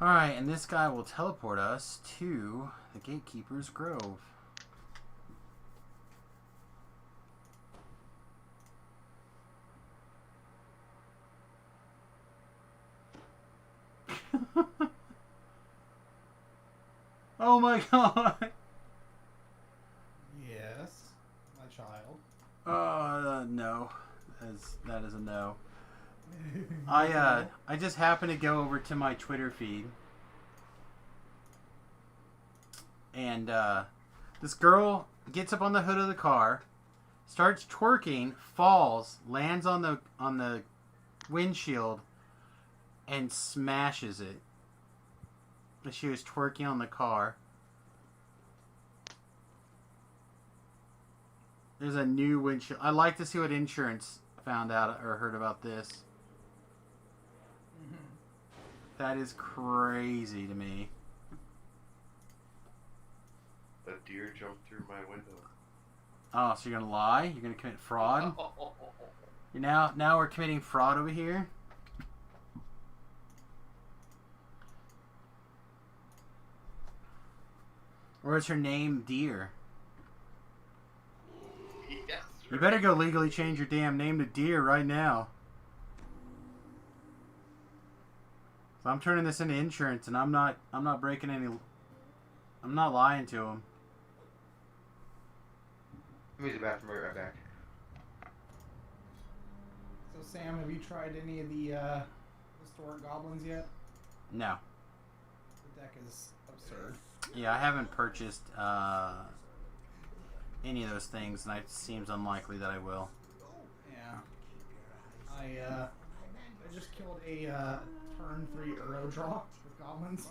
Alright, and this guy will teleport us to the Gatekeeper's Grove. Oh my god! Yes, my child. No. That is a no. I just happened to go over to my Twitter feed, and this girl gets up on the hood of the car, starts twerking, falls, lands on the windshield, and smashes it. She was twerking on the car. There's a new windshield. I'd like to see what insurance found out or heard about this. That is crazy to me. A deer jumped through my window. Oh, so you're gonna lie? You're gonna commit fraud? You're now we're committing fraud over here? Or is her name Deer? Yes. You better go legally change your damn name to Deer right now. So I'm turning this into insurance, and I'm not breaking any. I'm not lying to him. Let me use the bathroom right back. So Sam, have you tried any of the historic goblins yet? No. The deck is absurd. Yeah, I haven't purchased any of those things, and it seems unlikely that I will. Yeah. I just killed a turn 3 Euro draw with goblins. It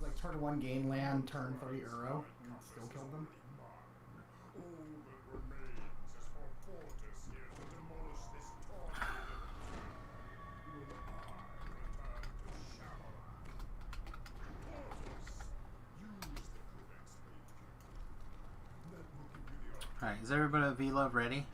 was like turn 1 gain land, turn 3 Euro, and still killed them. Alright, is everybody at V-Love ready?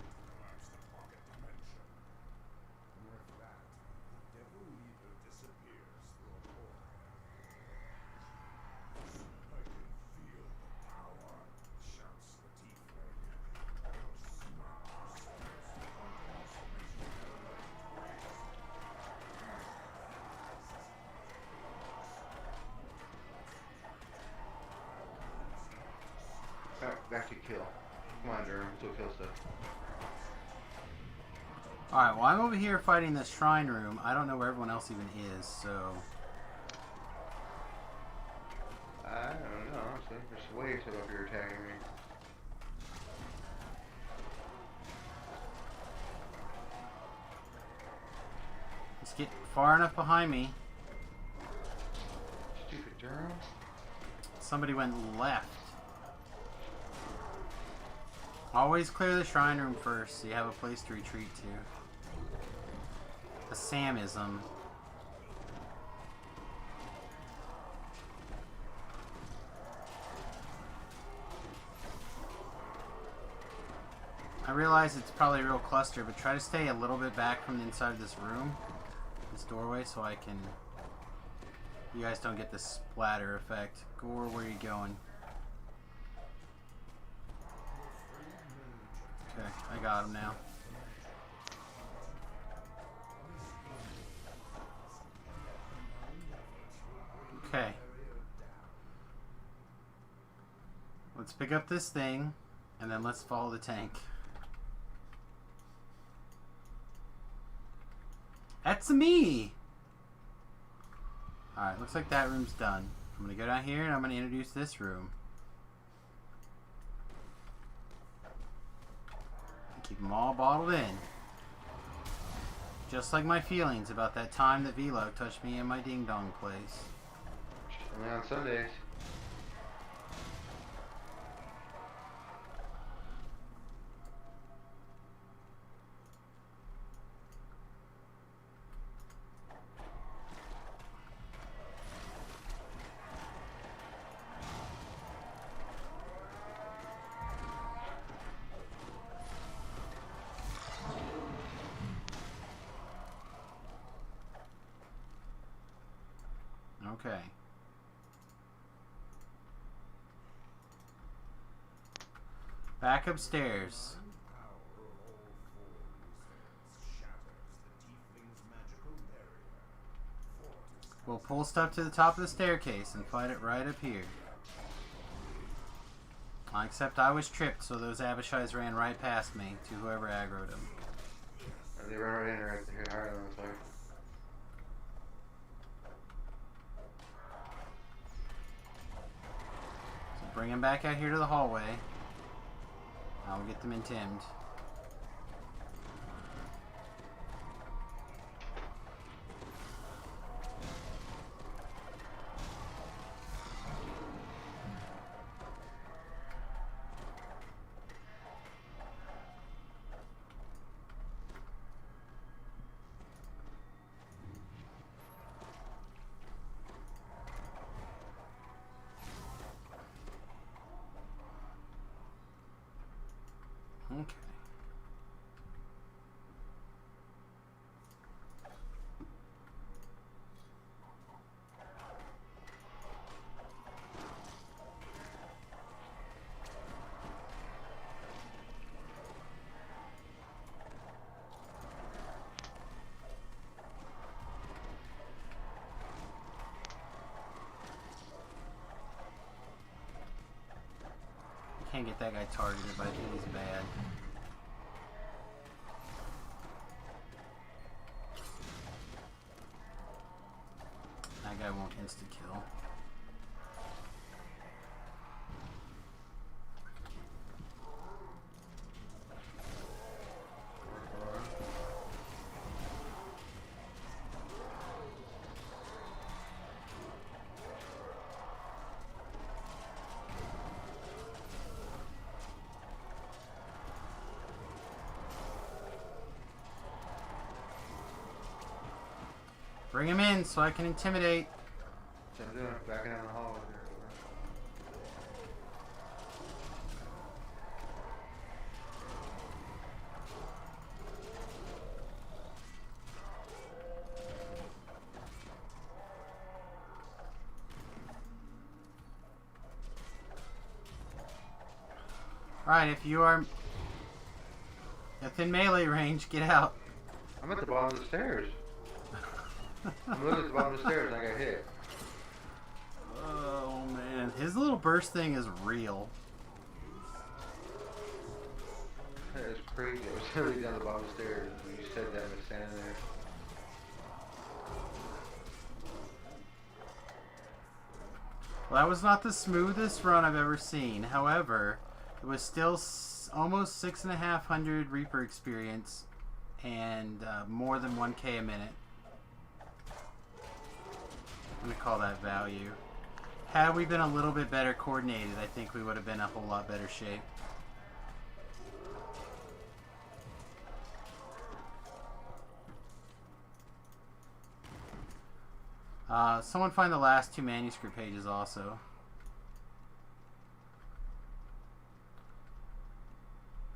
Back to kill. Come on, Durham. Still kill stuff. Alright, well I'm over here fighting the shrine room. I don't know where everyone else even is, so... I don't know, honestly. There's waves up here attacking me. Let's get far enough behind me. Stupid Durham. Somebody went left. Always clear the shrine room first so you have a place to retreat to. A Samism. I realize it's probably a real cluster, but try to stay a little bit back from the inside of this room, this doorway, so I can... You guys don't get this splatter effect. Gore, where are you going? Okay, I got him now. Okay. Let's pick up this thing, and then let's follow the tank. That's me! Alright, looks like that room's done. I'm gonna go down here and I'm gonna introduce this room. Keep them all bottled in. Just like my feelings about that time that Velo touched me in my ding-dong place. Only on Sundays. Okay. Back upstairs. We'll pull stuff to the top of the staircase and fight it right up here. Except I was tripped, so those Abishais ran right past me to whoever aggroed them. They ran right in right here, higher than the fire. So bring them back out here to the hallway. I'll get them intimed. Okay. Can't get that guy targeted, but I think he's bad. That guy won't insta-kill. Bring him in so I can intimidate. So I'm doing it, backing down the hall over there. Alright, if you are within melee range, get out. I'm at the bottom of the stairs. I'm literally at the bottom of the stairs and I got hit. Oh man, his little burst thing is real. It's crazy. I was literally down the bottom of the stairs when you said that. I was standing there. Well, that was not the smoothest run I've ever seen. However, it was still almost 6,500 Reaper experience and more than 1k a minute. I'm going to call that value. Had we been a little bit better coordinated, I think we would have been in a whole lot better shape. Someone find the last 2 manuscript pages also.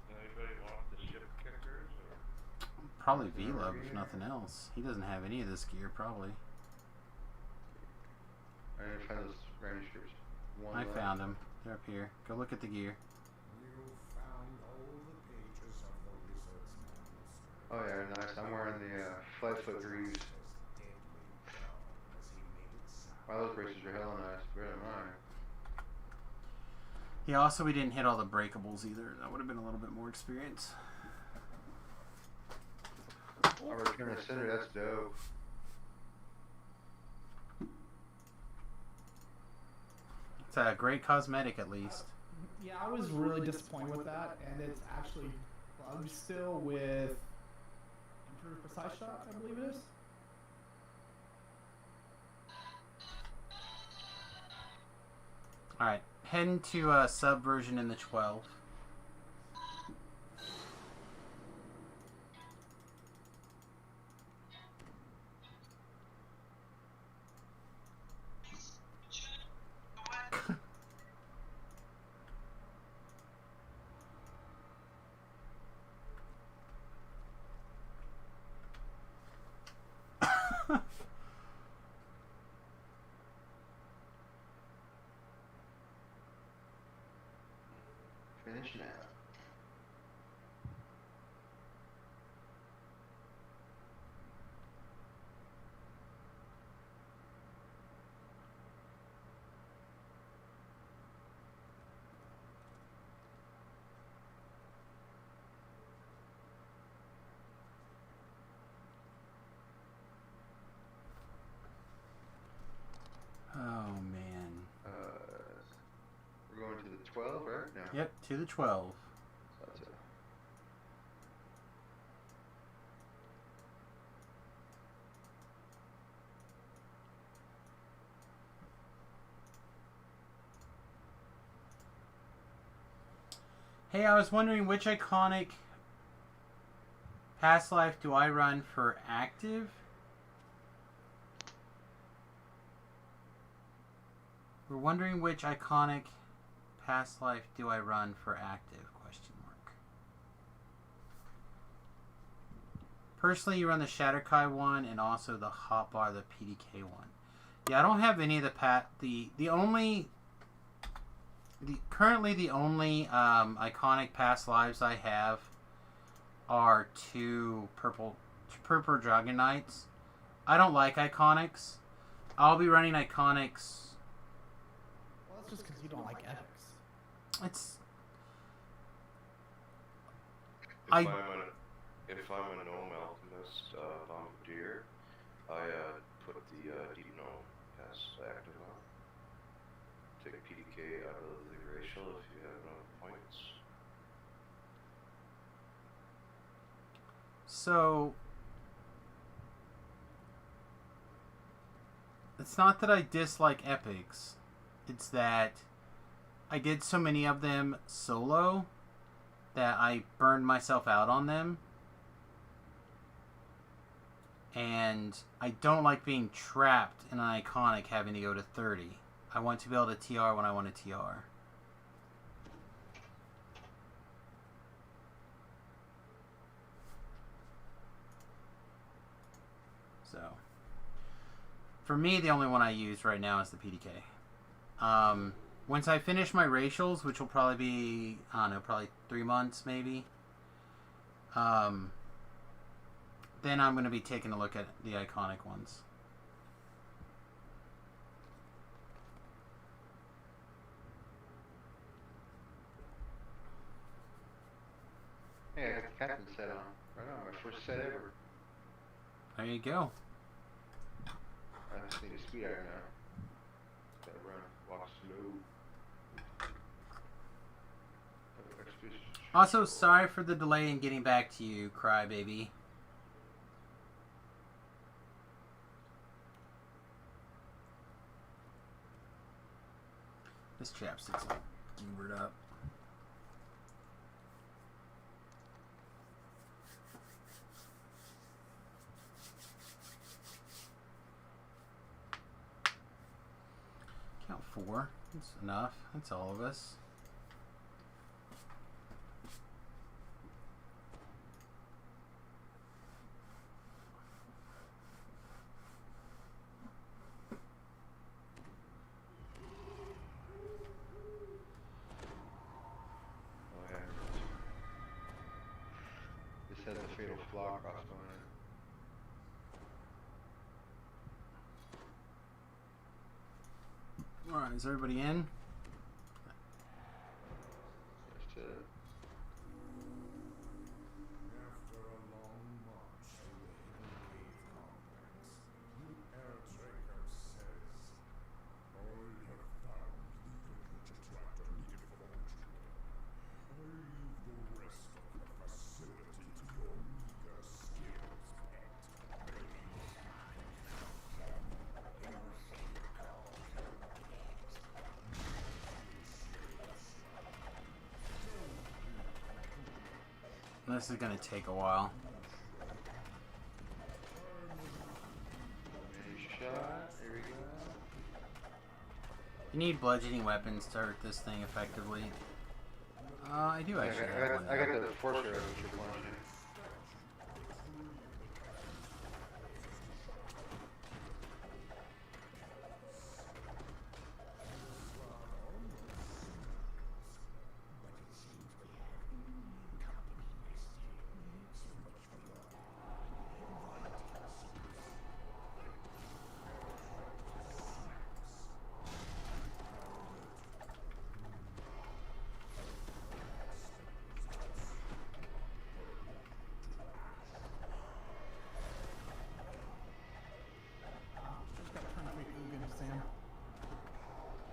Anybody want the ship kickers? Or? Probably V-Love, if nothing else. He doesn't have any of this gear, probably. I didn't find those manuscripts. One I left. found them. They're up here. Go look at the gear. You found all the pages of the wizard's manuscript. Oh yeah, nice. I'm wearing the flatfoot greaves. Wow, those braces are hella nice. Better than mine. Yeah, also we didn't hit all the breakables either. That would have been a little bit more experience. I return the center, that's dope. It's a great cosmetic at least. Yeah, I was really disappointed with that, and it's actually bugged still with improved precise shot, I believe it is. Alright, heading to subversion in the 12. Finish now. Oh man. We're going to the 12, right? No. Yep, to the 12. That's it. Hey, I was wondering which iconic past life do I run for active? We're wondering which iconic past life do I run for active? Question mark. Personally, you run the Shatterkai one and also the Hotbar, the PDK one. Yeah, I don't have any of the currently the only iconic past lives I have are 2 purple Dragon Knights. I don't like iconics. I'll be running iconics. Well, that's just because you don't like epics. It's If I'm a gnome alchemist bombardier, I put the deep gnome as active on. Take PDK out of the racial if you have enough points. So it's not that I dislike epics. It's that I did so many of them solo that I burned myself out on them. And I don't like being trapped in an iconic having to go to 30. I want to be able to TR when I want to TR. So, for me, the only one I use right now is the PDK. Once I finish my racials, which will probably be, I don't know, probably 3 months maybe, then I'm going to be taking a look at the iconic ones. Yeah, I got the captain set on. Right on, my first set ever. There you go. I just need a speed iron now. Gotta run, walk slow. Also, sorry for the delay in getting back to you, Crybaby. This chapstick's all goobered up. Count 4. That's enough. That's all of us. This has a fatal flaw crossbow in it. Alright, is everybody in? Just After a long march through the hidden cave complex, the Airtraker says, I have found the Untitled Chapter needed for entry. I leave the rest of the facility to your meager skills, pet. This is gonna take a while. shot. There we go. You need bludgeoning weapons to hurt this thing effectively. I do actually have one. I got the force arrow that you're pointing at.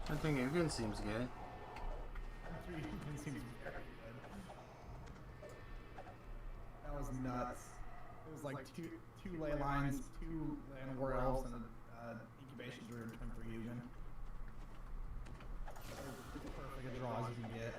I think Ugin seems good. Seems very good. That was nuts. It was like two ley lines, 2 land war elves, and an incubation druid turn for Ugin. Perfect a draw as you can get.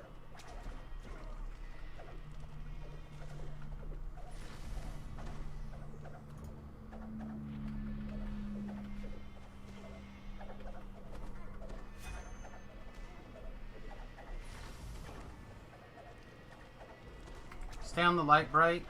Stay on the light bright.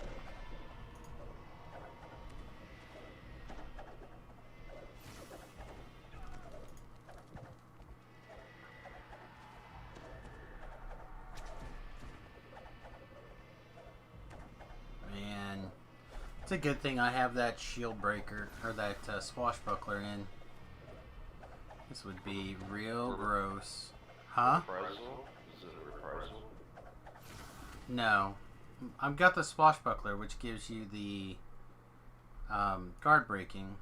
It's a good thing I have that shield breaker, or that swashbuckler in. This would be real gross. Huh? Reprisal? Is it a reprisal? No. I've got the swashbuckler, which gives you the guard breaking.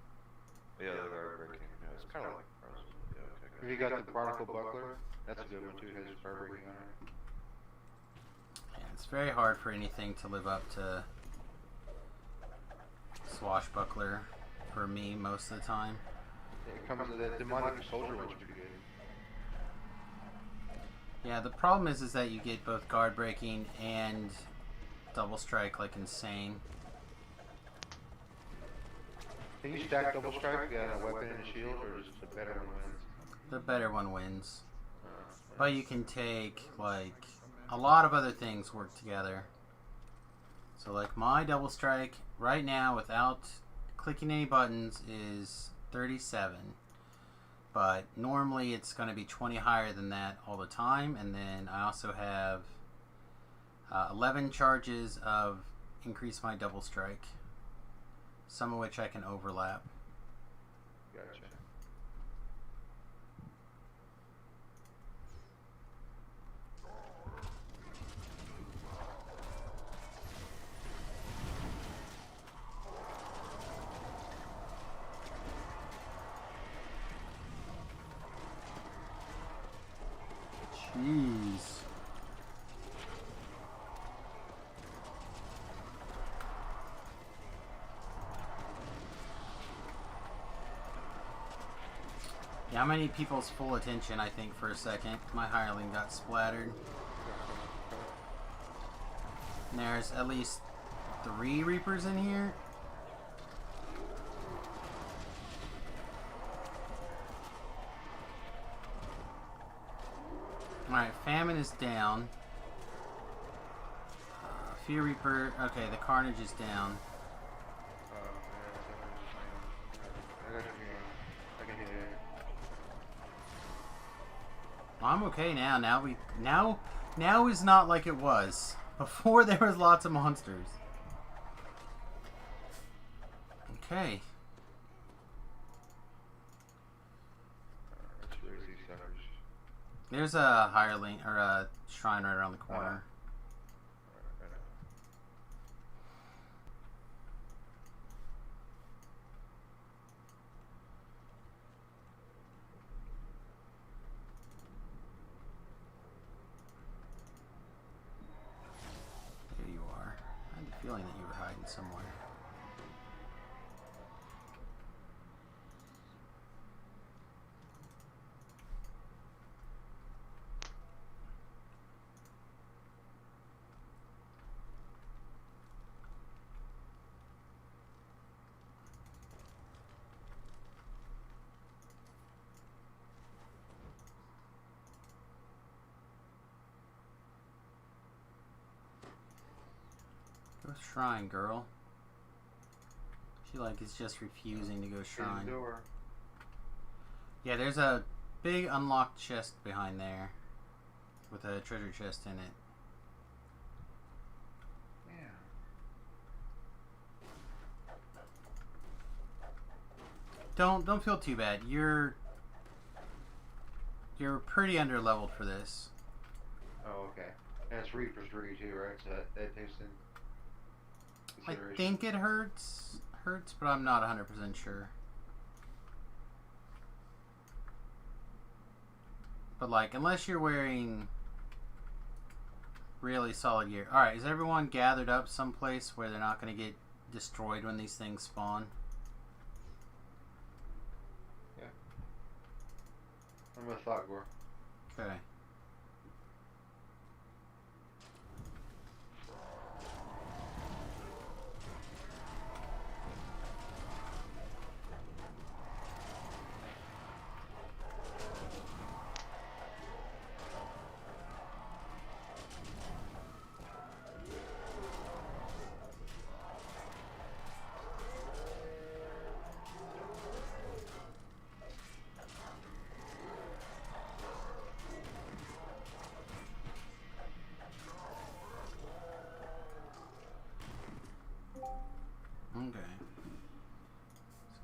Yeah, the guard breaking. Yeah, it's kind of like reprisal. Yeah, okay. If you got the barnacle buckler, that's a good one too. It has guard breaking on it. Yeah, it's very hard for anything to live up to swashbuckler for me most of the time. It comes with that demonic soldier, which would be good. Yeah, the problem is that you get both guard breaking and double strike like insane. Can you stack double strike? Yeah, a weapon and a shield, or just the better one wins? The better one wins. But you can take, like, a lot of other things work together. So, like, my double strike right now without clicking any buttons is 37. But normally it's going to be 20 higher than that all the time. And then I also have 11 charges of increase my double strike. Some of which I can overlap. Gotcha. Jeez. Yeah, I'm gonna need people's full attention, I think, for a second. My hireling got splattered. And there's at least 3 Reapers in here. Alright, Famine is down. Fear Reaper, okay, the Carnage is down. I'm okay now. Now is not like it was. Before there was lots of monsters. Okay. There's a hireling or a shrine right around the corner. There you are. I had the feeling that you were hiding somewhere. Go shrine, girl. She like is just refusing to go shrine. Yeah, there's a big unlocked chest behind there with a treasure chest in it. Yeah. Don't feel too bad. You're pretty underleveled for this. Oh, okay. And it's Reaper's 3 too, right? So that takes in I consideration. think it hurts, but I'm not 100% sure. But like, unless you're wearing really solid gear. Alright, is everyone gathered up someplace where they're not going to get destroyed when these things spawn? Yeah. I'm with Thoughtgore. Okay.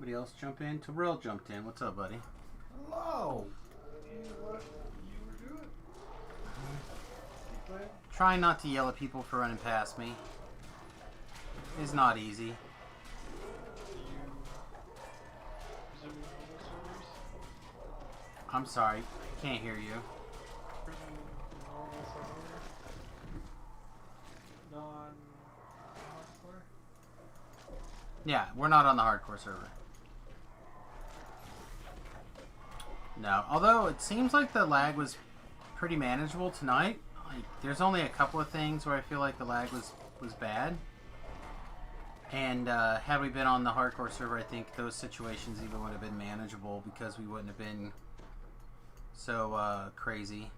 Anybody else jump in? Terrell jumped in. What's up, buddy? Hello. What you were doing? Keep playing. Trying not to yell at people for running past me is not easy. Presuming normal servers? I'm sorry, can't hear you. Presuming normal server? Non-hardcore? Yeah, we're not on the hardcore server. No, although it seems like the lag was pretty manageable tonight. Like, there's only a couple of things where I feel like the lag was bad. And had we been on the hardcore server, I think those situations even would have been manageable because we wouldn't have been so crazy.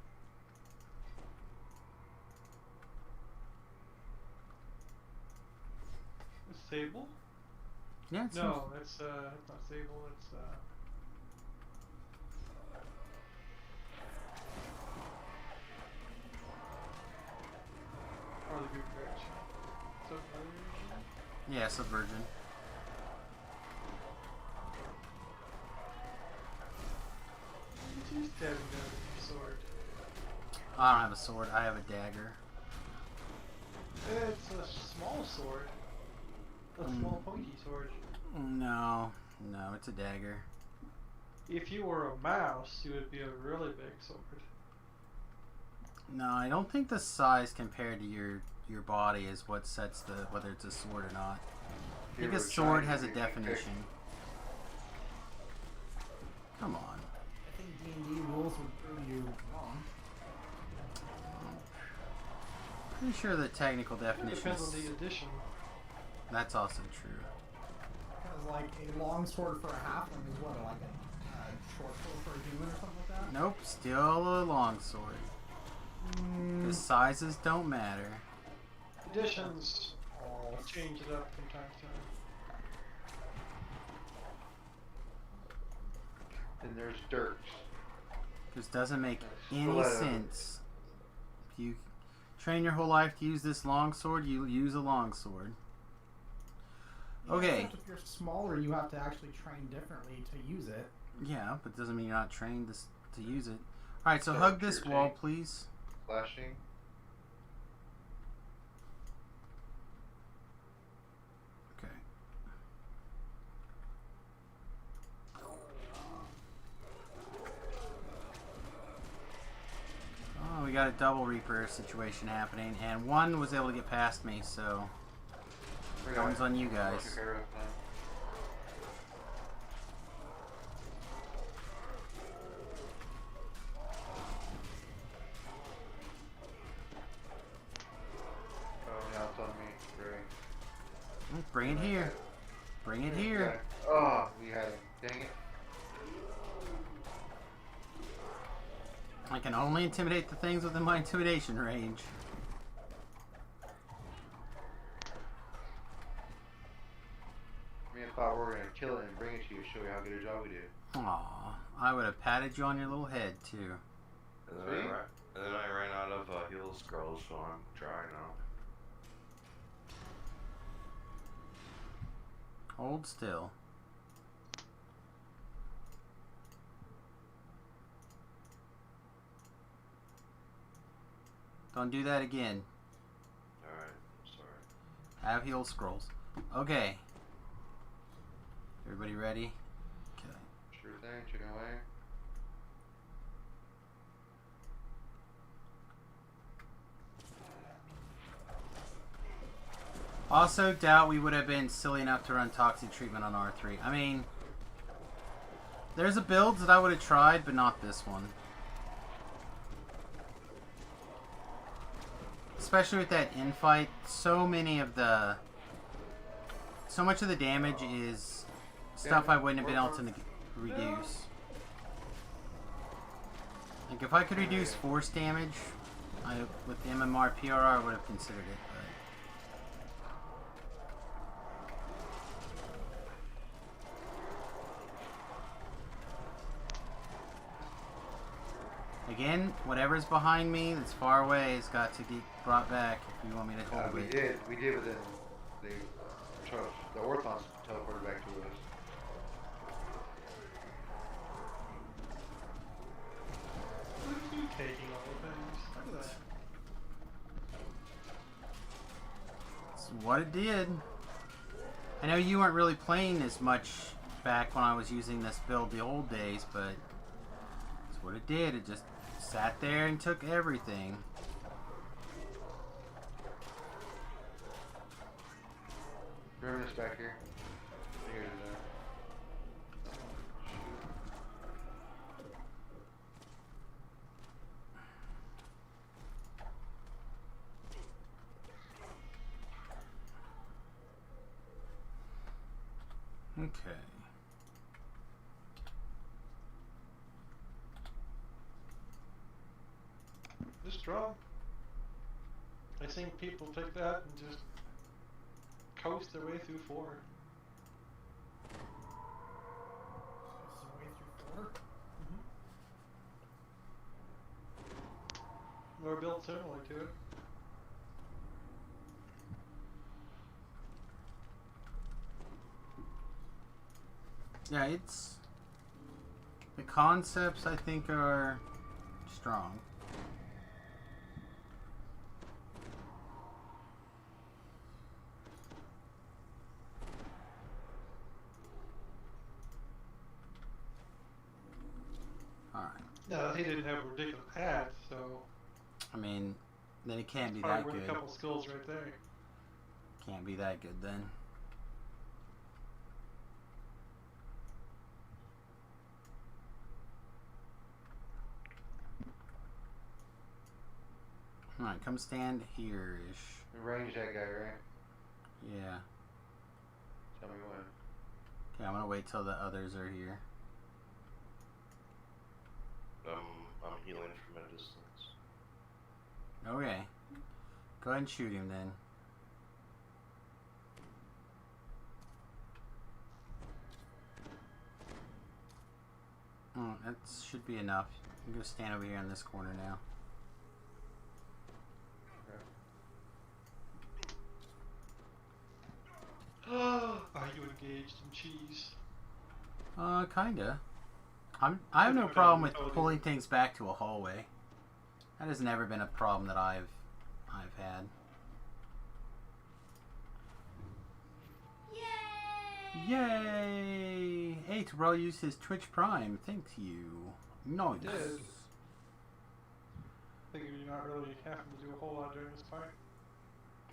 It's Sable? Yeah, it seems... No, it's not Sable, it's or the good direction. Subversion? Yeah, Subversion. You just haven't got your sword. I don't have a sword, I have a dagger. It's a small sword. A small pointy sword. No, it's a dagger. If you were a mouse, you would be a really big sword. No, I don't think the size compared to your body is what sets the whether it's a sword or not. I think a sword has a definition. Come on. I think D&D rules would prove you wrong. Pretty sure the technical It definition depends is... on the edition. That's also true. Because like a long sword for a halfling is what, like a short sword for a human or something like that? Nope, still a long sword. The sizes don't matter. Editions change it up from time to time. Then there's dirts. This doesn't make any Stiletto. sense. If you train your whole life to use this long sword, you use a long sword. Yeah, Okay. except if you're smaller, you have to actually train differently to use it. Yeah, but doesn't mean you're not trained to use it. Alright, so So hug this piercing. wall, please. Flashing. Okay. Oh, we got a double Reaper situation happening, and one was able to get past me, so that one's on you guys. Oh, now it's on me. Great. Bring it here. Bring it here. Oh, we had him. Dang it. I can only intimidate the things within my intimidation range. Me and thought we were gonna kill it and bring it to you, show you how good a job we did. Aw, I would have patted you on your little head, too. And then I ran out of heal scrolls, so I'm dry now. Hold still. Don't do that again. Alright, sorry. Have heal scrolls. Okay. Everybody ready? Okay. Sure thing, chicken away. Also, doubt we would have been silly enough to run toxic treatment on R3. I mean, there's a build that I would have tried, but not this one. Especially with that infight, so much of the damage is stuff I wouldn't have been able to reduce. Like, if I could reduce force damage with the MMR PRR, I would have considered it. Again, whatever's behind me that's far away has got to get brought back if you want me to hold We it. did, but then the Orthons teleported back to us. taking all the things. Look at that. That's what it did. I know you weren't really playing as much back when I was using this build the old days, but that's what it did. It just sat there and took everything. Remember this back here? Here it is. Okay. Just draw. I seen people pick that and just coast their way through 4. This is the way through 4. Or built similar to it. Yeah, it's... The concepts, I think, are strong. Alright. No, he didn't have a ridiculous hat, so I mean, then it can't be probably that worth good. a couple skills right there. Can't be that good then. Alright, come stand here-ish. Range that guy, right? Yeah. Tell me when. Okay, I'm gonna wait till the others are here. I'm healing from a distance. Okay. Go ahead and shoot him then. Oh, that should be enough. I'm gonna stand over here in this corner now. Are you engaged in cheese? Kinda. I have no problem with pulling things back to a hallway. That has never been a problem that I've had. Yay! Yay! Hey, Terrell used his Twitch Prime. Thank you. Nice. Did. Figured you're not really having to do a whole lot during this part.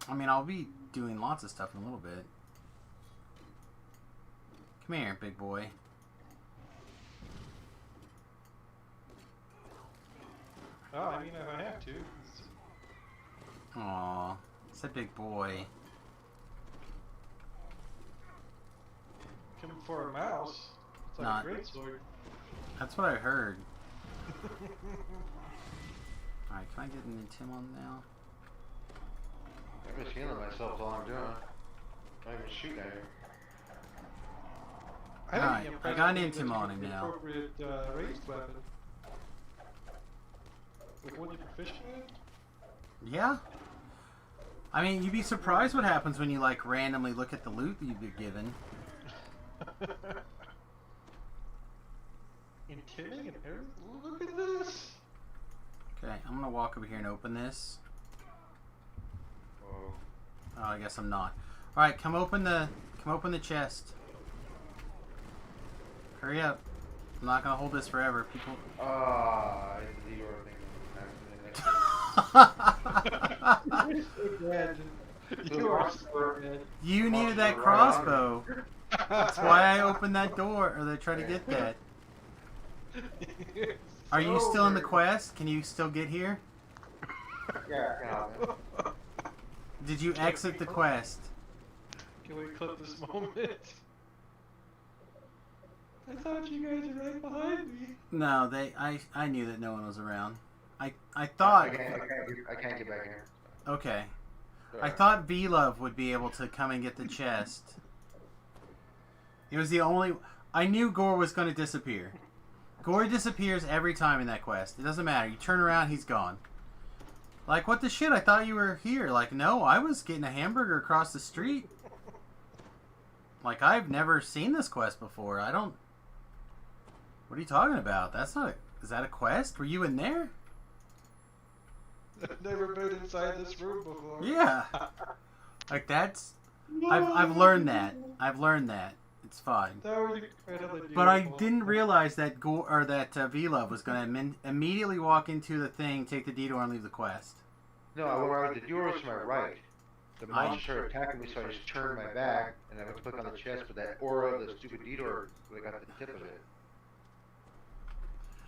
I mean, I'll be doing lots of stuff in a little bit. Come here, big boy. Oh, I mean, if I have to. Aw, it's a big boy. Coming for a mouse. It's like Not- a great sword. That's what I heard. Alright, can I get an Tim on now? I'm just healing myself while I'm doing it. I'm not even shooting at him. I Alright, think I the got an impression Intim on is him the now. appropriate raised weapon. Like one you're proficient in? Yeah. I mean, you'd be surprised what happens when you, like, randomly look at the loot that you've been given. Intimidating and everything? Look at this! Okay, I'm gonna walk over here and open this. Whoa. Oh, I guess I'm not. Alright, come open the chest. Hurry up. I'm not gonna hold this forever. People. Ah, the Eeyore thing. You're so dead. You are so dead. You needed that crossbow. That's why I opened that door, or they tried to get that. Are you still in the quest? Can you still get here? Yeah, I can help it. Did you exit the quest? Can we clip this moment? I thought you guys were right behind me. No, I knew that no one was around. I thought. I can't get back here. Okay. I Sorry. thought V-Love would be able to come and get the chest. It was the only... I knew Gore was going to disappear. Gore disappears every time in that quest. It doesn't matter. You turn around, he's gone. Like, what the shit? I thought you were here. Like, no, I was getting a hamburger across the street. Like, I've never seen this quest before. I don't... What are you talking about? That's not a... Is that a quest? Were you in there? I've never been inside this room before. Yeah. Like that's. I've learned that. I've learned that. It's fine. That was incredibly But I beautiful. didn't realize that V-Love was gonna immediately walk into the thing, take the detour, and leave the quest. No, I went around the door to my right. The monster started attacking me, so I just turned my back, and I went to click on the chest, but that aura of the stupid detour, I got the tip of it.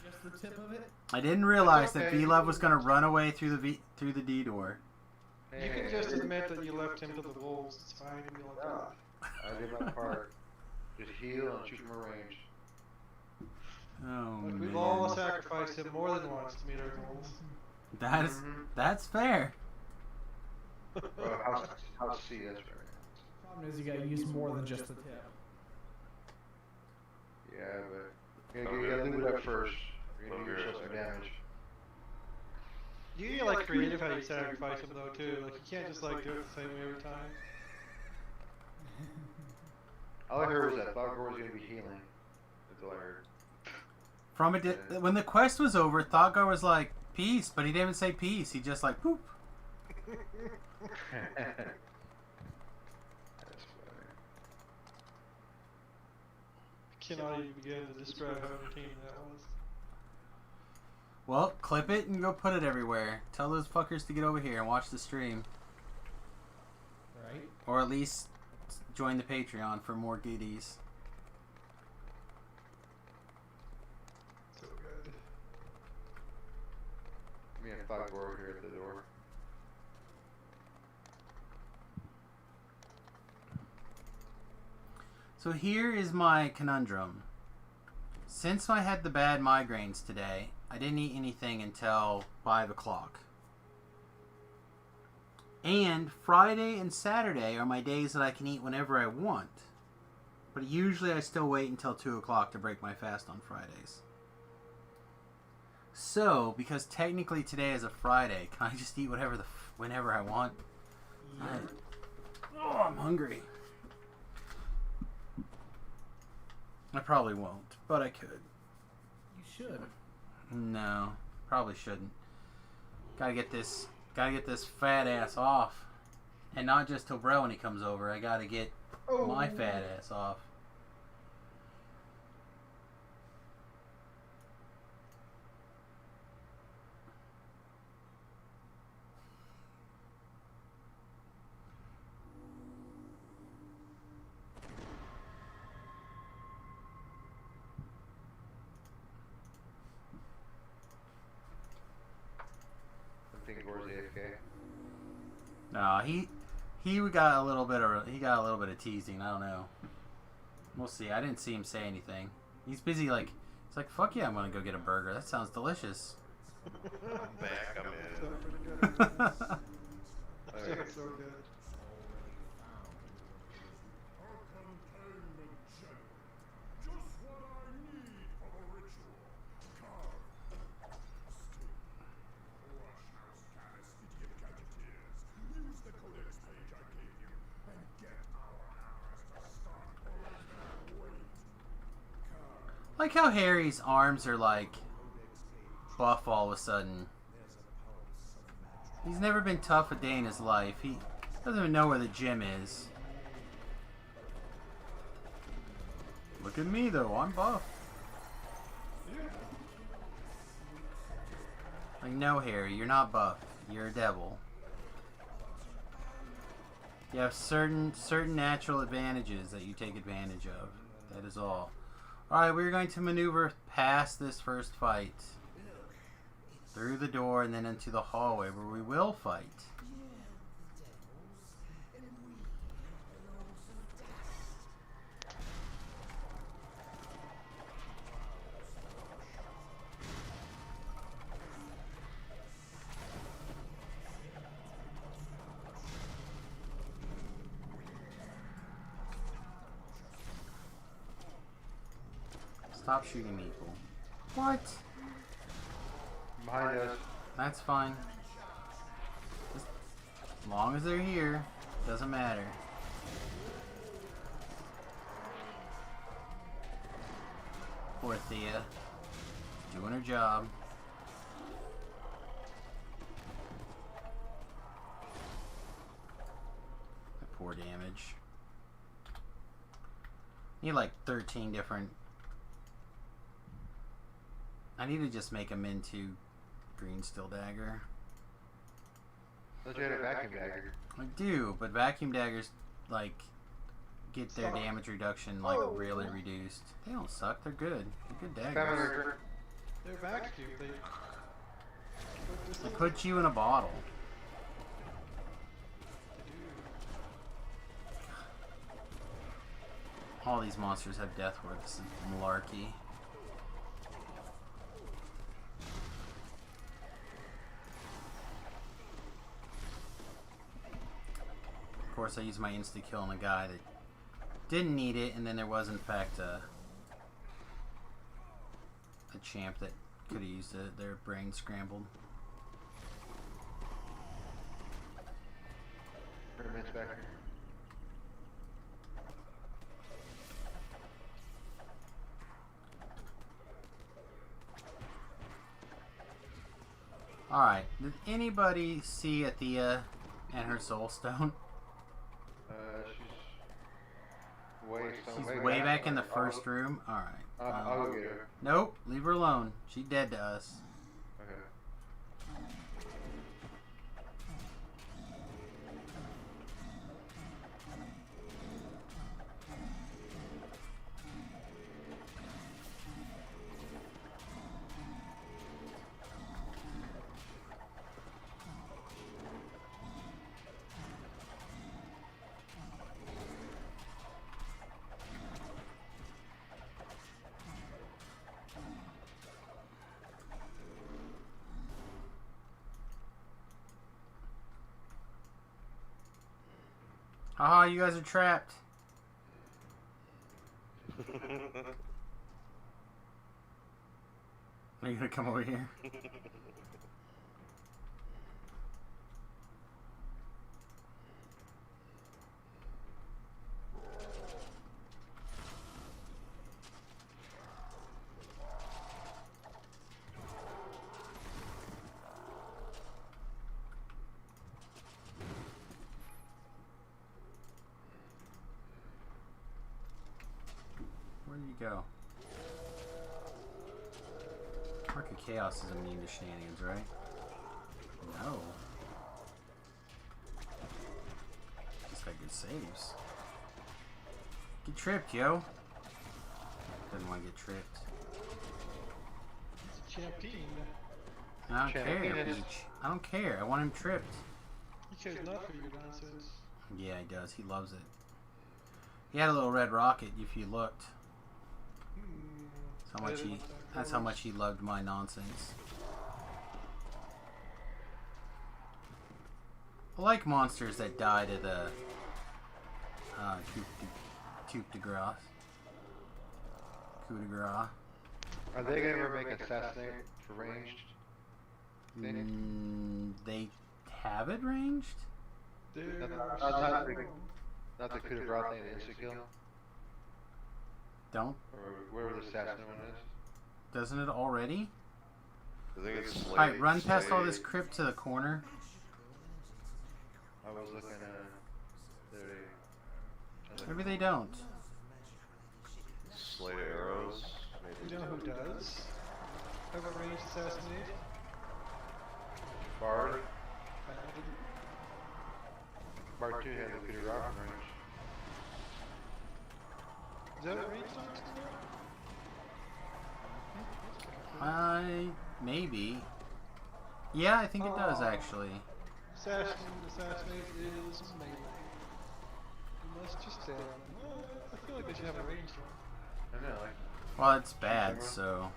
Just the tip of it? I didn't realize that Okay. V-Love was gonna run away through the detour. You can just admit that you left him to the wolves. It's fine. You'll be like, No, I did my part. Just heal and shoot from a range. Oh Look, man. we've all sacrificed him more than once to meet our goals. That's fair. House C, that's right. Problem is, you gotta use more than just the tip. Yeah, but you gotta leave it up first. You're gonna do yourself some damage. You get like creative how you sacrifice him though too. Like you can't just like do it the same way every time. All I heard was that Thoughtgore was gonna be healing. That's all I heard. When the quest was over, Thoughtgar was like, peace, but he didn't even say peace. He just like, poop. That's funny. Cannot even begin to describe how entertaining that was. Well, clip it and go put it everywhere. Tell those fuckers to get over here and watch the stream. Right? Or at least join the Patreon for more goodies. So good. Me and Thoughtgore over here at the door. So here is my conundrum. Since I had the bad migraines today, I didn't eat anything until 5 o'clock. And Friday and Saturday are my days that I can eat whenever I want. But usually I still wait until 2 o'clock to break my fast on Fridays. So, because technically today is a Friday, can I just eat whenever I want? I'm hungry. I probably won't, but I could. You should. No, probably shouldn't. Gotta get this fat ass off. And not just till bro when he comes over. I gotta get my fat ass off. I think Gore's AFK. No, he got a little bit of teasing. I don't know. We'll see. I didn't see him say anything. He's busy he's like, fuck yeah, I'm gonna go get a burger. That sounds delicious. I'm back, I'm So in. pretty good. So good. A containment gem. Just what I need for the ritual. Carve. Still. Rush House Palace, idiot gadgeteers. Use the codex page I gave you and get our arrows to start pulling their weight. Carve. Like how Harry's arms are like buff all of a sudden. He's never been tough a day in his life. He doesn't even know where the gym is. Look at me though, I'm buff. Like, no, Harry, you're not buff. You're a devil. You have certain natural advantages that you take advantage of. That is all. Alright, we're going to maneuver past this first fight. Through the door and then into the hallway where we will fight. Stop shooting people. What? Behind us. That's fine. Just, as long as they're here, doesn't matter. Poor Thea. Doing her job. 4 damage. Need like 13 different... I need to just make him into green steel dagger. Don't you have a vacuum dagger? I do, but vacuum daggers like get their damage reduction like really reduced. They don't suck. They're good. They're good daggers. They're vacuum. They put you in a bottle. All these monsters have death ward. This is malarkey. Of course, I used my insta kill on a guy that didn't need it, and then there was in fact a champ that could have used it. Their brain scrambled. Hermit's back here. Alright, did anybody see Athea and her soul stone? She's way back in the first room. Alright. I'll go get her. Nope, leave her alone. She's dead to us. Okay. Haha, you guys are trapped. Are you gonna come over here? Where did you go? Mark of Chaos is immune to shenanigans, right? No. He's got good saves. Get tripped, yo. Doesn't want to get tripped. It's a champion. I don't care, Peach. I don't care. I want him tripped. He cares not for your nonsense. Yeah, he does. He loves it. He had a little red rocket if you looked. That's how much he loved my nonsense. I like monsters that die to the coup de grace. Coup de grace. Are they gonna ever make assassinate for ranged? They have it ranged? Not the coup de grace thing, the insta kill? Don't. Or wherever the assassin one is. Doesn't it already? I think it's Alright, run past all this crypt to the corner. I was looking at... Maybe they don't. Slay arrows. Maybe You know who does? Have a ranged assassinate? Bard. Paladin. Bard 2 had the coup de grace range. Is that a ranged on Maybe. Yeah, I think it does actually. Assassinate is melee. You must just stay on it. I feel like they should have a ranged one. I know, like... Well, it's bad, so...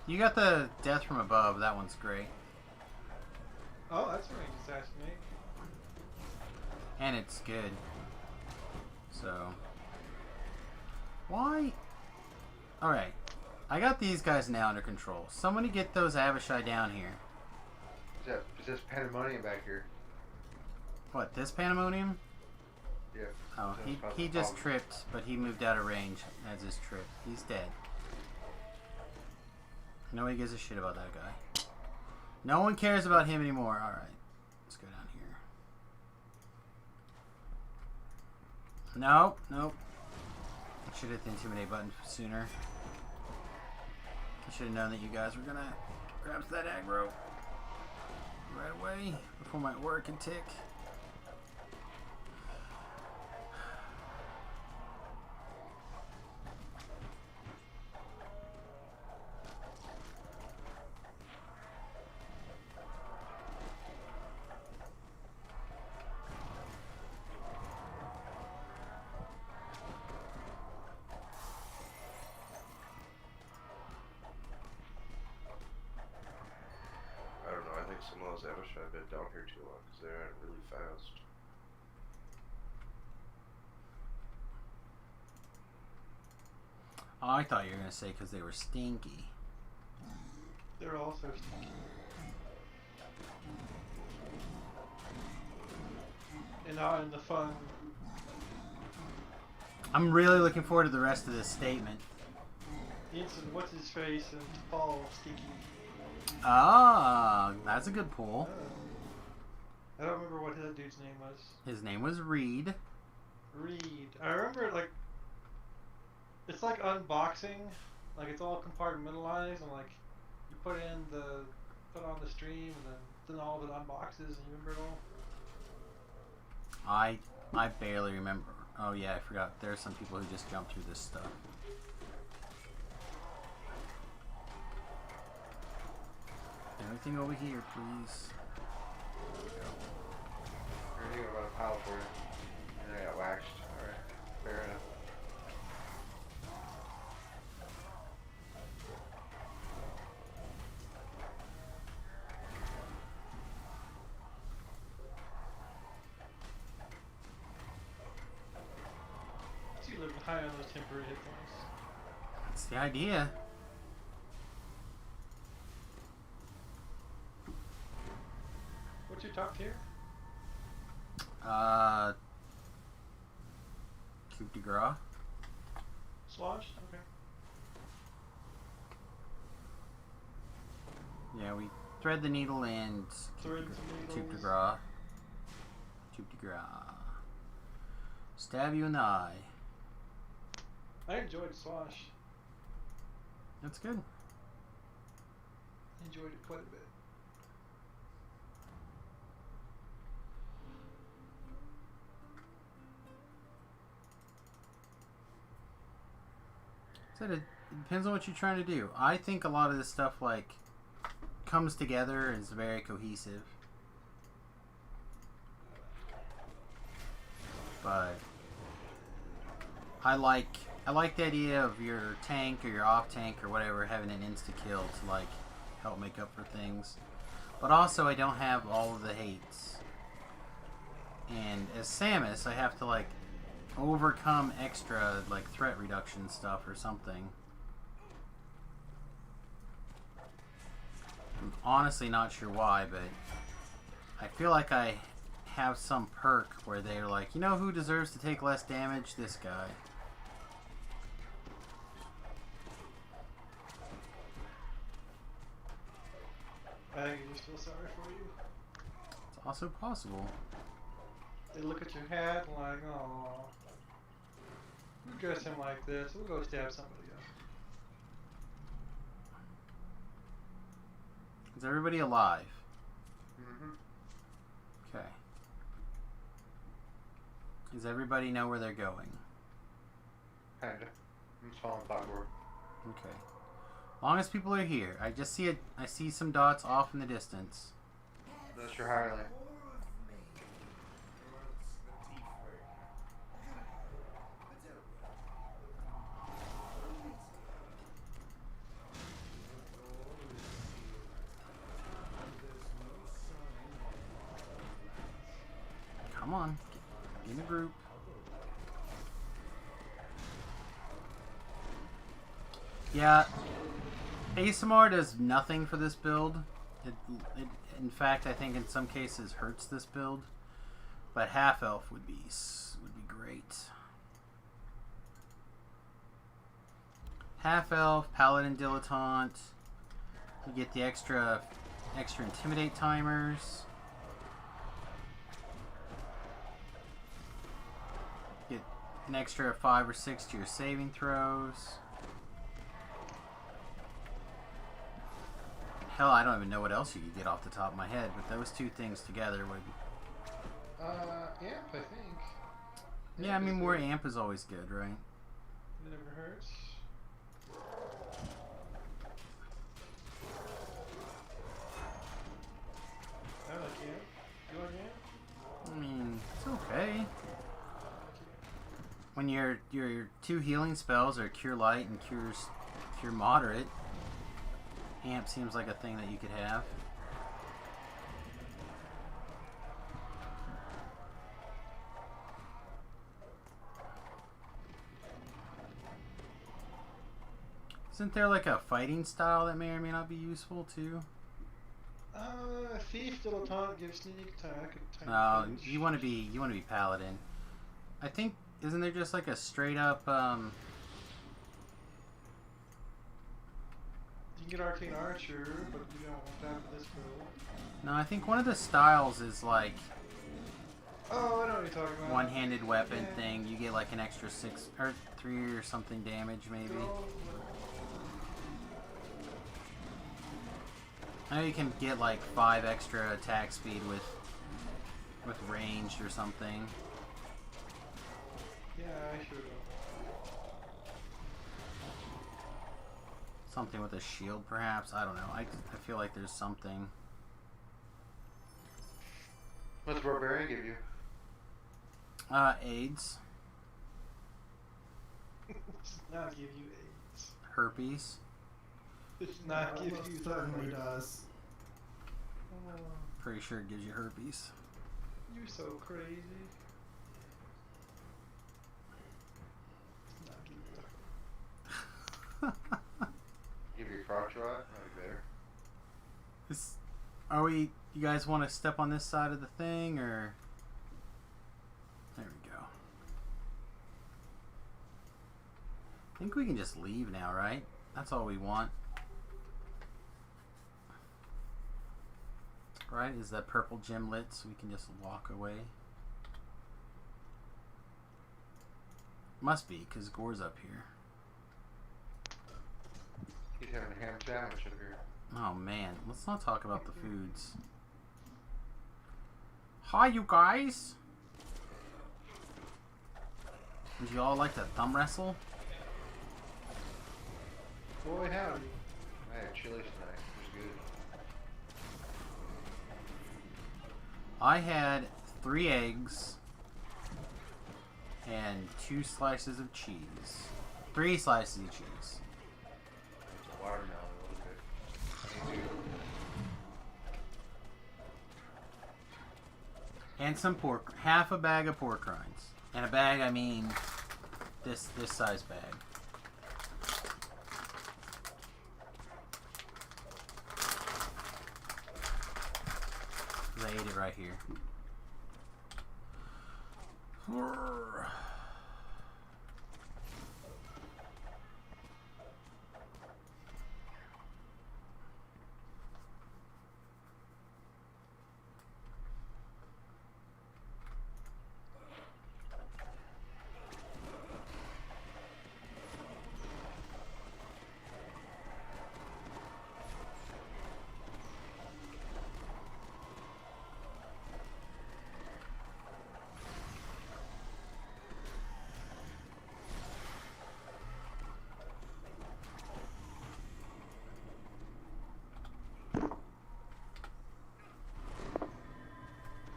You got the death from above, that one's great. Oh, that's a ranged assassinate. And it's good. So... Why? Alright. I got these guys now under control. Somebody get those Abishai down here. Is this pandemonium back here? What, this Pandemonium? Yeah. Oh, he just tripped, but he moved out of range as his trip. He's dead. Nobody gives a shit about that guy. No one cares about him anymore. Alright. Let's go down here. Nope, nope. I should hit the intimidate button sooner. I should have known that you guys were gonna grab that aggro right away before my aura could tick. Some of those ambush have been down here too long because they're really fast. Oh, I thought you were gonna say because they were stinky. They're also stinky. And not in the fun. I'm really looking forward to the rest of this statement. Instant what's his face and Paul stinky. Ah, that's a good pull. I don't remember what that dude's name was. His name was Reed. Reed. I remember like it's like unboxing. Like it's all compartmentalized and like you put on the stream and then all of it unboxes and you remember it all? I barely remember. Oh yeah, I forgot. There are some people who just jump through this stuff. Everything over here, please. There we go. I think about a pile for you. And I got waxed. Alright. Fair enough. So you live high on those temporary hit points. That's the idea. What's your top tier? Coup de grace. Sloshed? Okay. Yeah, we thread the needle and Thread the coup de needles. grace. Coup de grace. Stab you in the eye. I enjoyed Slosh. That's good. I enjoyed it quite a bit. It depends on what you're trying to do. I think a lot of this stuff like comes together and is very cohesive. But I like the idea of your tank or your off tank or whatever having an insta kill to like help make up for things. But also I don't have all of the hates. And as Samus I have to like overcome extra like threat reduction stuff or something. I'm honestly not sure why, but I feel like I have some perk where they're like, you know who deserves to take less damage? This guy. I think you just feel sorry for you. It's also possible. They look at your hat like, oh, you dress him like this, we'll go stab somebody else. Is everybody alive? Mm-hmm. Okay. Does everybody know where they're going? Kinda. I'm just following Thought. Okay. As long as people are here. I just see I see some dots off in the distance. That's your highlight. Come on. Get in a group. Yeah. ASMR does nothing for this build. It, in fact, I think in some cases hurts this build. But half elf would be great. Half elf, paladin dilettante. You get the extra intimidate timers. An extra 5 or 6 to your saving throws. Hell, I don't even know what else you could get off the top of my head, but those two things together would... Amp, I think. Yeah, I mean, more amp is always good, right? It never hurts. I like amp. You like amp? I mean, it's okay. When your 2 healing spells are Cure Light and Cure Moderate, amp seems like a thing that you could have. Isn't there like a fighting style that may or may not be useful too? Thief, little taunt, give sneak attack. No, you want to be paladin. I think, isn't there just like a straight up You can get arcane archer, but you don't want that for this build. No, I think one of the styles is like Oh, I know what you're talking about. one-handed weapon thing. You get like an extra 6 or 3 or something damage maybe. I know you can get like 5 extra attack speed with ranged or something. Yeah, I should. Something with a shield, perhaps. I don't know. I feel like there's something. What's Barbarian give you? AIDS. Does not give you AIDS. Herpes. Does not give Almost you certainly thyroid. does. Oh, Pretty sure it gives you herpes. you're so crazy. Does not give you thyroid. Give you a crotch rot? That'd be better. Are we? You guys want to step on this side of the thing, or? There we go. I think we can just leave now, right? That's all we want. Right? Is that purple gem lit so we can just walk away? Must be, because Gore's up here. He's having a ham sandwich up here. Oh man, let's not talk about the foods. Hi, you guys! Would you all like to thumb wrestle? Boy, howdy. I had chili tonight. It was good. I had 3 eggs and 2 slices of cheese. 3 slices of cheese. It's a watermelon. It was good. Me too. And some pork. Half a bag of pork rinds. And a bag, I mean this size bag. I ate it right here.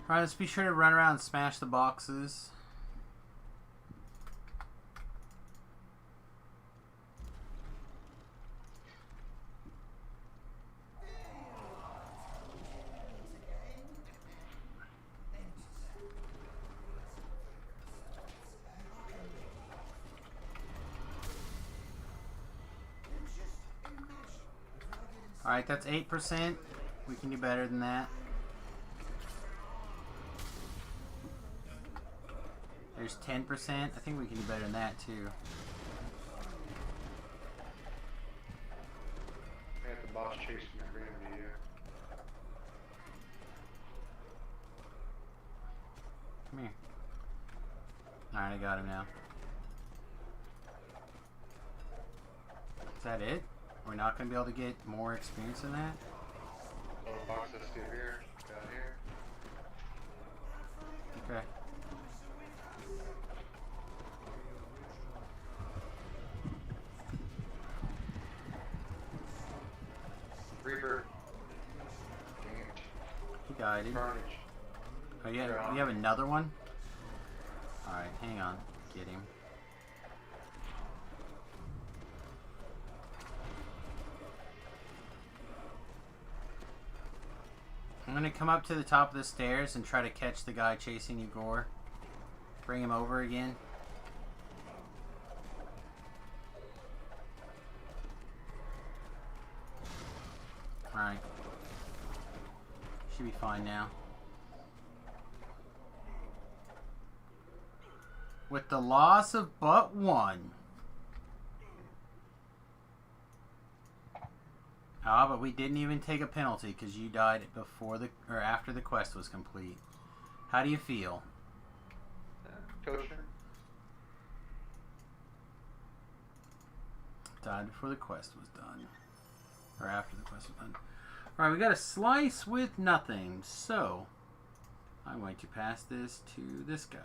Alright, let's be sure to run around and smash the boxes. Alright, that's 8%. We can do better than that. There's 10%. I think we can do better than that too. I got the boss chasing me, bringing him to you. Come here. Alright, I got him now. that it? We're not going to be able to get more experience than that? Oh, box is through here, down here. Okay. Reaper. Dang it. He died. Carnage. Oh, yeah, you have another one? Alright, hang on. Get him. I'm gonna come up to the top of the stairs and try to catch the guy chasing you, Gore. Bring him over again. Alright. Should be fine now. With the loss of but one. Ah, but we didn't even take a penalty because you died before the or after the quest was complete. How do you feel? Kosher. Died before the quest was done. Or after the quest was done. Alright, we got a slice with nothing. So, I'm going to pass this to this guy.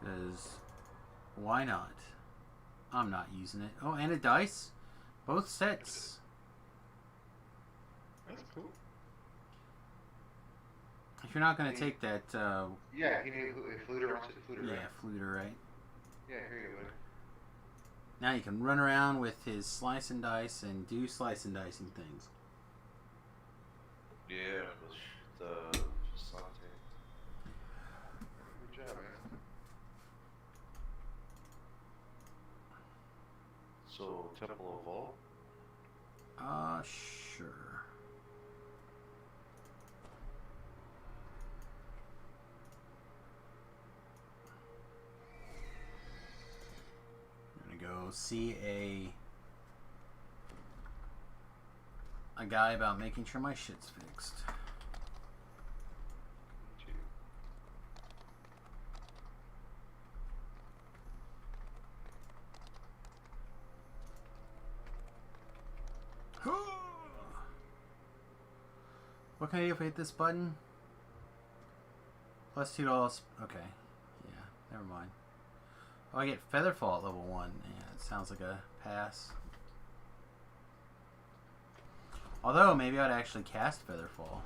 Because, why not? I'm not using it. Oh, and a dice. Both sets. That's cool. If you're not going to take that, Yeah, he needed a Fluter. Fluter, yeah, right? Fluter, right? Yeah, here you go. Now you can run around with his slice and dice and do slice and dicing things. Yeah, with the saute. Good job, man. So, Temple of Vault? Sure. I'm gonna go see a guy about making sure my shit's fixed. What can I do if I hit this button? Plus $2. Okay. Yeah, never mind. Oh, I get Featherfall at level 1. Yeah, it sounds like a pass. Although, maybe I'd actually cast Featherfall.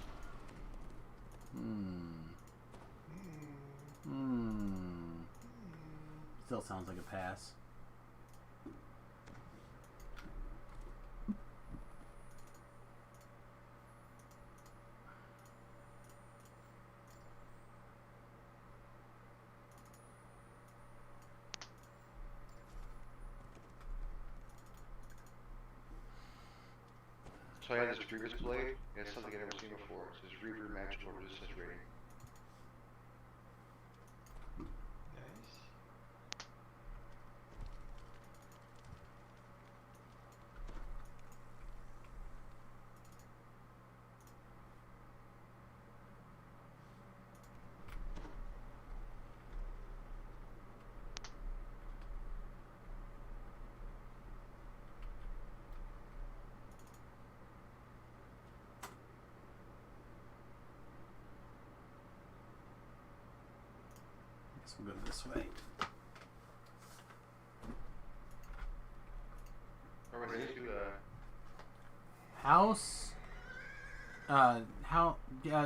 Still sounds like a pass. So I had this Reaper's Blade, and it's something I've never seen before. It says Reaper Magical Resistance Rating. Nice. We'll go this way. House.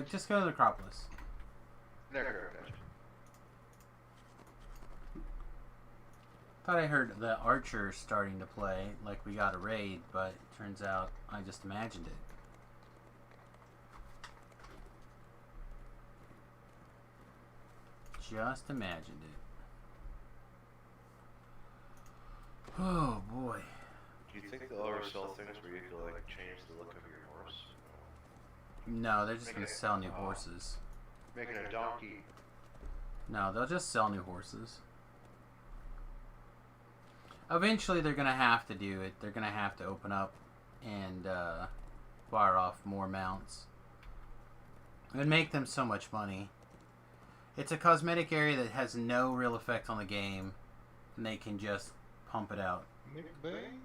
Just go to the Acropolis. Never. Thought I heard the Archer starting to play, like we got a raid, but it turns out I just imagined it. Just imagined it. Oh boy. Do you think they'll ever sell things where you can like change the look of your horse? No, they're just gonna sell new horses. Making a donkey. No, they'll just sell new horses. Eventually they're gonna have to do it. They're gonna have to open up and fire off more mounts. It would make them so much money. It's a cosmetic area that has no real effect on the game, and they can just pump it out Nick Bank?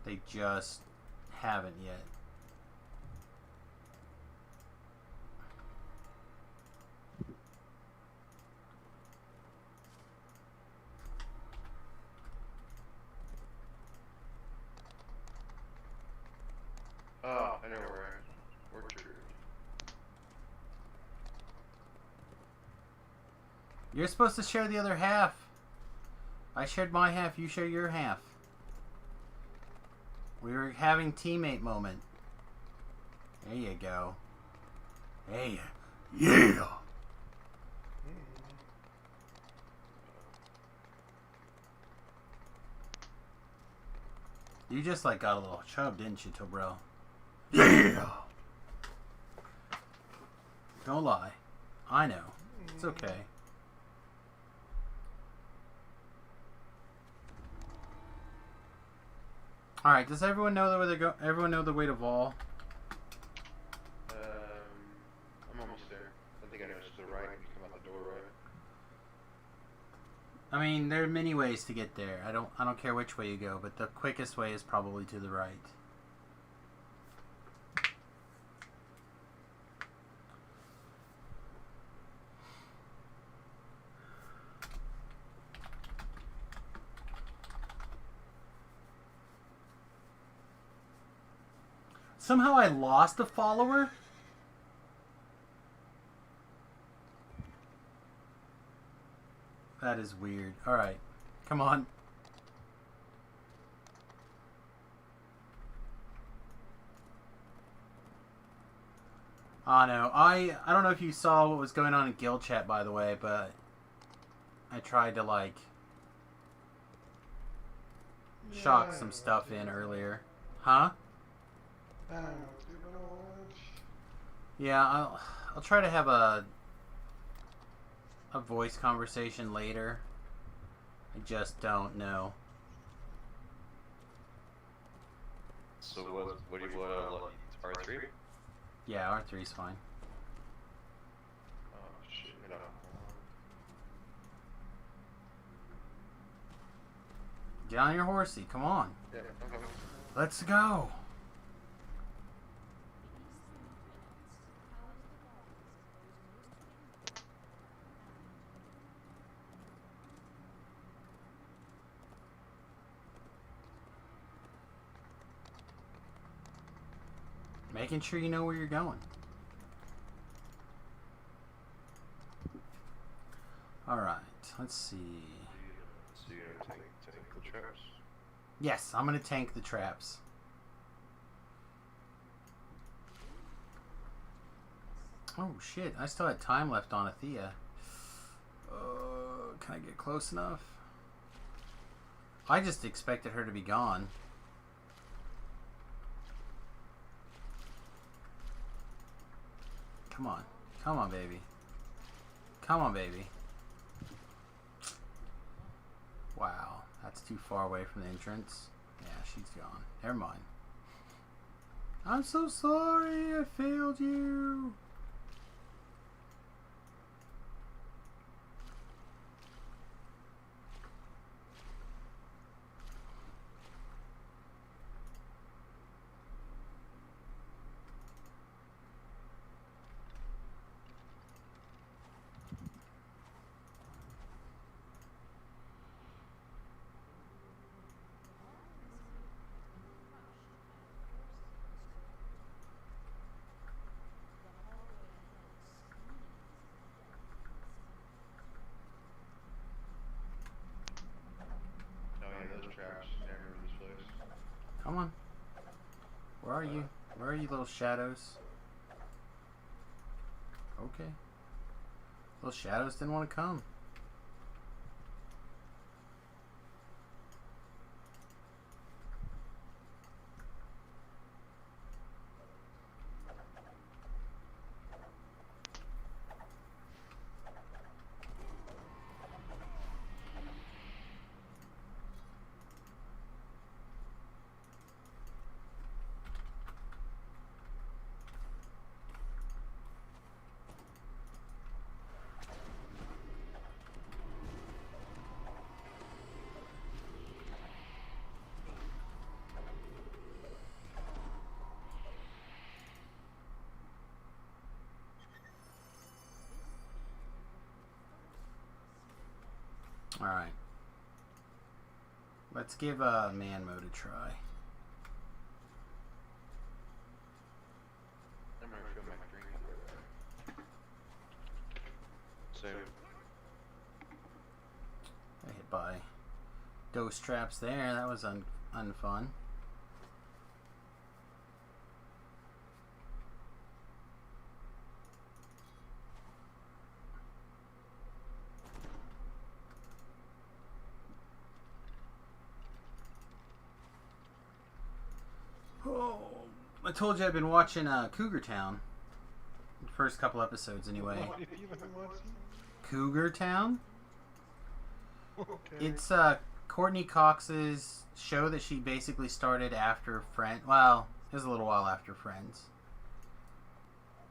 They just haven't yet. Oh, I know where. Orchard. You're supposed to share the other half. I shared my half, you share your half. We were having teammate moment. There you go. Hey, yeah. You just like got a little chub, didn't you, Tobrel? Yeah. Don't lie. I know. It's okay. All right. Does everyone know the way to go? Everyone know the way to Vol? I'm almost there. I think I know it's to the right. You come out the door, right? I mean, there are many ways to get there. I don't care which way you go, but the quickest way is probably to the right. Somehow I lost a follower? That is weird. Alright. Come on. Oh no. I don't know if you saw what was going on in guild chat, by the way, but I tried to like shock some stuff in earlier. Huh? I don't know what's going on. Yeah, I'll try to have a voice conversation later. I just don't know. So what do you want? R3? Yeah, R3's fine. Oh shit! No. Get on your horsey, come on. Yeah, I'm coming. Let's go. Making sure you know where you're going. Alright, let's see. So you're gonna take the traps? Yes, I'm going to tank the traps. Oh shit, I still had time left on Athea. Can I get close enough? I just expected her to be gone. Come on. Come on, baby. Come on, baby. Wow. That's too far away from the entrance. Yeah, she's gone. Never mind. I'm so sorry I failed you. Oh yeah, those traps. I remember this place. Come on. Where are you? Where are you, little shadows? Okay. Little shadows didn't want to come. Alright. Let's give man mode a try. I'm gonna fill my drink. Same. I hit by ghost traps there. That was unfun. Oh, I told you I've been watching Cougar Town. The first couple episodes, anyway. What if you haven't watched it? Cougar Town? Okay. It's Courtney Cox's show that she basically started after Friends. Well, it was a little while after Friends.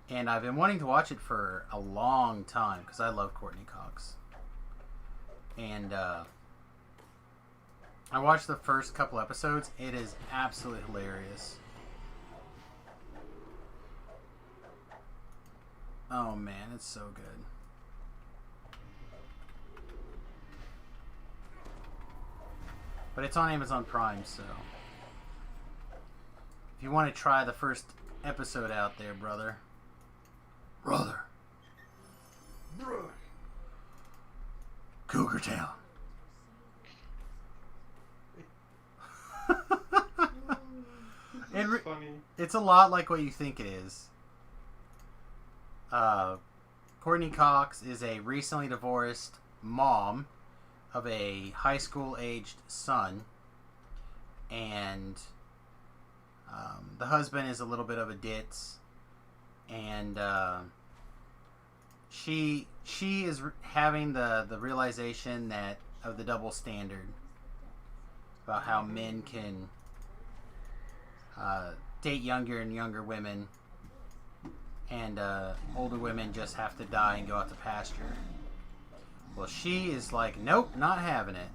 And I've been wanting to watch it for a long time because I love Courtney Cox. And I watched the first couple episodes. It is absolutely hilarious. Oh man, it's so good. But it's on Amazon Prime, so if you want to try the first episode out there, brother. Brother. Cougar Town. It's funny. It's a lot like what you think it is. Courtney Cox is a recently divorced mom of a high school aged son, and the husband is a little bit of a ditz, and she is having the realization that of the double standard about how men can date younger and younger women, and older women just have to die and go out to pasture. Well, she is like, nope, not having it.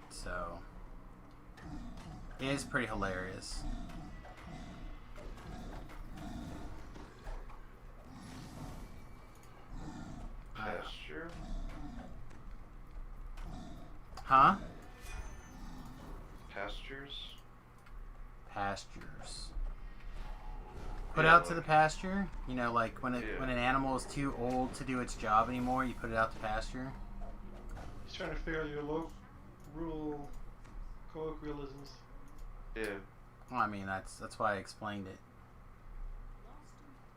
So, it is pretty hilarious. Pasture? Huh? Pastures? Pastures. Put Yeah, out to like- the pasture? You know, like when Yeah. when an animal is too old to do its job anymore, you put it out to pasture? He's trying to figure out your rural colloquialisms. Yeah. Well, I mean, that's why I explained it.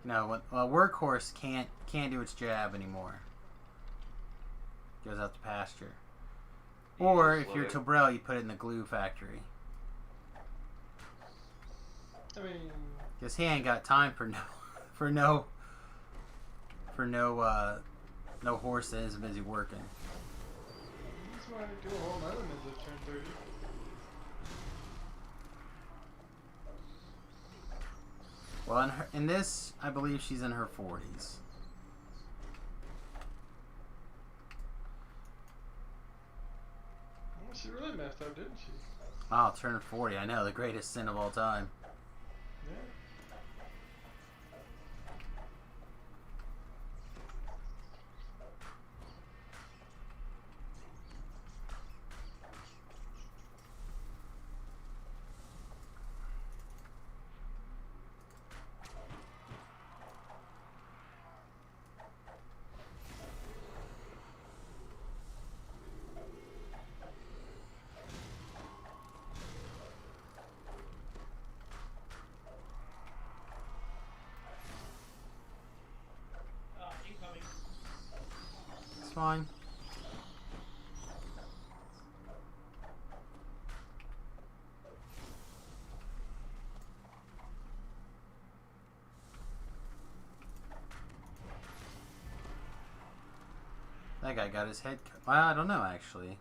You know, when a workhorse can't do its job anymore. Goes out to pasture. Or just if you're let it- Tobrel, you put it in the glue factory. I mean, Because he ain't got time for no horse that is busy working. he's wanting to do a whole other ninja turn 30. Well, in this, I believe she's in her 40s. Well, she really messed up, didn't she? Wow, turn 40. I know, the greatest sin of all time. Yeah. Incoming. It's fine. That guy got his head cut. Well, I don't know, actually.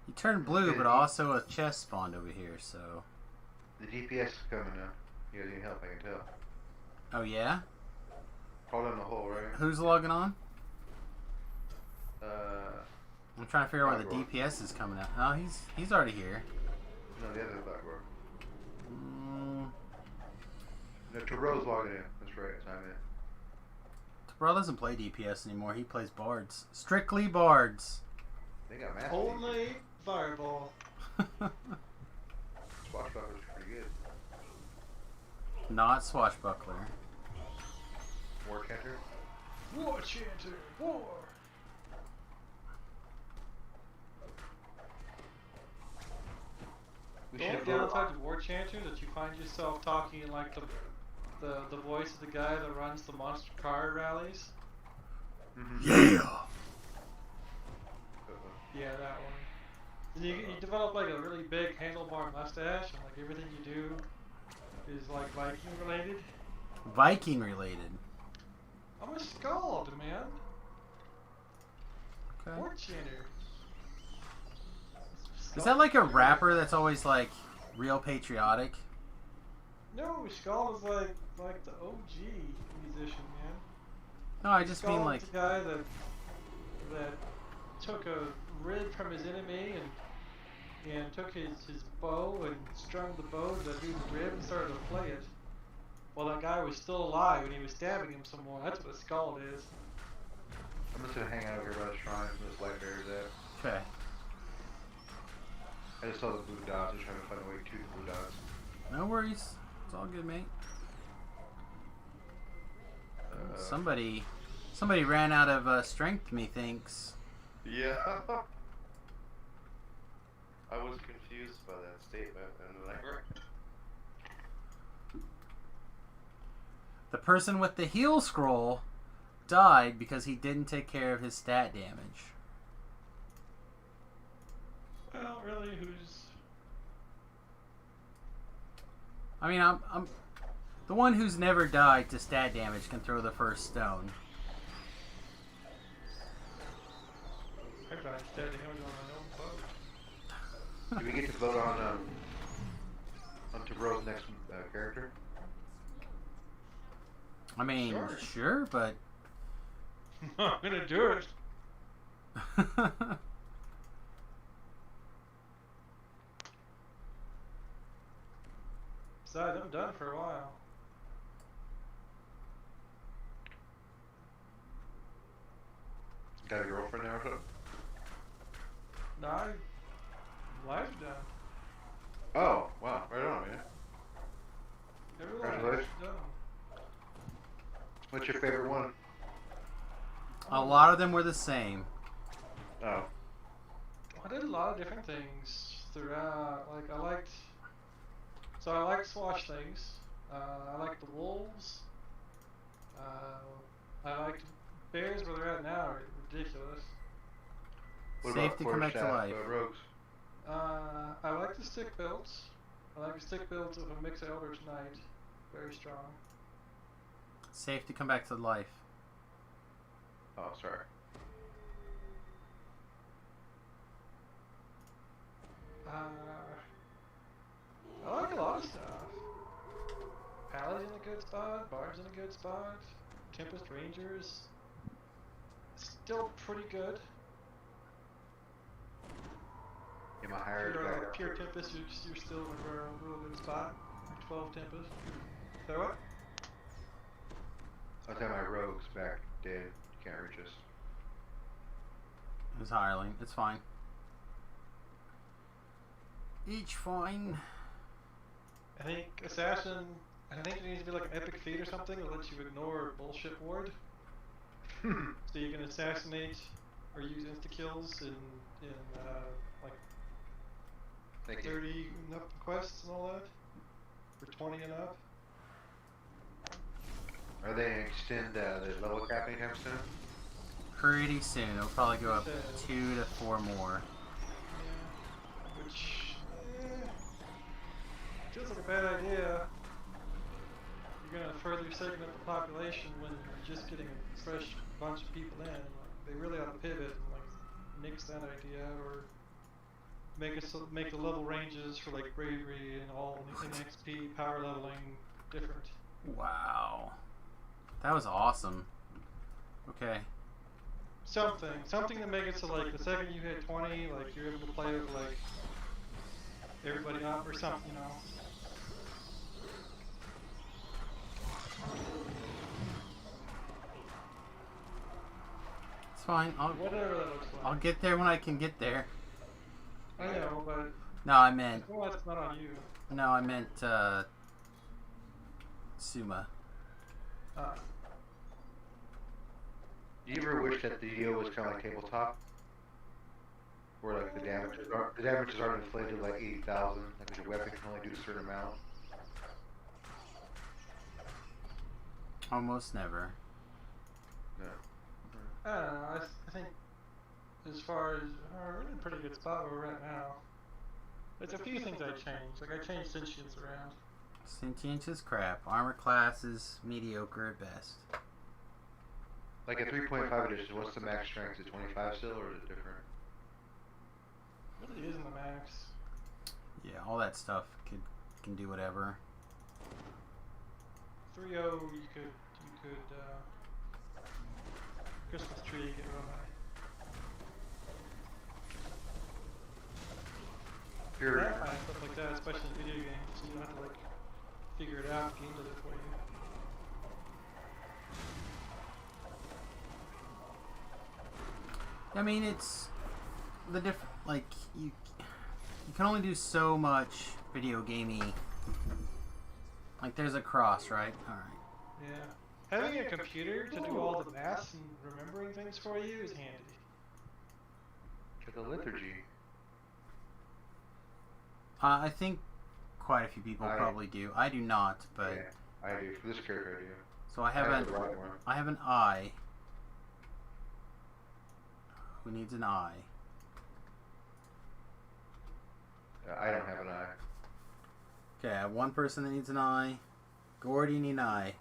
He turned blue, but also a chest spawned over here, so... The DPS is coming now. You guys need help, I can tell. Oh, yeah? Crawl down the hole, right? Who's logging on? I'm I'm trying to figure out where the Blackrock. DPS is coming out. Oh, he's already here. No, the other Blackrock. Mm, No, Terrell's logging in. That's right, it's not in. Bro doesn't play DPS anymore. He plays bards. Strictly bards. They got massive. Only fireball. Swashbuckler's pretty good. Not Swashbuckler. War Chanter. War Chanter. War. We The should only vote. downside to War Chanter is that you find yourself talking in like the voice of the guy that runs the monster car rallies. Yeah. Yeah, that one. And you develop like a really big handlebar mustache, and like everything you do is like Viking related. Viking related. I'm a Skald, man. Okay. War Chanter. Is that like a rapper that's always like real patriotic? No, Skald is like the OG musician, man. No, I just mean Skald's like. the guy that took a rib from his enemy and took his bow and strung the bow to do the rib and started to play it. While that guy was still alive and he was stabbing him some more. That's what a Skald is. I'm just gonna hang out over here by the shrine where this light bear's at. Okay. I just saw the blue dots. I'm trying to find a way to the blue dots. No worries. It's all good, mate. Somebody ran out of strength, methinks. Yeah. I was confused by that statement, and then I read. The person with the heal scroll died because he didn't take care of his stat damage. Well, really, who's... I mean, I'm the one who's never died to stat damage can throw the first stone. I died stat damage on my own boat. Do we get to vote on Taro's next character? I mean, Sure. sure, but I'm gonna do it. Besides, I'm done for a while. Got a girlfriend now or something? No, life's done. Oh, wow. Right on, man. Everything's Congratulations. done. What's your favorite one? a lot of them were the same. Oh. I did a lot of different things throughout. Like I liked swash things. I liked the wolves. I liked bears where they're at now are ridiculous. What Safety about come back to quarterstaff, life. rogues? I like the stick builds. I like the stick builds with a mix of Eldritch Knight. Very strong. Safe to come back to life. Oh, sorry. I like a lot of stuff. Paladin's in a good spot. Bard's in a good spot. Tempest Rangers. Still pretty good. Get my higher back. Pure Tempest, you're still in a real good spot. Like 12 Tempest. So what? I'll tell my rogues back dead. You can't reach us. It's hireling. It's fine. Each fine. I think Assassin, I think it needs to be like an epic feat or something that lets you ignore bullshit ward. So you can assassinate or use insta kills in like Thank you. 30 and up quests and all that. For 20 and up. Are they gonna extend the level cap anytime soon? Pretty soon. It'll probably go up So- 2 to 4 more. Yeah. Which feels like a bad idea. You're gonna further segment the population when you're just getting a fresh bunch of people in. Like, they really ought to pivot and like nix that idea or make the level ranges for like bravery and all the XP power leveling different. Wow. That was awesome. Okay. Something to make it so like the second you hit 20, like you're able to play with like everybody up or something, you know. It's fine. Whatever that looks like. I'll get there when I can get there. I know, but No, I meant. well, it's not on you. No, I meant Suma. Do you ever wish that the deal was kind of like tabletop? Where like the damages aren't inflated to like 80,000, like your weapon can only do a certain amount? Almost never. No. I don't know. I think as far as we're in a pretty good spot where we're at now. There's a few things I changed. Like I changed sentience around. Sentience is crap. Armor class is mediocre at best. Like a 3.5 edition, what's the max strength? Is it 25 still, or is it different? It really isn't the max. Yeah, all that stuff can do whatever. 3.0, you could Christmas tree get real high. Sure. I find stuff like that, especially in video games, so you don't have to like figure it out. The game does it for you. I mean, it's the like you can only do so much video gamey. Like there's a cross, right? All right. Yeah. Having a computer to do all the math and remembering things for you is handy. Like a liturgy. I think quite a few people probably do. I do not, but yeah, I do. For this character, I do. So I have an eye. Who needs an eye? I don't have an eye. Okay, I have one person that needs an eye. Gord, you need an eye.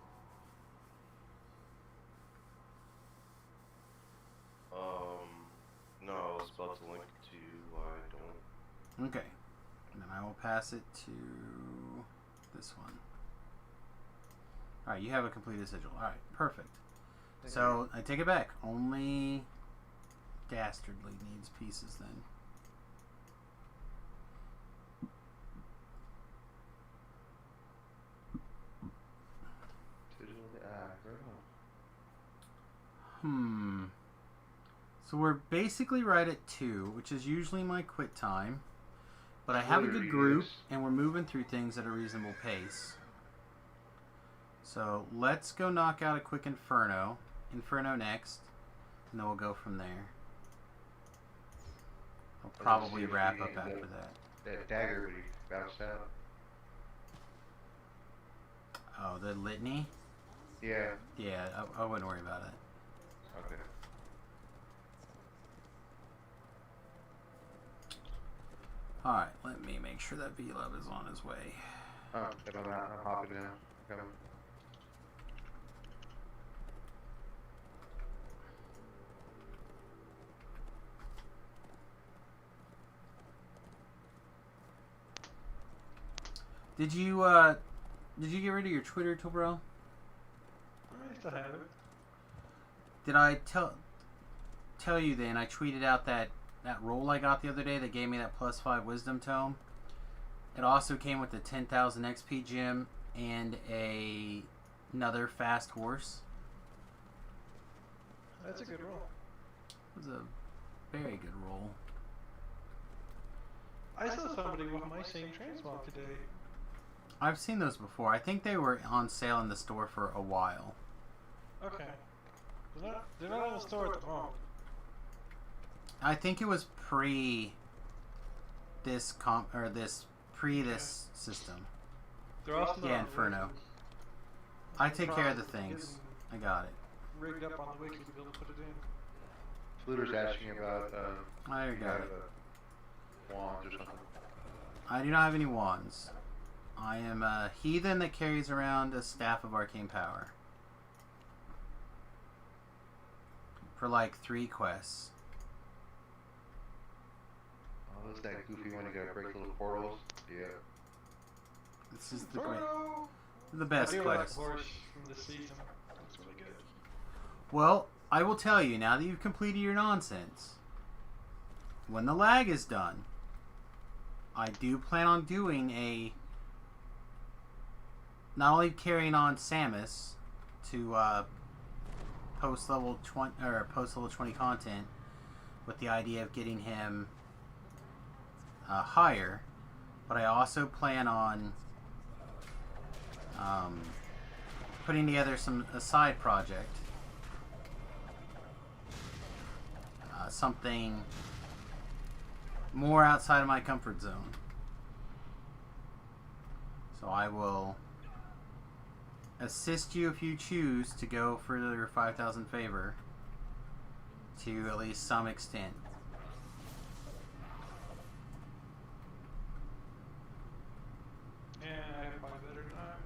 No, I was about to link to why I don't. Okay. And then I will pass it to this one. Alright, you have a completed sigil. Alright, perfect. So, I take it back. Only Dastardly needs pieces then. So we're basically right at 2, which is usually my quit time. But I have a good group, and we're moving through things at a reasonable pace. So let's go knock out a quick Inferno. Inferno next, and then we'll go from there. I'll probably wrap up after that. That dagger would bounce out. Oh, the litany? Yeah. Yeah, I wouldn't worry about it. Okay. Alright, let me make sure that V-Love is on his way. Oh, I'm hopping now. Coming. Did you get rid of your Twitter, Tobro? I still have it. Did I tell you then I tweeted out that roll I got the other day that gave me that +5 wisdom tome? It also came with the 10,000 XP gem and another fast horse. That's a good roll. It was a very good roll. I saw somebody with my same transmog today. I've seen those before. I think they were on sale in the store for a while. Okay. They're not in the store at the moment. I think it was pre this system. They're also Yeah, Inferno. I take care of the things. I got it. Rigged up on the wiki to be able to put it in. Fluter's asking about I got it. Wands or something. I do not have any wands. I am a heathen that carries around a staff of arcane power. For like 3 quests. Oh, that's that goofy one you gotta break little portals. Yeah. This is the best I do quest. like horse from this season. That's really good. Well, I will tell you, now that you've completed your nonsense, when the lag is done, I do plan on doing not only carrying on Samus to post level 20 content with the idea of getting him higher, but I also plan on putting together a side project, something more outside of my comfort zone. So I will assist you if you choose to go for your 5,000 favor to at least some extent. Yeah, I can find better time.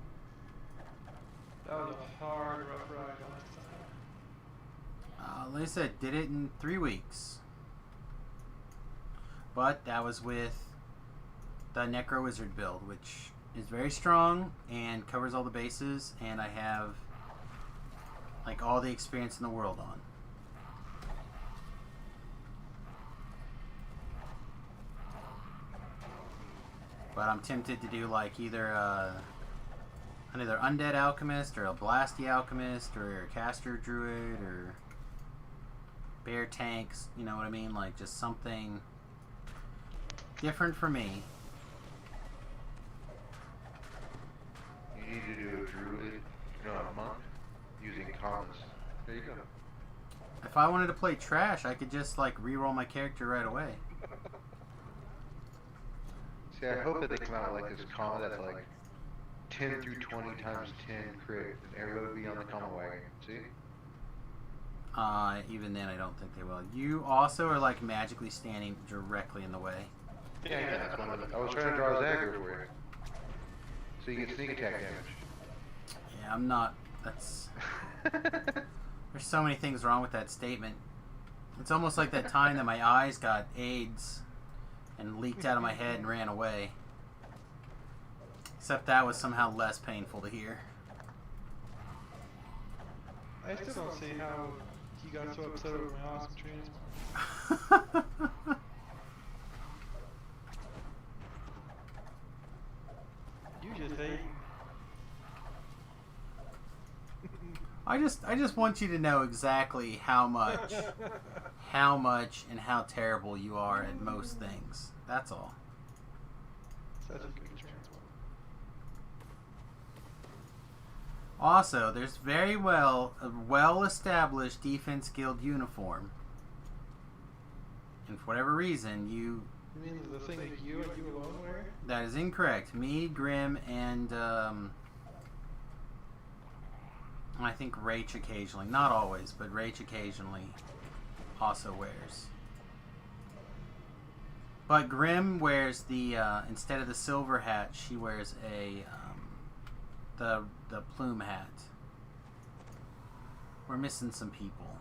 That was a hard, rough ride last time. Like I said, did it in 3 weeks. But that was with the Necro Wizard build, which is very strong and covers all the bases, and I have like all the experience in the world on. But I'm tempted to do like either another Undead Alchemist or a Blasty Alchemist or a Caster Druid or Bear Tanks, you know what I mean? Like just something different for me. You need to do a druid, a monk, using commons. There you go. If I wanted to play trash, I could just like reroll my character right away. See, I hope that they come out with like this common that's like 10 through 20 times 10 crit, and everybody would be on the common wagon. See? Even then, I don't think they will. You also are like magically standing directly in the way. Yeah, that's one of the, I was trying to draw Zagger for you. So you get sneak attack damage. Yeah, I'm not. That's. There's so many things wrong with that statement. It's almost like that time that my eyes got AIDS and leaked out of my head and ran away. Except that was somehow less painful to hear. I still don't see how he got so upset over my awesome transform. You just hate. I just want you to know exactly how much and how terrible you are at most things. That's all. Such a good transform. Also, there's very well a well-established Defense Guild uniform. And for whatever reason, You mean the thing that you and you alone wear? that is incorrect. Me, Grim, and I think Rach occasionally, not always, but Rach occasionally also wears. But Grim wears the instead of the silver hat, she wears the plume hat. We're missing some people.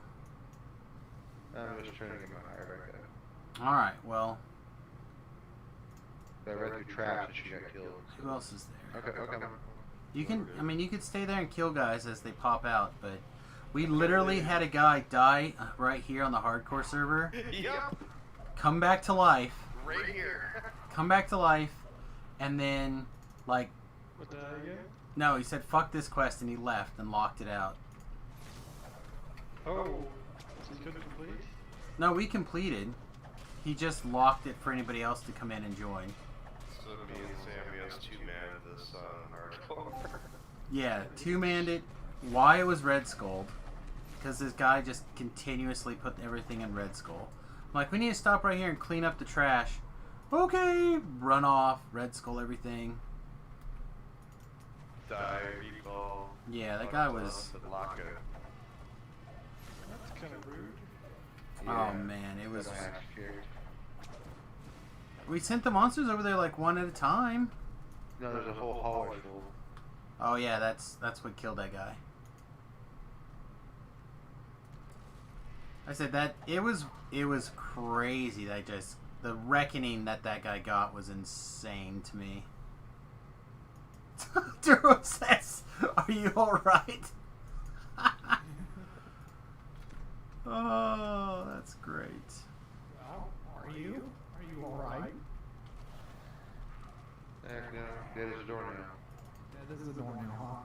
I'm just trying to get my higher back up. All right, well, I read through traps and she got killed. who else is there? Okay. You can, I mean, you could stay there and kill guys as they pop out, but we literally had a guy die right here on the hardcore server. Yep. Come back to life. Right here. Come back to life, and then, like, What the hell again? no, he said, fuck this quest, and he left and locked it out. Oh, so you couldn't complete? No, we completed. He just locked it for anybody else to come in and join. So me and Sammy has 2-man this hardcore. Yeah, 2-manned it. Why it was Red Skull? Because this guy just continuously put everything in Red Skull. I'm like, we need to stop right here and clean up the trash. Okay, run off, Red Skull everything. Die, recall. Yeah, that guy was. Lock it. That's kind of rude. Oh man, it was. That's scared. We sent the monsters over there like one at a time. No, there's a whole hallway full. Oh yeah, that's what killed that guy. I said that it was crazy. That just the reckoning that guy got was insane to me. Duro says, "Are you all right?" Oh, that's great. Well, are you? Are you alright? Heck no, there's a door now. Yeah, this is a door now, huh?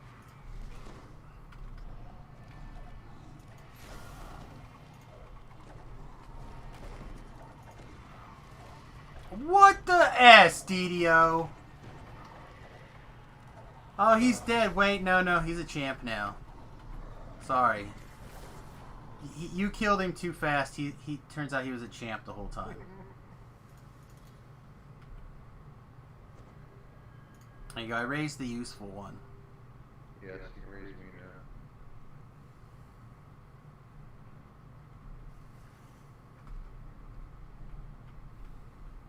the S, DDO? Oh, he's dead. Wait, no, he's a champ now. Sorry. You killed him too fast. He turns out he was a champ the whole time. There you go. I raised the useful one. Yes, you can raise me now.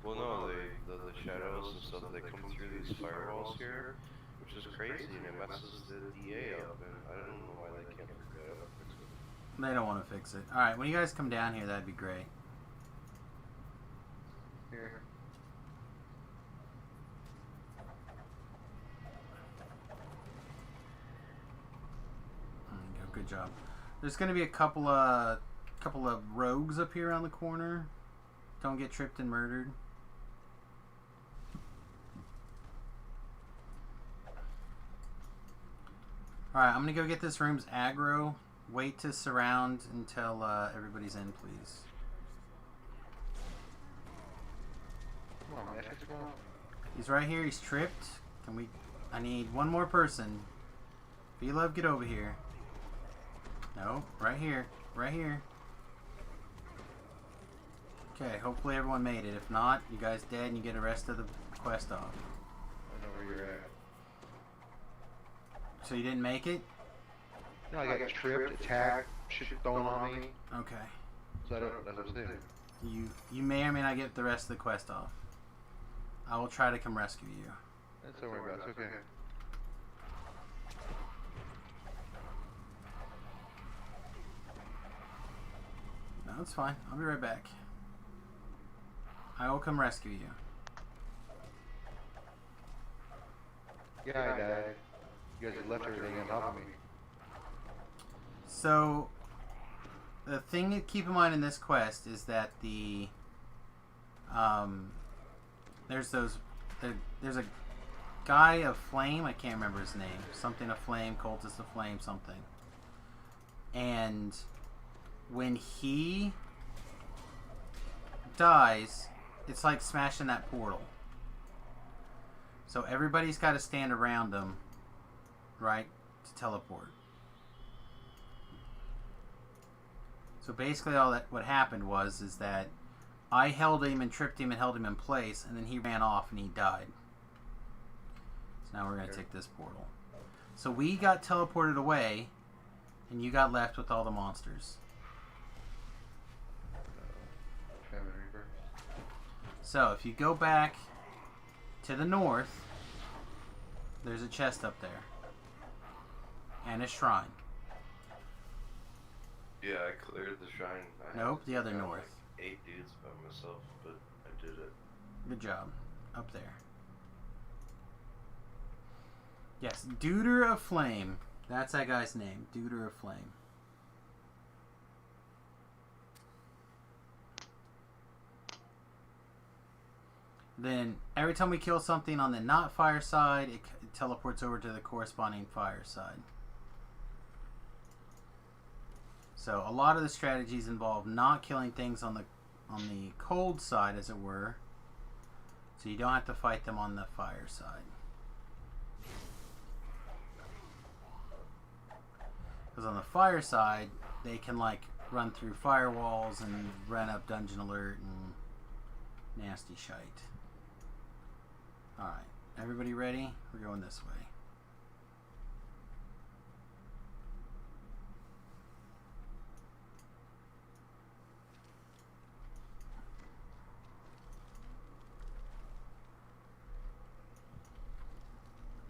Well, no, the shadows and stuff, they come through these firewalls here, which is crazy, and it messes the DA up, and I don't know why they can't figure that out and fix it. They don't want to fix it. Alright, when you guys come down here, that'd be great. Here. There you go. Good job. There's going to be a couple of rogues up here around the corner. Don't get tripped and murdered. Alright, I'm going to go get this room's aggro. Wait to surround until everybody's in, please. Come on, man. Come on. He's right here. He's tripped. I need one more person. V-Love, get over here. No, right here. Right here. Okay, hopefully everyone made it. If not, you guys dead and you get the rest of the quest off. I know where you're at. So you didn't make it? No, I got tripped, attacked, shit thrown on me. Okay. So I don't know what to do. You may or may not get the rest of the quest off. I will try to come rescue you. That's don't worry about it. It's okay. No, it's fine. I'll be right back. I will come rescue you. Yeah, I died. You guys had left everything on top of me. So, the thing to keep in mind in this quest is that there's a guy of flame, I can't remember his name, something of flame, cultist of flame, something. And when he dies, it's like smashing that portal. So everybody's got to stand around him, right, to teleport. So basically what happened is that I held him and tripped him and held him in place, and then he ran off and he died. So now we're going to take this portal. So we got teleported away, and you got left with all the monsters. So if you go back to the north, there's a chest up there. And a shrine. Yeah, I cleared the shrine. Nope, the other north. Like 8 dudes by myself, but I did it. Good job. Up there. Yes, Deuter of Flame. That's that guy's name. Deuter of Flame. Then, every time we kill something on the not fire side, it teleports over to the corresponding fire side. So, a lot of the strategies involve not killing things on the cold side, as it were. So you don't have to fight them on the fire side. Because on the fire side, they can like run through firewalls and run up dungeon alert and nasty shite. Alright, everybody ready? We're going this way.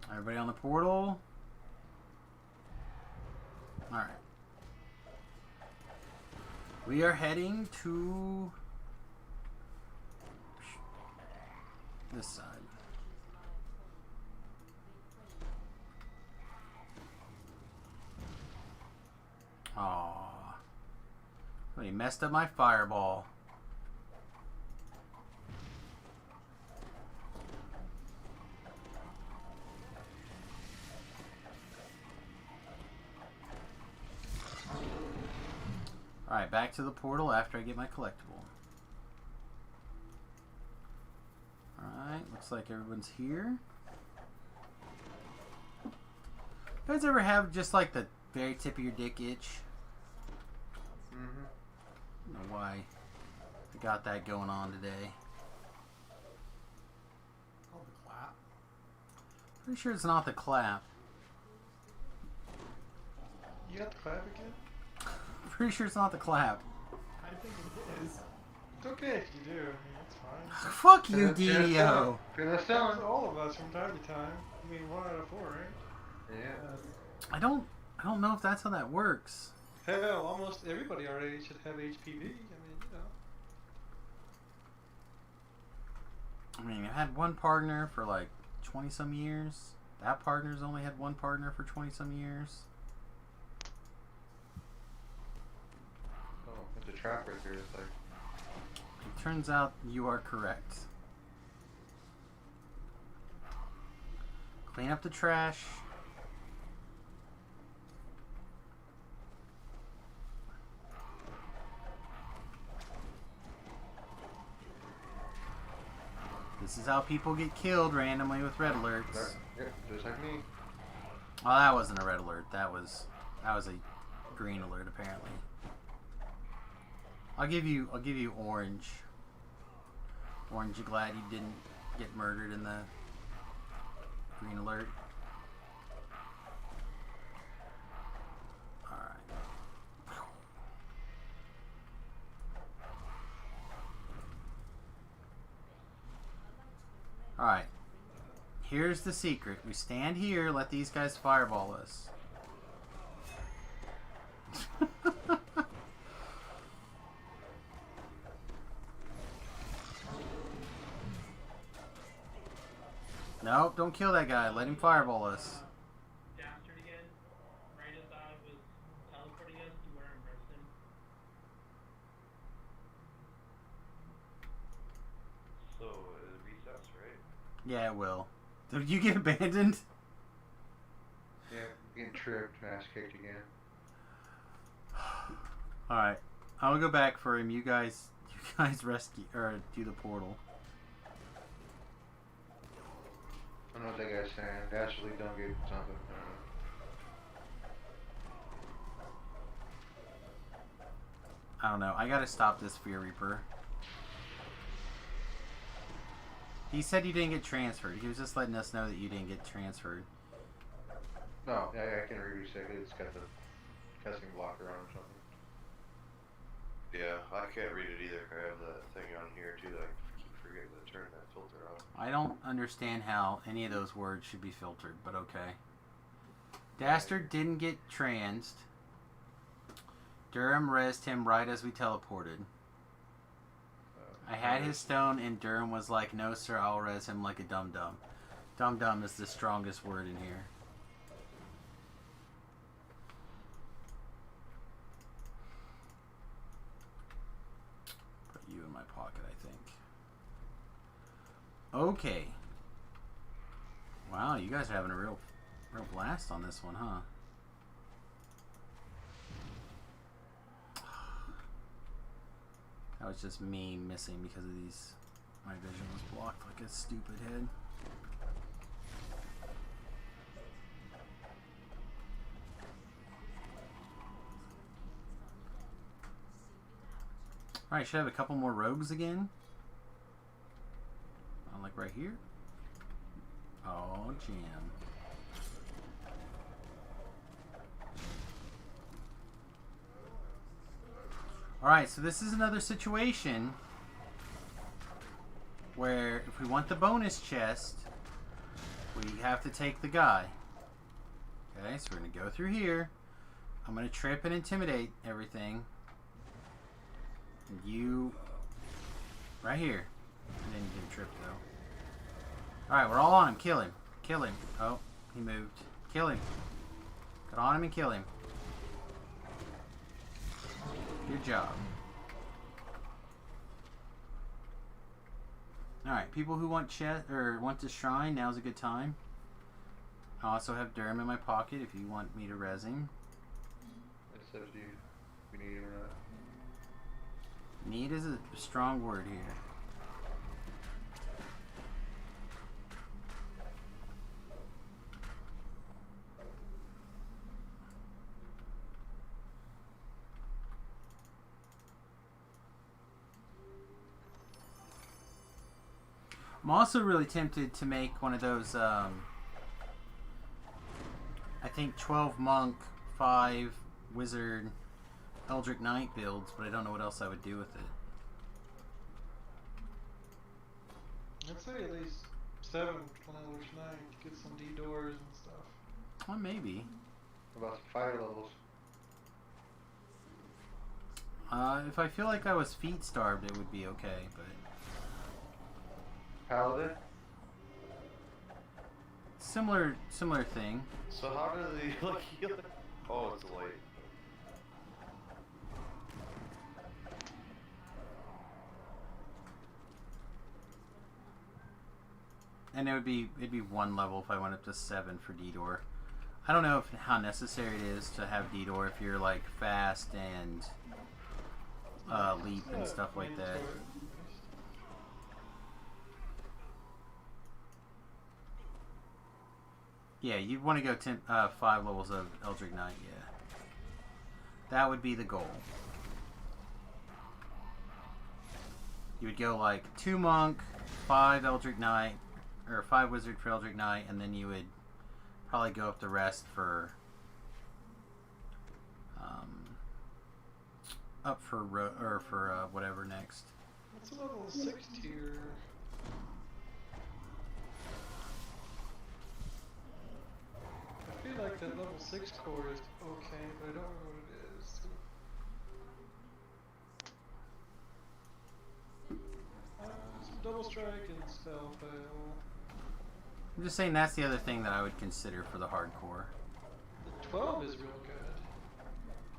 Everybody on the portal? Alright. We are heading to this side. Aww. He messed up my fireball. Alright, back to the portal after I get my collectible. Looks like everyone's here. You guys ever have just like the very tip of your dick itch? Mm-hmm. I don't know why I got that going on today. Called the clap. Pretty sure it's not the clap. You got the clap again? Pretty sure it's not the clap. I think it is. It's okay if you do. I mean, it's fine. Fuck you, That's DDO. Finish That's selling. all of us from time to time. I mean, 1 out of 4, right? Yeah. I don't know if that's how that works. Hell, almost everybody our age should have HPV. I mean, I mean, I had one partner for like 20 some years. That partner's only had one partner for 20 some years. Oh, there's a trap right there. It's like, It turns out you are correct. Clean up the trash. This is how people get killed randomly with red alerts. yeah, just like me. Well, that wasn't a red alert. That was a green alert apparently. I'll give you orange. Orange, you glad you didn't get murdered in the green alert? Alright. Alright. Here's the secret. We stand here, let these guys fireball us. Nope, don't kill that guy. Let him fireball us. Dastard again. Right as I was teleporting us to where I'm resting. So it resets, right? Yeah, it will. Did you get abandoned? Yeah, getting tripped, ass kicked again. Alright. I'll go back for him. You guys rescue or do the portal. I don't know what that guy's saying. Actually, don't get something. I don't know. I don't know. I gotta stop this Fear Reaper. He said you didn't get transferred. He was just letting us know that you didn't get transferred. No, I can reset it. It's got the testing blocker on or something. Yeah, I can't read it either. I have that thing on here too that I keep forgetting to turn that filter off. I don't understand how any of those words should be filtered, but okay. Dastard didn't get transed. Durham rezzed him right as we teleported. I had his stone and Durham was like, no sir, I'll res him like a dum-dum. Dum-dum is the strongest word in here. Put you in my pocket, I think. Okay. Wow, you guys are having a real blast on this one, huh? That was just me missing because of these. My vision was blocked like a stupid head. Alright, should I have a couple more rogues again? Like right here? Oh, jam. Alright, so this is another situation where if we want the bonus chest, we have to take the guy. Okay, so we're going to go through here. I'm going to trip and intimidate everything. And you... right here. And then you get tripped though. Alright, we're all on him. Kill him. Kill him. Oh, he moved. Kill him. Get on him and kill him. Good job. Alright, people who want want to shrine, now's a good time. I also have Durham in my pocket if you want me to res him. It's up to you. We need him or not. Need is a strong word here. I'm also really tempted to make one of those, I think 12 monk, 5 wizard, Eldritch Knight builds, but I don't know what else I would do with it. I'd say at least 7 Eldritch Knight, get some D doors and stuff. Well, maybe. About 5 levels. If I feel like I was feet starved, it would be okay, but... Paladin? Similar thing. So how do they like heal it? Oh, it's late. And it'd be 1 level if I went up to 7 for D-Door. I don't know how necessary it is to have D-Door if you're like fast and leap and stuff like that. Yeah, you'd want to go 5 levels of Eldritch Knight, yeah. That would be the goal. You would go like 2 monk, 5 Eldritch Knight, or 5 wizard for Eldritch Knight, and then you would probably go up the rest for whatever next. What's a level 6 tier? I feel like that level 6 core is okay, but I don't know what it is. Some double strike and spell fail. I'm just saying that's the other thing that I would consider for the hardcore. The 12 is real good.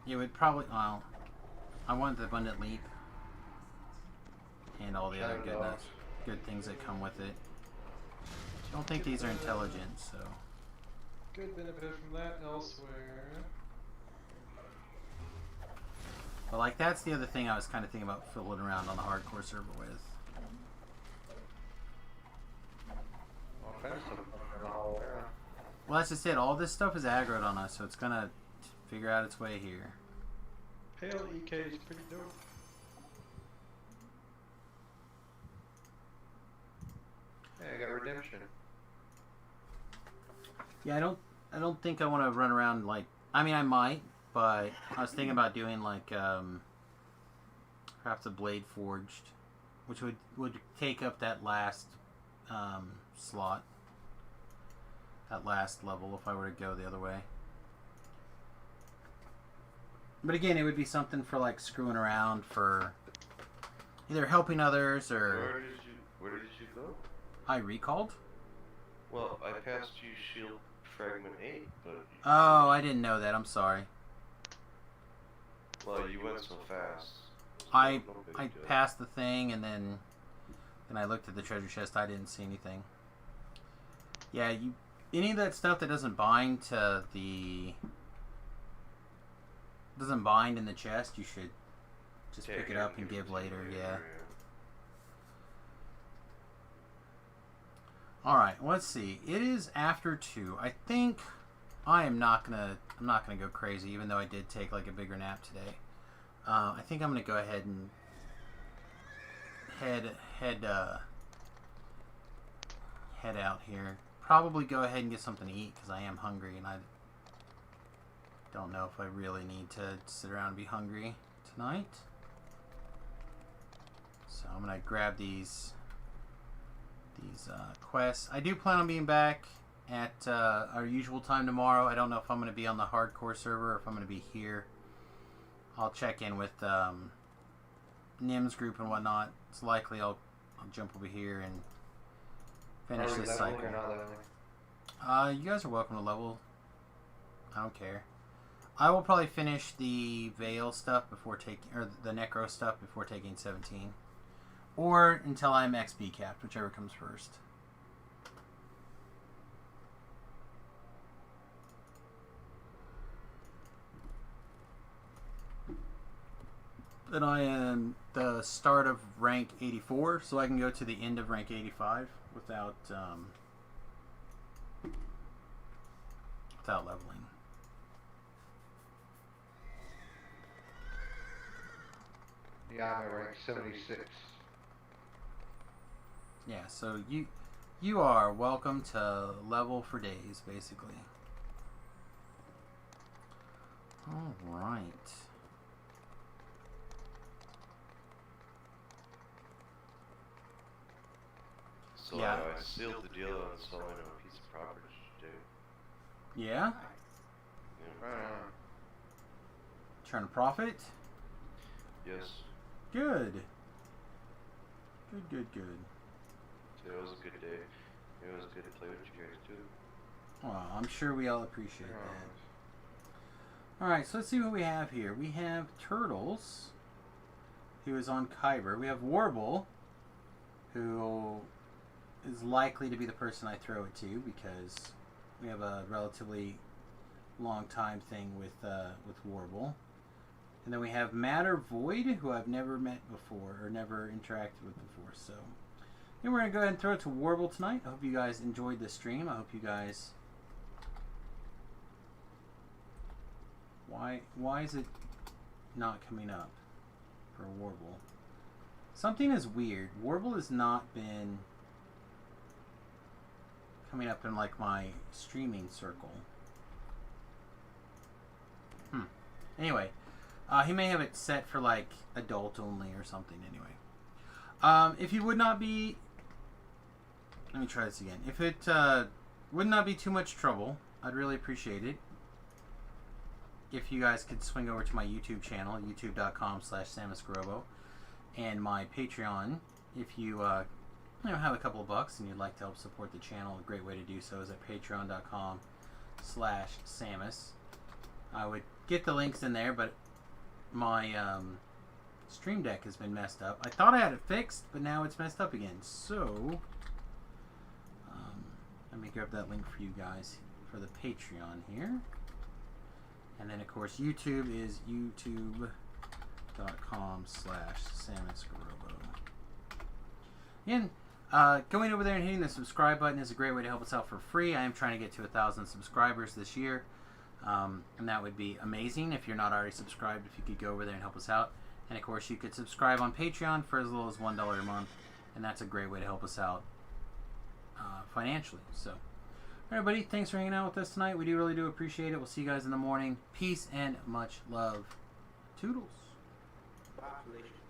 You would probably, well, I want the Abundant Leap and all the other good things that come with it. I don't think these are intelligent, so. Good benefit from that elsewhere. But like that's the other thing I was kind of thinking about fiddling around on the hardcore server with. Well, that's just it. All this stuff is aggroed on us, so it's gonna figure out its way here. Pale EK is pretty dope. Hey, I got redemption. Yeah, I don't think I want to run around like. I mean, I might, but I was thinking about doing like perhaps a blade forged, which would take up that last slot, that last level if I were to go the other way. But again, it would be something for like screwing around for either helping others or. Where did you go? I recalled? Well, I passed you shield fragment 8, but... Oh, I didn't know that. I'm sorry. Well, you went so fast. I passed the thing and then I looked at the treasure chest. I didn't see anything. Yeah, any of that stuff that doesn't bind to the... doesn't bind in the chest, you should just pick it up and give later, yeah. Alright, let's see. It is after 2. I think I'm not gonna go crazy, even though I did take like a bigger nap today. I think I'm gonna go ahead and head out here. Probably go ahead and get something to eat because I am hungry and I don't know if I really need to sit around and be hungry tonight. So I'm gonna grab these quests. I do plan on being back at our usual time tomorrow. I don't know if I'm going to be on the hardcore server or if I'm going to be here. I'll check in with Nim's group and whatnot. It's likely I'll jump over here and finish this cycle. You guys are welcome to level. I don't care. I will probably finish the Veil stuff before taking, or the Necro stuff before taking 17. Or until I'm XP capped, whichever comes first. Then I am the start of rank 84, so I can go to the end of rank 85 without leveling. Yeah, I'm at rank 76. Yeah, so you are welcome to level for days, basically. All right. So Yeah. I sealed the deal on selling a piece of property today. Yeah? Yeah. Right on. Trying to profit? Yes. Good. Good. Today was a good day. It was good to play with you guys too. Well, I'm sure we all appreciate that. Alright, so let's see what we have here. We have Turtles, who is on Kyber. We have Warble, who is likely to be the person I throw it to because we have a relatively long time thing with Warble. And then we have Matter Void, who I've never met before or never interacted with before. So then we're going to go ahead and throw it to Warble tonight. I hope you guys enjoyed the stream. I hope you guys... Why is it not coming up for Warble? Something is weird. Warble has not been coming up in like my streaming circle. Anyway, he may have it set for like adult only or something. Anyway, if you would not be, let me try this again. If it would not be too much trouble, I'd really appreciate it if you guys could swing over to my YouTube channel, youtube.com/SamusGrobo, and my Patreon. If you have a couple of bucks and you'd like to help support the channel, a great way to do so is at patreon.com/Samus. I would get the links in there, but my Stream Deck has been messed up. I thought I had it fixed, but now it's messed up again. So, let me grab that link for you guys for the Patreon here. And then, of course, YouTube is youtube.com/SamusGrobo. Again, going over there and hitting the subscribe button is a great way to help us out for free. I am trying to get to 1,000 subscribers this year. And that would be amazing if you're not already subscribed, if you could go over there and help us out. And, of course, you could subscribe on Patreon for as little as $1 a month. And that's a great way to help us out financially. So, everybody, thanks for hanging out with us tonight. We really do appreciate it. We'll see you guys in the morning. Peace and much love. Toodles. Population